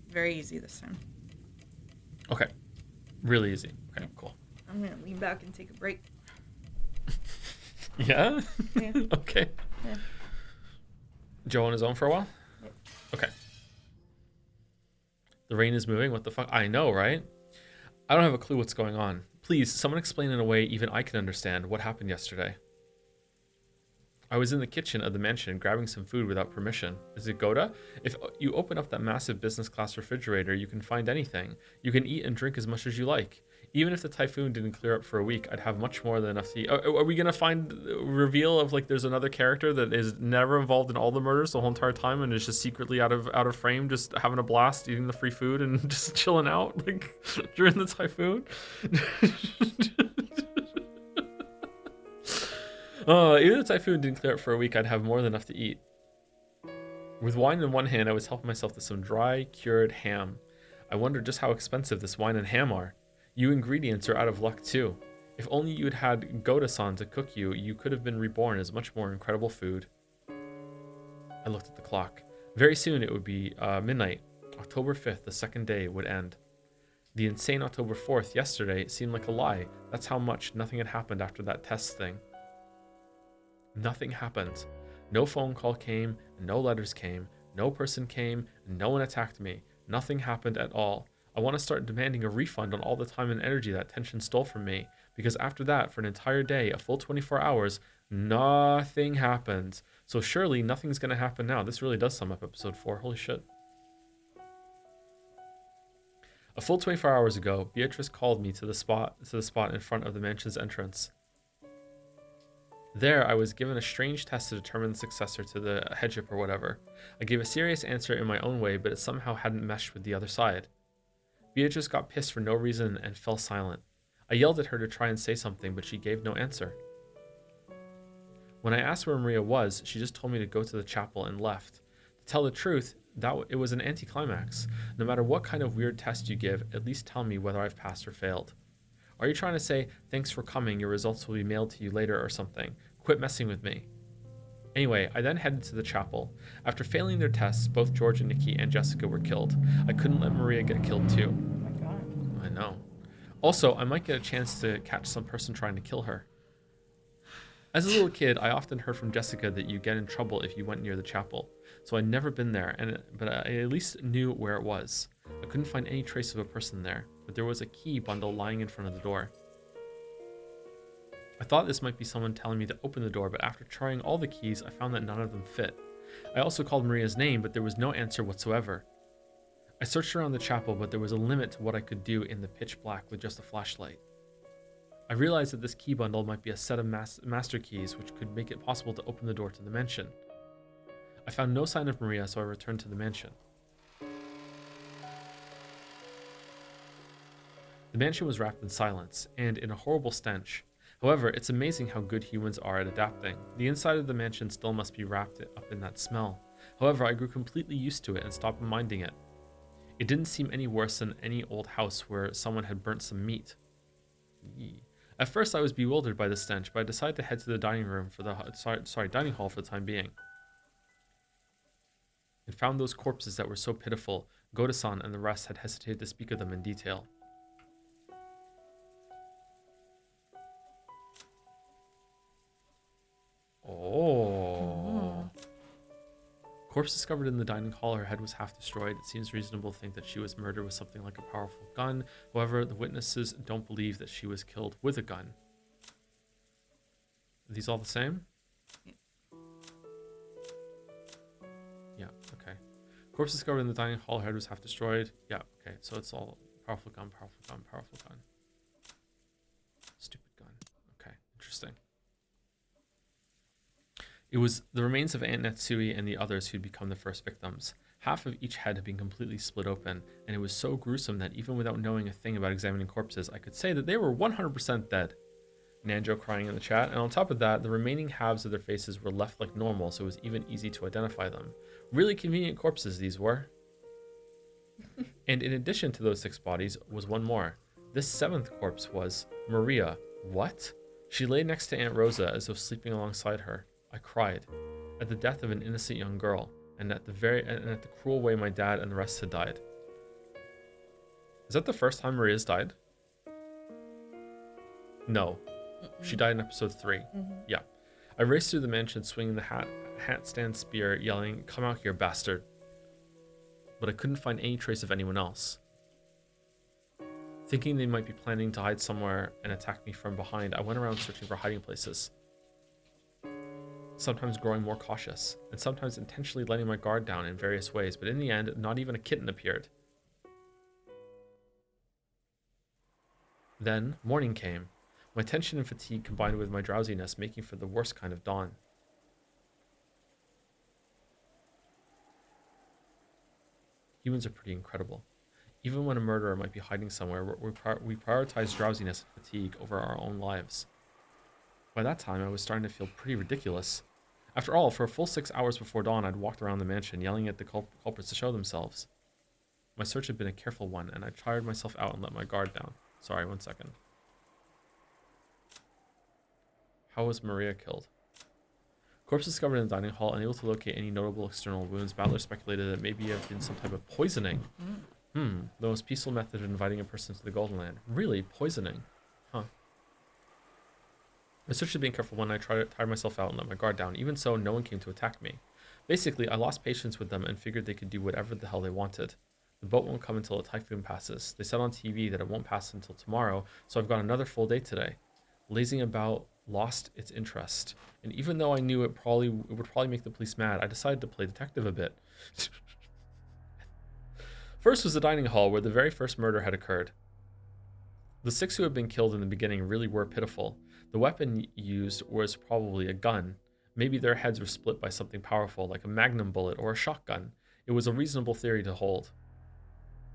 Very easy this time. Okay. Really easy. Okay, cool. I'm going to lean back and take a break. Yeah? Yeah. Okay. Yeah. Joe on his own for a while? Yep. Okay. The rain is moving? What the fuck? I know, right? I don't have a clue what's going on. Please, someone explain in a way even I can understand what happened yesterday. I was in the kitchen of the mansion grabbing some food without permission. Is it Goda? If you open up that massive business class refrigerator, you can find anything. You can eat and drink as much as you like. Even if the typhoon didn't clear up for a week, I'd have much more than enough to eat. Are we going to find a reveal of like there's another character that is never involved in all the murders the whole entire time and is just secretly out of frame, just having a blast, eating the free food and just chilling out like during the typhoon? Even if the typhoon didn't clear up for a week, I'd have more than enough to eat. With wine in one hand, I was helping myself to some dry, cured ham. I wonder just how expensive this wine and ham are. You ingredients are out of luck too. If only you had had Goda-san to cook you, you could have been reborn as much more incredible food. I looked at the clock. Very soon it would be midnight. October 5th, the second day, would end. The insane October 4th, yesterday, seemed like a lie. That's how much nothing had happened after that test thing. Nothing happened. No phone call came, and no letters came. No person came, and no one attacked me. Nothing happened at all. I want to start demanding a refund on all the time and energy that tension stole from me, because after that, for an entire day, a full 24 hours, nothing happened. So surely nothing's going to happen now. This really does sum up episode 4. Holy shit. A full 24 hours ago, Beatrice called me to the spot in front of the mansion's entrance. There, I was given a strange test to determine the successor to the headship or whatever. I gave a serious answer in my own way, but it somehow hadn't meshed with the other side. Beatrice got pissed for no reason and fell silent. I yelled at her to try and say something, but she gave no answer. When I asked where Maria was, she just told me to go to the chapel and left. To tell the truth, it was an anticlimax. No matter what kind of weird test you give, at least tell me whether I've passed or failed. Are you trying to say, thanks for coming, your results will be mailed to you later or something? Quit messing with me. Anyway, I then headed to the chapel. After failing their tests, both George and Nikki and Jessica were killed. I couldn't let Maria get killed too. Oh my god. I know. Also, I might get a chance to catch some person trying to kill her. As a little kid, I often heard from Jessica that you get in trouble if you went near the chapel. So I'd never been there, but I at least knew where it was. I couldn't find any trace of a person there, but there was a key bundle lying in front of the door. I thought this might be someone telling me to open the door, but after trying all the keys, I found that none of them fit. I also called Maria's name, but there was no answer whatsoever. I searched around the chapel, but there was a limit to what I could do in the pitch black with just a flashlight. I realized that this key bundle might be a set of master keys, which could make it possible to open the door to the mansion. I found no sign of Maria, so I returned to the mansion. The mansion was wrapped in silence, and in a horrible stench. However, it's amazing how good humans are at adapting. The inside of the mansion still must be wrapped up in that smell. However, I grew completely used to it and stopped minding it. It didn't seem any worse than any old house where someone had burnt some meat. At first, I was bewildered by the stench, but I decided to head to the dining hall for the time being. And found those corpses that were so pitiful. Goda-san and the rest had hesitated to speak of them in detail. Oh. Corpse discovered in the dining hall. Her head was half destroyed. It seems reasonable to think that she was murdered with something like a powerful gun. However, the witnesses don't believe that she was killed with a gun. Are these all the same? Yeah, okay. Corpse discovered in the dining hall. Her head was half destroyed. Yeah, okay. So it's all powerful gun, powerful gun, powerful gun. Stupid gun. Okay, interesting. It was the remains of Aunt Natsui and the others who'd become the first victims. Half of each head had been completely split open, and it was so gruesome that even without knowing a thing about examining corpses, I could say that they were 100% dead. Nanjo crying in the chat, and on top of that, the remaining halves of their faces were left like normal, so it was even easy to identify them. Really convenient corpses these were. And in addition to those 6 bodies was one more. This 7th corpse was Maria. What? She lay next to Aunt Rosa as though sleeping alongside her. I cried at the death of an innocent young girl, and at the cruel way my dad and the rest had died. Is that the first time Maria's died? No. She died in episode 3. Yeah. I raced through the mansion swinging the hat stand spear, yelling, "Come out here, bastard." But I couldn't find any trace of anyone else. Thinking they might be planning to hide somewhere and attack me from behind, I went around searching for hiding places. Sometimes growing more cautious, and sometimes intentionally letting my guard down in various ways, but in the end, not even a kitten appeared. Then, morning came. My tension and fatigue combined with my drowsiness, making for the worst kind of dawn. Humans are pretty incredible. Even when a murderer might be hiding somewhere, we prioritize drowsiness and fatigue over our own lives. By that time, I was starting to feel pretty ridiculous. After all, for a full 6 hours before dawn, I'd walked around the mansion, yelling at the culprits to show themselves. My search had been a careful one, and I tired myself out and let my guard down. Sorry, 1 second. How was Maria killed? Corpse discovered in the dining hall, unable to locate any notable external wounds. Baldur speculated that maybe it had been some type of poisoning. The most peaceful method of inviting a person to the Golden Land. Really? Poisoning? Huh. I searched to being careful when I tried to tire myself out and let my guard down. Even so, no one came to attack me. Basically, I lost patience with them and figured they could do whatever the hell they wanted. The boat won't come until a typhoon passes. They said on TV that it won't pass until tomorrow, so I've got another full day today. Lazing about lost its interest. And even though I knew it would probably make the police mad, I decided to play detective a bit. First was the dining hall, where the very first murder had occurred. The 6 who had been killed in the beginning really were pitiful. The weapon used was probably a gun. Maybe their heads were split by something powerful, like a magnum bullet or a shotgun. It was a reasonable theory to hold.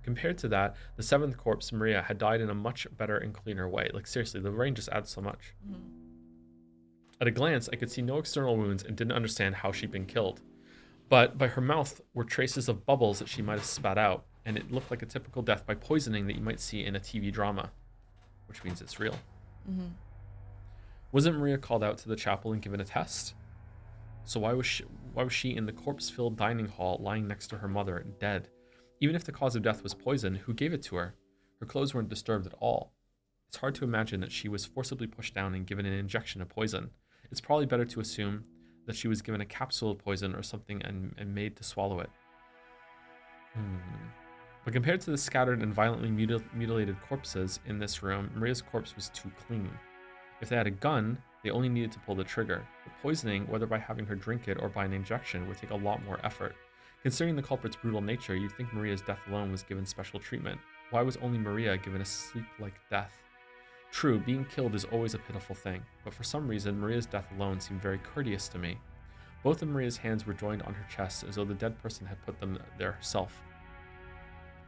Compared to that, the 7th corpse, Maria, had died in a much better and cleaner way. Like, seriously, the rain just adds so much. At a glance, I could see no external wounds and didn't understand how she'd been killed. But by her mouth were traces of bubbles that she might have spat out, and it looked like a typical death by poisoning that you might see in a TV drama, which means it's real. Wasn't Maria called out to the chapel and given a test? So why was she in the corpse-filled dining hall lying next to her mother, dead? Even if the cause of death was poison, who gave it to her? Her clothes weren't disturbed at all. It's hard to imagine that she was forcibly pushed down and given an injection of poison. It's probably better to assume that she was given a capsule of poison or something and made to swallow it. But compared to the scattered and violently mutilated corpses in this room, Maria's corpse was too clean. If they had a gun, they only needed to pull the trigger. But poisoning, whether by having her drink it or by an injection, would take a lot more effort. Considering the culprit's brutal nature, you'd think Maria's death alone was given special treatment. Why was only Maria given a sleep-like death? True, being killed is always a pitiful thing, but for some reason, Maria's death alone seemed very courteous to me. Both of Maria's hands were joined on her chest as though the dead person had put them there herself.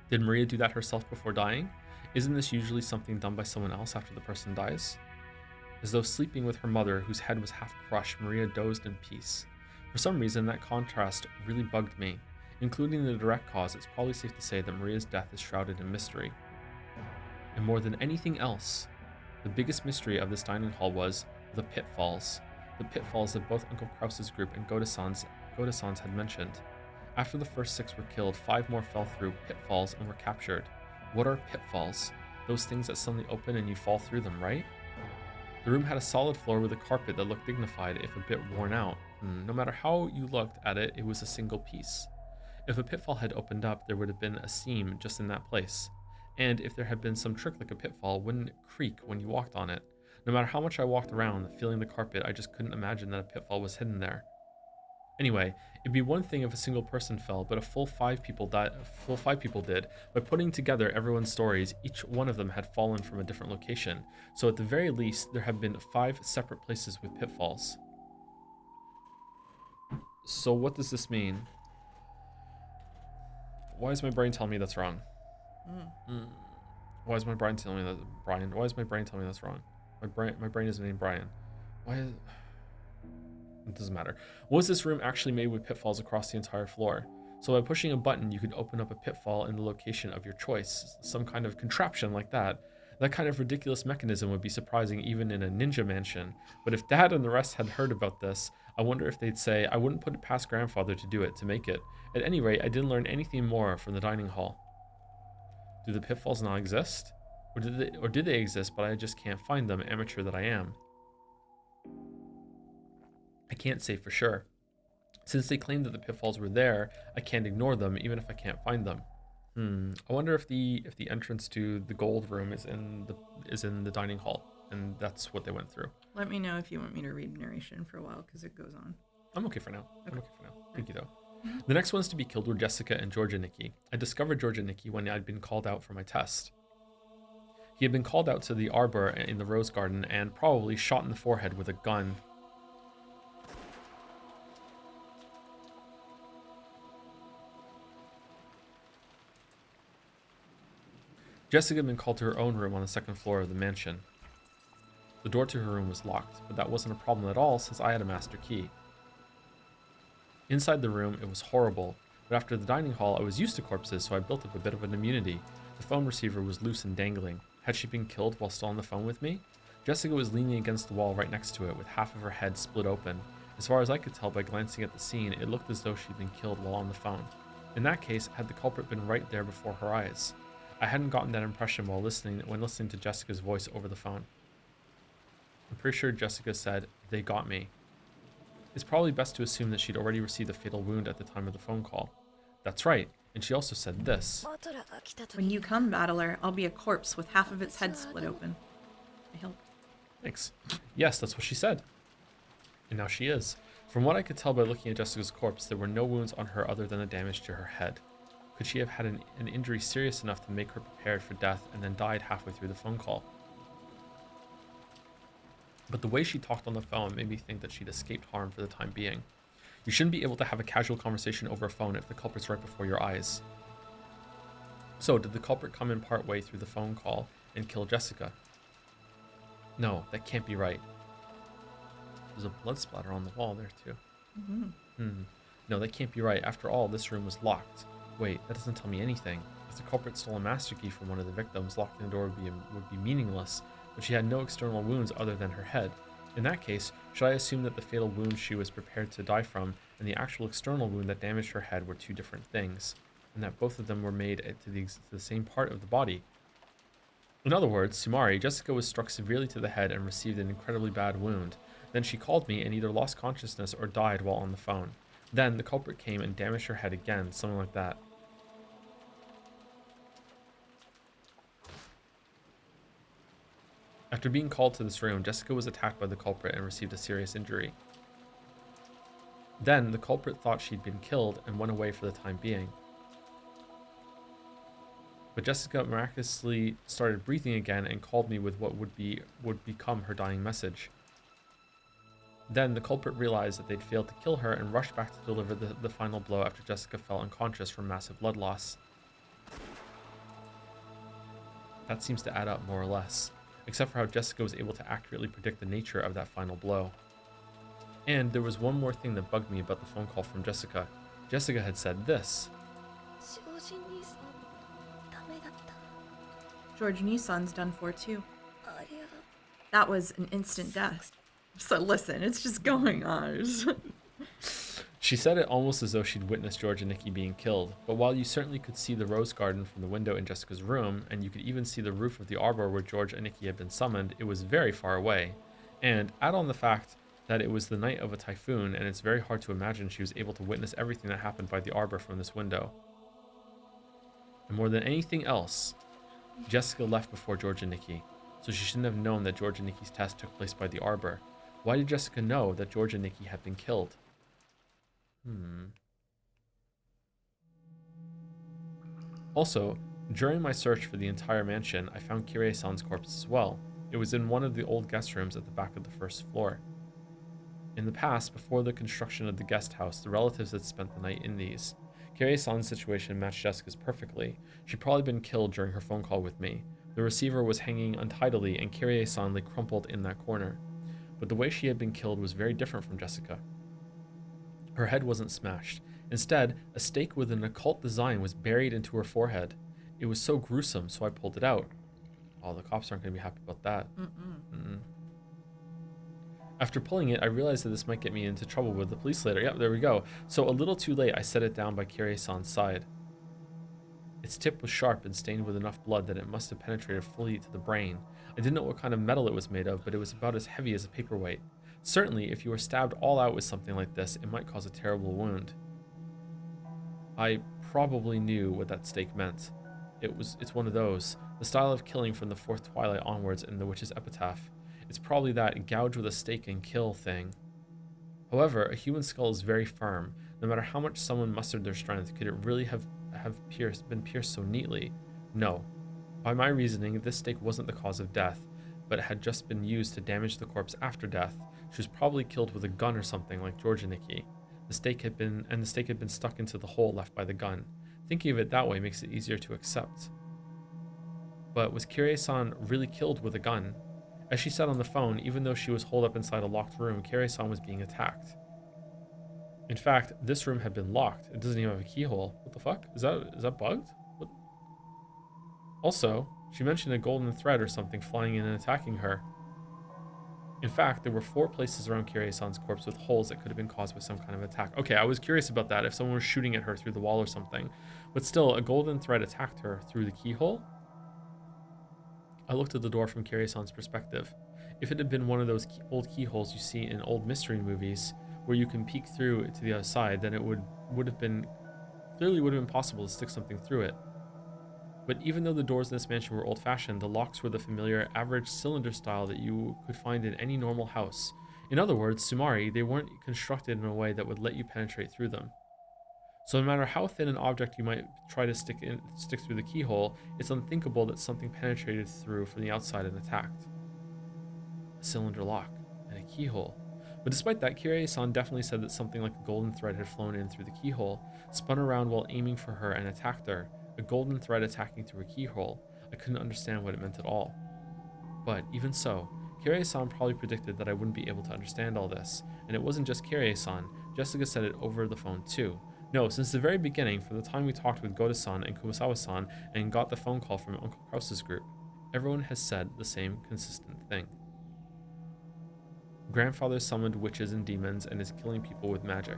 Did Maria do that herself before dying? Isn't this usually something done by someone else after the person dies? As though sleeping with her mother, whose head was half crushed, Maria dozed in peace. For some reason, that contrast really bugged me. Including the direct cause, it's probably safe to say that Maria's death is shrouded in mystery. And more than anything else, the biggest mystery of this dining hall was the pitfalls. The pitfalls that both Uncle Krause's group and Goda-san's had mentioned. After the first 6 were killed, 5 more fell through pitfalls and were captured. What are pitfalls? Those things that suddenly open and you fall through them, right? The room had a solid floor with a carpet that looked dignified, if a bit worn out. No matter how you looked at it, it was a single piece. If a pitfall had opened up, there would have been a seam just in that place. And if there had been some trick like a pitfall, wouldn't it creak when you walked on it? No matter how much I walked around, feeling the carpet, I just couldn't imagine that a pitfall was hidden there. Anyway, it'd be one thing if a single person fell, but a full 5 people did. By putting together everyone's stories, each one of them had fallen from a different location. So at the very least, there have been 5 separate places with pitfalls. So what does this mean? Why is my brain telling me that's wrong? Why is my brain telling me that, Brian? Why is my brain telling me that's wrong? My brain isn't named Brian. Why is... It doesn't matter. Was this room actually made with pitfalls across the entire floor? So by pushing a button, you could open up a pitfall in the location of your choice. Some kind of contraption like that. That kind of ridiculous mechanism would be surprising even in a ninja mansion. But if Dad and the rest had heard about this, I wonder if they'd say, I wouldn't put it past Grandfather to do it, to make it. At any rate, I didn't learn anything more from the dining hall. Do the pitfalls not exist? Or did they exist, but I just can't find them, amateur that I am? I can't say for sure. Since they claim that the pitfalls were there, I can't ignore them, even if I can't find them. I wonder if the entrance to the gold room is in the dining hall, and that's what they went through. Let me know if you want me to read narration for a while, because it goes on. I'm okay for now. Okay. I'm okay for now. Thank you, though. The next ones to be killed were Jessica and Georgia Nikki. I discovered Georgia Nikki when I'd been called out for my test. He had been called out to the arbor in the rose garden and probably shot in the forehead with a gun. Jessica had been called to her own room on the 2nd floor of the mansion. The door to her room was locked, but that wasn't a problem at all since I had a master key. Inside the room, it was horrible, but after the dining hall, I was used to corpses, so I built up a bit of an immunity. The phone receiver was loose and dangling. Had she been killed while still on the phone with me? Jessica was leaning against the wall right next to it, with half of her head split open. As far as I could tell by glancing at the scene, it looked as though she'd been killed while on the phone. In that case, had the culprit been right there before her eyes? I hadn't gotten that impression when listening to Jessica's voice over the phone. I'm pretty sure Jessica said, "They got me." It's probably best to assume that she'd already received a fatal wound at the time of the phone call. That's right, and she also said this. When you come, Battler, I'll be a corpse with half of its head split open. I help. Thanks. Yes, that's what she said. And now she is. From what I could tell by looking at Jessica's corpse, there were no wounds on her other than the damage to her head. Could she have had an injury serious enough to make her prepared for death and then died halfway through the phone call? But the way she talked on the phone made me think that she'd escaped harm for the time being. You shouldn't be able to have a casual conversation over a phone if the culprit's right before your eyes. So, did the culprit come in part way through the phone call and kill Jessica? No, that can't be right. There's a blood splatter on the wall there, too. No, that can't be right. After all, this room was locked. Wait, that doesn't tell me anything. If the culprit stole a master key from one of the victims, locking the door would be meaningless, but she had no external wounds other than her head. In that case, should I assume that the fatal wound she was prepared to die from and the actual external wound that damaged her head were two different things, and that both of them were made to the same part of the body? In other words, Sumari, Jessica was struck severely to the head and received an incredibly bad wound. Then she called me and either lost consciousness or died while on the phone. Then the culprit came and damaged her head again, something like that. After being called to this room, Jessica was attacked by the culprit and received a serious injury. Then, the culprit thought she'd been killed and went away for the time being. But Jessica miraculously started breathing again and called me with what would become her dying message. Then, the culprit realized that they'd failed to kill her and rushed back to deliver the final blow after Jessica fell unconscious from massive blood loss. That seems to add up more or less, except for how Jessica was able to accurately predict the nature of that final blow. And there was one more thing that bugged me about the phone call from Jessica. Jessica had said this. George Nissan's done for too. That was an instant death. So listen, it's just going on. She said it almost as though she'd witnessed George and Nikki being killed, but while you certainly could see the rose garden from the window in Jessica's room, and you could even see the roof of the arbor where George and Nikki had been summoned, it was very far away. And add on the fact that it was the night of a typhoon, and it's very hard to imagine she was able to witness everything that happened by the arbor from this window. And more than anything else, Jessica left before George and Nikki, so she shouldn't have known that George and Nikki's test took place by the arbor. Why did Jessica know that George and Nikki had been killed? Also, during my search for the entire mansion, I found Kirie-san's corpse as well. It was in one of the old guest rooms at the back of the first floor. In the past, before the construction of the guest house, the relatives had spent the night in these. Kirie-san's situation matched Jessica's perfectly. She'd probably been killed during her phone call with me. The receiver was hanging untidily, and Kirie-san lay crumpled in that corner. But the way she had been killed was very different from Jessica. Her head wasn't smashed. Instead, a stake with an occult design was buried into her forehead. It was so gruesome, so I pulled it out. Oh, the cops aren't going to be happy about that. After pulling it, I realized that this might get me into trouble with the police later. Yep, there we go. So a little too late, I set it down by Kirie-san's side. Its tip was sharp and stained with enough blood that it must have penetrated fully to the brain. I didn't know what kind of metal it was made of, but it was about as heavy as a paperweight. Certainly, if you were stabbed all out with something like this, it might cause a terrible wound. I probably knew what that stake meant. It's one of those, the style of killing from the fourth Twilight onwards in the Witch's Epitaph. It's probably that gouge with a stake and kill thing. However, a human skull is very firm. No matter how much someone mustered their strength, could it really have been pierced so neatly? No. By my reasoning, this stake wasn't the cause of death, but it had just been used to damage the corpse after death. She was probably killed with a gun or something like George and Nikki. The stake had been stuck into the hole left by the gun. Thinking of it that way makes it easier to accept. But was Kirie-san really killed with a gun? As she said on the phone, even though she was holed up inside a locked room, Kirie-san was being attacked. In fact, this room had been locked. It doesn't even have a keyhole. What the fuck? Is that bugged? What? Also, she mentioned a golden thread or something flying in and attacking her. In fact, there were 4 places around Kirie-san's corpse with holes that could have been caused by some kind of attack. Okay, I was curious about that, if someone was shooting at her through the wall or something. But still, a golden thread attacked her through the keyhole? I looked at the door from Kirie-san's perspective. If it had been one of those old keyholes you see in old mystery movies, where you can peek through to the other side, then it would have been possible to stick something through it. But even though the doors in this mansion were old-fashioned, the locks were the familiar average cylinder style that you could find in any normal house. In other words, Sumari, they weren't constructed in a way that would let you penetrate through them. So no matter how thin an object you might try to stick through the keyhole, it's unthinkable that something penetrated through from the outside and attacked. A cylinder lock and a keyhole. But despite that, Kirie-san definitely said that something like a golden thread had flown in through the keyhole, spun around while aiming for her, and attacked her. A golden thread attacking through a keyhole. I couldn't understand what it meant at all. But even so, Kirie-san probably predicted that I wouldn't be able to understand all this. And it wasn't just Kirie-san. Jessica said it over the phone too. No, since the very beginning, from the time we talked with Goda-san and Kumasawa-san and got the phone call from Uncle Krause's group, everyone has said the same consistent thing. Grandfather summoned witches and demons and is killing people with magic.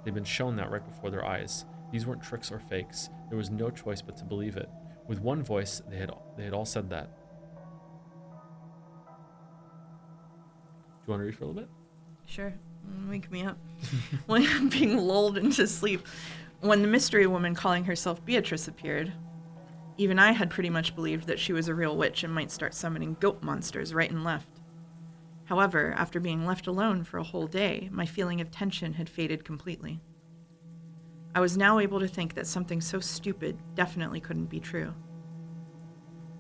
They've been shown that right before their eyes. These weren't tricks or fakes. There was no choice but to believe it. With one voice, they had all said that. Do you want to read for a little bit? Sure. Wake me up. When I'm being lulled into sleep, when the mystery woman calling herself Beatrice appeared, Even I had pretty much believed that she was a real witch and might start summoning goat monsters right and left. However, after being left alone for a whole day, my feeling of tension had faded completely. I was now able to think that something so stupid definitely couldn't be true.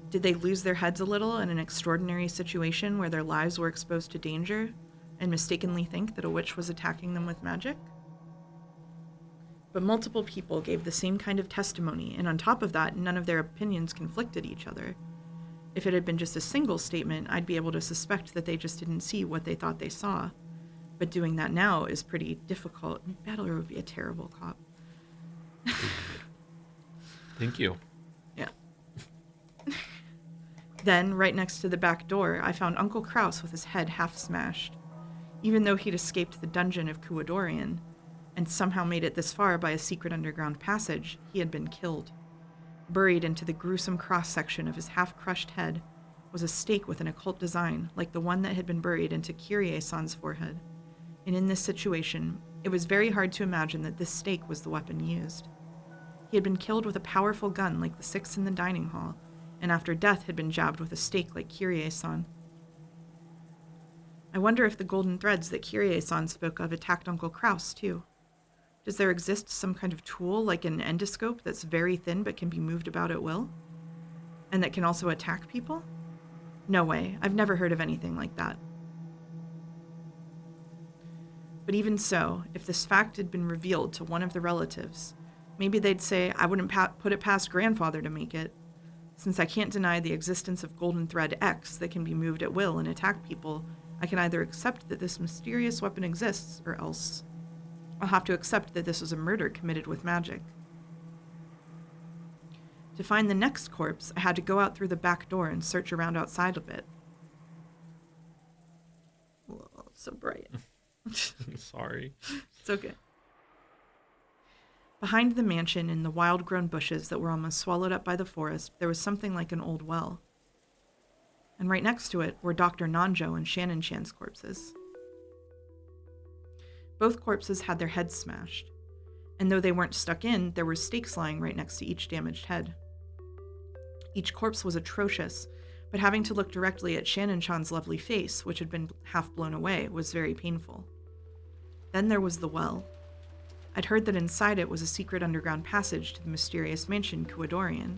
Did they lose their heads a little in an extraordinary situation where their lives were exposed to danger and mistakenly think that a witch was attacking them with magic? But multiple people gave the same kind of testimony, and on top of that, none of their opinions conflicted each other. If it had been just a single statement, I'd be able to suspect that they just didn't see what they thought they saw. But doing that now is pretty difficult. Baldur would be a terrible cop. Thank you. Yeah. Then, right next to the back door, I found Uncle Kraus with his head half smashed. Even though he'd escaped the dungeon of Kuadorian, and somehow made it this far by a secret underground passage, he had been killed. Buried into the gruesome cross-section of his half-crushed head was a stake with an occult design, like the one that had been buried into Kyrie-san's forehead. And in this situation, it was very hard to imagine that this stake was the weapon used. He had been killed with a powerful gun like the 6 in the dining hall, and after death had been jabbed with a stake like Kyrie-san. I wonder if the golden threads that Kyrie-san spoke of attacked Uncle Kraus, too. Does there exist some kind of tool like an endoscope that's very thin but can be moved about at will? And that can also attack people? No way, I've never heard of anything like that. But even so, if this fact had been revealed to one of the relatives, maybe they'd say I wouldn't put it past grandfather to make it. Since I can't deny the existence of Golden Thread X that can be moved at will and attack people, I can either accept that this mysterious weapon exists, or else I'll have to accept that this was a murder committed with magic. To find the next corpse, I had to go out through the back door and search around outside of it. Oh, it's so bright. Sorry. It's okay. Behind the mansion, in the wild-grown bushes that were almost swallowed up by the forest, there was something like an old well. And right next to it were Dr. Nanjo and Shannon Chan's corpses. Both corpses had their heads smashed, and though they weren't stuck in, there were stakes lying right next to each damaged head. Each corpse was atrocious, but having to look directly at Shannon Chan's lovely face, which had been half blown away, was very painful. Then there was the well. I'd heard that inside it was a secret underground passage to the mysterious mansion Kuadorian.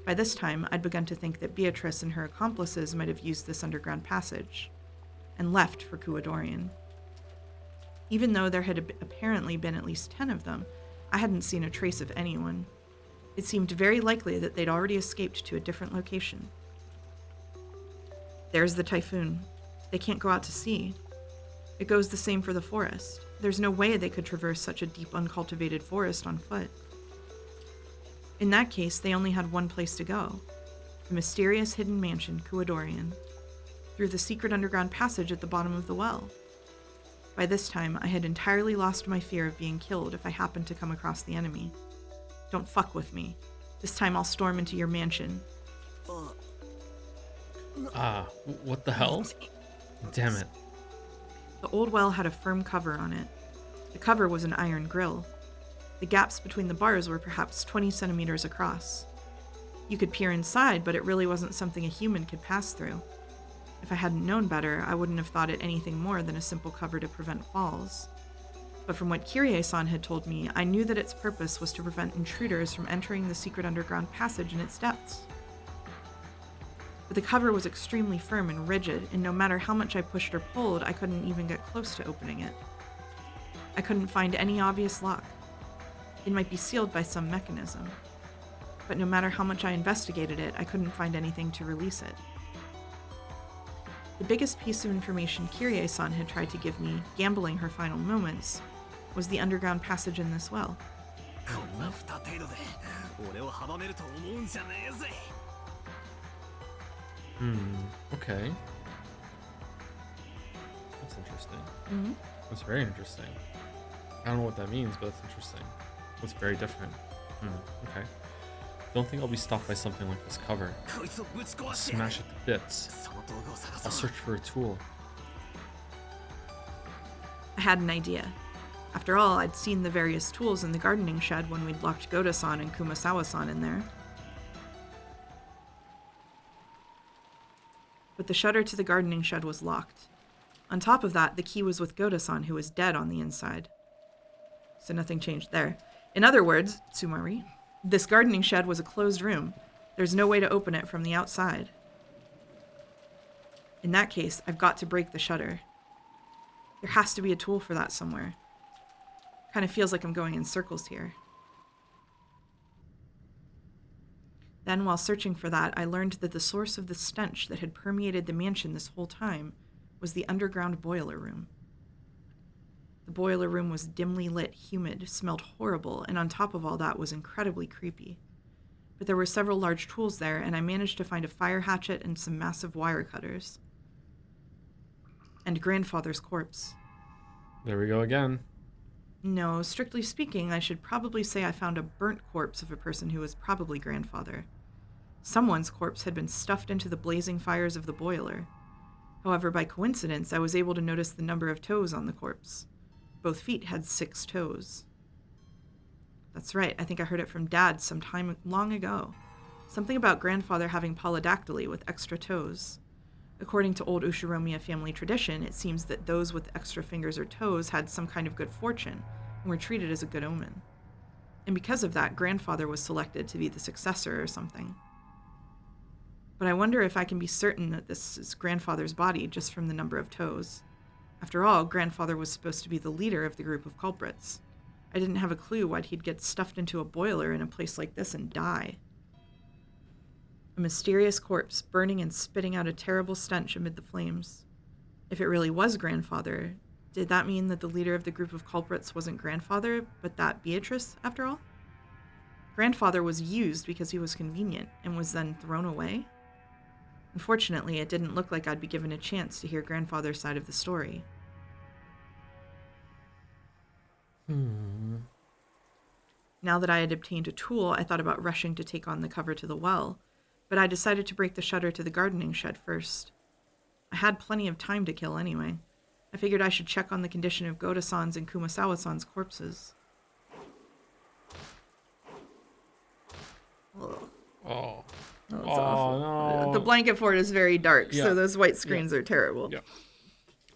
By this time, I'd begun to think that Beatrice and her accomplices might have used this underground passage, and left for Kuadorian. Even though there had apparently been at least 10 of them, I hadn't seen a trace of anyone. It seemed very likely that they'd already escaped to a different location. There's the typhoon. They can't go out to sea. It goes the same for the forest. There's no way they could traverse such a deep, uncultivated forest on foot. In that case, they only had one place to go. The mysterious hidden mansion, Kuadorian, through the secret underground passage at the bottom of the well. By this time, I had entirely lost my fear of being killed if I happened to come across the enemy. Don't fuck with me. This time I'll storm into your mansion. What the hell? Damn it. The old well had a firm cover on it. The cover was an iron grill. The gaps between the bars were perhaps 20 centimeters across. You could peer inside, but it really wasn't something a human could pass through. If I hadn't known better, I wouldn't have thought it anything more than a simple cover to prevent falls. But from what Kyrie-san had told me, I knew that its purpose was to prevent intruders from entering the secret underground passage in its depths. But the cover was extremely firm and rigid, and no matter how much I pushed or pulled, I couldn't even get close to opening it. I couldn't find any obvious lock. It might be sealed by some mechanism. But no matter how much I investigated it, I couldn't find anything to release it. The biggest piece of information Kyrie-san had tried to give me, gambling her final moments, was the underground passage in this well. Okay. That's interesting. Mm-hmm. That's very interesting. I don't know what that means, but that's interesting. That's very different. Okay. Don't think I'll be stopped by something like this cover. I'll smash it to bits. I'll search for a tool. I had an idea. After all, I'd seen the various tools in the gardening shed when we'd locked Goda-san and Kumasawa-san in there. but the shutter to the gardening shed was locked. On top of that, the key was with Goda-san, who was dead on the inside. So nothing changed there. In other words, Tsumari, this gardening shed was a closed room. There's no way to open it from the outside. In that case, I've got to break the shutter. There has to be a tool for that somewhere. Kind of feels like I'm going in circles here. Then, while searching for that, I learned that the source of the stench that had permeated the mansion this whole time was the underground boiler room. The boiler room was dimly lit, humid, smelled horrible, and on top of all that was incredibly creepy. But there were several large tools there, and I managed to find a fire hatchet and some massive wire cutters. And grandfather's corpse. There we go again. No, strictly speaking, I should probably say I found a burnt corpse of a person who was probably grandfather. Someone's corpse had been stuffed into the blazing fires of the boiler. However, by coincidence, I was able to notice the number of toes on the corpse. Both feet had 6 toes. That's right, I think I heard it from Dad some time long ago. Something about grandfather having polydactyly with extra toes. According to old Ushiromiya family tradition, it seems that those with extra fingers or toes had some kind of good fortune and were treated as a good omen. And because of that, grandfather was selected to be the successor or something. But I wonder if I can be certain that this is grandfather's body just from the number of toes. After all, grandfather was supposed to be the leader of the group of culprits. I didn't have a clue why he'd get stuffed into a boiler in a place like this and die. A mysterious corpse, burning and spitting out a terrible stench amid the flames. If it really was grandfather, did that mean that the leader of the group of culprits wasn't grandfather, but that Beatrice, after all? Grandfather was used because he was convenient, and was then thrown away? Unfortunately, it didn't look like I'd be given a chance to hear grandfather's side of the story. Now that I had obtained a tool, I thought about rushing to take on the cover to the well, but I decided to break the shutter to the gardening shed first. I had plenty of time to kill anyway. I figured I should check on the condition of Goda-san's and Kumasawa-san's corpses. Ugh. Oh. That's awful. No. The blanket fort is very dark, Yeah. so those white screens are terrible. Yeah.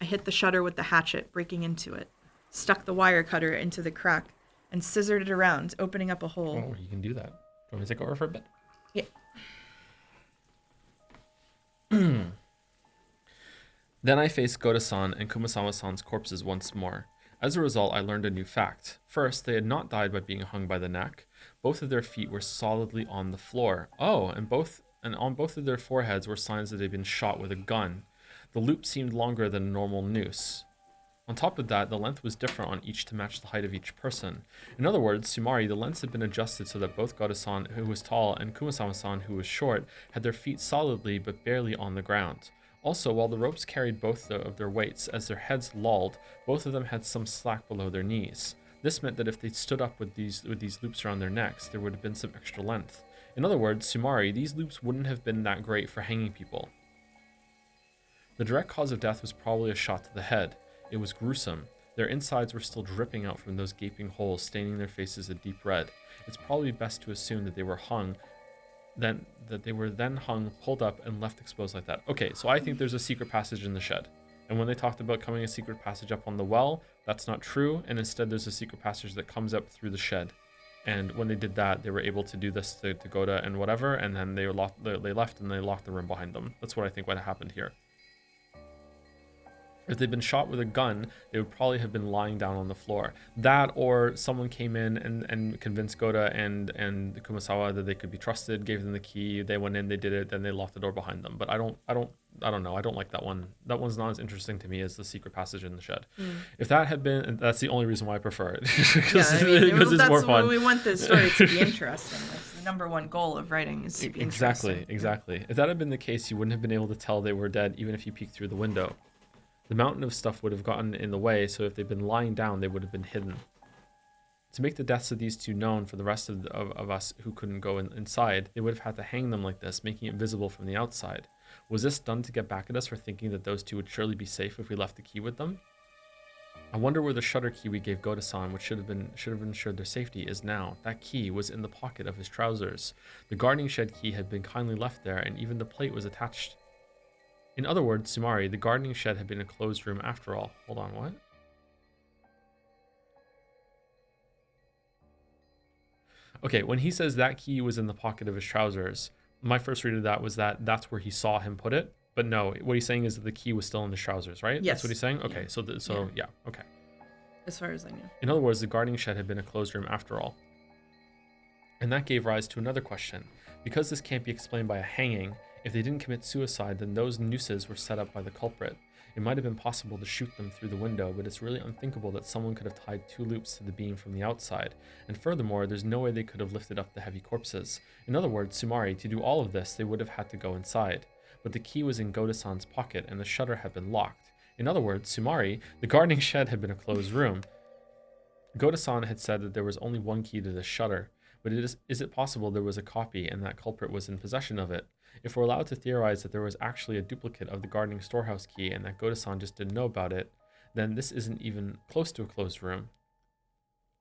I hit the shutter with the hatchet, breaking into it, stuck the wire cutter into the crack, and scissored it around, opening up a hole. Oh, you can do that. Do you want me to take over for a bit? Yeah. Then I faced Goda-san and Kumasawa-san's corpses once more. As a result, I learned a new fact. First, they had not died by being hung by the neck. Both of their feet were solidly on the floor. Oh, and on both of their foreheads were signs that they'd been shot with a gun. The loop seemed longer than a normal noose. On top of that, the length was different on each to match the height of each person. In other words, Sumari, the lengths had been adjusted so that both Goda-san, who was tall, and Kumasawa-san, who was short, had their feet solidly but barely on the ground. Also, while the ropes carried both of their weights, as their heads lolled, both of them had some slack below their knees. This meant that if they stood up with these loops around their necks, there would have been some extra length. In other words, Sumari, these loops wouldn't have been that great for hanging people. The direct cause of death was probably a shot to the head. It was gruesome. Their insides were still dripping out from those gaping holes, staining their faces a deep red. It's probably best to assume that they were then hung, pulled up, and left exposed like that. Okay, so I think there's a secret passage in the shed. And when they talked about coming a secret passage up on the well, that's not true, and instead there's a secret passage that comes up through the shed. And when they did that, they were able to do this to Goda and whatever, and then they left and they locked the room behind them. That's what I think would have happened here. If they'd been shot with a gun, they would probably have been lying down on the floor. That, or someone came in and convinced Goda and Kumasawa that they could be trusted, gave them the key, they went in, they did it, then they locked the door behind them. But I don't know. I don't like that one. That one's not as interesting to me as the secret passage in the shed. If that had been, and that's the only reason why I prefer it. Because it's more fun. We want the story to be interesting. That's the number one goal of writing is to be interesting. Exactly. If that had been the case, you wouldn't have been able to tell they were dead, even if you peeked through the window. The mountain of stuff would have gotten in the way, so if they'd been lying down, they would have been hidden. To make the deaths of these two known for the rest of us who couldn't go inside, they would have had to hang them like this, making it visible from the outside. Was this done to get back at us for thinking that those two would surely be safe if we left the key with them? I wonder where the shutter key we gave Goda-san, which should have ensured their safety, is now. That key was in the pocket of his trousers. The gardening shed key had been kindly left there, and even the plate was attached. In other words, Sumari, the gardening shed had been a closed room after all. Hold on, what? Okay, when he says that key was in the pocket of his trousers, my first read of that was that that's where he saw him put it. But no, what he's saying is that the key was still in the trousers, right? Yes. That's what he's saying? Okay, Yeah. so yeah, okay. As far as I knew. In other words, the gardening shed had been a closed room after all. And that gave rise to another question. Because this can't be explained by a hanging, if they didn't commit suicide, then those nooses were set up by the culprit. It might have been possible to shoot them through the window, but it's really unthinkable that someone could have tied 2 loops to the beam from the outside. And furthermore, there's no way they could have lifted up the heavy corpses. In other words, Sumari, to do all of this, they would have had to go inside. But the key was in Goda-san's pocket, and the shutter had been locked. In other words, Sumari, the gardening shed had been a closed room. Goda-san had said that there was only one key to this shutter, but is it possible there was a copy and that culprit was in possession of it? If we're allowed to theorize that there was actually a duplicate of the gardening storehouse key and that Goda-san just didn't know about it, then this isn't even close to a closed room.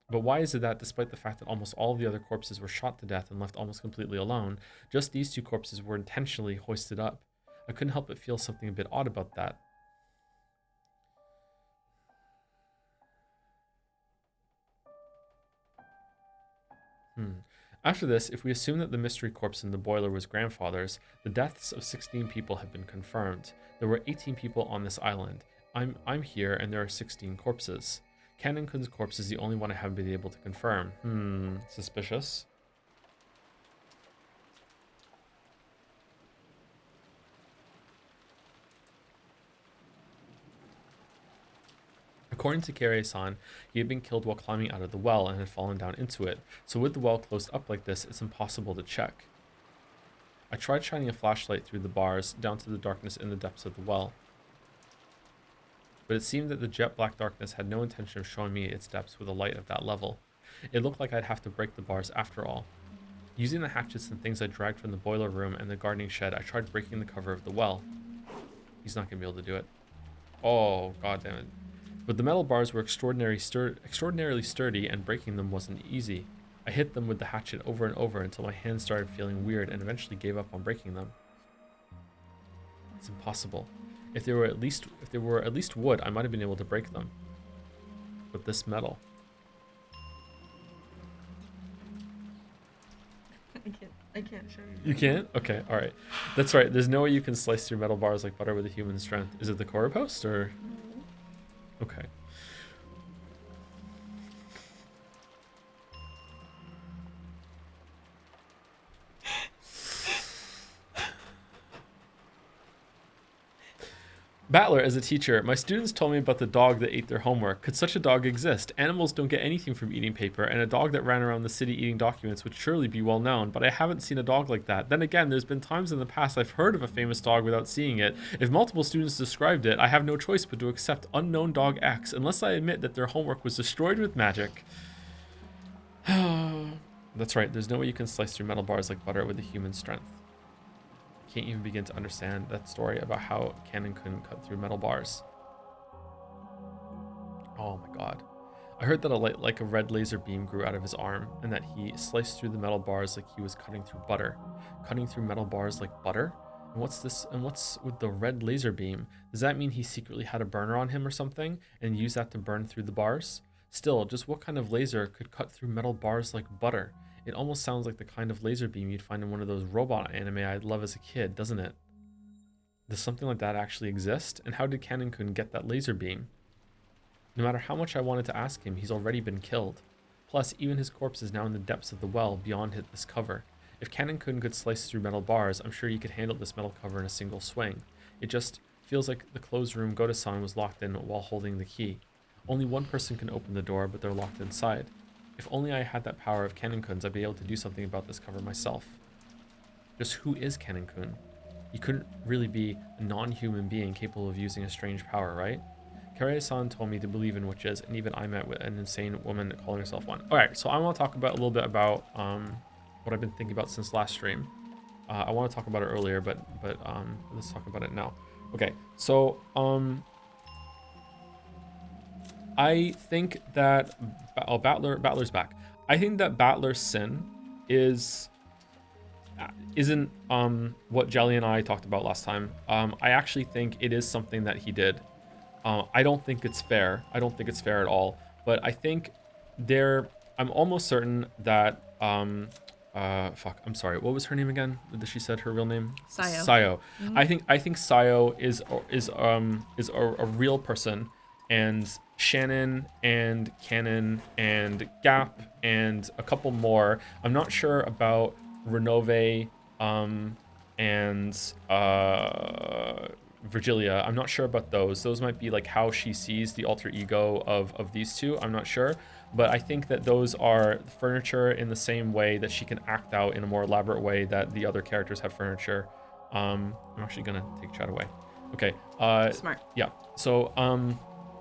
But why is it that despite the fact that almost all of the other corpses were shot to death and left almost completely alone, just these 2 corpses were intentionally hoisted up? I couldn't help but feel something a bit odd about that. After this, if we assume that the mystery corpse in the boiler was grandfather's, the deaths of 16 people have been confirmed. There were 18 people on this island. I'm here and there are 16 corpses. Kanon-kun's corpse is the only one I haven't been able to confirm. Suspicious. According to Kirei-san, he had been killed while climbing out of the well and had fallen down into it, so with the well closed up like this, it's impossible to check. I tried shining a flashlight through the bars down to the darkness in the depths of the well, but it seemed that the jet black darkness had no intention of showing me its depths with a light of that level. It looked like I'd have to break the bars after all. Using the hatchets and things I dragged from the boiler room and the gardening shed, I tried breaking the cover of the well. He's not going to be able to do it. Oh, god damn it. But the metal bars were extraordinarily sturdy, and breaking them wasn't easy. I hit them with the hatchet over and over until my hands started feeling weird and eventually gave up on breaking them. It's impossible. If they were at least wood, I might have been able to break them. But this metal. I can't show you. You can't? Okay, alright. That's right. There's no way you can slice through metal bars like butter with a human strength. Is it the core post or? Okay. Battler, as a teacher, my students told me about the dog that ate their homework. Could such a dog exist? Animals don't get anything from eating paper, and a dog that ran around the city eating documents would surely be well known, but I haven't seen a dog like that. Then again, there's been times in the past I've heard of a famous dog without seeing it. If multiple students described it, I have no choice but to accept unknown dog X, unless I admit that their homework was destroyed with magic. That's right, there's no way you can slice through metal bars like butter with a human strength. Can't even begin to understand that story about how Kanon-kun cut through metal bars. Oh my god. I heard that a light like a red laser beam grew out of his arm, and that he sliced through the metal bars like he was cutting through butter. Cutting through metal bars like butter? And what's with the red laser beam? Does that mean he secretly had a burner on him or something, and used that to burn through the bars? Still, just what kind of laser could cut through metal bars like butter? It almost sounds like the kind of laser beam you'd find in one of those robot anime I'd love as a kid, doesn't it? Does something like that actually exist? And how did Kanon-kun get that laser beam? No matter how much I wanted to ask him, he's already been killed. Plus, even his corpse is now in the depths of the well beyond this cover. If Kanon-kun could slice through metal bars, I'm sure he could handle this metal cover in a single swing. It just feels like the closed room Goda-san was locked in while holding the key. Only one person can open the door, but they're locked inside. If only I had that power of Kanon-kun's, I'd be able to do something about this cover myself. Just who is Kanon-kun? He couldn't really be a non-human being capable of using a strange power, right? Kirei-san told me to believe in witches, and even I met with an insane woman calling herself one. Alright, so I want to talk about a little bit about what I've been thinking about since last stream. I want to talk about it earlier, but let's talk about it now. Okay, so I think that Battler's back. I think that Battler's sin is isn't what Jelly and I talked about last time. I actually think it is something that he did. I don't think it's fair. I don't think it's fair at all. But I think I'm almost certain that fuck. I'm sorry. What was her name again? Did she said her real name? Sayo. Sayo. Mhm. I think Sayo is a real person, and Shannon and Cannon and Gap and a couple more. I'm not sure about Renove and Virgilia. I'm not sure about those. Those might be like how she sees the alter ego of these two. I'm not sure. But I think that those are furniture in the same way that she can act out in a more elaborate way that the other characters have furniture. I'm actually gonna take chat away. Okay. Smart. Yeah. So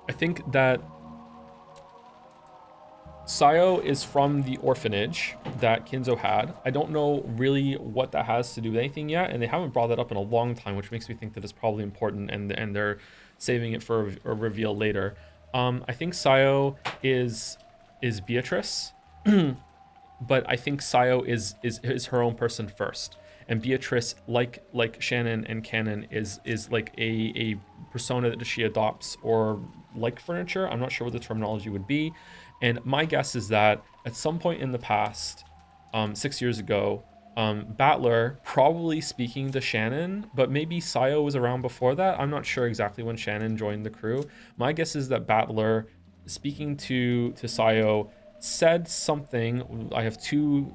I think that Sayo is from the orphanage that Kinzo had. I don't know really what that has to do with anything yet, and they haven't brought that up in a long time, which makes me think that it's probably important, and they're saving it for a reveal later. I think Sayo is Beatrice, but I think Sayo is her own person first, and Beatrice, like Shannon and Cannon, is like a persona that she adopts, or like furniture. I'm not sure what the terminology would be. And my guess is that at some point in the past, 6 years ago, Battler probably speaking to Shannon, but maybe Sayo was around before that. I'm not sure exactly when Shannon joined the crew. My guess is that Battler speaking to Sayo said something. I have two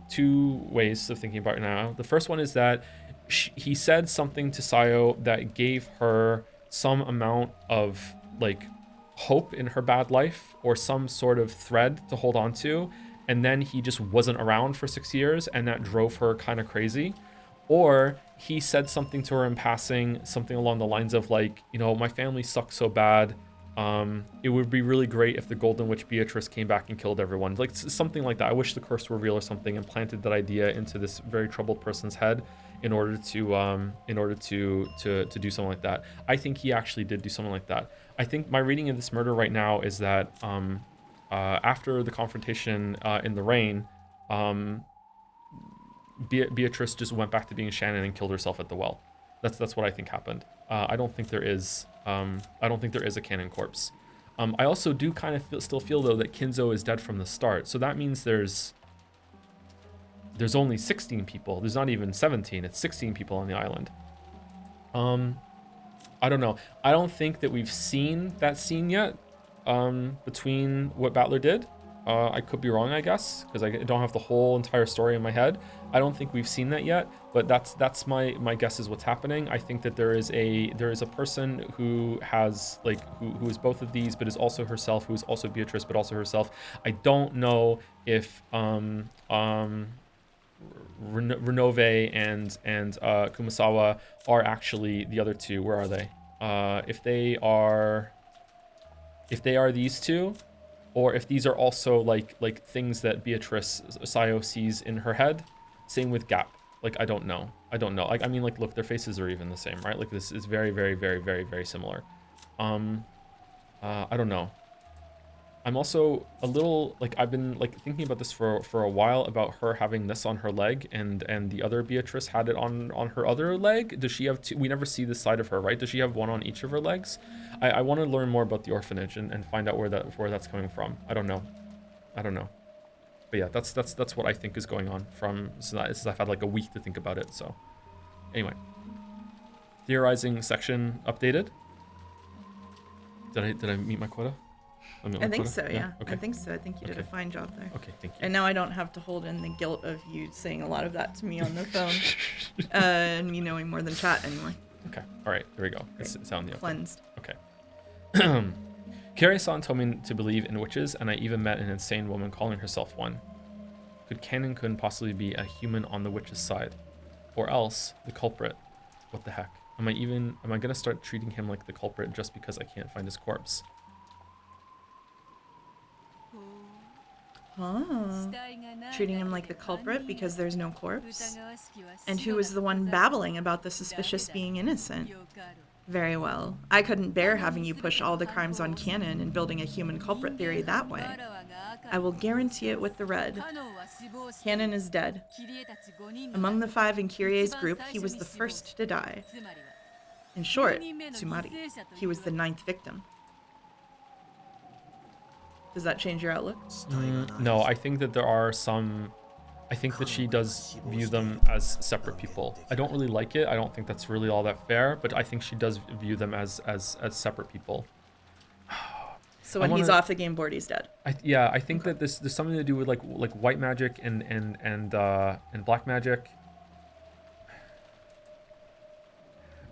ways of thinking about it now. The first one is that he said something to Sayo that gave her some amount of like hope in her bad life, or some sort of thread to hold on to, and then he just wasn't around for 6 years, and that drove her kind of crazy. Or he said something to her in passing, something along the lines of like, my family sucks so bad, it would be really great if the Golden Witch Beatrice came back and killed everyone, like something like that. I wish the curse were real or something, and planted that idea into this very troubled person's head in order to do something like that. I think he actually did do something like that. I think my reading of this murder right now is that after the confrontation in the rain, Beatrice just went back to being Shannon and killed herself at the well. That's what I think happened. I don't think there is a canon corpse. I also do kind of still feel though that Kinzo is dead from the start. So that means there's only 16 people. There's not even 17. It's 16 people on the island. I don't know. I don't think that we've seen that scene yet between what Battler did. I could be wrong, I guess, because I don't have the whole entire story in my head. I don't think we've seen that yet, but that's my guess is what's happening. I think that there is a person who has like who is both of these, but is also herself, who is also Beatrice, but also herself. I don't know if Renove and Kumasawa are actually the other two. Where are they? If they are these two, or if these are also like things that Beatrice Sayo sees in her head. Same with Gap. Like I don't know. Like I mean, like look, their faces are even the same, right? Like this is very, very, very, very, very similar. I don't know. I'm also a little like I've been like thinking about this for a while, about her having this on her leg, and the other Beatrice had it on her other leg. Does she have two? We never see this side of her, right? Does she have one on each of her legs? I want to learn more about the orphanage and find out where that's coming from. I don't know. But yeah, that's what I think is going on since I've had like a week to think about it. So anyway, theorizing section updated. Did I meet my quota? I think so, yeah. Okay. I think so. I think you did a fine job there. Okay, thank you. And now I don't have to hold in the guilt of you saying a lot of that to me on the phone, and me knowing more than chat anymore. Okay, all right, there we go. It's sounding cleansed. Okay. Carrie-san told me to believe in witches, and I even met an insane woman calling herself one. Could Canon-kun possibly be a human on the witch's side? Or else, the culprit? What the heck? Am I gonna start treating him like the culprit just because I can't find his corpse? Oh. Treating him like the culprit because there's no corpse? And who is the one babbling about the suspicious being innocent? Very well. I couldn't bear having you push all the crimes on Canon and building a human culprit theory that way. I will guarantee it with the red. Canon is dead. Among the 5 in Kyrie's group, he was the first to die. In short, Tsumari. He was the 9th victim. Does that change your outlook? No, I think that there are some... I think that she does view them as separate people. I don't really like it. I don't think that's really all that fair, but I think she does view them as separate people. So when he's off the game board, he's dead. I think that there's something to do with like white magic and black magic.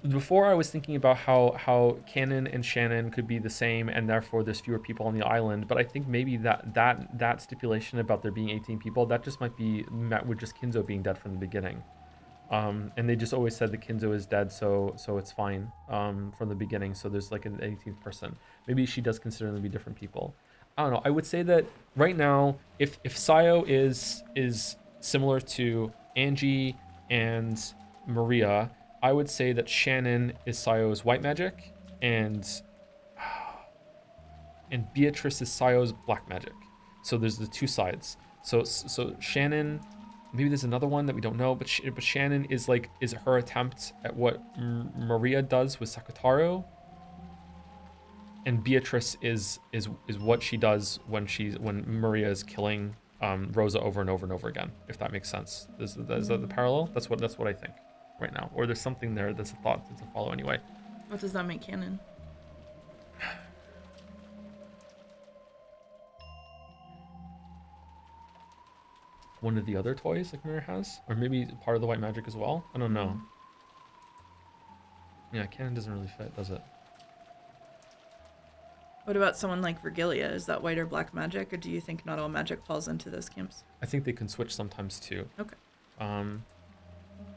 Before I was thinking about how Canon and Shannon could be the same and therefore there's fewer people on the island, but I think maybe that stipulation about there being 18 people, that just might be met with just Kinzo being dead from the beginning. And they just always said that Kinzo is dead, so it's fine from the beginning. So there's like an 18th person. Maybe she does consider them to be different people. I don't know. I would say that right now, if Sayo is similar to Angie and Maria, I would say that Shannon is Sayo's white magic, and Beatrice is Sayo's black magic. So there's the two sides. So Shannon, maybe there's another one that we don't know, but Shannon is her attempt at what Maria does with Sakutaro, and Beatrice is what she does when Maria is killing Rosa over and over and over again. If that makes sense, is that the parallel? That's what I think right now, or there's something there that's a thought to follow anyway. What does that make canon? One of the other toys like Mirror has, or maybe part of the white magic as well. I don't know. Yeah, canon doesn't really fit, does it? What about someone like Virgilia? Is that white or black magic, or do you think not all magic falls into those camps? I think they can switch sometimes too. Okay.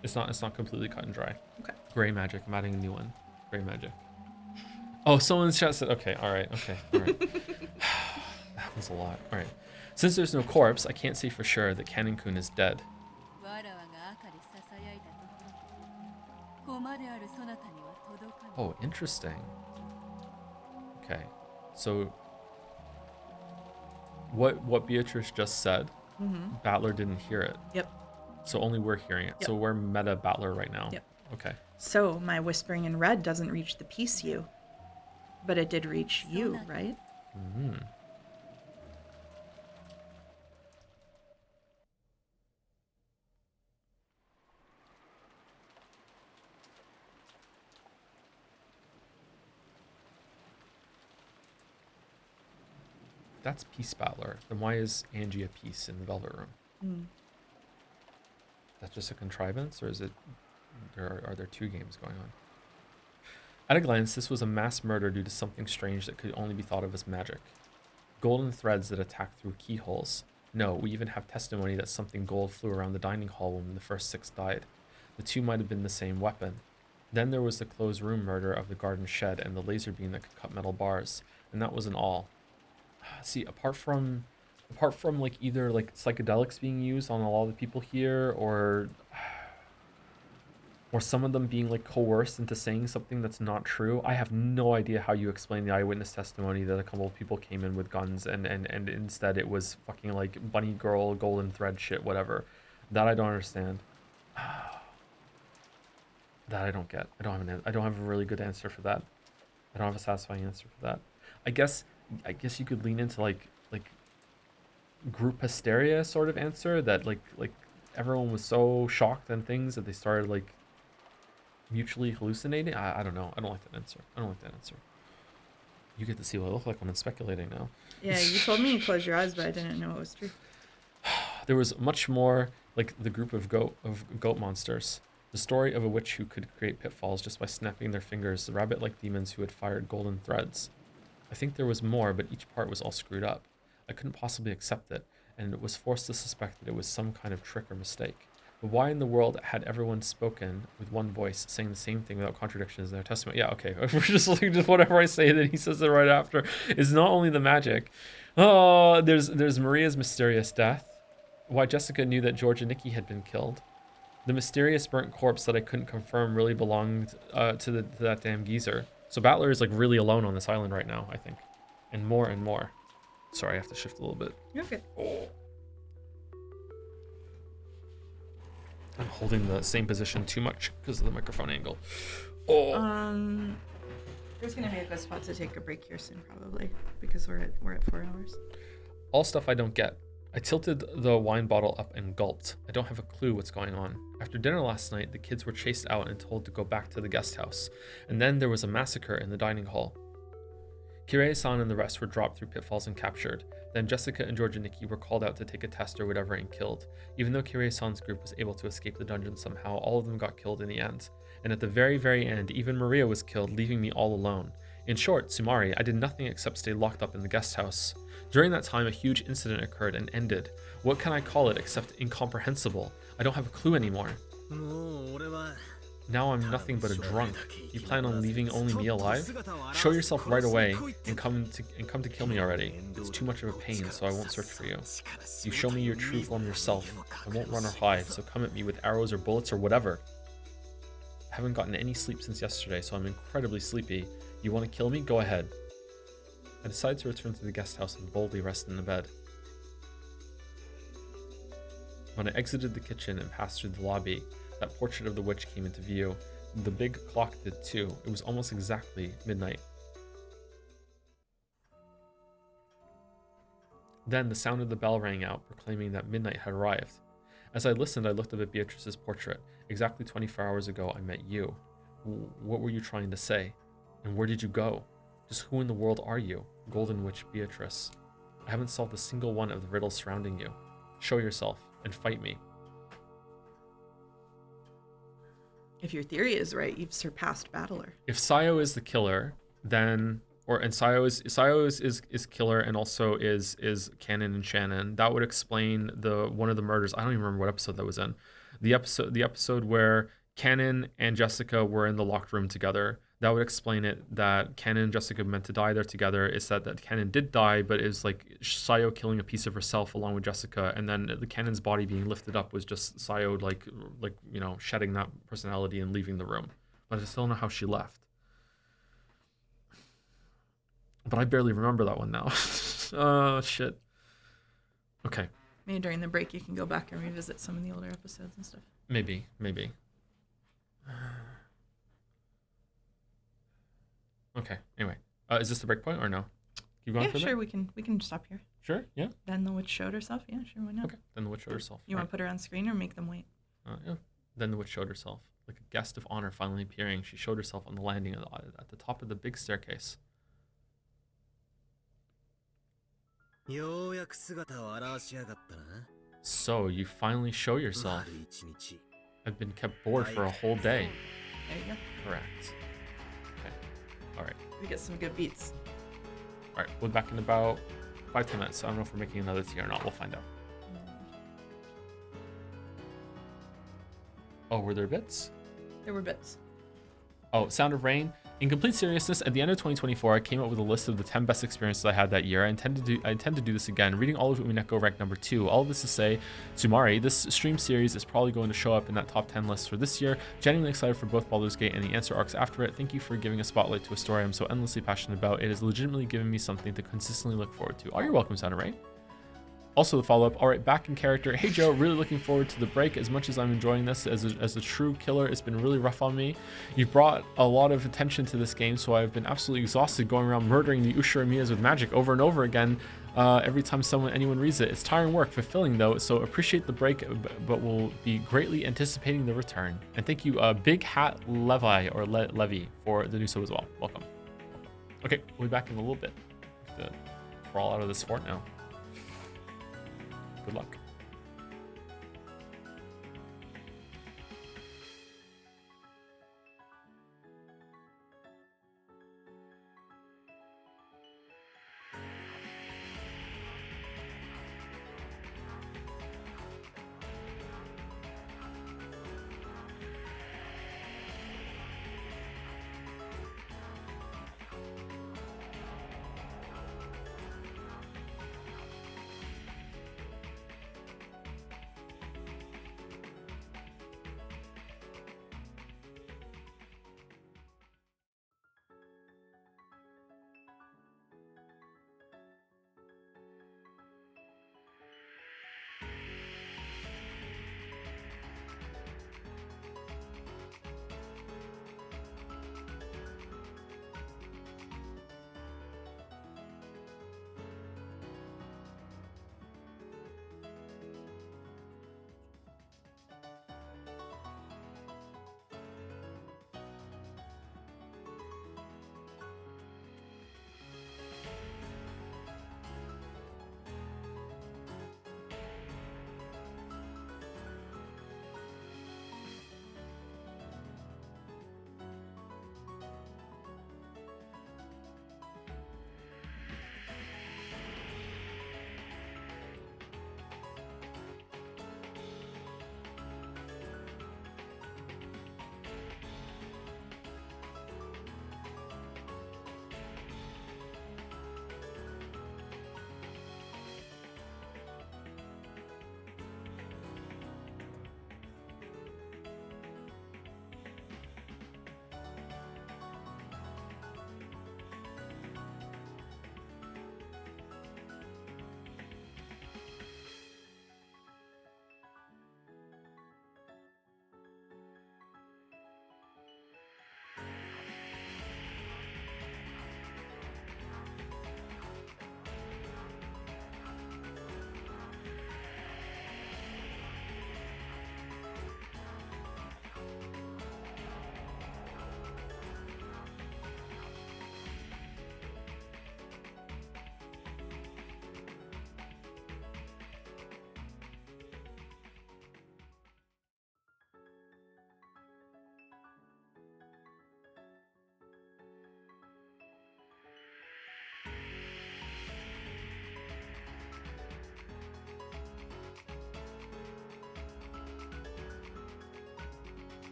It's not completely cut and dry. Okay. Gray magic. I'm adding a new one. Gray magic. Oh, someone's chat said. Okay. All right. That was a lot. All right. Since there's no corpse, I can't say for sure that Canon-kun is dead. Oh, interesting. Okay. So what Beatrice just said, Battler didn't hear it. Yep. So only we're hearing it. Yep. So we're meta Battler right now. Yep. Okay. So my whispering in red doesn't reach the piece you, but it did reach you, right? Mm-hmm. That's Peace Battler. Then why is Angie a piece in the Velvet Room? That's just a contrivance, or is it? Are there two games going on? At a glance, this was a mass murder due to something strange that could only be thought of as magic. Golden threads that attacked through keyholes. No, we even have testimony that something gold flew around the dining hall when the first 6 died. The two might have been the same weapon. Then there was the closed room murder of the garden shed and the laser beam that could cut metal bars, and that wasn't all. See, apart from like either like psychedelics being used on a lot of the people here, or some of them being like coerced into saying something that's not true, I have no idea how you explain the eyewitness testimony that a couple of people came in with guns and instead it was fucking like bunny girl, golden thread shit, whatever. That I don't understand. That I don't get. I don't have a really good answer for that. I don't have a satisfying answer for that. I guess you could lean into like group hysteria sort of answer, that like everyone was so shocked and things that they started like mutually hallucinating. I don't know. I don't like that answer. You get to see what I look like when I'm speculating now. Yeah, you told me to close your eyes, but I didn't know it was true. There was much more, like the group of goat monsters. The story of a witch who could create pitfalls just by snapping their fingers, the rabbit-like demons who had fired golden threads. I think there was more, but each part was all screwed up. I couldn't possibly accept it, and was forced to suspect that it was some kind of trick or mistake. But why in the world had everyone spoken with one voice, saying the same thing without contradictions in their testimony? Yeah, okay. If we're just looking, just whatever I say, then he says it right after. It's not only the magic. Oh, there's Maria's mysterious death. Why Jessica knew that George and Nikki had been killed. The mysterious burnt corpse that I couldn't confirm really belonged to that damn geezer. So Baldur is like really alone on this island right now, I think. And more and more. Sorry, I have to shift a little bit. You're good. Oh. I'm holding the same position too much because of the microphone angle. Oh. There's gonna be a good spot to take a break here soon, probably, because we're at 4 hours. All stuff I don't get. I tilted the wine bottle up and gulped. I don't have a clue what's going on. After dinner last night, the kids were chased out and told to go back to the guest house. And then there was a massacre in the dining hall. Kirei-san and the rest were dropped through pitfalls and captured. Then Jessica and George and Nikki were called out to take a test or whatever and killed. Even though Kirei-san's group was able to escape the dungeon somehow, all of them got killed in the end. And at the very, very end, even Maria was killed, leaving me all alone. In short, Sumari, I did nothing except stay locked up in the guest house. During that time, a huge incident occurred and ended. What can I call it except incomprehensible? I don't have a clue anymore. Now I'm nothing but a drunk. You plan on leaving only me alive? Show yourself right away and come to kill me already. It's too much of a pain, so I won't search for you. You show me your true form yourself. I won't run or hide, so come at me with arrows or bullets or whatever. I haven't gotten any sleep since yesterday, so I'm incredibly sleepy. You want to kill me? Go ahead. I decided to return to the guest house and boldly rest in the bed. When I exited the kitchen and passed through the lobby, that portrait of the witch came into view. The big clock did too. It was almost exactly midnight. Then the sound of the bell rang out, proclaiming that midnight had arrived. As I listened, I looked up at Beatrice's portrait. Exactly 24 hours ago, I met you. What were you trying to say? And where did you go? Just who in the world are you? Golden Witch Beatrice. I haven't solved a single one of the riddles surrounding you. Show yourself and fight me. If your theory is right, you've surpassed Battler. If Sayo is the killer, then Sayo is killer and also is Canon and Shannon. That would explain one of the murders. I don't even remember what episode that was in. The episode where Canon and Jessica were in the locked room together. That would explain it, that Canon and Jessica meant to die there together. It's that Canon did die, but it's like Sayo killing a piece of herself along with Jessica, and then the Canon's body being lifted up was just Sayo like shedding that personality and leaving the room. But I still don't know how she left. But I barely remember that one now. Oh shit. Okay. Maybe during the break you can go back and revisit some of the older episodes and stuff. Maybe. Okay. Anyway, is this the break point or no? Keep going. Yeah, sure. We can stop here. Sure. Yeah. Then the witch showed herself. Yeah, sure. Why not? Okay. Then the witch showed herself. You want to put her on screen or make them wait? Yeah. Then the witch showed herself, like a guest of honor finally appearing. She showed herself on the landing at the top of the big staircase. So you finally show yourself. I've been kept bored for a whole day. There you go. Correct. Okay. All right. We get some good beats. All right. We'll be back in about 5-10 minutes. So I don't know if we're making another tea or not. We'll find out. Oh, were there bits? There were bits. Oh, Sound of Rain. In complete seriousness, at the end of 2024, I came up with a list of the 10 best experiences I had that year. I intend to do this again, reading all of Umineko ranked number 2. All of this to say, Sumari, this stream series is probably going to show up in that top 10 list for this year. Genuinely excited for both Baldur's Gate and the answer arcs after it. Thank you for giving a spotlight to a story I'm so endlessly passionate about. It has legitimately given me something to consistently look forward to. Oh, you're welcome, Sound of Rain. Also the follow-up, all right, back in character. Hey Joe, really looking forward to the break. As much as I'm enjoying this as a true killer, it's been really rough on me. You've brought a lot of attention to this game, so I've been absolutely exhausted going around murdering the Ushiramiyas with magic over and over again every time anyone reads it. It's tiring work, fulfilling though, so appreciate the break, but will be greatly anticipating the return. And thank you, Big Hat Levi, or Levy, for the new sub as well. Welcome. Okay, we'll be back in a little bit. I have to crawl out of this fort now. Good luck.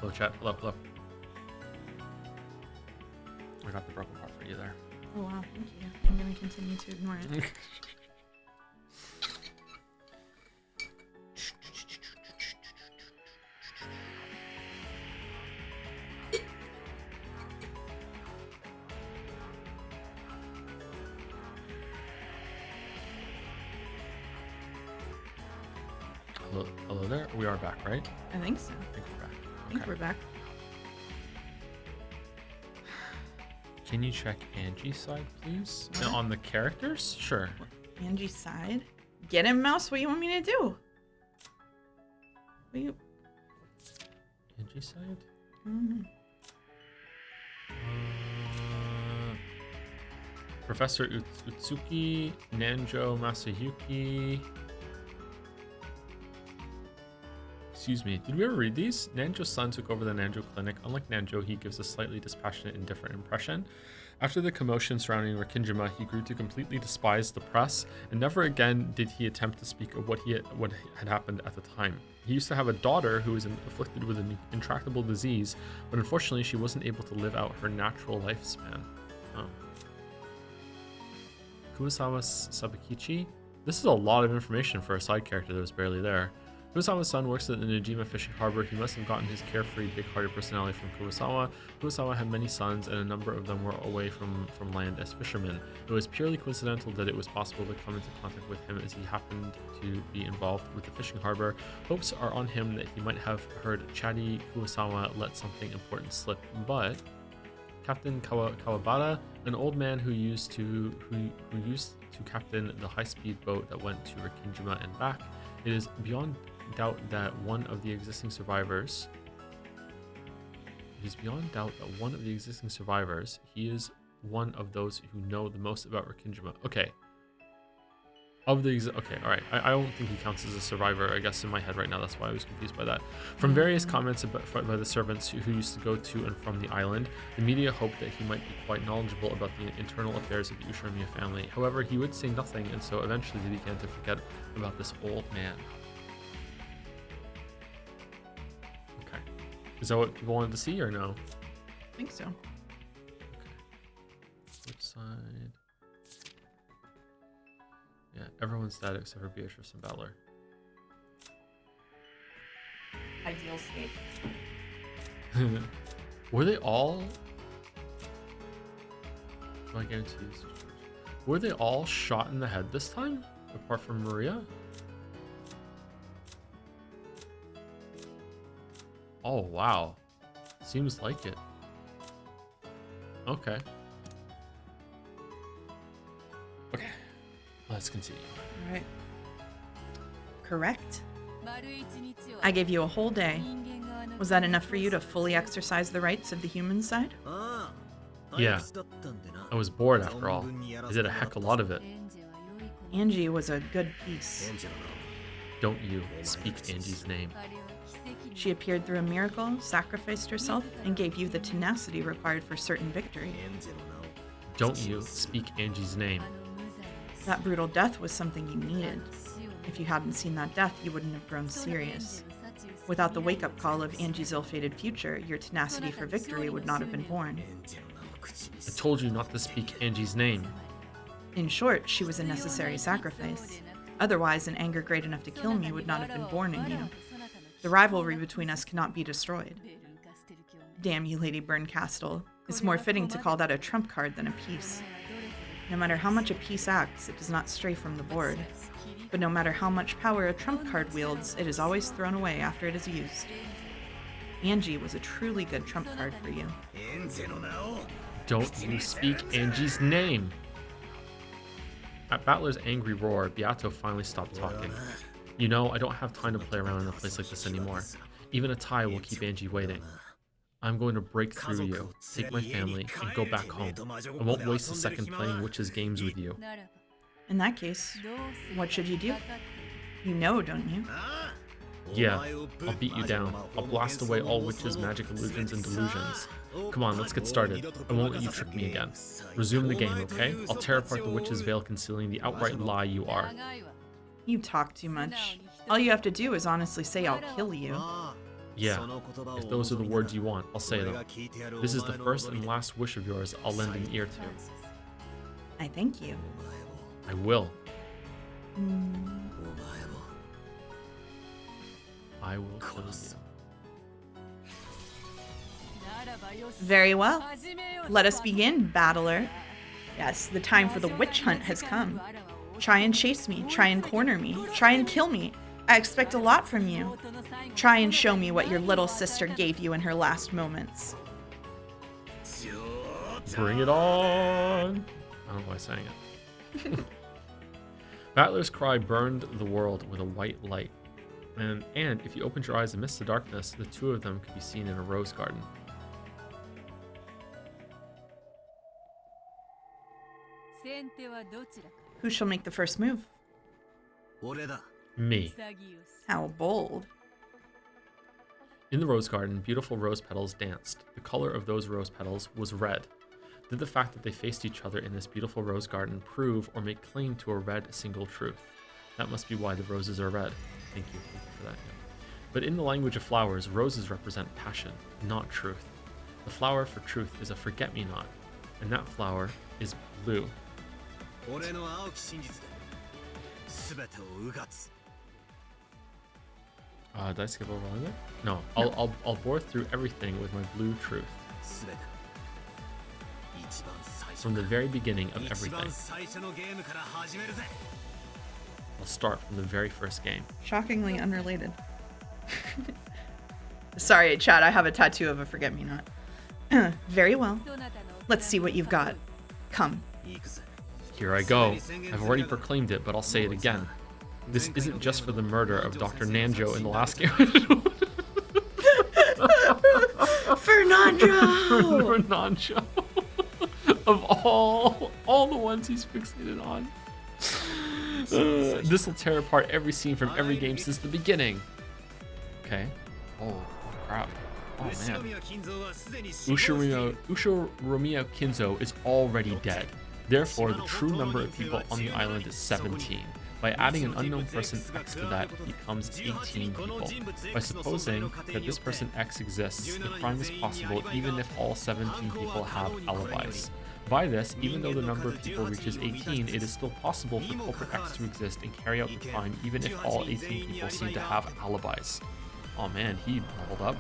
Hello, chat. Hello, hello. I got the broken part for you there. Oh wow, thank you. I'm gonna continue to ignore it. Hello there. We are back, right? I think so. I think we're back. I think we're back. Can you check Angie's side, please? On the characters? Sure. Angie's side? Get him, Mouse. What do you want me to do? What you... Angie's side? Mm-hmm. Professor Utsuki, Nanjo Masayuki. Excuse me, did we ever read these? Nanjo's son took over the Nanjo clinic. Unlike Nanjo, he gives a slightly dispassionate and different impression. After the commotion surrounding Rikijima, he grew to completely despise the press, and never again did he attempt to speak of what had happened at the time. He used to have a daughter who was afflicted with an intractable disease, but unfortunately she wasn't able to live out her natural lifespan. Oh. Kurosawa Sabakichi? This is a lot of information for a side character that was barely there. Kurosawa's son works at the Najima fishing harbor. He must have gotten his carefree, big-hearted personality from Kurosawa. Kurosawa had many sons, and a number of them were away from land as fishermen. It was purely coincidental that it was possible to come into contact with him as he happened to be involved with the fishing harbor. Hopes are on him that he might have heard chatty Kurosawa let something important slip, but Captain Kawabata, an old man who used to captain the high-speed boat that went to Rikijima and back, it is beyond doubt that one of the existing survivors. He is one of those who know the most about Rikijima. Okay. Okay, all right. I don't think he counts as a survivor, I guess, in my head right now. That's why I was confused by that. From various comments by the servants who used to go to and from the island, the media hoped that he might be quite knowledgeable about the internal affairs of the Ushiromiya family. However, he would say nothing, and so eventually they began to forget about this old man. Okay. Is that what people wanted to see, or no? I think so. Okay. Which side? Yeah, everyone's dead except for Beatrice and Baldur. Ideal state. Were they all? Do I guarantee this? Were they all shot in the head this time, apart from Maria? Oh wow, seems like it. Okay. Okay. Let's continue. All right. Correct. I gave you a whole day. Was that enough for you to fully exercise the rights of the human side? Yeah. I was bored after all. I did a heck of a lot of it. Angie was a good piece. Don't you speak Angie's name. She appeared through a miracle, sacrificed herself, and gave you the tenacity required for certain victory. Don't you speak Angie's name. That brutal death was something you needed. If you hadn't seen that death, you wouldn't have grown serious. Without the wake-up call of Angie's ill-fated future, your tenacity for victory would not have been born. I told you not to speak Angie's name. In short, she was a necessary sacrifice. Otherwise, an anger great enough to kill me would not have been born in you. The rivalry between us cannot be destroyed. Damn you, Lady Burncastle. It's more fitting to call that a trump card than a piece. No matter how much a piece acts, it does not stray from the board. But no matter how much power a trump card wields, it is always thrown away after it is used. Angie was a truly good trump card for you. Don't you speak Angie's name. At Battler's angry roar, Beato finally stopped talking. You know, I don't have time to play around in a place like this anymore. Even a tie will keep Angie waiting. I'm going to break through you, take my family, and go back home. I won't waste a second playing witches' games with you. In that case, what should you do? You know, don't you? Yeah, I'll beat you down. I'll blast away all witches' magic illusions and delusions. Come on, let's get started. I won't let you trick me again. Resume the game, okay? I'll tear apart the witch's veil concealing the outright lie you are. You talk too much. All you have to do is honestly say I'll kill you. Yeah, if those are the words you want, I'll say them. This is the first and last wish of yours I'll lend an ear to. I thank you. I will. I will kill you. Very well. Let us begin, battler. Yes, the time for the witch hunt has come. Try and chase me, try and corner me, try and kill me. I expect a lot from you. Try and show me what your little sister gave you in her last moments. Bring it on! I don't know why I sang it. Battler's cry burned the world with a white light. And if you opened your eyes amidst the darkness, the two of them could be seen in a rose garden. Who shall make the first move? Me. How bold. In the rose garden, beautiful rose petals danced. The color of those rose petals was red. Did the fact that they faced each other in this beautiful rose garden prove or make claim to a red single truth? That must be why the roses are red. Thank you for that. Yeah. But in the language of flowers, roses represent passion, not truth. The flower for truth is a forget-me-not, and that flower is blue. Did I skip over all of it? No, I'll bore through everything with my blue truth. From the very beginning of everything. I'll start from the very first game. Shockingly unrelated. Sorry, Chad, I have a tattoo of a forget-me-not. Very well. Let's see what you've got. Come. Here I go. I've already proclaimed it, but I'll say it again. This isn't just for the murder of Dr. Nanjo in the last game. Fernando! Fernando. Of all the ones he's fixated on. This will tear apart every scene from every game since the beginning. Okay. Oh, crap. Oh, man. Ushiromiya Kinzo is already dead. Therefore, the true number of people on the island is 17. By adding an unknown person X to that, it becomes 18 people. By supposing that this person X exists, the crime is possible even if all 17 people have alibis. By this, even though the number of people reaches 18, it is still possible for culprit X to exist and carry out the crime even if all 18 people seem to have alibis. Oh man, he leveled up.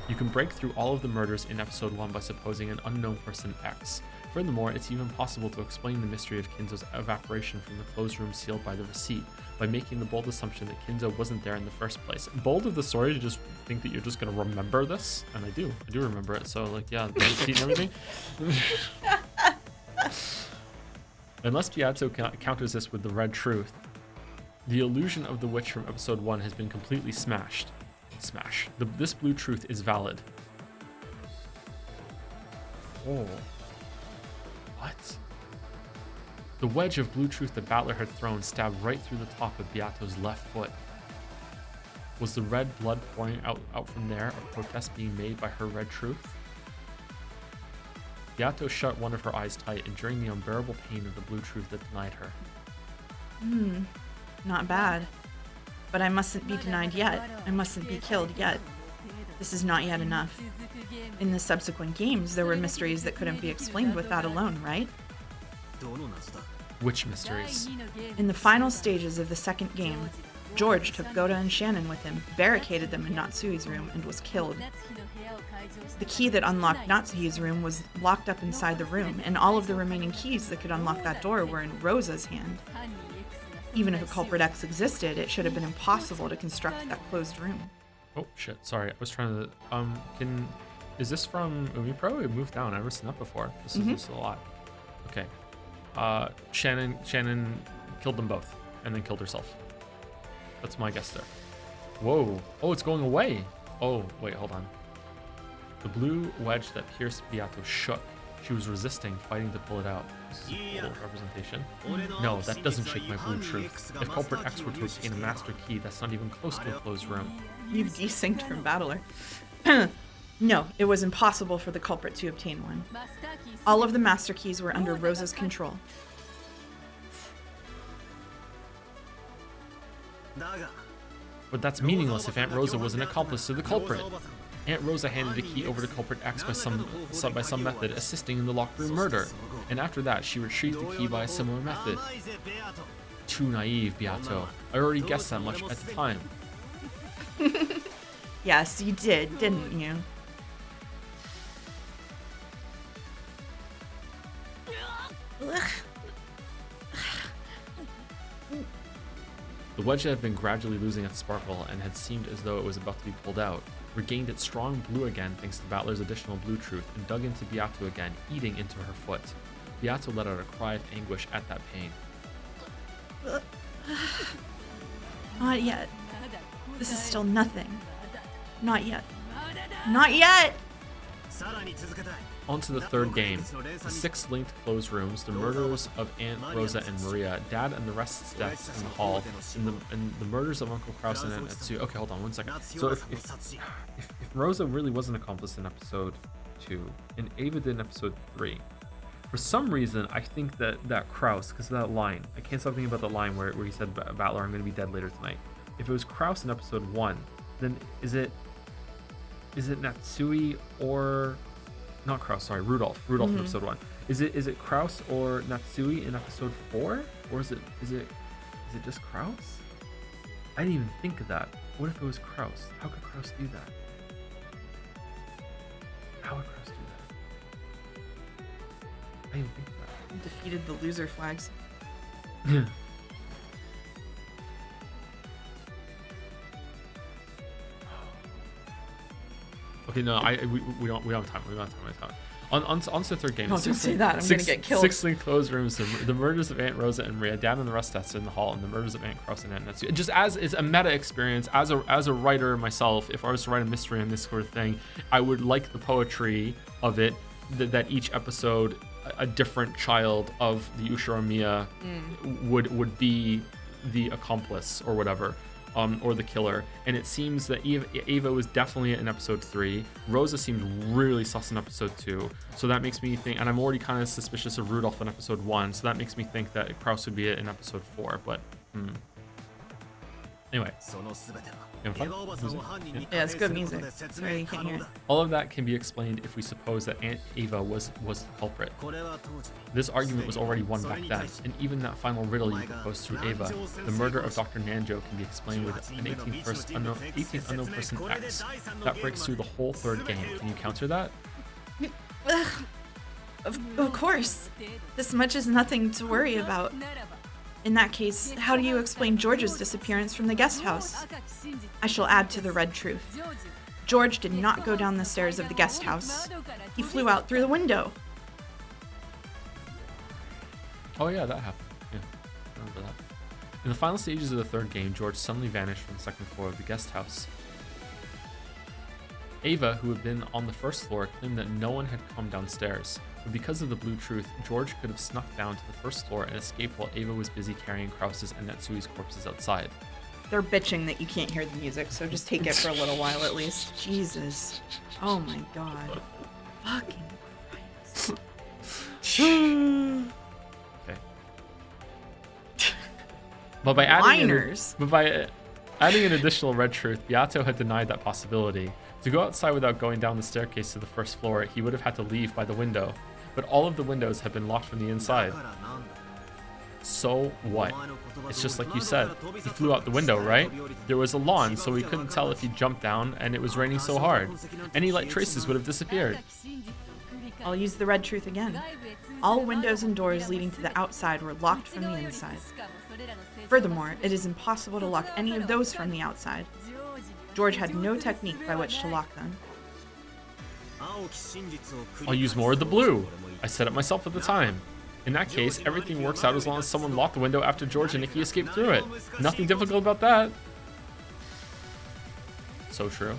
You can break through all of the murders in episode 1 by supposing an unknown person X. Furthermore, it's even possible to explain the mystery of Kinzo's evaporation from the closed room sealed by the receipt by making the bold assumption that Kinzo wasn't there in the first place. Bold of the story to just think that you're just going to remember this, and I do remember it, so like, yeah, the receipt and everything. Unless Beato counters this with the red truth, the illusion of the witch from episode 1 has been completely smashed. This blue truth is valid. Oh. What? The wedge of blue truth that Battler had thrown stabbed right through the top of Beato's left foot. Was the red blood pouring out from there, a protest being made by her red truth? Beato shut one of her eyes tight, enduring the unbearable pain of the blue truth that denied her. Not bad. But I mustn't be denied yet. I mustn't be killed yet. This is not yet enough. In the subsequent games, there were mysteries that couldn't be explained with that alone, right? Which mysteries? In the final stages of the second game, George took Goda and Shannon with him, barricaded them in Natsui's room, and was killed. The key that unlocked Natsui's room was locked up inside the room, and all of the remaining keys that could unlock that door were in Rosa's hand. Even if a culprit X existed, it should have been impossible to construct that closed room. Oh shit, sorry, I was trying to, is this from Umipro? It moved down, I've never seen that before. This is a lot. Okay. Shannon killed them both, and then killed herself. That's my guess there. Whoa, oh, it's going away. Oh, wait, hold on. The blue wedge that pierced Beato shook. She was resisting, fighting to pull it out. This is a cool representation. No, that doesn't shake my blue truth. If culprit X were to obtain a master key, that's not even close to a closed room. You've desynced from Battler. No, it was impossible for the culprit to obtain one. All of the master keys were under Rosa's control. But that's meaningless if Aunt Rosa was an accomplice to the culprit. Aunt Rosa handed the key over to culprit X by some method, assisting in the locked room murder. And after that, she retrieved the key by a similar method. Too naive, Beato. I already guessed that much at the time. Yes, you did, didn't you? The wedge had been gradually losing its sparkle and had seemed as though it was about to be pulled out, regained its strong blue again thanks to Battler's additional blue truth, and dug into Beato again, eating into her foot. Beato let out a cry of anguish at that pain. Not yet. This is still nothing. Not yet. Not yet! On to the third game. The 6 linked closed rooms, the murders of Aunt Rosa and Maria, Dad and the rest's deaths in the hall, and the murders of Uncle Kraus and Aunt Etsu. Okay, hold on 1 second. So if Rosa really was an accomplice in episode 2, and Ava did in episode 3, for some reason I think that Kraus, because of that line, I can't stop thinking about the line where he said, Battler, I'm going to be dead later tonight. If it was Kraus in episode 1, then is it Natsui or... Not Kraus, sorry, Rudolph in episode 1. Is it Kraus or Natsui in episode 4? Or is it just Kraus? I didn't even think of that. What if it was Kraus? How could Kraus do that? How would Kraus do that? I didn't think of that. Defeated the loser flags. Yeah. Okay, no, we don't have time. We don't have time. On to the third game. No, don't say that. I'm gonna get killed. 6 linked closed rooms. The murders of Aunt Rosa and Maria, Dad and the rest deaths in the hall, and the murders of Aunt Kraus and Aunt Natsu. Just as it's a meta experience, as a writer myself, if I was to write a mystery on this sort of thing, I would like the poetry of it. That each episode, a different child of the Ushiromiya would be the accomplice or whatever. Or the killer, and it seems that Ava was definitely in episode 3. Rosa seemed really sus in episode 2, so that makes me think, and I'm already kind of suspicious of Rudolph in episode 1, so that makes me think that Kraus would be in episode 4, but anyway. You having fun? Yeah, it's good music. Sorry you can't hear it. All of that can be explained if we suppose that Aunt Ava was the culprit. This argument was already won back then, and even that final riddle you proposed through Ava, the murder of Dr. Nanjo, can be explained with an 18th unknown person X. That breaks through the whole third game. Can you counter that? Of course. This much is nothing to worry about. In that case, how do you explain George's disappearance from the guest house? I shall add to the red truth. George did not go down the stairs of the guest house. He flew out through the window. Oh yeah, that happened. Yeah, I remember that. In the final stages of the third game, George suddenly vanished from the second floor of the guest house. Ava, who had been on the first floor, claimed that no one had come downstairs. But because of the blue truth, George could have snuck down to the first floor and escaped while Ava was busy carrying Kraus's and Natsui's corpses outside. They're bitching that you can't hear the music, so just take it for a little while at least. Jesus. Oh my god. Fucking Christ. Okay. But by adding an additional red truth, Beato had denied that possibility. To go outside without going down the staircase to the first floor, he would have had to leave by the window. But all of the windows had been locked from the inside. So what? It's just like you said. He flew out the window, right? There was a lawn, so we couldn't tell if he jumped down, and it was raining so hard. Any light traces would have disappeared. I'll use the red truth again. All windows and doors leading to the outside were locked from the inside. Furthermore, it is impossible to lock any of those from the outside. George had no technique by which to lock them. I'll use more of the blue. I said it myself at the time. In that case, everything works out as long as someone locked the window after George and Nikki escaped through it. Nothing difficult about that. So true.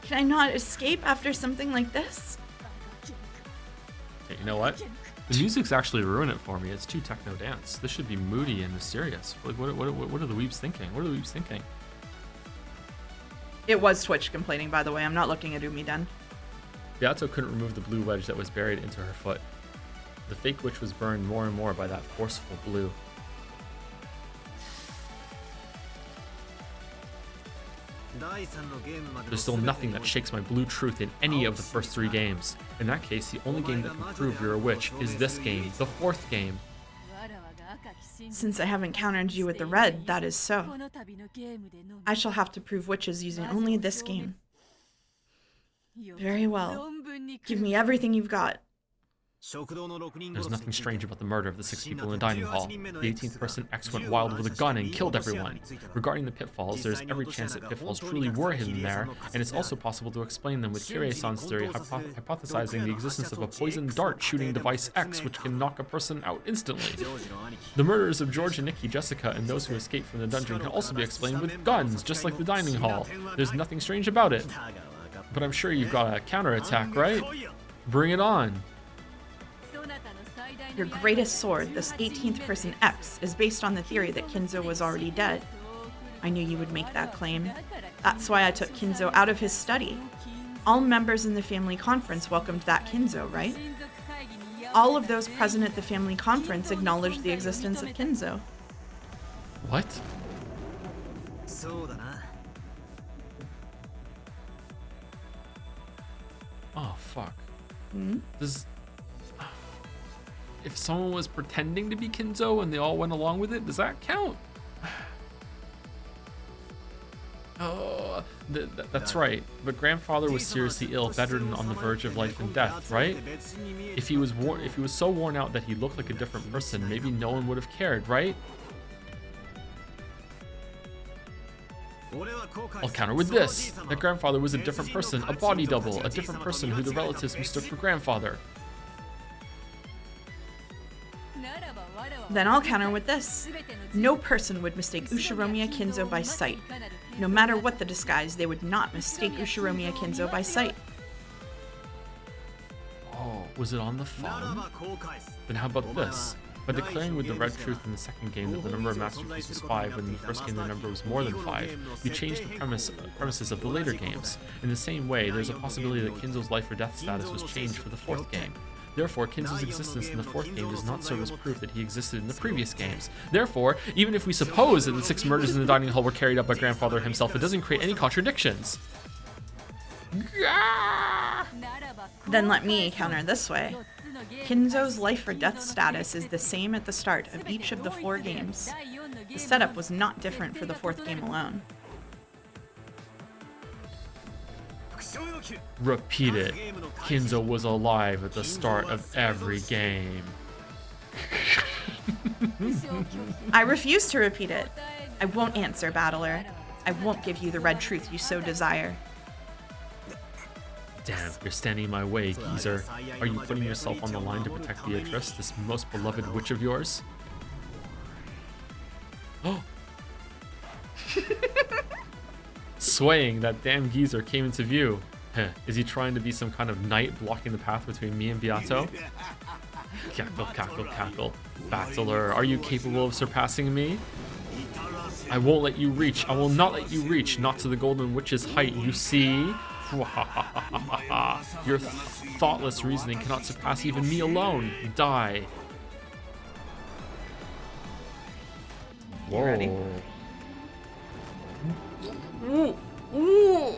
Can I not escape after something like this? Okay, you know what? The music's actually ruined it for me. It's too techno dance. This should be moody and mysterious. Like, what are the weebs thinking? What are the weebs thinking? It was Twitch complaining, by the way. I'm not looking at Umiden. Beato couldn't remove the blue wedge that was buried into her foot. The fake witch was burned more and more by that forceful blue. There's still nothing that shakes my blue truth in any of the first 3 games. In that case, the only game that can prove you're a witch is this game, the 4th game. Since I haven't countered you with the red, that is so. I shall have to prove witches using only this game. Very well. Give me everything you've got. There's nothing strange about the murder of the 6 people in the dining hall. The 18th person X went wild with a gun and killed everyone. Regarding the pitfalls, there's every chance that pitfalls truly were hidden there, and it's also possible to explain them with Kirie-san's theory hypothesizing the existence of a poison dart shooting device X which can knock a person out instantly. The murders of George and Nikki, Jessica, and those who escaped from the dungeon can also be explained with guns, just like the dining hall. There's nothing strange about it. But I'm sure you've got a counterattack, right? Bring it on. Your greatest sword, this 18th person X, is based on the theory that Kinzo was already dead. I knew you would make that claim. That's why I took Kinzo out of his study. All members in the family conference welcomed that Kinzo, right? All of those present at the family conference acknowledged the existence of Kinzo. What? Oh, fuck. If someone was pretending to be Kinzo and they all went along with it, does that count? Oh, that's right. But grandfather was seriously ill, bedridden on the verge of life and death, right? If he was so worn out that he looked like a different person, maybe no one would have cared, right? I'll counter with this. That grandfather was a different person, a body double, a different person who the relatives mistook for grandfather. Then I'll counter with this. No person would mistake Ushiromiya Kinzo by sight. No matter what the disguise, they would not mistake Ushiromiya Kinzo by sight. Oh, was it on the phone? Then how about this? By declaring with the red truth in the second game that the number of masterpieces was 5 when in the first game the number was more than 5, you changed the premises of the later games. In the same way, there's a possibility that Kinzo's life or death status was changed for the 4th game. Therefore, Kinzo's existence in the 4th game does not serve as proof that he existed in the previous games. Therefore, even if we suppose that the 6 murders in the dining hall were carried out by grandfather himself, it doesn't create any contradictions. Then let me counter this way. Kinzo's life or death status is the same at the start of each of the 4 games. The setup was not different for the 4th game alone. Repeat it. Kinzo was alive at the start of every game. I refuse to repeat it. I won't answer, Battler. I won't give you the red truth you so desire. Damn, you're standing in my way, geezer. Are you putting yourself on the line to protect Beatrice, this most beloved witch of yours? Oh! Swaying, that damn geezer came into view. Heh, is he trying to be some kind of knight blocking the path between me and Beato? Cackle, cackle, cackle. Battler, are you capable of surpassing me? I won't let you reach. I will not let you reach. Not to the Golden Witch's height, you see? Your thoughtless reasoning cannot surpass even me alone. Die. Whoa. Ready? Ooh. Ooh. Ooh.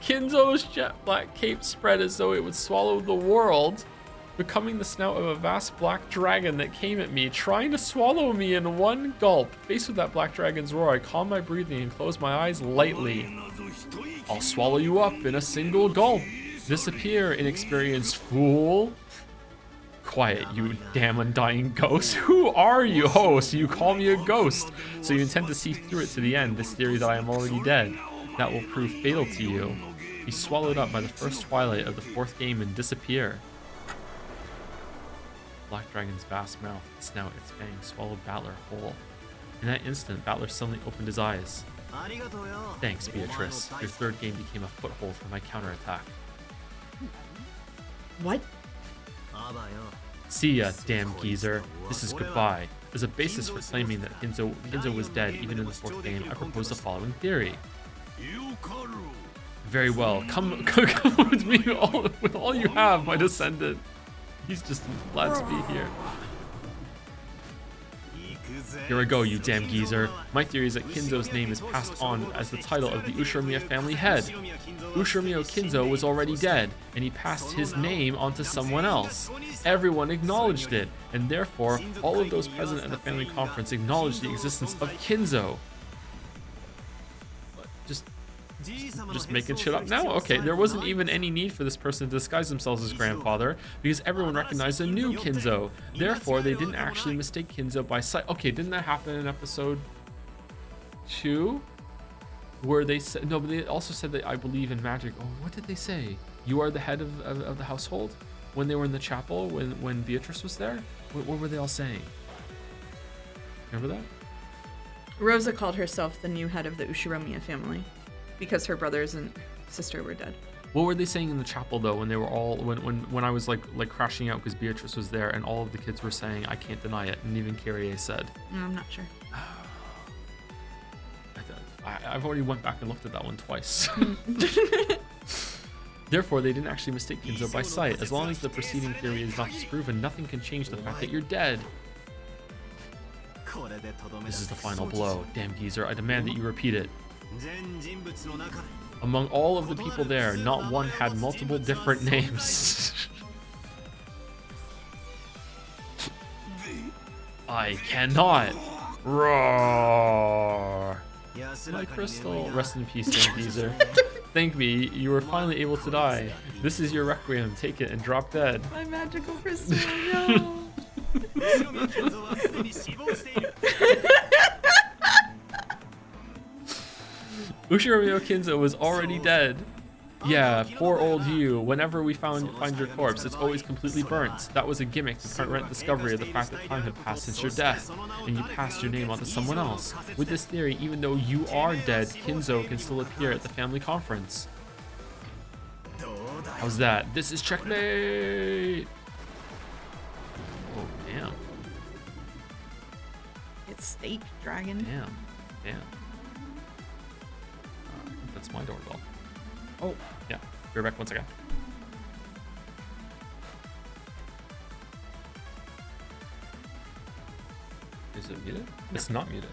Kinzo's jet black cape spread as though it would swallow the world, becoming the snout of a vast black dragon that came at me, trying to swallow me in one gulp. Faced with that black dragon's roar, I calmed my breathing and closed my eyes lightly. I'll swallow you up in a single gulp. Disappear, inexperienced fool. Quiet, you damn undying ghost. Who are you? Oh, so you call me a ghost. So you intend to see through it to the end, this theory that I am already dead. That will prove fatal to you. Be swallowed up by the first twilight of the 4th game and disappear. Black Dragon's vast mouth, its snout, its fangs swallowed Battler whole. In that instant, Battler suddenly opened his eyes. Thanks, Beatrice. Your 3rd game became a foothold for my counterattack. What? See ya, damn geezer. This is goodbye. As a basis for claiming that Kinzo was dead even in the 4th game, I propose the following theory. Very well. Come with me with all you have, my descendant. He's just glad to be here. Here I go, you damn geezer. My theory is that Kinzo's name is passed on as the title of the Ushiromiya family head. Ushiromiya Kinzo was already dead, and he passed his name on to someone else. Everyone acknowledged it, and therefore, all of those present at the family conference acknowledged the existence of Kinzo. Just making shit up now? Okay, there wasn't even any need for this person to disguise themselves as grandfather because everyone recognized a new Kinzo. Therefore, they didn't actually mistake Kinzo by sight. Okay, didn't that happen in episode 2? Where they said, no, but they also said that I believe in magic. Oh, what did they say? You are the head of the household? When they were in the chapel, when Beatrice was there? What were they all saying? Remember that? Rosa called herself the new head of the Ushiromiya family because her brothers and sister were dead. What were they saying in the chapel though when they were all when I was like crashing out because Beatrice was there and all of the kids were saying I can't deny it, and even Kyrie said. I'm not sure. I've already went back and looked at that one twice. Therefore, they didn't actually mistake Kinzo by sight. As long as the preceding theory is not disproven, nothing can change the fact that you're dead. This is the final blow. Damn geezer, I demand that you repeat it. Among all of the people there, not one had multiple different names. I cannot. Roar. My crystal. Rest in peace, damn geezer. Thank me, you were finally able to die. This is your requiem. Take it and drop dead. My magical crystal, no. Ushiromiya Kinzo was already dead. Yeah, poor old you. Whenever we find your corpse, it's always completely burnt. That was a gimmick to prevent discovery of the fact that time had passed since your death, and you passed your name on to someone else. With this theory, even though you are dead, Kinzo can still appear at the family conference. How's that? This is checkmate! Oh, damn. It's steak, dragon. Damn. I think that's my doorbell. Oh, yeah. Be right back 1 second. Is it muted? No. It's not muted.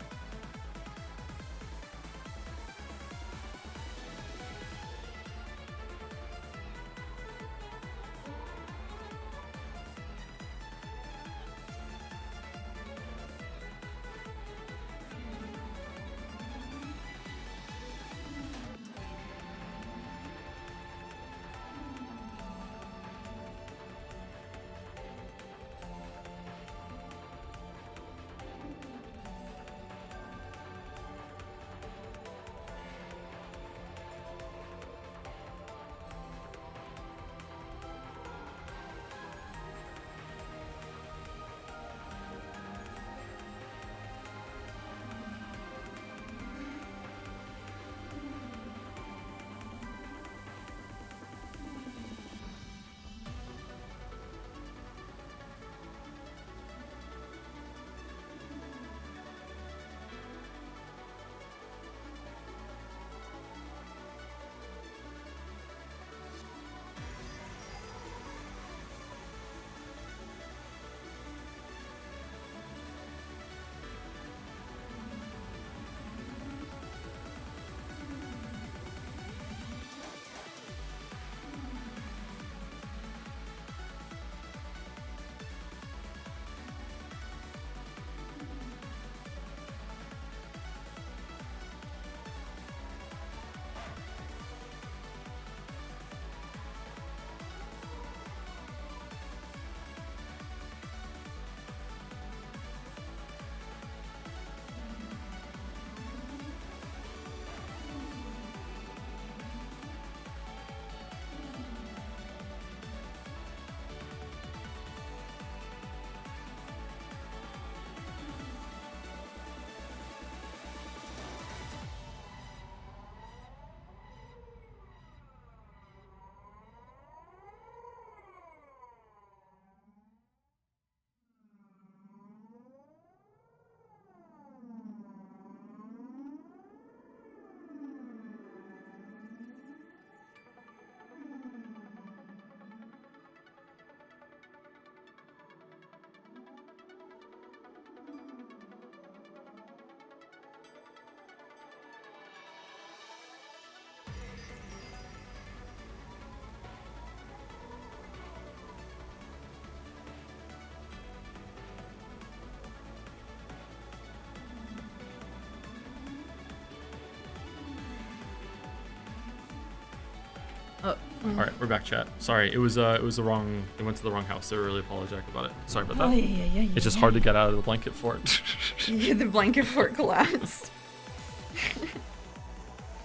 All right, we're back, chat. Sorry, it was the wrong. They went to the wrong house. They were really apologetic about it. Sorry about that. Yeah. It's just hard to get out of the blanket fort. Yeah, the blanket fort collapsed.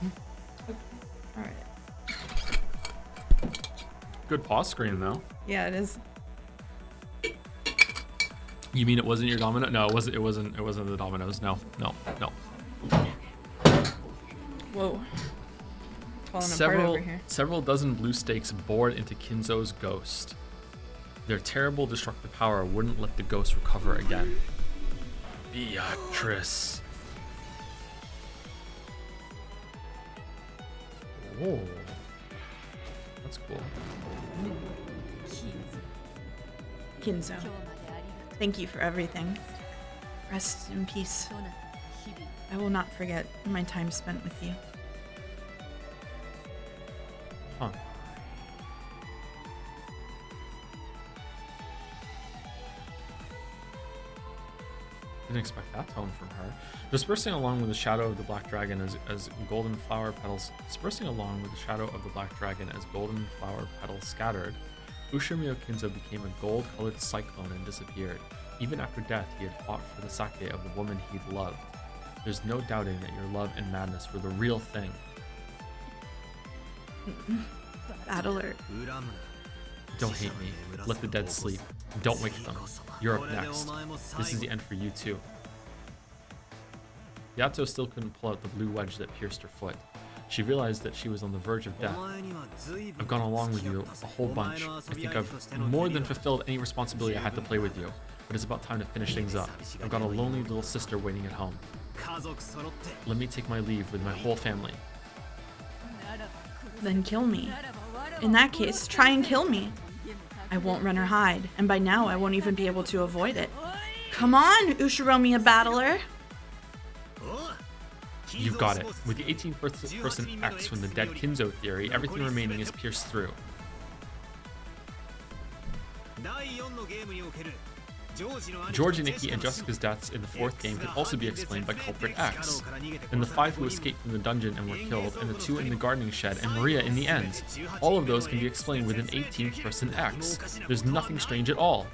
All right. Good pause screen though. Yeah, it is. You mean it wasn't your domino? No, it wasn't. It wasn't the dominoes. No. Whoa. Falling apart over here. Several dozen blue stakes bored into Kinzo's ghost. Their terrible destructive power wouldn't let the ghost recover again. Beatrice. Oh, that's cool. Kinzo, thank you for everything. Rest in peace. I will not forget my time spent with you. Huh. Didn't expect that tone from her. Dispersing along with the shadow of the black dragon as golden flower petals. Dispersing along with the shadow of the black dragon as golden flower petals scattered, Ushimio Kinzo became a gold-colored cyclone and disappeared. Even after death, he had fought for the sake of the woman he'd loved. There's no doubting that your love and madness were the real thing. Battler. Don't hate me. Let the dead sleep. Don't wake them. You're up next. This is the end for you too. Yato still couldn't pull out the blue wedge that pierced her foot. She realized that she was on the verge of death. I've gone along with you a whole bunch. I think I've more than fulfilled any responsibility I had to play with you. But it's about time to finish things up. I've got a lonely little sister waiting at home. Let me take my leave with my whole family. Then kill me. In that case, try and kill me. I won't run or hide, and by now I won't even be able to avoid it. Come on, Ushiromiya Battler! You've got it. With the 18th person X from the dead Kinzo theory, everything remaining is pierced through. George and Nikki and Jessica's deaths in the 4th game could also be explained by culprit X. And the 5 who escaped from the dungeon and were killed, and the 2 in the gardening shed, and Maria in the end. All of those can be explained with an 18th person X. There's nothing strange at all.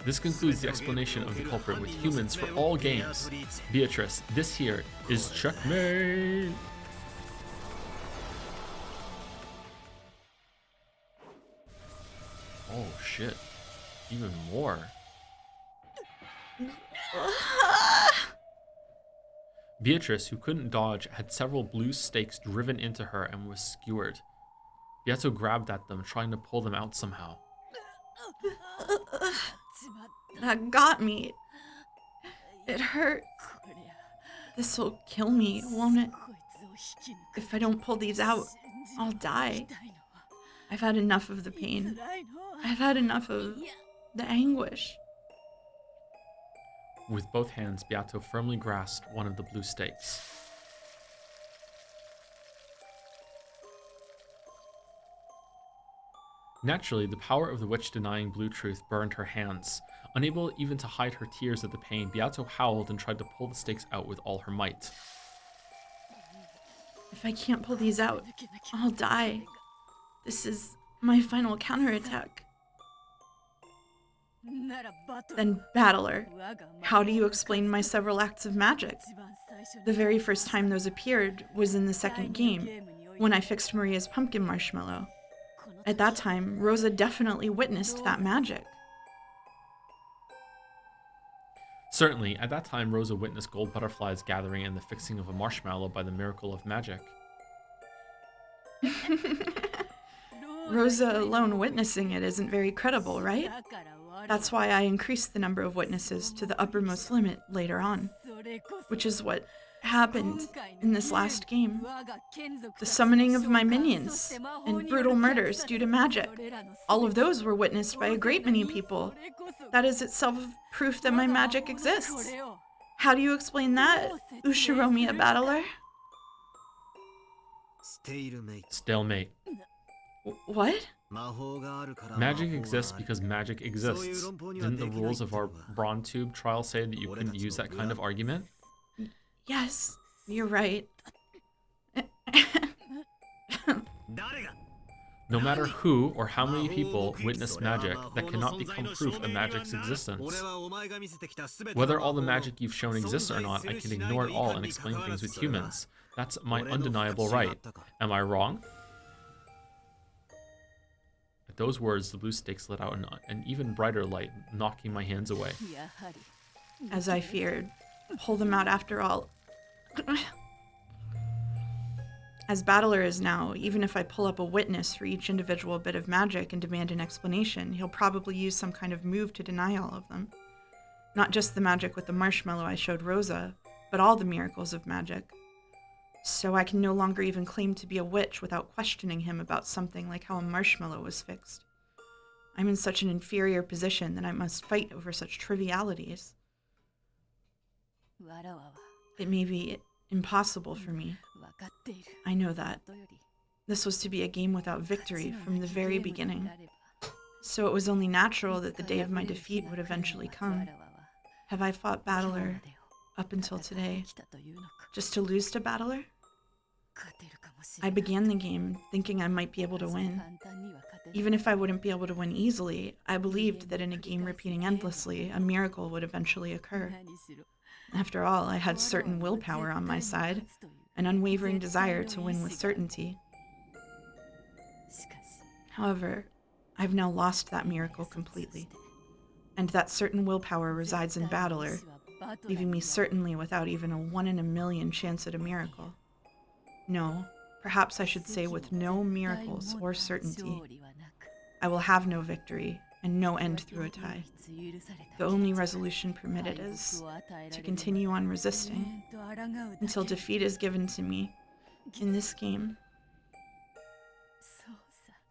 This concludes the explanation of the culprit with humans for all games. Beatrice, this here is checkmate! Oh shit, even more. Beatrice, who couldn't dodge, had several blue stakes driven into her and was skewered. Yato grabbed at them, trying to pull them out somehow. That got me. It hurt. This will kill me, won't it? If I don't pull these out, I'll die. I've had enough of the pain. I've had enough of the anguish. With both hands, Beato firmly grasped one of the blue stakes. Naturally, the power of the witch denying blue truth burned her hands. Unable even to hide her tears at the pain, Beato howled and tried to pull the stakes out with all her might. If I can't pull these out, I'll die. This is my final counterattack. Then, Battler, how do you explain my several acts of magic? The very first time those appeared was in the 2nd game, when I fixed Maria's pumpkin marshmallow. At that time, Rosa definitely witnessed that magic. Certainly, at that time, Rosa witnessed gold butterflies gathering and the fixing of a marshmallow by the miracle of magic. Rosa alone witnessing it isn't very credible, right? That's why I increased the number of witnesses to the uppermost limit later on, which is what happened in this last game. The summoning of my minions and brutal murders due to magic. All of those were witnessed by a great many people. That is itself proof that my magic exists. How do you explain that, Ushiromiya Battler? Stalemate. What? Magic exists because magic exists. Didn't the rules of our Brawn Tube trial say that you couldn't use that kind of argument? Yes, you're right. No matter who or how many people witness magic, that cannot become proof of magic's existence. Whether all the magic you've shown exists or not, I can ignore it all and explain things with humans. That's my undeniable right. Am I wrong? At those words, the blue stakes lit out an even brighter light, knocking my hands away. As I feared. Pull them out after all. As Battler is now, even if I pull up a witness for each individual bit of magic and demand an explanation, he'll probably use some kind of move to deny all of them. Not just the magic with the marshmallow I showed Rosa, but all the miracles of magic. So I can no longer even claim to be a witch without questioning him about something like how a marshmallow was fixed. I'm in such an inferior position that I must fight over such trivialities. It may be impossible for me. I know that. This was to be a game without victory from the very beginning. So it was only natural that the day of my defeat would eventually come. Have I fought Battler up until today just to lose to Battler? I began the game thinking I might be able to win. Even if I wouldn't be able to win easily, I believed that in a game repeating endlessly, a miracle would eventually occur. After all, I had certain willpower on my side, an unwavering desire to win with certainty. However, I've now lost that miracle completely, and that certain willpower resides in Battler, leaving me certainly without even a 1 in a million chance at a miracle. No, perhaps I should say with no miracles or certainty. I will have no victory and no end through a tie. The only resolution permitted is to continue on resisting until defeat is given to me in this game.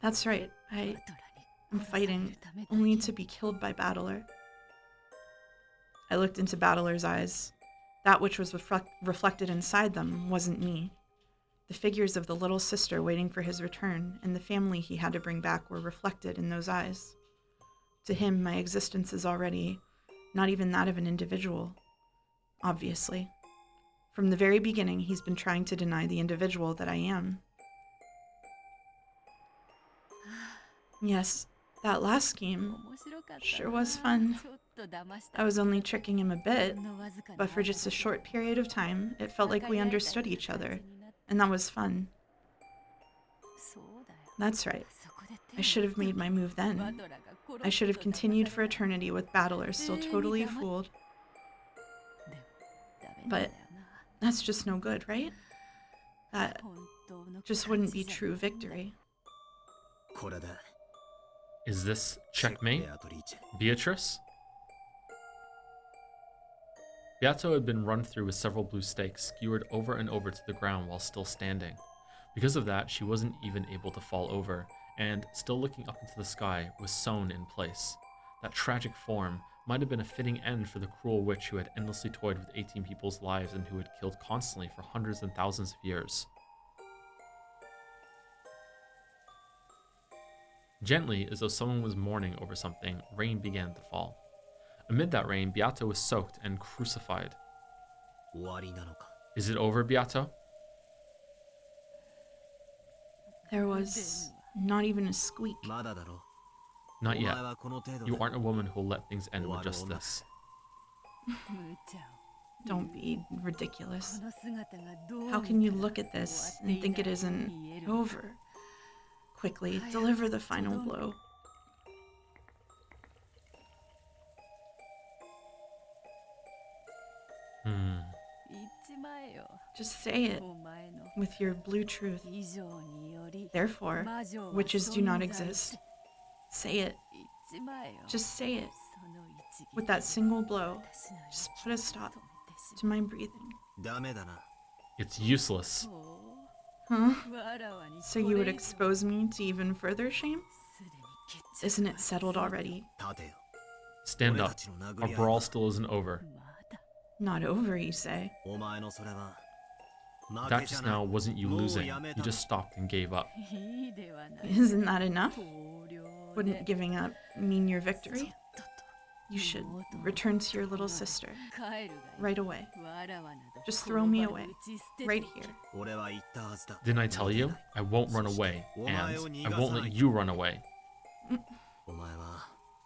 That's right, I am fighting only to be killed by Battler. I looked into Battler's eyes. That which was reflected inside them wasn't me. The figures of the little sister waiting for his return and the family he had to bring back were reflected in those eyes. To him, my existence is already not even that of an individual, obviously. From the very beginning, he's been trying to deny the individual that I am. Yes, that last game sure was fun. I was only tricking him a bit, but for just a short period of time, it felt like we understood each other, and that was fun. That's right. I should have made my move then. I should have continued for eternity with Battler still totally fooled. But that's just no good, right? That just wouldn't be true victory. Is this checkmate, Beatrice? Beato had been run through with several blue stakes, skewered over and over to the ground while still standing. Because of that, she wasn't even able to fall over, and, still looking up into the sky, was sewn in place. That tragic form might have been a fitting end for the cruel witch who had endlessly toyed with 18 people's lives and who had killed constantly for hundreds and thousands of years. Gently, as though someone was mourning over something, rain began to fall. Amid that rain, Beato was soaked and crucified. Is it over, Beato? There was not even a squeak. Not yet. You aren't a woman who'll let things end with just this. Don't be ridiculous. How can you look at this and think it isn't over? Quickly, deliver the final blow. Just say it with your blue truth. Therefore, witches do not exist. Say it. Just say it. With that single blow, just put a stop to my breathing. It's useless. Huh? So you would expose me to even further shame? Isn't it settled already? Stand up. Our brawl still isn't over. Not over, you say? That just now wasn't you losing. You just stopped and gave up. Isn't that enough? Wouldn't giving up mean your victory? You should return to your little sister. Right away. Just throw me away. Right here. Didn't I tell you? I won't run away, and I won't let you run away.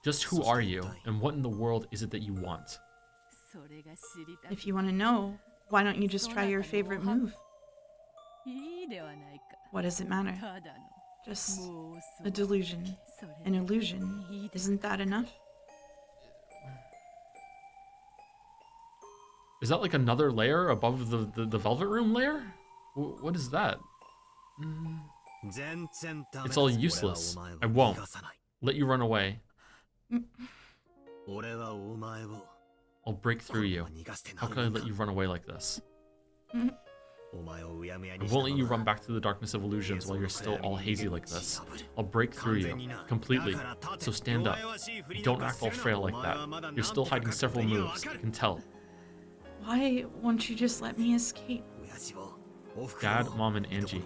Just who are you, and what in the world is it that you want? If you want to know, why don't you just try your favorite move? What does it matter? Just a delusion, an illusion. Isn't that enough? Is that like another layer above the Velvet Room layer? What is that? It's all useless. I won't let you run away. I'll break through you. How could I let you run away like this? I won't let you run back to the darkness of illusions while you're still all hazy like this. I'll break through you, completely. So stand up. Don't act all frail like that. You're still hiding several moves, I can tell. Why won't you just let me escape? Dad, Mom, and Angie,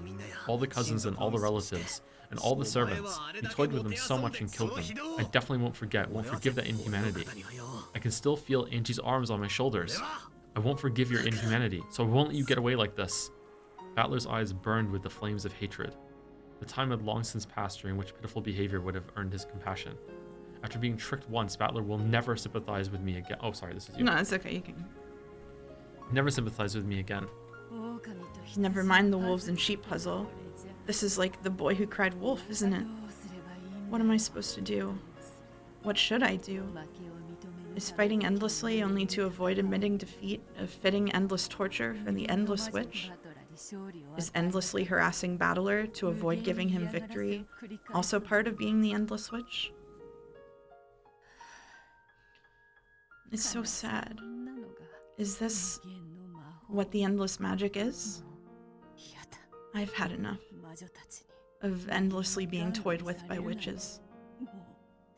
all the cousins and all the relatives, and all the servants. You toyed with them so much and killed them. I definitely won't forgive that inhumanity. I can still feel Angie's arms on my shoulders. I won't forgive your inhumanity, so I won't let you get away like this. Battler's eyes burned with the flames of hatred. The time had long since passed during which pitiful behavior would have earned his compassion. After being tricked once, Battler will never sympathize with me again. Oh, sorry, this is you. No, it's okay, you can. Never sympathize with me again. Never mind the wolves and sheep puzzle. This is like the boy who cried wolf, isn't it? What am I supposed to do? What should I do? Is fighting endlessly only to avoid admitting defeat a fitting endless torture for the endless witch? Is endlessly harassing Battler to avoid giving him victory also part of being the endless witch? It's so sad. Is this what the endless magic is? I've had enough of endlessly being toyed with by witches.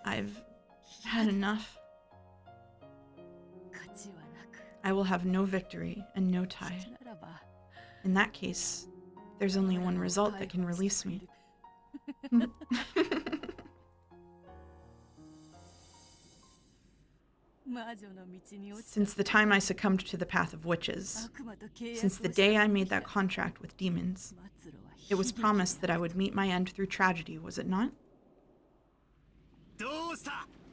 I've had enough. I will have no victory and no tie. In that case, there's only one result that can release me. Since the time I succumbed to the path of witches, since the day I made that contract with demons, it was promised that I would meet my end through tragedy, was it not?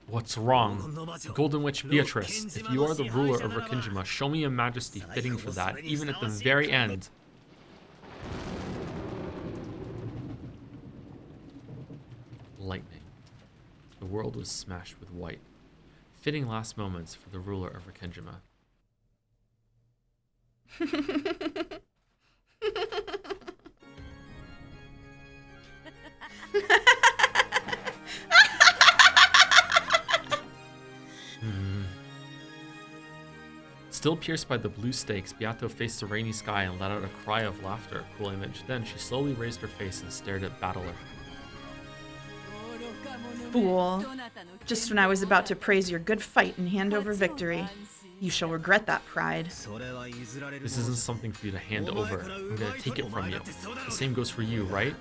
What's wrong? Golden Witch Beatrice, if you are the ruler of Rokkenjima, show me a majesty fitting for that, even at the very end. Lightning. The world was smashed with white. Fitting last moments for the ruler of Rokkenjima. Still pierced by the blue stakes, Beato faced the rainy sky and let out a cry of laughter. Cool image. Then she slowly raised her face and stared at Battler. Fool. Just when I was about to praise your good fight and hand over victory, you shall regret that pride. This isn't something for you to hand over. I'm gonna take it from you. The same goes for you, right?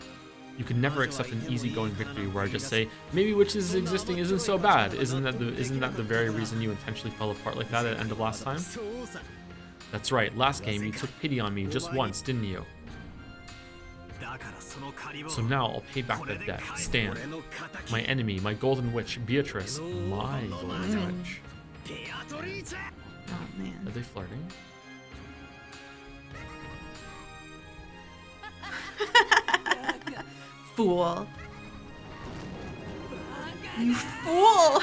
You can never accept an easygoing victory where I just say, maybe witches existing isn't so bad. Isn't that the very reason you intentionally fell apart like that at the end of last time? That's right, last game you took pity on me just once, didn't you? So now I'll pay back that debt. Stand. My enemy, my golden witch, Beatrice. My golden witch. Oh, man. Are they flirting? Fool. You fool!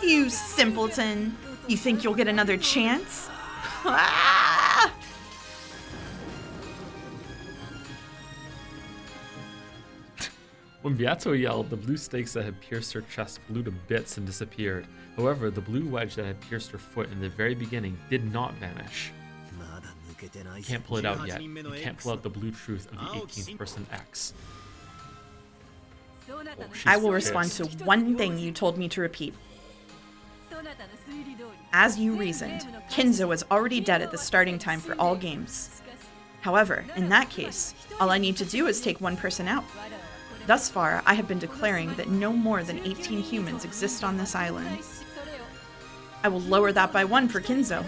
You simpleton. You think you'll get another chance? Ah! When Beato yelled, the blue stakes that had pierced her chest blew to bits and disappeared. However, the blue wedge that had pierced her foot in the very beginning did not vanish. You can't pull it out yet. You can't pull out the blue truth of the 18th person X. Oh, I will respond to one thing you told me to repeat. As you reasoned, Kinzo was already dead at the starting time for all games. However, in that case, all I need to do is take one person out. Thus far, I have been declaring that no more than 18 humans exist on this island. I will lower that by 1 for Kinzo.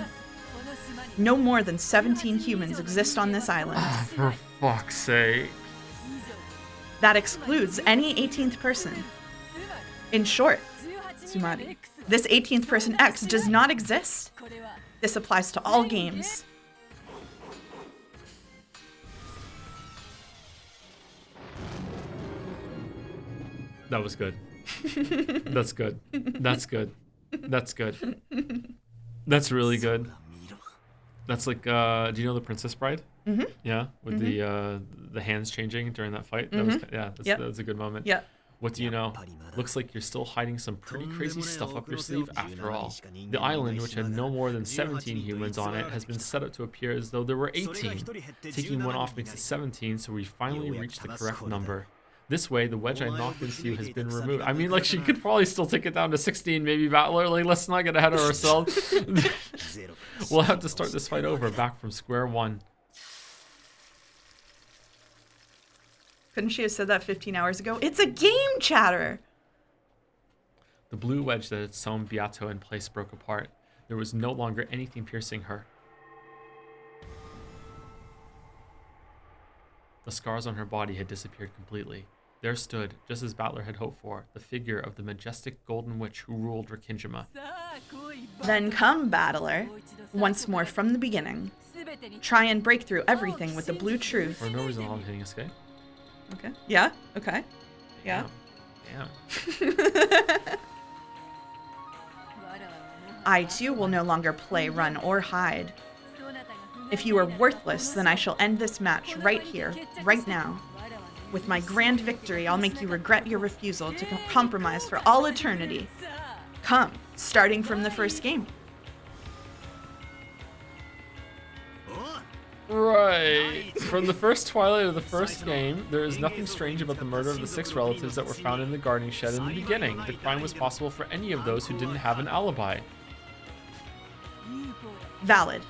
No more than 17 humans exist on this island. Oh, for fuck's sake. That excludes any 18th person. In short, Sumari, this 18th person X does not exist. This applies to all games. That was good. That's good. That's good. That's good. That's really good. That's like, do you know the Princess Bride? Mm-hmm. Yeah, with the hands changing during that fight. That was, that was a good moment. Yeah. What do you know? Looks like you're still hiding some pretty crazy stuff up your sleeve after all. The island, which had no more than 17 humans on it, has been set up to appear as though there were 18. Taking 1 off makes it 17, so we finally reached the correct number. This way, the wedge I knocked into you has been removed. I mean, like, she could probably still take it down to 16, maybe, Battler. Like, let's not get ahead of ourselves. We'll have to start this fight over, back from square one. Couldn't she have said that 15 hours ago? It's a game, chatter! The blue wedge that had sewn Beato in place broke apart. There was no longer anything piercing her. The scars on her body had disappeared completely. There stood, just as Battler had hoped for, the figure of the majestic golden witch who ruled Rikkinjima. Then come, Battler, once more from the beginning. Try and break through everything with the blue truth. For no reason, I'm hitting escape. Okay. Yeah? Okay. Yeah. Damn. I too will no longer play, run, or hide. If you are worthless, then I shall end this match right here, right now. With my grand victory, I'll make you regret your refusal to compromise for all eternity. Come, starting from the first game. Right. From the first twilight of the first game, there is nothing strange about the murder of the 6 relatives that were found in the gardening shed in the beginning. The crime was possible for any of those who didn't have an alibi. Valid.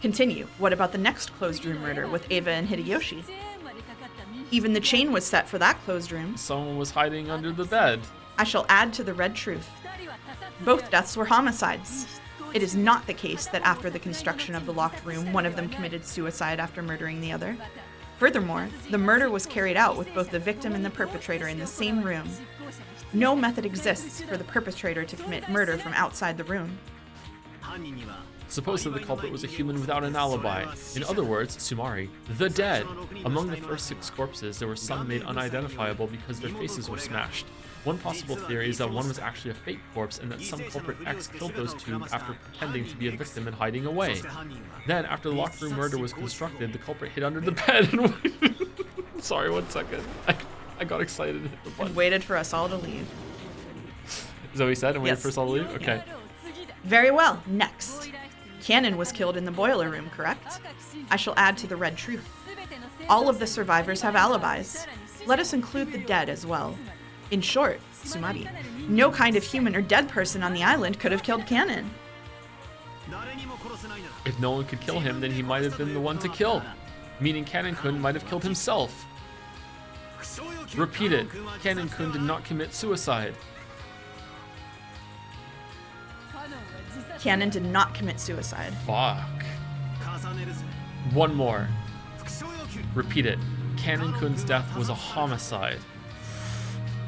Continue. What about the next closed room murder with Eva and Hideyoshi? Even the chain was set for that closed room. Someone was hiding under the bed. I shall add to the red truth. Both deaths were homicides. It is not the case that after the construction of the locked room, one of them committed suicide after murdering the other. Furthermore, the murder was carried out with both the victim and the perpetrator in the same room. No method exists for the perpetrator to commit murder from outside the room. Suppose that the culprit was a human without an alibi. In other words, Sumari, the dead. Among the first 6 corpses, there were some made unidentifiable because their faces were smashed. One possible theory is that one was actually a fake corpse and that some culprit X killed those 2 after pretending to be a victim and hiding away. Then, after the locked room murder was constructed, the culprit hid under the bed and Sorry, 1 second. I got excited and hit the button. And waited for us all to leave. Is that what he said? And waited Yes. for us all to leave? Okay. Very well. Next. Cannon was killed in the boiler room, correct? I shall add to the red truth. All of the survivors have alibis. Let us include the dead as well. In short, Sumari, no kind of human or dead person on the island could have killed Cannon. If no one could kill him, then he might have been the one to kill. Meaning Cannon-kun might have killed himself. Repeat it. Cannon-kun did not commit suicide. Cannon did not commit suicide. Fuck. 1 more. Repeat it. Cannon-kun's death was a homicide.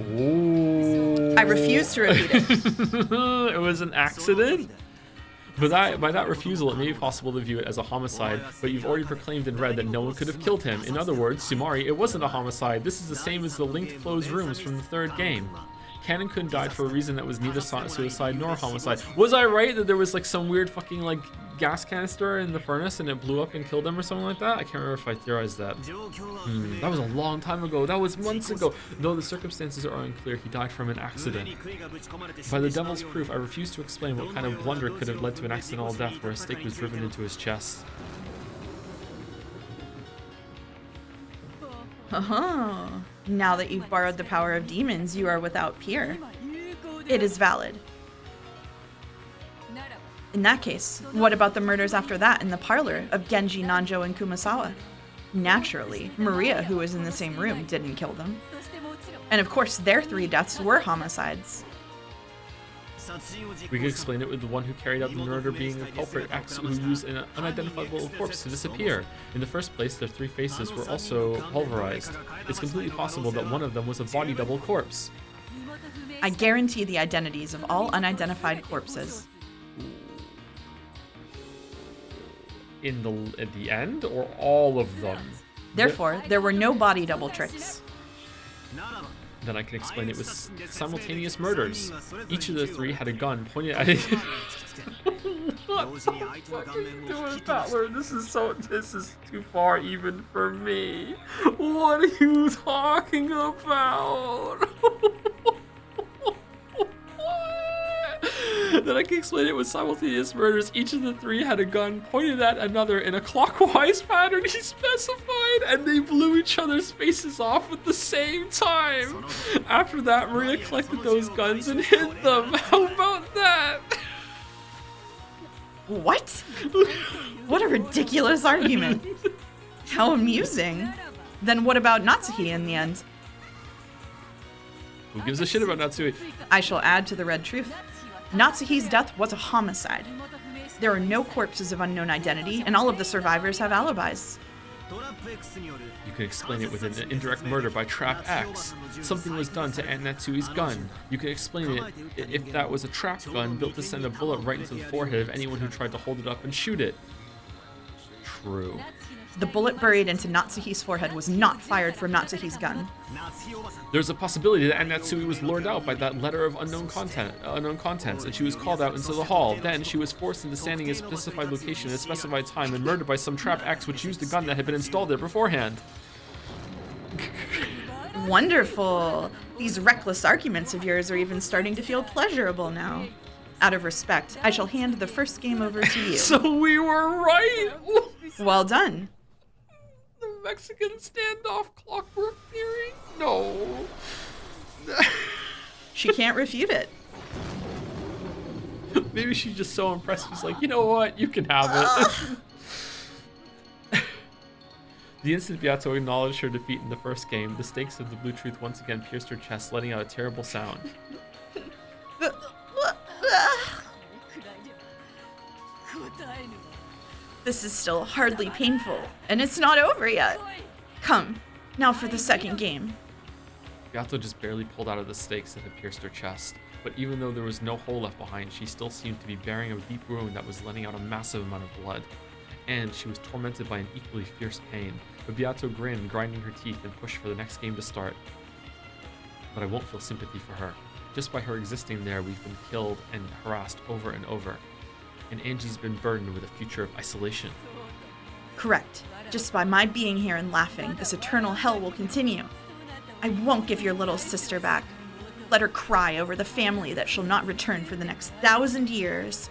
Ooh. I refuse to repeat it. It was an accident? But by that refusal, it may be possible to view it as a homicide, but you've already proclaimed in red that no one could have killed him. In other words, Sumari, it wasn't a homicide. This is the same as the linked closed rooms from the 3rd game. Cannon-kun died for a reason that was neither suicide nor homicide. Was I right that there was like some weird fucking like gas canister in the furnace and it blew up and killed him or something like that? I can't remember if I theorized that. That was a long time ago. That was months ago. Though the circumstances are unclear, he died from an accident. By the devil's proof, I refuse to explain what kind of blunder could have led to an accidental death where a stake was driven into his chest. Now that you've borrowed the power of demons, you are without peer. It is valid. In that case, what about the murders after that in the parlor of Genji, Nanjo, and Kumasawa? Naturally, Maria, who was in the same room, didn't kill them. And of course, their 3 deaths were homicides. We could explain it with the one who carried out the murder being a culprit X who used an unidentifiable corpse to disappear. In the first place, their 3 faces were also pulverized. It's completely possible that one of them was a body double corpse. I guarantee the identities of all unidentified corpses. At the end, or all of them? Therefore, there were no body double tricks. Then I can explain it with simultaneous murders. Each of the 3 had a gun pointed at it. What the fuck are you doing, Baldur? This is too far even for me. What are you talking about? Then I can explain it with simultaneous murders. Each of the 3 had a gun pointed at another in a clockwise pattern he specified, and they blew each other's faces off at the same time. After that, Maria collected those guns and hid them. How about that? What? What a ridiculous argument. How amusing. Then what about Natsuki in the end? Who gives a shit about Natsui? I shall add to the red truth. Natsuki's death was a homicide. There are no corpses of unknown identity, and all of the survivors have alibis. You can explain it with an indirect murder by Trap X. Something was done to Aunt Natsui's gun. You can explain it if that was a trap gun built to send a bullet right into the forehead of anyone who tried to hold it up and shoot it. True. The bullet buried into Natsuki's forehead was not fired from Natsuki's gun. There's a possibility that Aunt Natsui was lured out by that letter of unknown contents, and she was called out into the hall. Then she was forced into standing in a specified location at a specified time and murdered by some trap X which used a gun that had been installed there beforehand. Wonderful. These reckless arguments of yours are even starting to feel pleasurable now. Out of respect, I shall hand the first game over to you. So we were right! Well done. The Mexican standoff clockwork theory? No. She can't refute it. Maybe she's just so impressed. She's like, you know what? You can have it. The instant Beato acknowledged her defeat in the first game, the stakes of the blue truth once again pierced her chest, letting out a terrible sound. This is still hardly painful, and it's not over yet. Come, now for the second game. Beato just barely pulled out of the stakes that had pierced her chest, but even though there was no hole left behind, she still seemed to be bearing a deep wound that was letting out a massive amount of blood. And she was tormented by an equally fierce pain, but Beato grinned, grinding her teeth, and pushed for the next game to start. But I won't feel sympathy for her. Just by her existing there, we've been killed and harassed over and over. And Angie's been burdened with a future of isolation. Correct. Just by my being here and laughing, this eternal hell will continue. I won't give your little sister back. Let her cry over the family that shall not return for the next 1,000 years.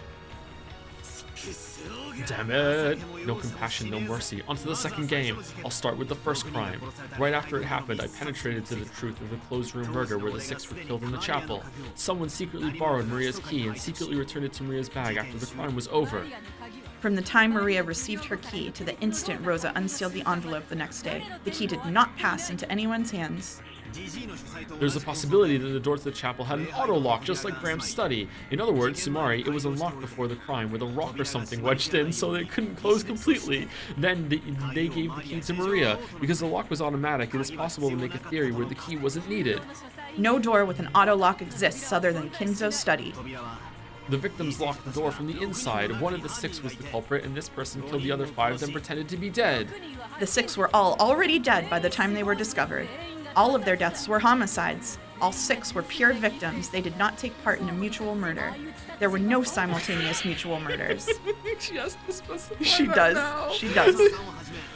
Damn it! No compassion, no mercy. On to the second game. I'll start with the first crime. Right after it happened, I penetrated to the truth of the closed room murder where the 6 were killed in the chapel. Someone secretly borrowed Maria's key and secretly returned it to Maria's bag after the crime was over. From the time Maria received her key to the instant Rosa unsealed the envelope the next day, the key did not pass into anyone's hands. There's a possibility that the door to the chapel had an auto lock, just like Graham's study. In other words, Sumari, it was unlocked before the crime with a rock or something wedged in so that it couldn't close completely. Then they gave the key to Maria. Because the lock was automatic, it is possible to make a theory where the key wasn't needed. No door with an auto lock exists other than Kinzo's study. The victims locked the door from the inside. One of the 6 was the culprit, and this person killed the other 5, then pretended to be dead. The 6 were all already dead by the time they were discovered. All of their deaths were homicides. All 6 were pure victims. They did not take part in a mutual murder. There were no simultaneous mutual murders. She has to specify She that does. now. She does.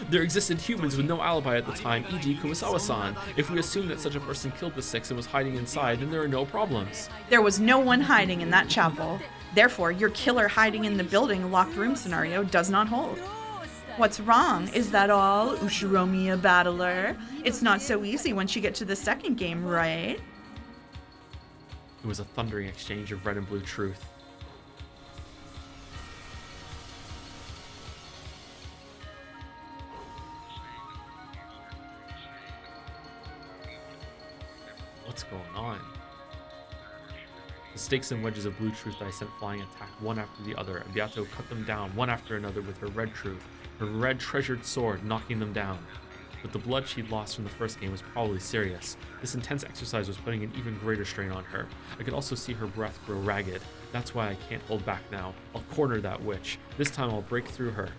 There existed humans with no alibi at the time, e.g. Kumasawa-san. If we assume that such a person killed the 6 and was hiding inside, then there are no problems. There was no one hiding in that chapel. Therefore, your killer hiding in the building locked room scenario does not hold. What's wrong? Is that all, Ushiromiya battler? It's not so easy once you get to the second game, right? It was a thundering exchange of red and blue truth. What's going on? The stakes and wedges of blue truth that I sent flying attacked one after the other, and Beato cut them down one after another with her red truth, her red treasured sword, knocking them down. But the blood she'd lost from the first game was probably serious. This intense exercise was putting an even greater strain on her. I could also see her breath grow ragged. That's why I can't hold back now. I'll corner that witch. This time I'll break through her.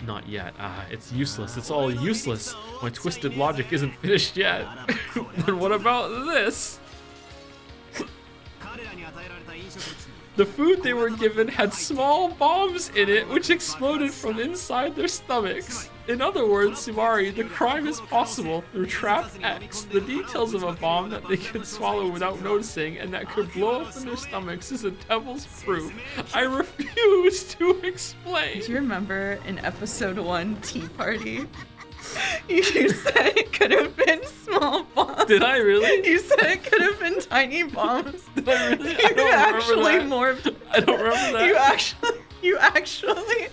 Not yet. It's useless. It's all useless. My twisted logic isn't finished yet. Then what about this? The food they were given had small bombs in it which exploded from inside their stomachs. In other words, Sumari, the crime is possible through Trap X. The details of a bomb that they could swallow without noticing and that could blow up in their stomachs is a devil's proof. I refuse to explain. Do you remember in episode 1, Tea Party? You said it could have been small bombs. Did I really? You said it could have been tiny bombs. Did I really? I don't remember that. I don't remember that. You actually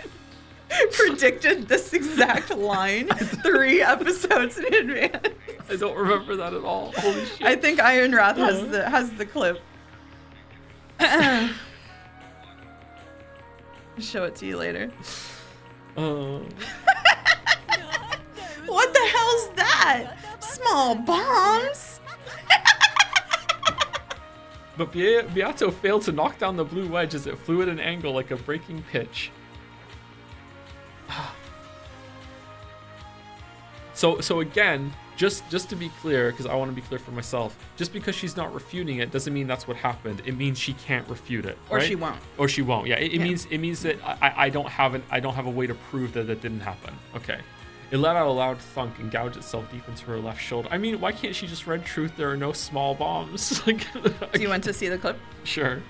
predicted this exact line 3 episodes in advance. I don't remember that at all. Holy shit. I think Iron Wrath has the clip. Show it to you later. What the hell's that? Small bombs? But Beato failed to knock down the blue wedge as it flew at an angle like a breaking pitch. So again, just to be clear, because I want to be clear for myself, just because she's not refuting it doesn't mean that's what happened. It means she can't refute it, or right? she won't. Or she won't. Yeah, it means that I don't have a way to prove that didn't happen. Okay. It let out a loud thunk and gouged itself deep into her left shoulder. I mean, why can't she just red truth there are no small bombs? Do you want to see the clip? Sure.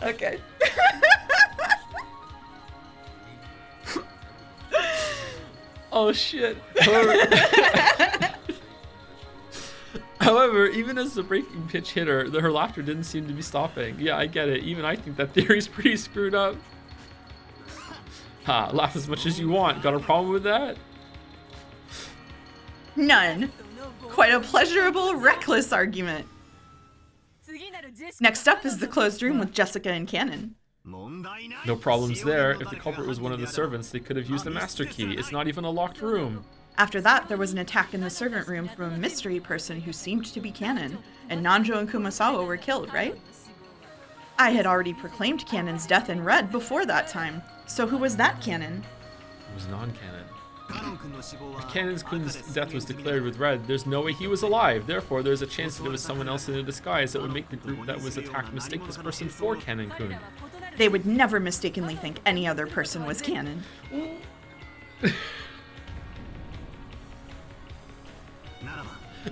Okay. Oh shit. However, even as the breaking pitch hit her, her laughter didn't seem to be stopping. Yeah, I get it. Even I think that theory's pretty screwed up. Ha, laugh as much as you want. Got a problem with that? None. Quite a pleasurable, reckless argument. Next up is the closed room with Jessica and Cannon. No problems there. If the culprit was one of the servants, they could have used the master key. It's not even a locked room. After that, there was an attack in the servant room from a mystery person who seemed to be Cannon, and Nanjo and Kumasawa were killed, right? I had already proclaimed Cannon's death in red before that time, so who was that Cannon? It was non-Cannon. If Cannon-kun's death was declared with red, there's no way he was alive. Therefore, there's a chance that it was someone else in a disguise that would make the group that was attacked mistake this person for Cannon-kun. They would never mistakenly think any other person was Cannon.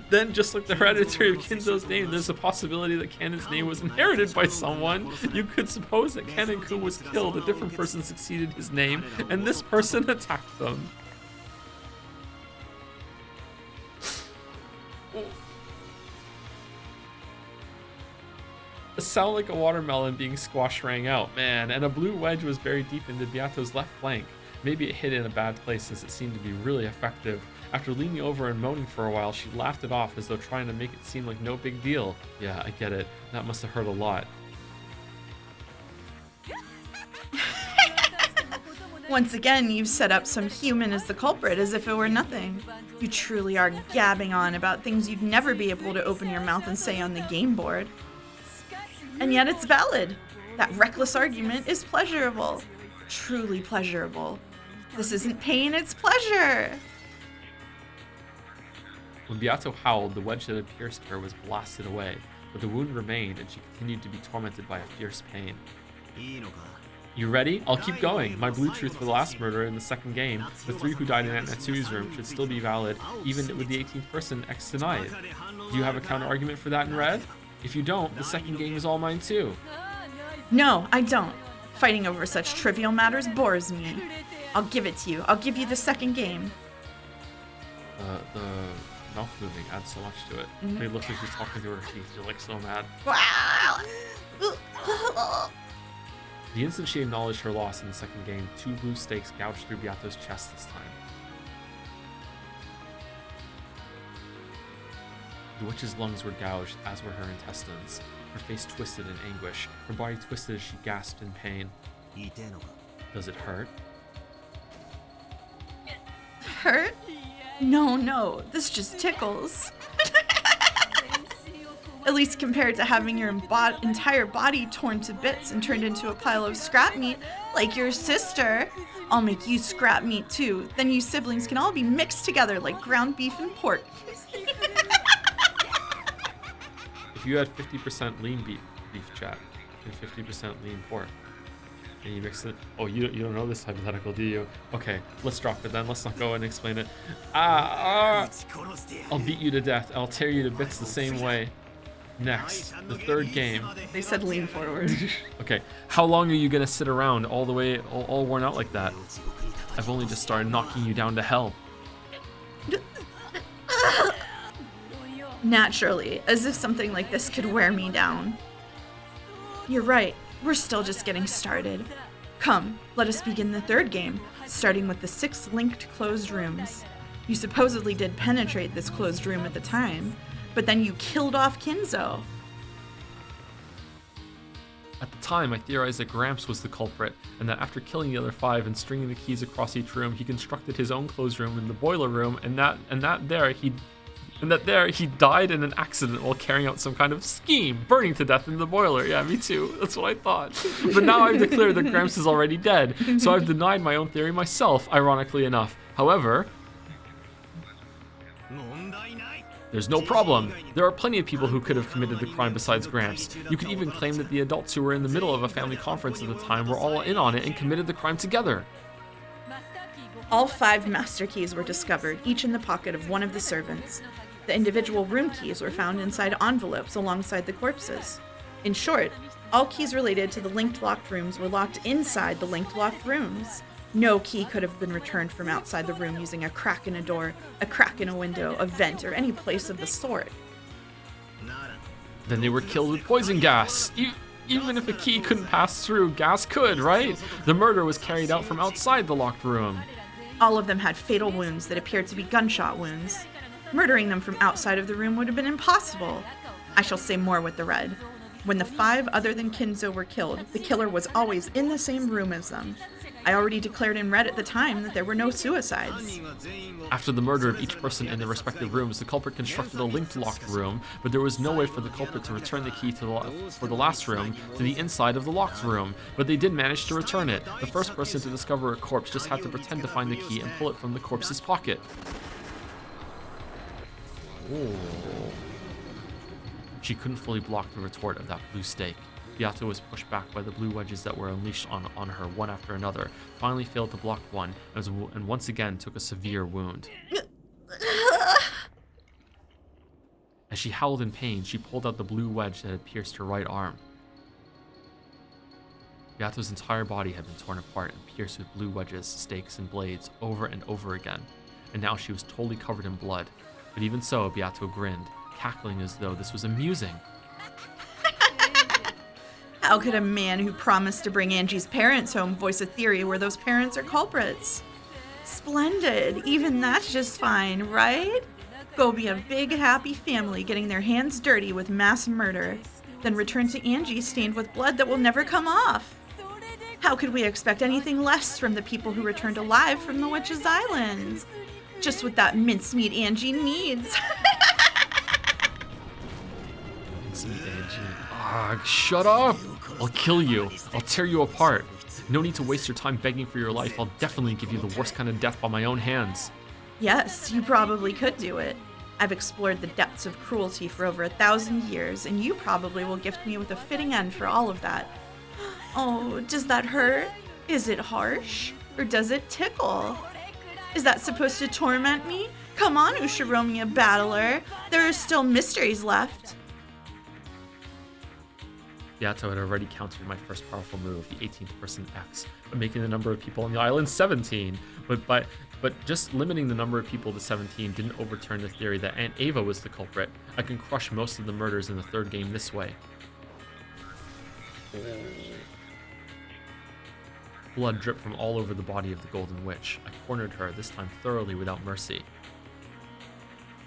Then, just like the hereditary of Kinzo's name, there's a possibility that Cannon's name was inherited by someone. You could suppose that Cannon-kun was killed, a different person succeeded his name, and this person attacked them. A sound like a watermelon being squashed rang out, man, and a blue wedge was buried deep into Beato's left flank. Maybe it hit in a bad place since it seemed to be really effective. After leaning over and moaning for a while, she laughed it off as though trying to make it seem like no big deal. Yeah, I get it. That must have hurt a lot. Once again, you've set up some human as the culprit as if it were nothing. You truly are gabbing on about things you'd never be able to open your mouth and say on the game board. And yet it's valid. That reckless argument is pleasurable. Truly pleasurable. This isn't pain, it's pleasure. When Beato howled, the wedge that had pierced her was blasted away, but the wound remained and she continued to be tormented by a fierce pain. You ready? I'll keep going. My blue truth for the last murder in the second game, the 3 who died in Aunt Natsui's room, should still be valid, even with the 18th person X denied. Do you have a counter argument for that in red? If you don't, the second game is all mine too. No, I don't. Fighting over such trivial matters bores me. I'll give it to you. I'll give you the second game. mouth moving adds so much to it. When it looks like she's talking through her teeth, you're like so mad. The instant she acknowledged her loss in the second game, 2 blue stakes gouged through Beato's chest this time. The witch's lungs were gouged, as were her intestines. Her face twisted in anguish. Her body twisted as she gasped in pain. Does it hurt? Hurt? No, this just tickles. At least compared to having your entire body torn to bits and turned into a pile of scrap meat like your sister. I'll make you scrap meat too. Then you siblings can all be mixed together like ground beef and pork. If you had 50% lean beef chat and 50% lean pork, and you mix it, oh, you don't know this hypothetical, do you? Okay, let's drop it then. Let's not go and explain it. I'll beat you to death. I'll tear you to bits the same way. Next, the third game. They said lean forward. Okay, how long are you gonna sit around all the way, all worn out like that? I've only just started knocking you down to hell. Naturally, as if something like this could wear me down. You're right, we're still just getting started. Come, let us begin the third game, starting with the 6 linked closed rooms. You supposedly did penetrate this closed room at the time, but then you killed off Kinzo. At the time, I theorized that Gramps was the culprit, and that after killing the other 5 and stringing the keys across each room, he constructed his own closed room in the boiler room, and that there he died in an accident while carrying out some kind of scheme, burning to death in the boiler. Yeah, me too. That's what I thought. But now I've declared that Gramps is already dead, so I've denied my own theory myself, ironically enough. However, there's no problem. There are plenty of people who could have committed the crime besides Gramps. You could even claim that the adults who were in the middle of a family conference at the time were all in on it and committed the crime together. All 5 master keys were discovered, each in the pocket of one of the servants. The individual room keys were found inside envelopes alongside the corpses. In short, all keys related to the linked locked rooms were locked inside the linked locked rooms. No key could have been returned from outside the room using a crack in a door, a crack in a window, a vent, or any place of the sort. Then they were killed with poison gas. Even if a key couldn't pass through, gas could, right? The murder was carried out from outside the locked room. All of them had fatal wounds that appeared to be gunshot wounds. Murdering them from outside of the room would have been impossible. I shall say more with the red. When the 5 other than Kinzo were killed, the killer was always in the same room as them. I already declared in red at the time that there were no suicides. After the murder of each person in their respective rooms, the culprit constructed a linked locked room, but there was no way for the culprit to return the key for the last room to the inside of the locked room, but they did manage to return it. The first person to discover a corpse just had to pretend to find the key and pull it from the corpse's pocket. Oh. She couldn't fully block the retort of that blue stake. Beato was pushed back by the blue wedges that were unleashed on her one after another, finally failed to block one, and once again took a severe wound. As she howled in pain, she pulled out the blue wedge that had pierced her right arm. Beato's entire body had been torn apart and pierced with blue wedges, stakes, and blades over and over again, and now she was totally covered in blood. But even so, Beato grinned, cackling as though this was amusing. How could a man who promised to bring Angie's parents home voice a theory where those parents are culprits? Splendid. Even that's just fine, right? Go be a big, happy family getting their hands dirty with mass murder, then return to Angie stained with blood that will never come off. How could we expect anything less from the people who returned alive from the Witch's Island? Just what that mincemeat Angie needs. Mincemeat Angie. Ah, shut up! I'll kill you. I'll tear you apart. No need to waste your time begging for your life. I'll definitely give you the worst kind of death by my own hands. Yes, you probably could do it. I've explored the depths of cruelty for over 1,000 years, and you probably will gift me with a fitting end for all of that. Oh, does that hurt? Is it harsh? Or does it tickle? Is that supposed to torment me? Come on, Ushiromiya Battler. There are still mysteries left. Beato had already countered my first powerful move, the 18th person X, by making the number of people on the island 17. But But just limiting the number of people to 17 didn't overturn the theory that Aunt Ava was the culprit. I can crush most of the murders in the third game this way. Blood dripped from all over the body of the Golden Witch. I cornered her, this time thoroughly without mercy.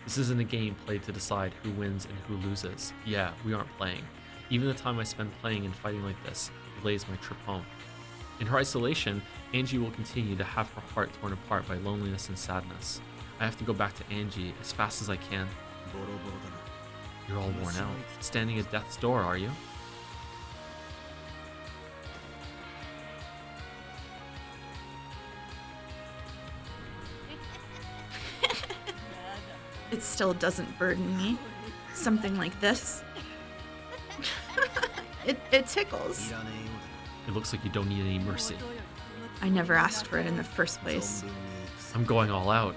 This isn't a game played to decide who wins and who loses. Yeah, we aren't playing. Even the time I spend playing and fighting like this delays my trip home. In her isolation, Angie will continue to have her heart torn apart by loneliness and sadness. I have to go back to Angie as fast as I can. You're all worn out. Standing at death's door, are you? It still doesn't burden me. Something like this. It tickles. It looks like you don't need any mercy. I never asked for it in the first place. I'm going all out.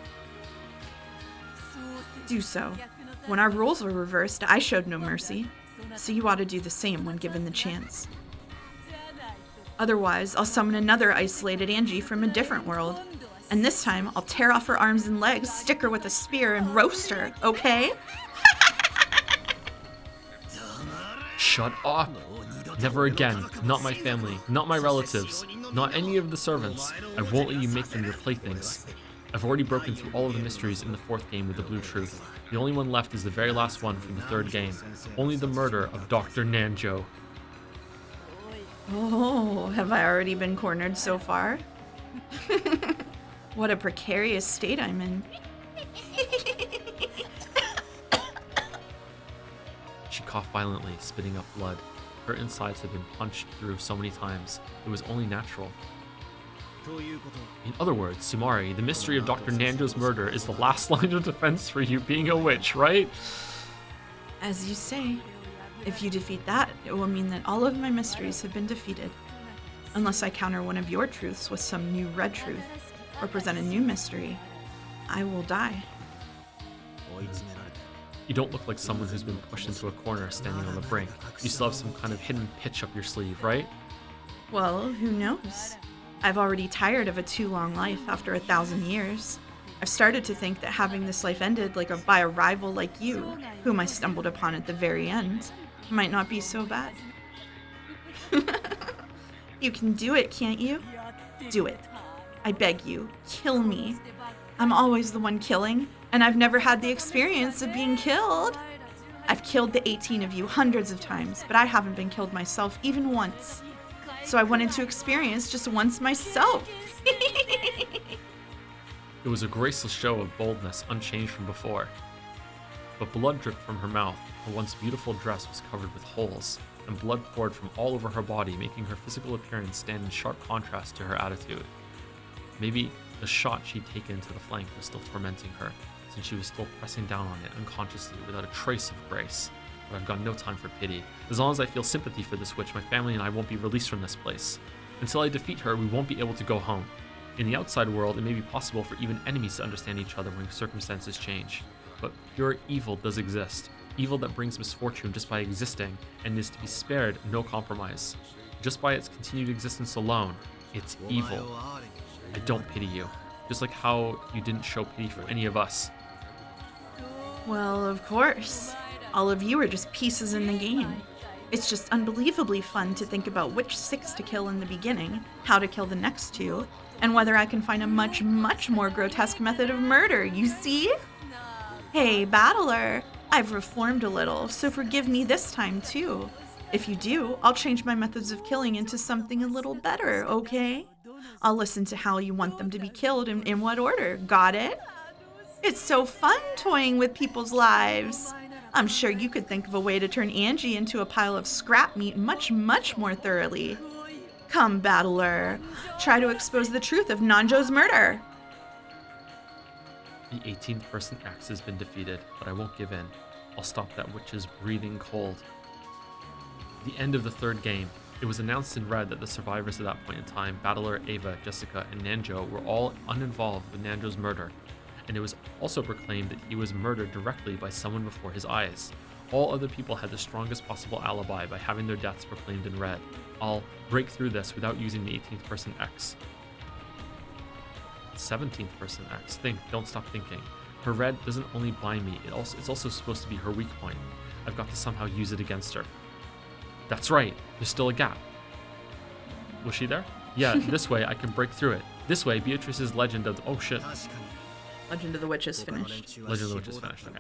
Do so. When our roles were reversed, I showed no mercy. So you ought to do the same when given the chance. Otherwise, I'll summon another isolated Angie from a different world. And this time, I'll tear off her arms and legs, stick her with a spear, and roast her, okay? Shut up! Never again. Not my family. Not my relatives. Not any of the servants. I won't let you make them your playthings. I've already broken through all of the mysteries in the fourth game with the blue truth. The only one left is the very last one from the third game. Only the murder of Dr. Nanjo. Oh, have I already been cornered so far? What a precarious state I'm in. She coughed violently, spitting up blood. Her insides had been punched through so many times, it was only natural. In other words, Sumari, the mystery of Dr. Nanjo's murder is the last line of defense for you being a witch, right? As you say, if you defeat that, it will mean that all of my mysteries have been defeated. Unless I counter one of your truths with some new red truth, or present a new mystery, I will die. You don't look like someone who's been pushed into a corner standing on the brink. You still have some kind of hidden pitch up your sleeve, right? Well, who knows? I've already tired of a too long life after 1,000 years. I've started to think that having this life ended by a rival like you, whom I stumbled upon at the very end, might not be so bad. You can do it, can't you? Do it. I beg you, kill me. I'm always the one killing, and I've never had the experience of being killed. I've killed the 18 of you hundreds of times, but I haven't been killed myself even once. So I wanted to experience just once myself. It was a graceless show of boldness, unchanged from before. But blood dripped from her mouth. Her once beautiful dress was covered with holes, and blood poured from all over her body, making her physical appearance stand in sharp contrast to her attitude. Maybe the shot she'd taken to the flank was still tormenting her, since she was still pressing down on it unconsciously without a trace of grace. But I've got no time for pity. As long as I feel sympathy for this witch, my family and I won't be released from this place. Until I defeat her, we won't be able to go home. In the outside world, it may be possible for even enemies to understand each other when circumstances change. But pure evil does exist. Evil that brings misfortune just by existing, and is to be spared no compromise. Just by its continued existence alone, it's evil. I don't pity you, just like how you didn't show pity for any of us. Well, of course. All of you are just pieces in the game. It's just unbelievably fun to think about which 6 to kill in the beginning, how to kill the next 2, and whether I can find a much, much more grotesque method of murder, you see? Hey, Battler, I've reformed a little, so forgive me this time too. If you do, I'll change my methods of killing into something a little better, okay? I'll listen to how you want them to be killed and in what order, got it? It's so fun toying with people's lives. I'm sure you could think of a way to turn Angie into a pile of scrap meat much, much more thoroughly. Come, Battler, try to expose the truth of Nanjo's murder. The 18th person X has been defeated, but I won't give in. I'll stop that witch's breathing cold. The end of the third game. It was announced in red that the survivors at that point in time, Battler, Ava, Jessica, and Nanjo, were all uninvolved with Nanjo's murder. And it was also proclaimed that he was murdered directly by someone before his eyes. All other people had the strongest possible alibi by having their deaths proclaimed in red. I'll break through this without using the 18th person X. 17th person acts. Think, don't stop thinking. Her red doesn't only blind me, it's also supposed to be her weak point. I've got to somehow use it against her. That's right, there's still a gap. Was she there? Yeah, this way I can break through it. This way, Beatrice's legend of... Oh shit. Legend of the Witch is finished. Legend of the Witch is finished, okay.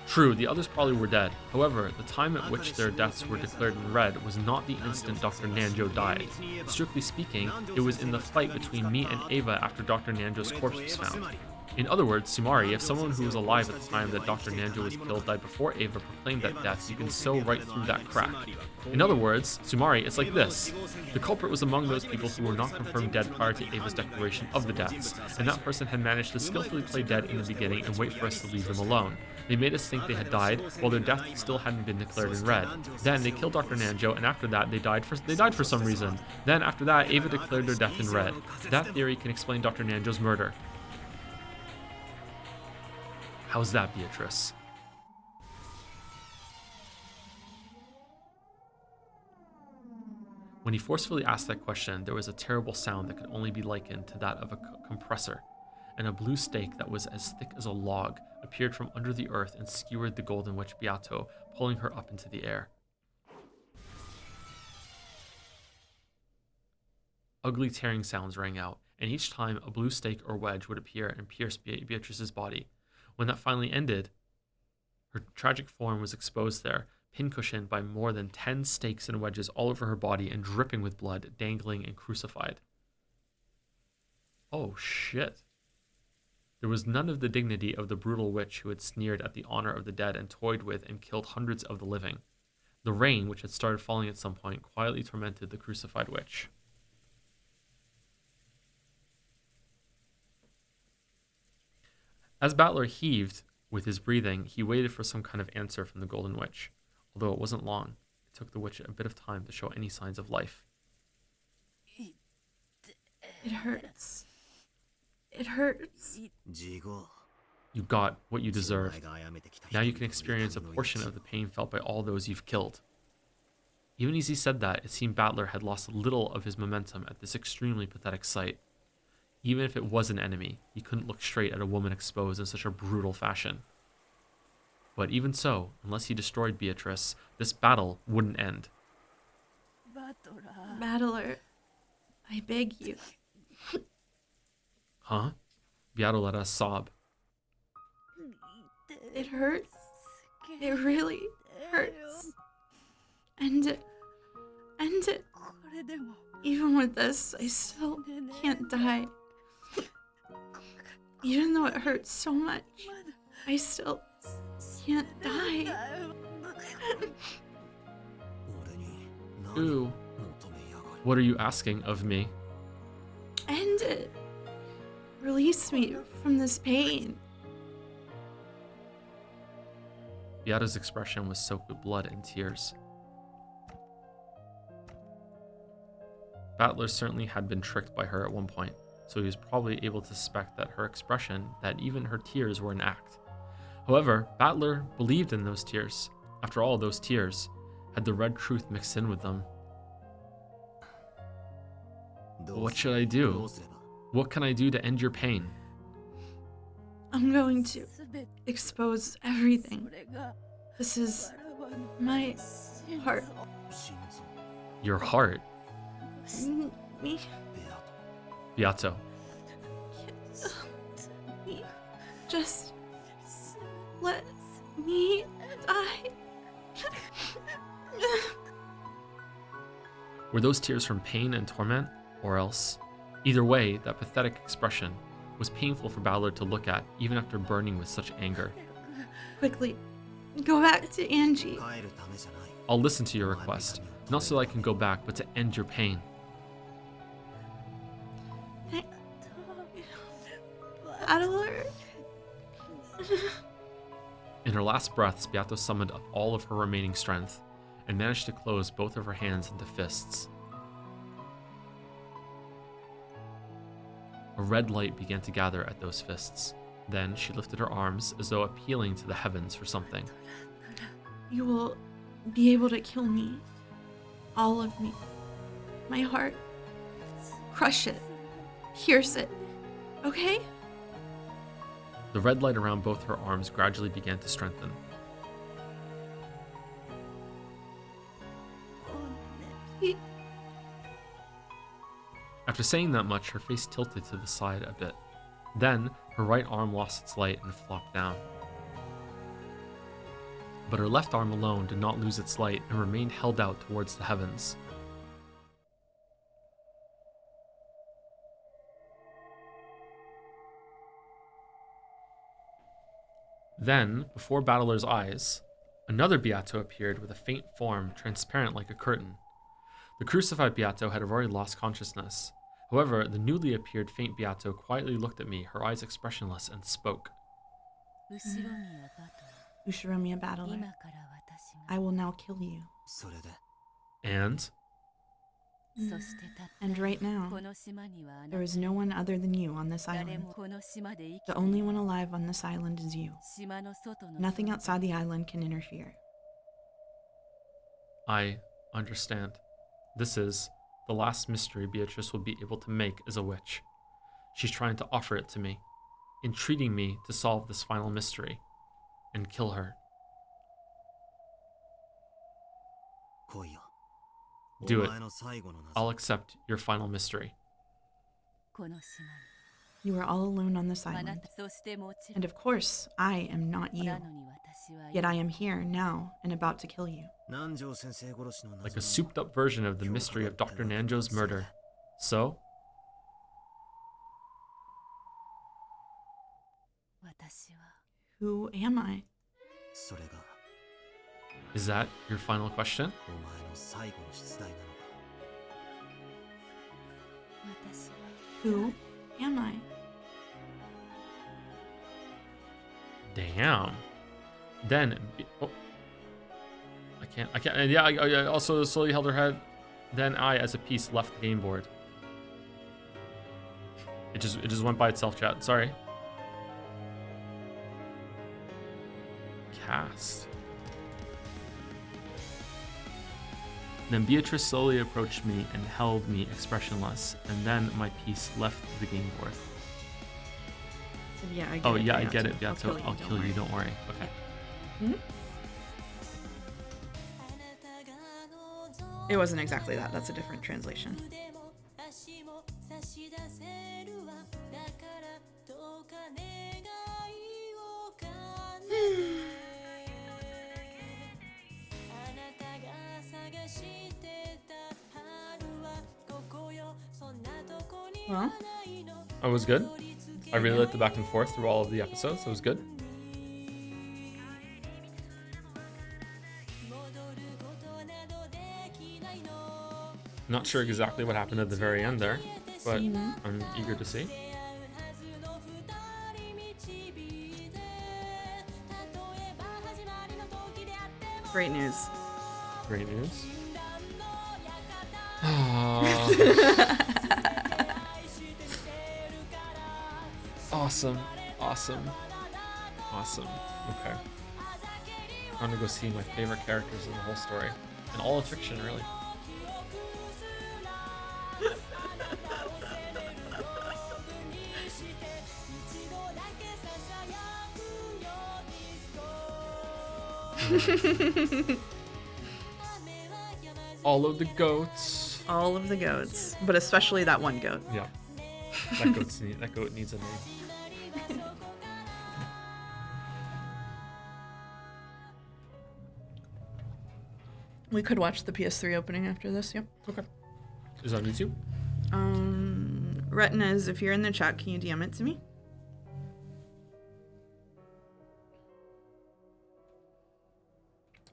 True, the others probably were dead. However, the time at which their deaths were declared in red was not the instant Dr. Nanjo died. Strictly speaking, it was in the fight between me and Ava after Dr. Nanjo's corpse was found. In other words, Sumari, if someone who was alive at the time that Dr. Nanjo was killed died before Ava proclaimed that death, you can sew right through that crack. In other words, Sumari, it's like this. The culprit was among those people who were not confirmed dead prior to Ava's declaration of the deaths, and that person had managed to skillfully play dead in the beginning and wait for us to leave them alone. They made us think they had died, while their death still hadn't been declared in red. Then they killed Dr. Nanjo, and after that they died for some reason. Then after that, Ava declared their death in red. That theory can explain Dr. Nanjo's murder. How's that, Beatrice? When he forcefully asked that question, there was a terrible sound that could only be likened to that of a compressor, and a blue stake that was as thick as a log appeared from under the earth and skewered the Golden Witch Beato, pulling her up into the air. Ugly tearing sounds rang out, and each time a blue stake or wedge would appear and pierce Beatrice's body. When that finally ended, her tragic form was exposed there, pincushioned by more than 10 stakes and wedges all over her body and dripping with blood, dangling and crucified. Oh shit. There was none of the dignity of the brutal witch who had sneered at the honor of the dead and toyed with and killed hundreds of the living. The rain, which had started falling at some point, quietly tormented the crucified witch. As Baldur heaved with his breathing, he waited for some kind of answer from the Golden Witch. Although it wasn't long, it took the witch a bit of time to show any signs of life. It hurts. It hurts. You got what you deserved. Now you can experience a portion of the pain felt by all those you've killed. Even as he said that, it seemed Baldur had lost little of his momentum at this extremely pathetic sight. Even if it was an enemy, he couldn't look straight at a woman exposed in such a brutal fashion. But even so, unless he destroyed Beatrice, this battle wouldn't end. Battler, I beg you. Huh? Beato let us sob. It hurts. It really hurts. And even with this, I still can't die. Even though it hurts so much, I still can't die. Ooh. What are you asking of me? End it. Release me from this pain. Beato's expression was soaked with blood and tears. Baldur certainly had been tricked by her at one point, so he was probably able to suspect that her expression, that even her tears were an act. However, Baldur believed in those tears. After all, those tears had the red truth mixed in with them. What should I do? What can I do to end your pain? I'm going to expose everything. This is my heart. Your heart? Me? Beato. Me. Just let me die. Were those tears from pain and torment, or else? Either way, that pathetic expression was painful for Baldur to look at, even after burning with such anger. Quickly, go back to Angie. I'll listen to your request, not so I can go back, but to end your pain. Adler. In her last breaths, Beato summoned up all of her remaining strength and managed to close both of her hands into fists. A red light began to gather at those fists. Then she lifted her arms as though appealing to the heavens for something. You will be able to kill me. All of me. My heart. Crush it. Here, sit. Okay? The red light around both her arms gradually began to strengthen. After saying that much, her face tilted to the side a bit. Then, her right arm lost its light and flopped down. But her left arm alone did not lose its light and remained held out towards the heavens. Then, before Battler's eyes, another Beato appeared with a faint form, transparent like a curtain. The crucified Beato had already lost consciousness. However, the newly appeared faint Beato quietly looked at me, her eyes expressionless, and spoke. Ushiromiya Battler, I will now kill you. And And right now, there is no one other than you on this island. The only one alive on this island is you. Nothing outside the island can interfere. I understand. This is the last mystery Beatrice will be able to make as a witch. She's trying to offer it to me, entreating me to solve this final mystery and kill her. Do it. I'll accept your final mystery. You are all alone on this island. And of course, I am not you. Yet I am here now and about to kill you. Like a souped up version of the mystery of Dr. Nanjo's murder. So? Who am I? Is that your final question? Who am I? Damn. Then, I can't. Yeah, I also slowly held her head. Then I, as a piece, left the game board. It just went by itself, chat. Sorry. Cast. Then Beatrice slowly approached me and held me expressionless, and then my piece left the game board. Yeah, I get oh, it. yeah, I get it, Beato. I'll kill you, don't worry. Okay. Hmm? It wasn't exactly that. That's a different translation. Well, It was good. I really liked the back and forth through all of the episodes. It was good. Not sure exactly what happened at the very end there, but I'm eager to see. great news. Great news. Awesome. Awesome. Awesome. Okay. I'm gonna go see my favorite characters in the whole story. And all of fiction, really. All of the goats. All of the goats, but especially that one goat. Yeah. That goat needs a name. We could watch the PS3 opening after this, yep. Okay. Is it on YouTube? Retinas, if you're in the chat, can you DM it to me?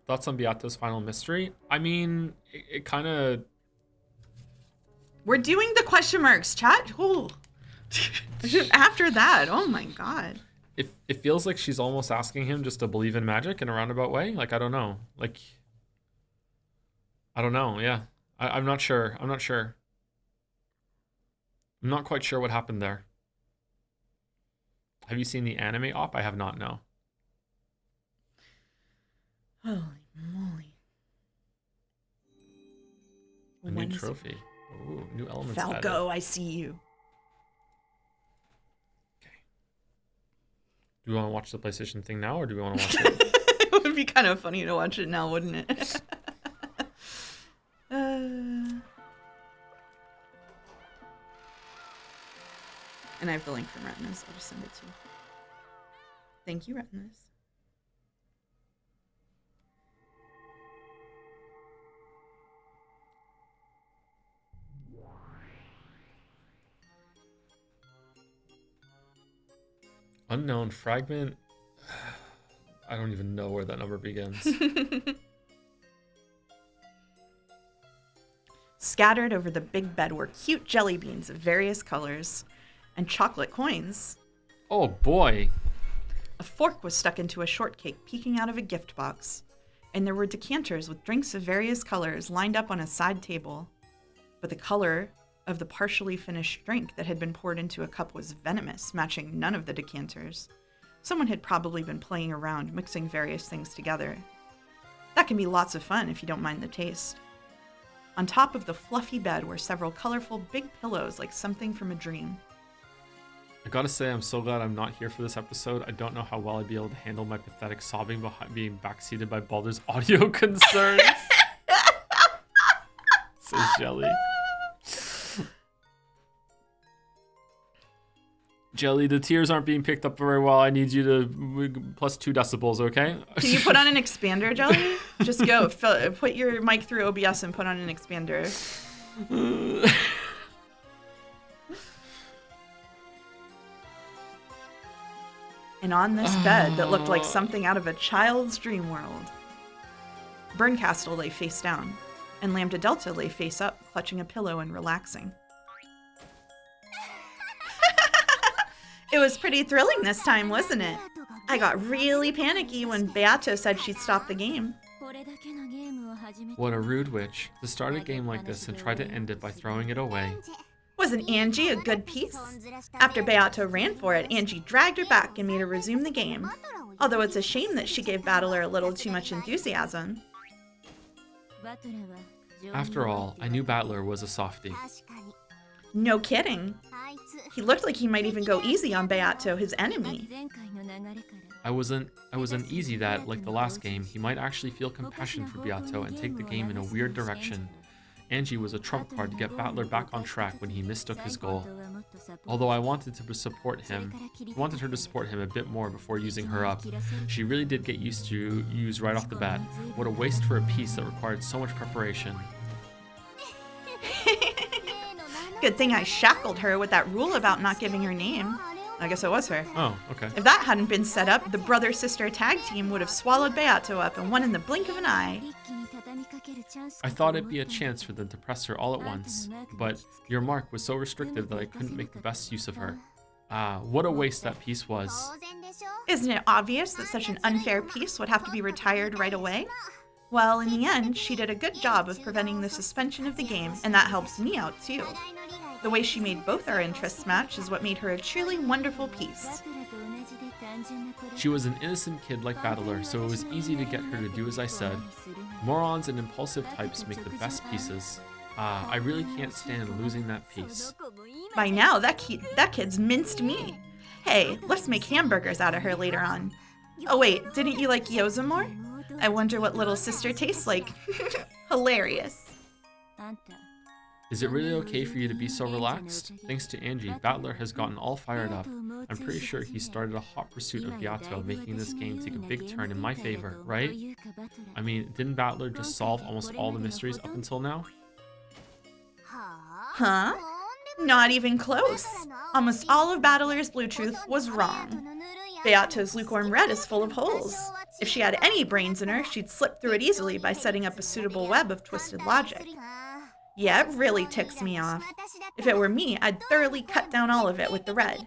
Thoughts on Beato's final mystery? I mean, it kind of... We're doing the question marks, chat. Ooh. After that, oh my god. It feels like she's almost asking him just to believe in magic in a roundabout way. Like, I don't know. Like, I don't know. Yeah. I'm not sure. I'm not quite sure what happened there. Have you seen the anime op? I have not, no. Holy moly. A new trophy. Ooh, new elements added. Falco, I see you. Do we want to watch the PlayStation thing now, or do we want to watch it? It would be kind of funny to watch it now, wouldn't it? And I have the link from Retinas. I'll just send it to you. Thank you, Retinas. Unknown fragment. I don't even know where that number begins. Scattered over the big bed were cute jelly beans of various colors and chocolate coins. Oh boy. A fork was stuck into a shortcake peeking out of a gift box, and there were decanters with drinks of various colors lined up on a side table. But the color of the partially finished drink that had been poured into a cup was venomous, matching none of the decanters. Someone had probably been playing around, mixing various things together. That can be lots of fun if you don't mind the taste. On top of the fluffy bed were several colorful big pillows like something from a dream. I gotta say, I'm so glad I'm not here for this episode. I don't know how well I'd be able to handle my pathetic sobbing behind being backseated by Baldur's audio concerns. Says Jelly. Jelly, the tears aren't being picked up very well. I need you to plus 2 decibels, okay? Can you put on an expander, Jelly? Just go. Put your mic through OBS and put on an expander. And on this bed that looked like something out of a child's dream world, Burncastle lay face down, and Lambda Delta lay face up, clutching a pillow and relaxing. It was pretty thrilling this time, wasn't it? I got really panicky when Beato said she'd stop the game. What a rude witch to start a game like this and try to end it by throwing it away. Wasn't Angie a good piece? After Beato ran for it, Angie dragged her back and made her resume the game. Although it's a shame that she gave Battler a little too much enthusiasm. After all, I knew Battler was a softie. No kidding. He looked like he might even go easy on Beato, his enemy. I was uneasy that, like the last game, he might actually feel compassion for Beato and take the game in a weird direction. Angie was a trump card to get Battler back on track when he mistook his goal. Although I wanted her to support him a bit more before using her up. She really did get used to use right off the bat. What a waste for a piece that required so much preparation. Good thing I shackled her with that rule about not giving her name. I guess it was her. Oh, okay. If that hadn't been set up, the brother-sister tag team would have swallowed Beato up and won in the blink of an eye. I thought it'd be a chance for them to press her all at once, but your mark was so restrictive that I couldn't make the best use of her. Ah, what a waste that piece was. Isn't it obvious that such an unfair piece would have to be retired right away? Well, in the end, she did a good job of preventing the suspension of the game, and that helps me out too. The way she made both our interests match is what made her a truly wonderful piece. She was an innocent kid like Battler, so it was easy to get her to do as I said. Morons and impulsive types make the best pieces. I really can't stand losing that piece. By now, that kid's minced meat. Hey, let's make hamburgers out of her later on. Oh wait, didn't you like gyoza more? I wonder what little sister tastes like. Hilarious. Is it really okay for you to be so relaxed? Thanks to Angie, Battler has gotten all fired up. I'm pretty sure he started a hot pursuit of Beato, making this game take a big turn in my favor, right? I mean, didn't Battler just solve almost all the mysteries up until now? Huh? Not even close. Almost all of Battler's Blue Truth was wrong. Beato's lukewarm red is full of holes. If she had any brains in her, she'd slip through it easily by setting up a suitable web of twisted logic. Yeah, it really ticks me off. If it were me, I'd thoroughly cut down all of it with the red.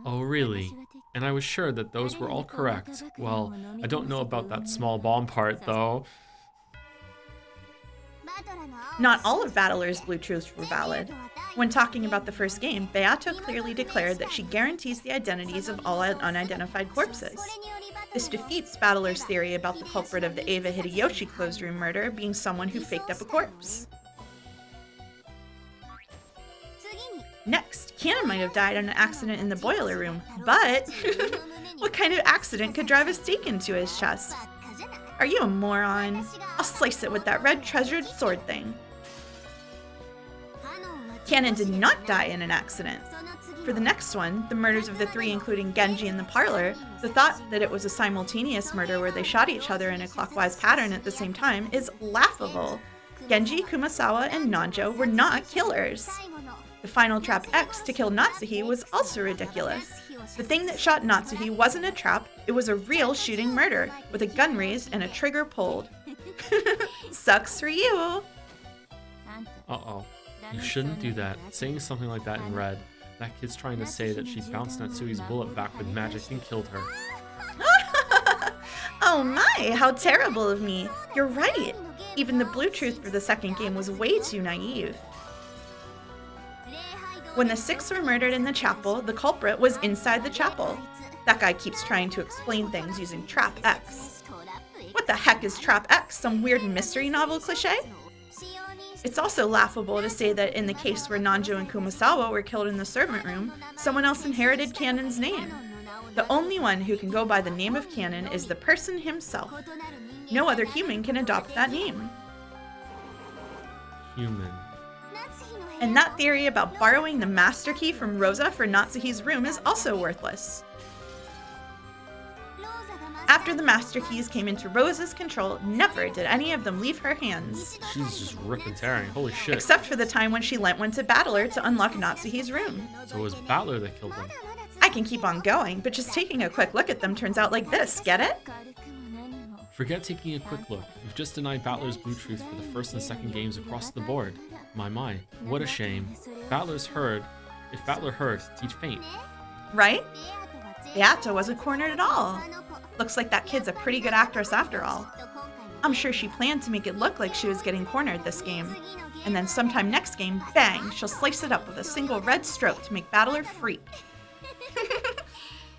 Oh, really? And I was sure that those were all correct. Well, I don't know about that small bomb part, though. Not all of Battler's Blue Truths were valid. When talking about the first game, Beato clearly declared that she guarantees the identities of all unidentified corpses. This defeats Battler's theory about the culprit of the Eva Hideyoshi closed room murder being someone who faked up a corpse. Next, Cannon might have died in an accident in the boiler room, but what kind of accident could drive a stake into his chest? Are you a moron? I'll slice it with that red treasured sword thing. Cannon did not die in an accident. For the next one, the murders of the three, including Genji in the parlor, the thought that it was a simultaneous murder where they shot each other in a clockwise pattern at the same time is laughable. Genji, Kumasawa, and Nanjo were not killers. The final trap X to kill Natsuhi was also ridiculous. The thing that shot Natsuhi wasn't a trap, it was a real shooting murder, with a gun raised and a trigger pulled. Sucks for you! Uh-oh. You shouldn't do that. Saying something like that in red. That kid's trying to say that she bounced Natsuhi's bullet back with magic and killed her. Oh my, how terrible of me. You're right. Even the blue truth for the second game was way too naive. When the six were murdered in the chapel, the culprit was inside the chapel. That guy keeps trying to explain things using Trap X. What the heck is Trap X? Some weird mystery novel cliche? It's also laughable to say that in the case where Nanjo and Kumasawa were killed in the servant room, someone else inherited Cannon's name. The only one who can go by the name of Cannon is the person himself. No other human can adopt that name. Human. And that theory about borrowing the master key from Rosa for Natsuhi's room is also worthless. After the master keys came into Rosa's control, never did any of them leave her hands. She's just rip and tearing. Holy shit. Except for the time when she lent one to Baldur to unlock Natsuhi's room. So it was Baldur that killed him. I can keep on going, but just taking a quick look at them turns out like this, get it? Forget taking a quick look. You've just denied Baltur's blue truth for the first and second games across the board. My, what a shame. If Baldur heard, he'd faint. Right? Beato wasn't cornered at all. Looks like that kid's a pretty good actress after all. I'm sure she planned to make it look like she was getting cornered this game. And then sometime next game, bang, she'll slice it up with a single red stroke to make Baldur freak.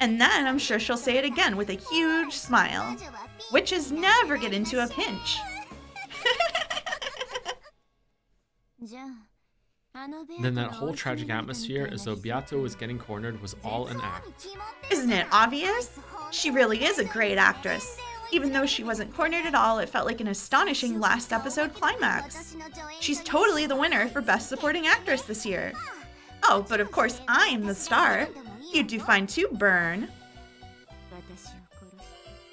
And then I'm sure she'll say it again with a huge smile. Witches never get into a pinch. Then that whole tragic atmosphere as though Beato was getting cornered was all an act. Isn't it obvious? She really is a great actress. Even though she wasn't cornered at all, it felt like an astonishing last episode climax. She's totally the winner for Best Supporting Actress this year. Oh, but of course I'm the star. You do fine too, Burn.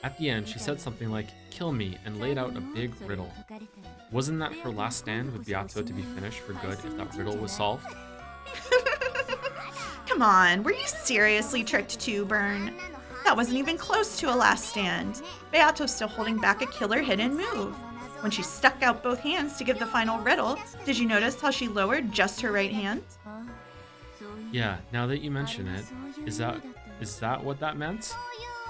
At the end, she said something like, "Kill me," and laid out a big riddle. Wasn't that her last stand with Beato to be finished for good if that riddle was solved? Come on, were you seriously tricked too, Burn? That wasn't even close to a last stand. Beato's still holding back a killer hidden move. When she stuck out both hands to give the final riddle, did you notice how she lowered just her right hand? Yeah, now that you mention it, is that what that meant?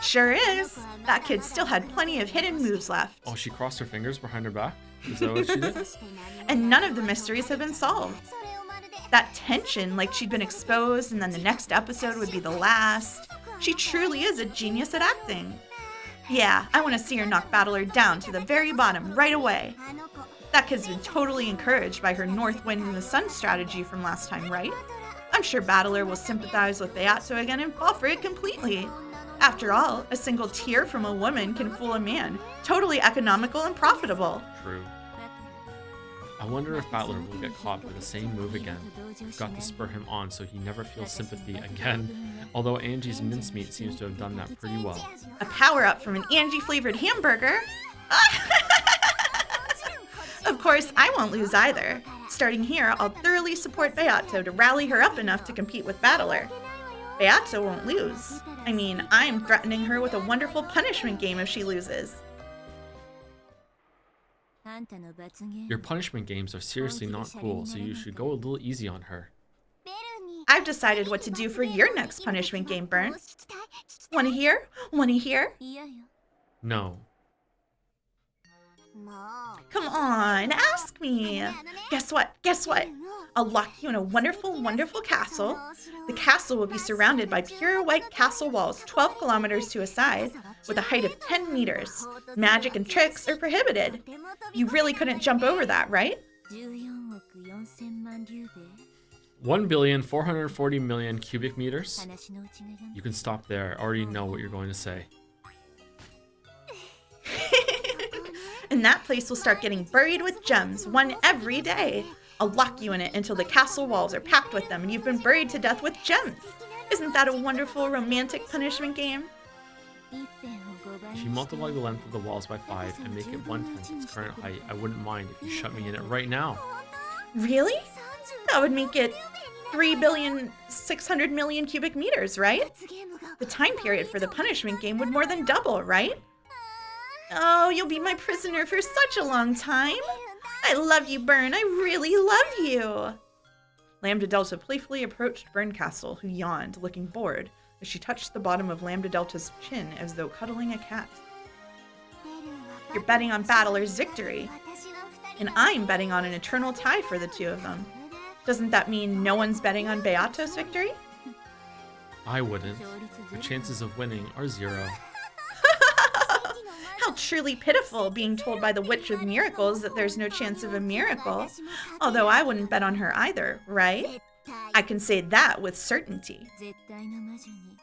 Sure is. That kid still had plenty of hidden moves left. Oh, she crossed her fingers behind her back? Is that what she did? And none of the mysteries have been solved. That tension, like she'd been exposed and then the next episode would be the last. She truly is a genius at acting. Yeah, I want to see her knock Baldur down to the very bottom right away. That kid's been totally encouraged by her North Wind and the Sun strategy from last time, right? I'm sure Baldur will sympathize with Beato again and fall for it completely. After all, a single tear from a woman can fool a man. Totally economical and profitable. True. I wonder if Baldur will get caught by the same move again. We've got to spur him on so he never feels sympathy again. Although Angie's mincemeat seems to have done that pretty well. A power-up from an Angie-flavored hamburger? Of course, I won't lose either. Starting here, I'll thoroughly support Beato to rally her up enough to compete with Baldur. Beato won't lose. I mean, I'm threatening her with a wonderful punishment game if she loses. Your punishment games are seriously not cool, so you should go a little easy on her. I've decided what to do for your next punishment game, Burn. Wanna hear? Wanna hear? No. Come on, ask me. Guess what? Guess what? I'll lock you in a wonderful, wonderful castle. The castle will be surrounded by pure white castle walls 12 kilometers to a side with a height of 10 meters. Magic and tricks are prohibited. You really couldn't jump over that, right? 1,440,000,000 cubic meters. You can stop there. I already know what you're going to say. And that place will start getting buried with gems, one every day. I'll lock you in it until the castle walls are packed with them and you've been buried to death with gems. Isn't that a wonderful romantic punishment game? If you multiply the length of the walls by 5 and make it 1/10 its current height, I wouldn't mind if you shut me in it right now. Really? That would make it 3,600,000,000 cubic meters, right? The time period for the punishment game would more than double, right? Oh, you'll be my prisoner for such a long time. I love you, Bern. I really love you. Lambda Delta playfully approached Bern Castle, who yawned, looking bored, as she touched the bottom of Lambda Delta's chin as though cuddling a cat. You're betting on Battler's victory, and I'm betting on an eternal tie for the two of them. Doesn't that mean no one's betting on Beato's victory? I wouldn't. The chances of winning are 0. How truly pitiful, being told by the Witch of Miracles that there's no chance of a miracle. Although I wouldn't bet on her either, right? I can say that with certainty.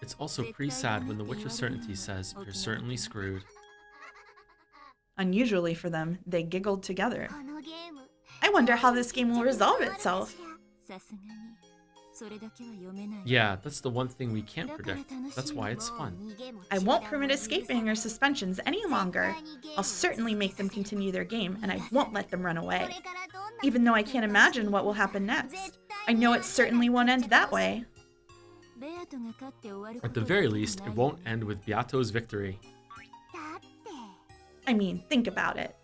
It's also pretty sad when the Witch of Certainty says, "You're certainly screwed." Unusually for them, they giggled together. I wonder how this game will resolve itself. Yeah, that's the one thing we can't predict. That's why it's fun. I won't permit escaping or suspensions any longer. I'll certainly make them continue their game, and I won't let them run away. Even though I can't imagine what will happen next, I know it certainly won't end that way. At the very least, it won't end with Beato's victory. I mean, think about it.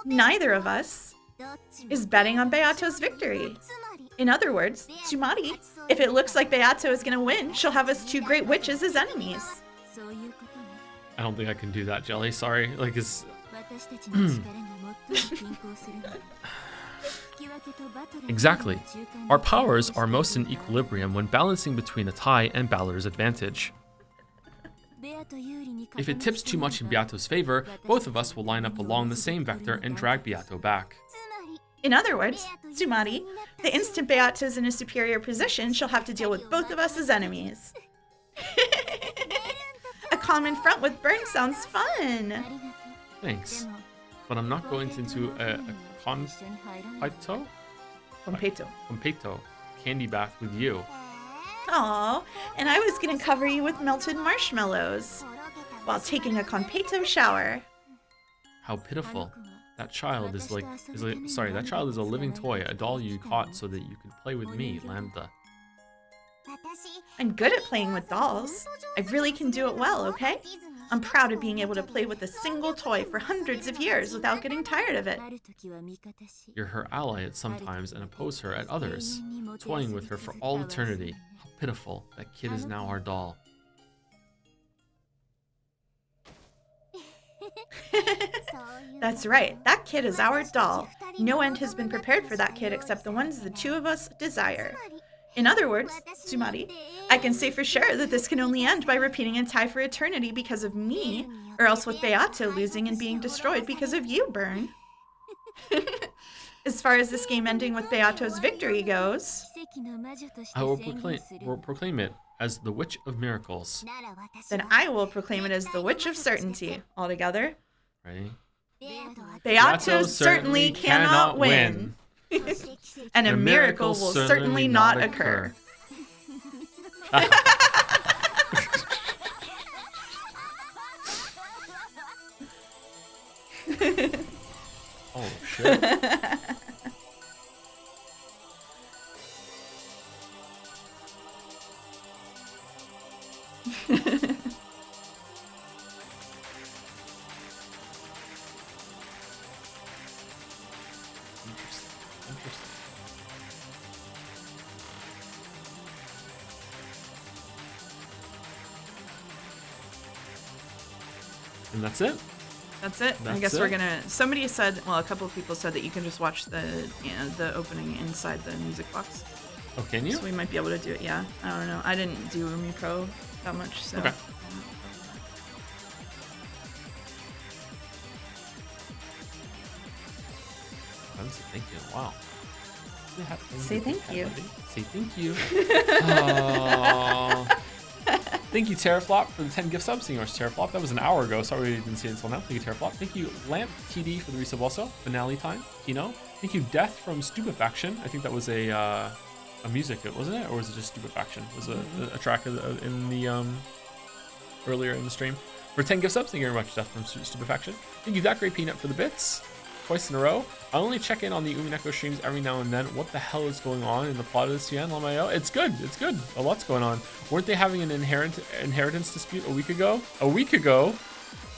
Neither of us is betting on Beato's victory. In other words, Tsumari, if it looks like Beato is going to win, she'll have us two great witches as enemies. I don't think I can do that, Jelly. Sorry. Like, it's... Exactly. Our powers are most in equilibrium when balancing between a tie and Balor's advantage. If it tips too much in Beato's favor, both of us will line up along the same vector and drag Beato back. In other words, Tsumari, the instant Beato is in a superior position, she'll have to deal with both of us as enemies. A common front with Bern sounds fun. Thanks. But I'm not going into a Competo candy bath with you. Aw, and I was gonna cover you with melted marshmallows while taking a Competo shower. How pitiful. That child is that child is a living toy, a doll you caught so that you could play with me, Lambda. I'm good at playing with dolls. I really can do it well, okay? I'm proud of being able to play with a single toy for hundreds of years without getting tired of it. You're her ally at some times and oppose her at others, toying with her for all eternity. How pitiful. That kid is now our doll. That's right. That kid is our doll. No end has been prepared for that kid except the ones the two of us desire. In other words, Tsumari, I can say for sure that this can only end by repeating a tie for eternity because of me, or else with Beato losing and being destroyed because of you, Bern. As far as this game ending with Beato's victory goes, I will proclaim it as the Witch of Miracles. Then I will proclaim it as the Witch of Certainty. All together. Ready? Beato certainly cannot win. And a miracle will certainly not occur. Oh, shit. And that's it. That's it. I guess we're gonna. Somebody said, well, a couple of people said that you can just watch the opening inside the music box. Oh, can you? So we might be able to do it. Yeah. I don't know. I didn't do Umi Pro that much, so. Okay. I haven't said thank you in a while. Say thank you. Say thank you. Aww. Thank you, Terraflop, for the 10 gift subs. Thank you much, Terraflop. That was an hour ago. Sorry we didn't see it until now. Thank you, Terraflop. Thank you, Lamp TD, for the resub also. Finale time, Kino. Thank you, Death from Stupefaction. I think that was a music, wasn't it? Or was it just Stupefaction? Was it a track in the earlier in the stream? For 10 gift subs, thank you very much, Death from Stupefaction. Thank you, That Great Peanut, for the bits. Twice in a row. I only check in on the Umineko streams every now and then. What the hell is going on in the plot of this CN? LMAO? It's good. It's good. A lot's going on. Weren't they having an inheritance dispute a week ago? A week ago?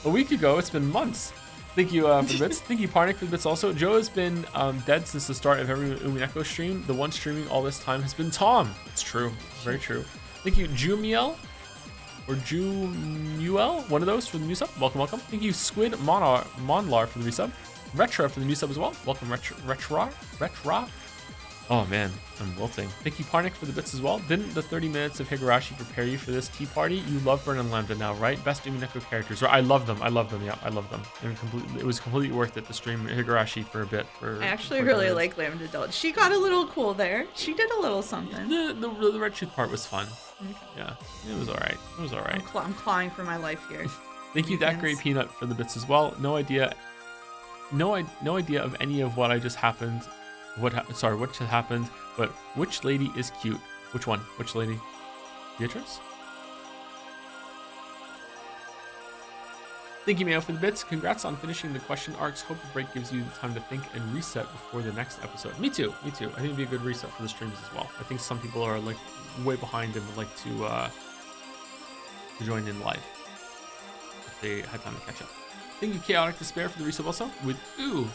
It's been months. Thank you for the bits. Thank you, Parnik, for the bits also. Joe has been dead since the start of every Umineko stream. The one streaming all this time has been Tom. It's true. Very true. Thank you, Jumiel. Or Jumuel. One of those for the new sub. Welcome, welcome. Thank you, Squid Monlar, for the resub. Retro for the new sub as well. Welcome, Retro. Oh man, I'm wilting. Thank you, Parnik, for the bits as well. Didn't the 30 minutes of Higurashi prepare you for this tea party? You love Burn and Lambda now, right? Best Umineko characters. I love them. Yeah, I love them. It was completely worth it to stream Higurashi for a bit. I actually really like Lambda Delt. She got a little cool there. She did a little something. The Red Truth part was fun. Okay. Yeah, it was all right. I'm clawing for my life here. Thank you, That Great Peanut, for the bits as well. No idea of any of what I just happened. What just happened? But which lady is cute? Which one? Which lady? Beatrice? Thank you, Mayo, for the bits. Congrats on finishing the question arcs. Hope the break gives you the time to think and reset before the next episode. Me too. I think it'd be a good reset for the streams as well. I think some people are like way behind and would like to join in live if they had time to catch up. Thank you, Chaotic Despair, for the resub also with ooh.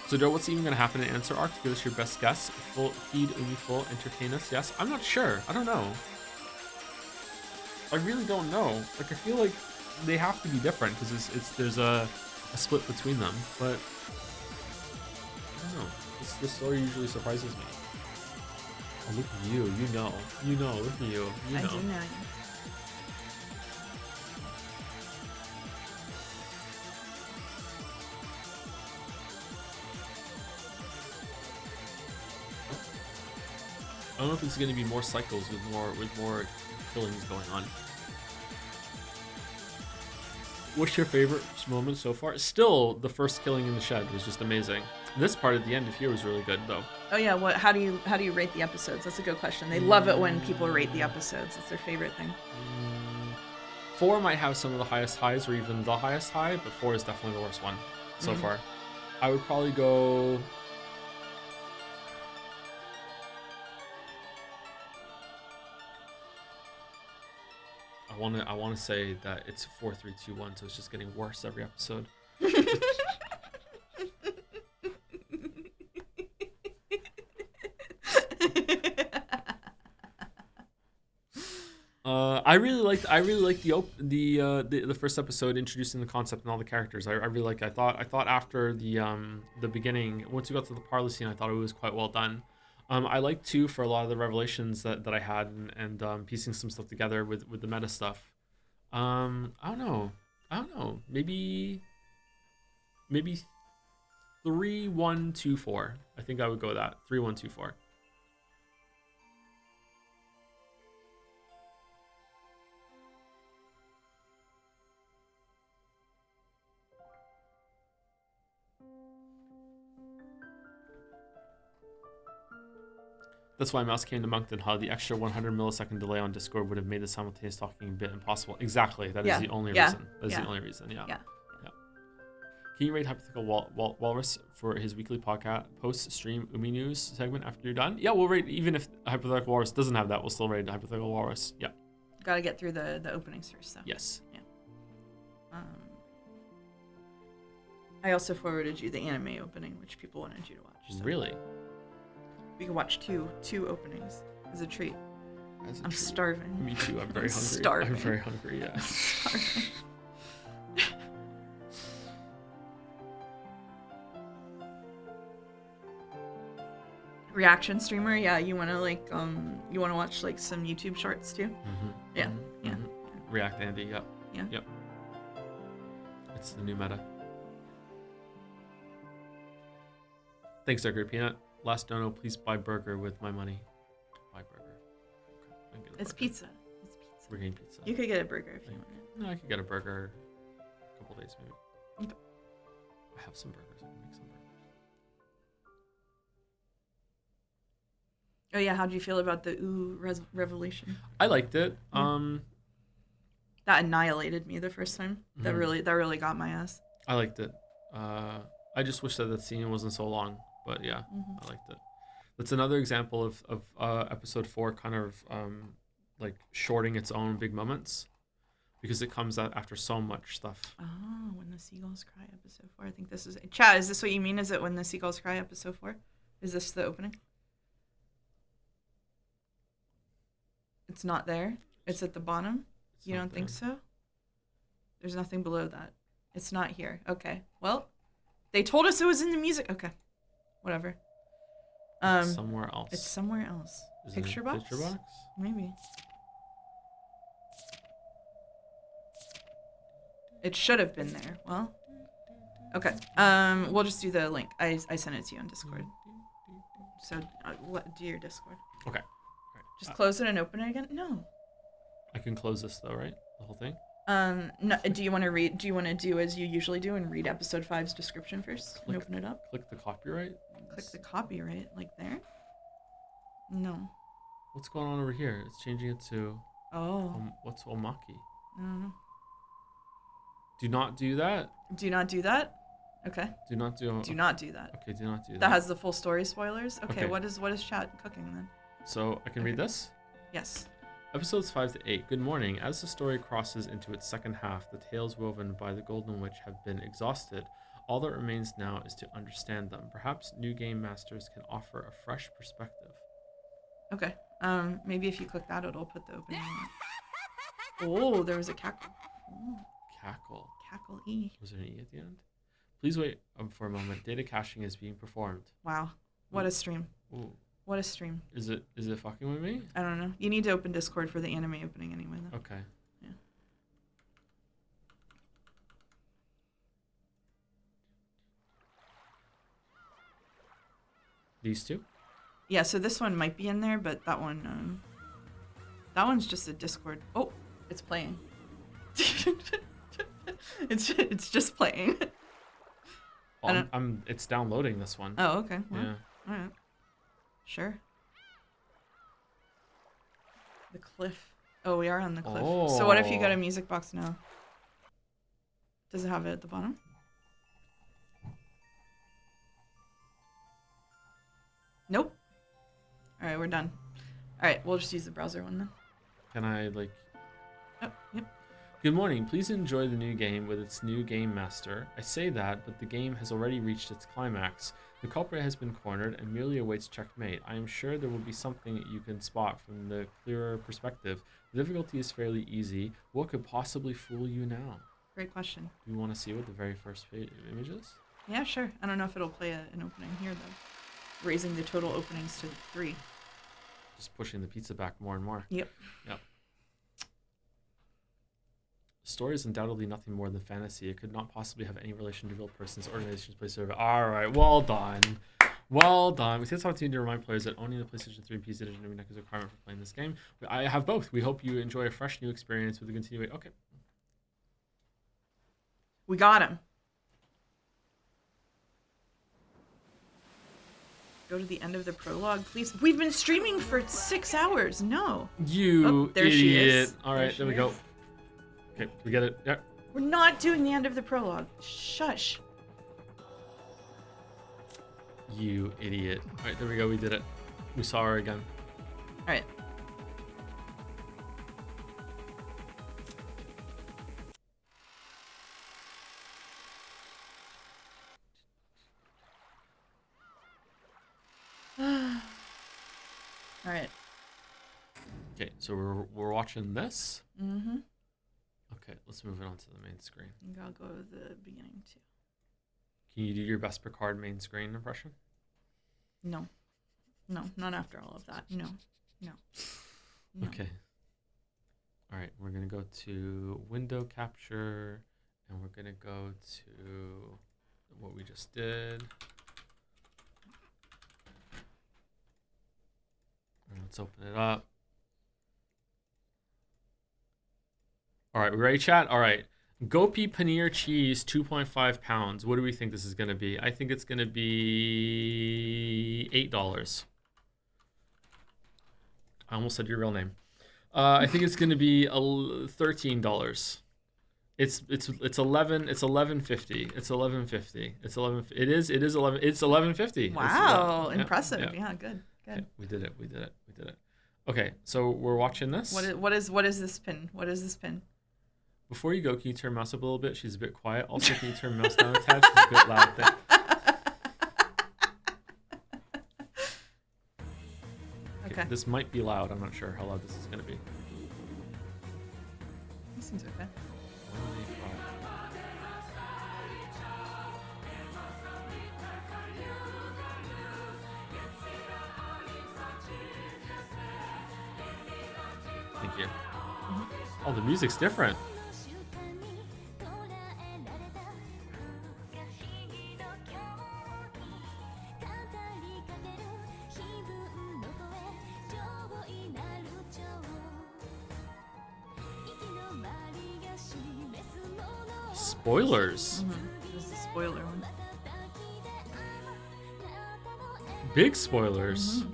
So Joe, what's even gonna happen in Answer Arc? Give us your best guess. Full feed, Umi full, entertain us. Yes, I'm not sure. I don't know. I really don't know. Like, I feel like they have to be different because there's a split between them. But I don't know. This story usually surprises me. Oh, look at you. You know. Look at you. You know. I do know. I don't know if it's going to be more cycles with more killings going on. What's your favorite moment so far? Still, the first killing in the shed was just amazing. This part at the end of here was really good, though. Oh yeah, how do you rate the episodes? That's a good question. They love it when people rate the episodes. It's their favorite thing. 4 might have some of the highest highs, or even the highest high, but 4 is definitely the worst one so far. I would probably go. I want to say that it's 4, 3, 2, 1, so it's just getting worse every episode. I really liked the first episode introducing the concept and all the characters. I really liked it. I thought after the beginning, once we got to the parlor scene, I thought it was quite well done. I liked too for a lot of the revelations that I had and piecing some stuff together with the meta stuff. I don't know. Maybe 3, 1, 2, 4. I think I would go with that. 3, 1, 2, 4. That's why Mouse came to Moncton. How the extra 100 millisecond delay on Discord would have made the simultaneous talking a bit impossible. Exactly. That is the only reason. That's the only reason. Yeah. Can you rate Hypothetical Walrus for his weekly podcast post-stream Umi News segment after you're done? Yeah, we'll rate, even if Hypothetical Walrus doesn't have that, we'll still rate Hypothetical Walrus. Yeah. Got to get through the openings first, though. Yes. Yeah. I also forwarded you the anime opening, which people wanted you to watch. So. Really? We can watch two openings as a treat. I'm starving. Me too. I'm very hungry. Starving. I'm very hungry. Yeah. Starving. Reaction streamer, yeah. You wanna watch like some YouTube shorts too? Yeah. React Andy. Yep. Yeah. Yep. It's the new meta. Thanks, Dr. Peanut. Last dono, please buy burger with my money. Buy burger. Okay, I can get a It's burger. pizza. It's pizza. We're getting pizza. You could get a burger if you wanted. No, I could get a burger a couple days maybe. Okay. I have some burgers. I can make some burgers. Oh yeah, how do you feel about the revelation? I liked it. That annihilated me the first time. That really got my ass. I liked it. I just wish that that scene wasn't so long, but yeah, I liked it. That's another example of episode 4 kind of like shorting its own big moments because it comes out after so much stuff. Oh, When the Seagulls Cry, episode 4. I think this is Chad. Is this what you mean? Is it When the Seagulls Cry, episode 4? Is this the opening? It's not there. It's at the bottom. You don't think so? There's nothing below that. It's not here. Okay. Well, they told us it was in the music. Okay. Whatever. It's somewhere else. It's somewhere else. Is Picture it box? Picture box? Maybe. It should have been there. Well. Okay. We'll just do the link. I sent it to you on Discord. So, do your Discord. Okay. Just close it and open it again? No. I can close this though, right? The whole thing? No, do you want to read? Do you want to do as you usually do and read episode 5's description first and open it up? Click the copyright? Click the copyright, like there? No. What's going on over here? It's changing it to... Oh. What's Omaki? I don't know. Do not do that? Do not do that? Okay. Do not do... Do not do that. Okay, do not do that. That has the full story spoilers? Okay, Okay. what is chat cooking then? So, I can read this? Yes. Episodes 5 to 8. Good morning. As the story crosses into its second half, the tales woven by the Golden Witch have been exhausted. All that remains now is to understand them. Perhaps new game masters can offer a fresh perspective. Okay. Maybe if you click that, it'll put the opening. Oh, there was a cackle. Oh, Cackle. cackle E. Was there an E at the end? Please wait for a moment. Data caching is being performed. Wow. What a stream. Ooh. What a stream. Is it fucking with me? I don't know. You need to open Discord for the anime opening anyway, though. Okay. Yeah. These two? Yeah, so this one might be in there, but that that one's just a Discord. Oh, it's playing. it's just playing. Oh, it's downloading this one. Oh, okay. Well, Yeah. all right. Sure. The cliff. Oh, we are on the cliff. So what if you go to music box now? Does it have it at the bottom? Nope. All right, we're done. All right, we'll just use the browser one then. Can I like... Oh, yep. Good morning. Please enjoy the new game with its new game master. I say that, but the game has already reached its climax. The culprit has been cornered and merely awaits checkmate. I am sure there will be something that you can spot from the clearer perspective. The difficulty is fairly easy. What could possibly fool you now? Great question. Do you want to see what the very first image is? Yeah, sure. I don't know if it'll play an opening here, though. Raising the total openings to 3. Just pushing the pizza back more and more. Yep. Yep. The story is undoubtedly nothing more than fantasy. It could not possibly have any relation to real persons, organizations, place, or... All right, well done. Well done. We take this opportunity to remind players that owning the PlayStation 3 and PC edition of Umineko is a requirement for playing this game. I have both. We hope you enjoy a fresh new experience with the continuation. Okay. We got him. Go to the end of the prologue, please. We've been streaming for 6 hours. No. You there idiot. she is. All right, there we go. Okay, we get it. Yep. We're not doing the end of the prologue. Shush. You idiot. All right, there we go. We did it. We saw her again. All right. All right. Okay, so we're watching this. Mm-hmm. Okay, let's move it on to the main screen. I think I'll go to the beginning too. Can you do your best Picard main screen impression? No. No, not after all of that. No. No. No. Okay. All right, we're going to go to window capture, and we're going to go to what we just did. Let's open it up. All right, we ready, chat? All right. Gopi paneer cheese, 2.5 pounds. What do we think this is going to be? I think it's going to be $8. I almost said your real name. I think it's going to be $13. It's 11. It's 11.50. It's 11.50. It's 11. It is 11. It's 11.50. Wow, It's, impressive. Yeah, good. Okay, we did it. Okay, so we're watching this. What is this pin? What is this pin? Before you go, can you turn mouse up a little bit? She's a bit quiet. Also, can you turn mouse down a tad? She's a bit loud there. Okay. This might be loud. I'm not sure how loud this is going to be. This seems okay. Thank you. Oh, the music's different. Spoilers. This is a spoiler one. Big spoilers.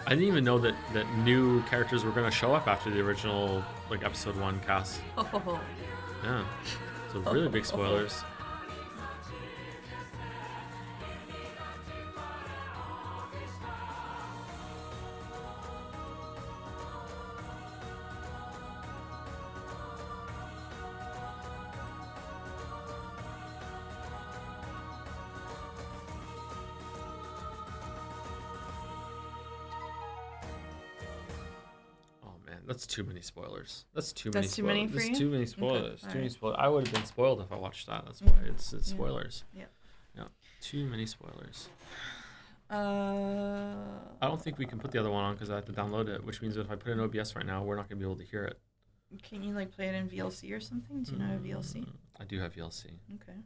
I didn't even know that new characters were going to show up after the original episode 1 cast. Oh. Yeah. So really big spoilers. That's too many spoilers. That's too many spoilers. That's too many spoilers. Okay, Too many spoilers. I would have been spoiled if I watched that. That's why it's spoilers. Yeah. Yeah. Too many spoilers. I don't think we can put the other one on because I have to download it, which means if I put in OBS right now, we're not going to be able to hear it. Can you play it in VLC or something? Do you know how VLC? I do have VLC. Okay.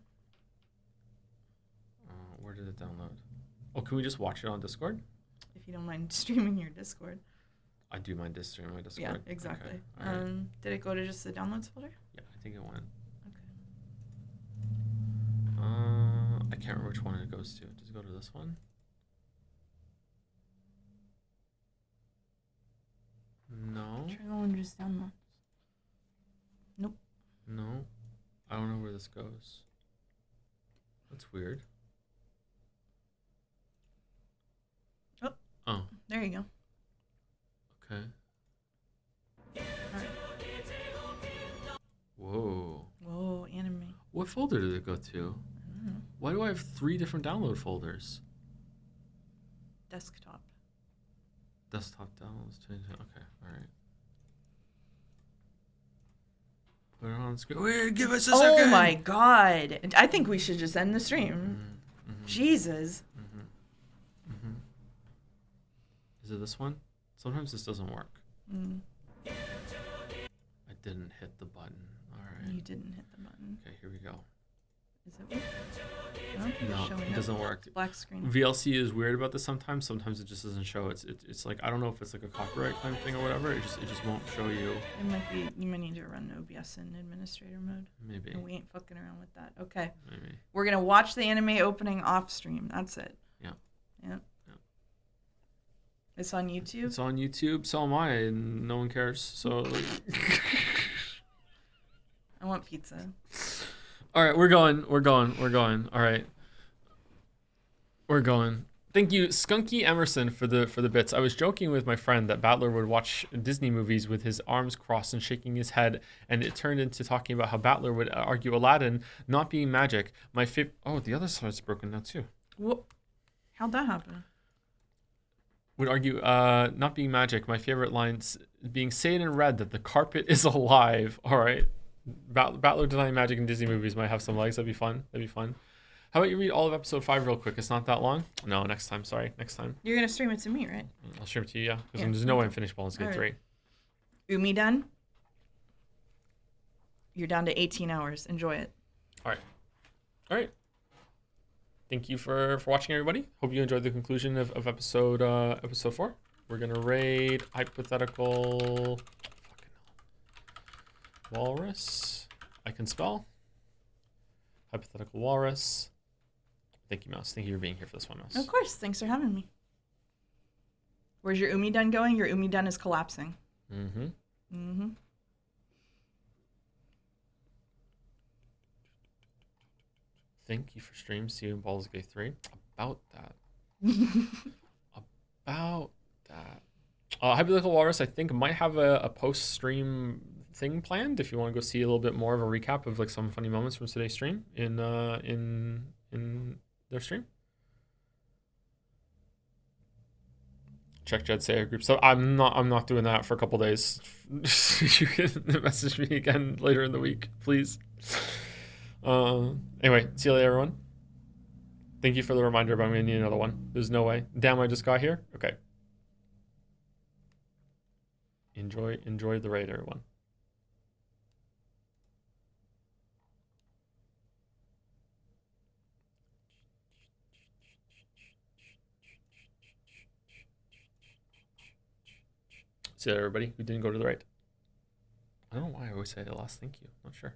Where did it download? Oh, can we just watch it on Discord? If you don't mind streaming your Discord. I do mind streaming my Discord. Yeah, exactly. Okay. Right. Did it go to just the downloads folder? Yeah, I think it went. Okay. I can't remember which one it goes to. Does it go to this one? No. Try the one just downloads. Nope. No. I don't know where this goes. That's weird. Oh. There you go. Okay. Alright. Whoa, anime. What folder did it go to? I don't know. Why do I have 3 different download folders? Desktop. Desktop downloads. Okay, alright. Put it on screen. Wait, give us a second! Oh my god! I think we should just end the stream. Jesus. Is it this one? Sometimes this doesn't work. I didn't hit the button. Alright. You didn't hit the button. Okay, here we go. Is it working? No, it doesn't work. It's black screen. VLC is weird about this sometimes. Sometimes it just doesn't show. It's I don't know if it's a copyright claim thing or whatever. It just won't show you. It might be. You might need to run OBS in administrator mode. Maybe. And we ain't fucking around with that. Okay. Maybe. We're gonna watch the anime opening off stream. That's it. Yeah. Yeah. It's on YouTube. It's on YouTube. So am I, and no one cares. So. I want pizza. All right, we're going. All right. We're going. Thank you, Skunky Emerson, for the bits. I was joking with my friend that Baldur would watch Disney movies with his arms crossed and shaking his head, and it turned into talking about how Baldur would argue Aladdin not being magic. Oh, the other side's broken now too. What? How'd that happen? Would argue not being magic. My favorite lines being say it in red that the carpet is alive. All right. Baldur denying magic in Disney movies might have some legs. That'd be fun. How about you read all of episode 5 real quick? It's not that long. No, next time. Sorry, next time. You're gonna stream it to me, right? I'll stream it to you, yeah. Because Yeah, there's no way okay. I'm finished Baldur's Gate All 3. right. Umi done. You're down to 18 hours. Enjoy it. All right. Thank you for watching, everybody. Hope you enjoyed the conclusion of episode 4. We're gonna raid hypothetical walrus. I can spell hypothetical walrus. Thank you, Mouse. Thank you for being here for this one, Mouse. Of course. Thanks for having me. Where's your Umi done going? Your Umi done is collapsing. Mm-hmm. Thank you for stream. See you in Baldur's Gate 3. About that. Hypothetical Walrus, I think, might have a post-stream thing planned if you want to go see a little bit more of a recap of like some funny moments from today's stream in their stream. Check Jed Sayer group. So I'm not doing that for a couple days. You can message me again later in the week, please. Anyway, see you later, everyone. Thank you for the reminder, but I'm gonna need another one. There's no way. Damn, I just got here. Okay. Enjoy the raid, everyone. See you later, everybody who didn't go to the raid. I don't know why I always say the last thank you. I'm not sure.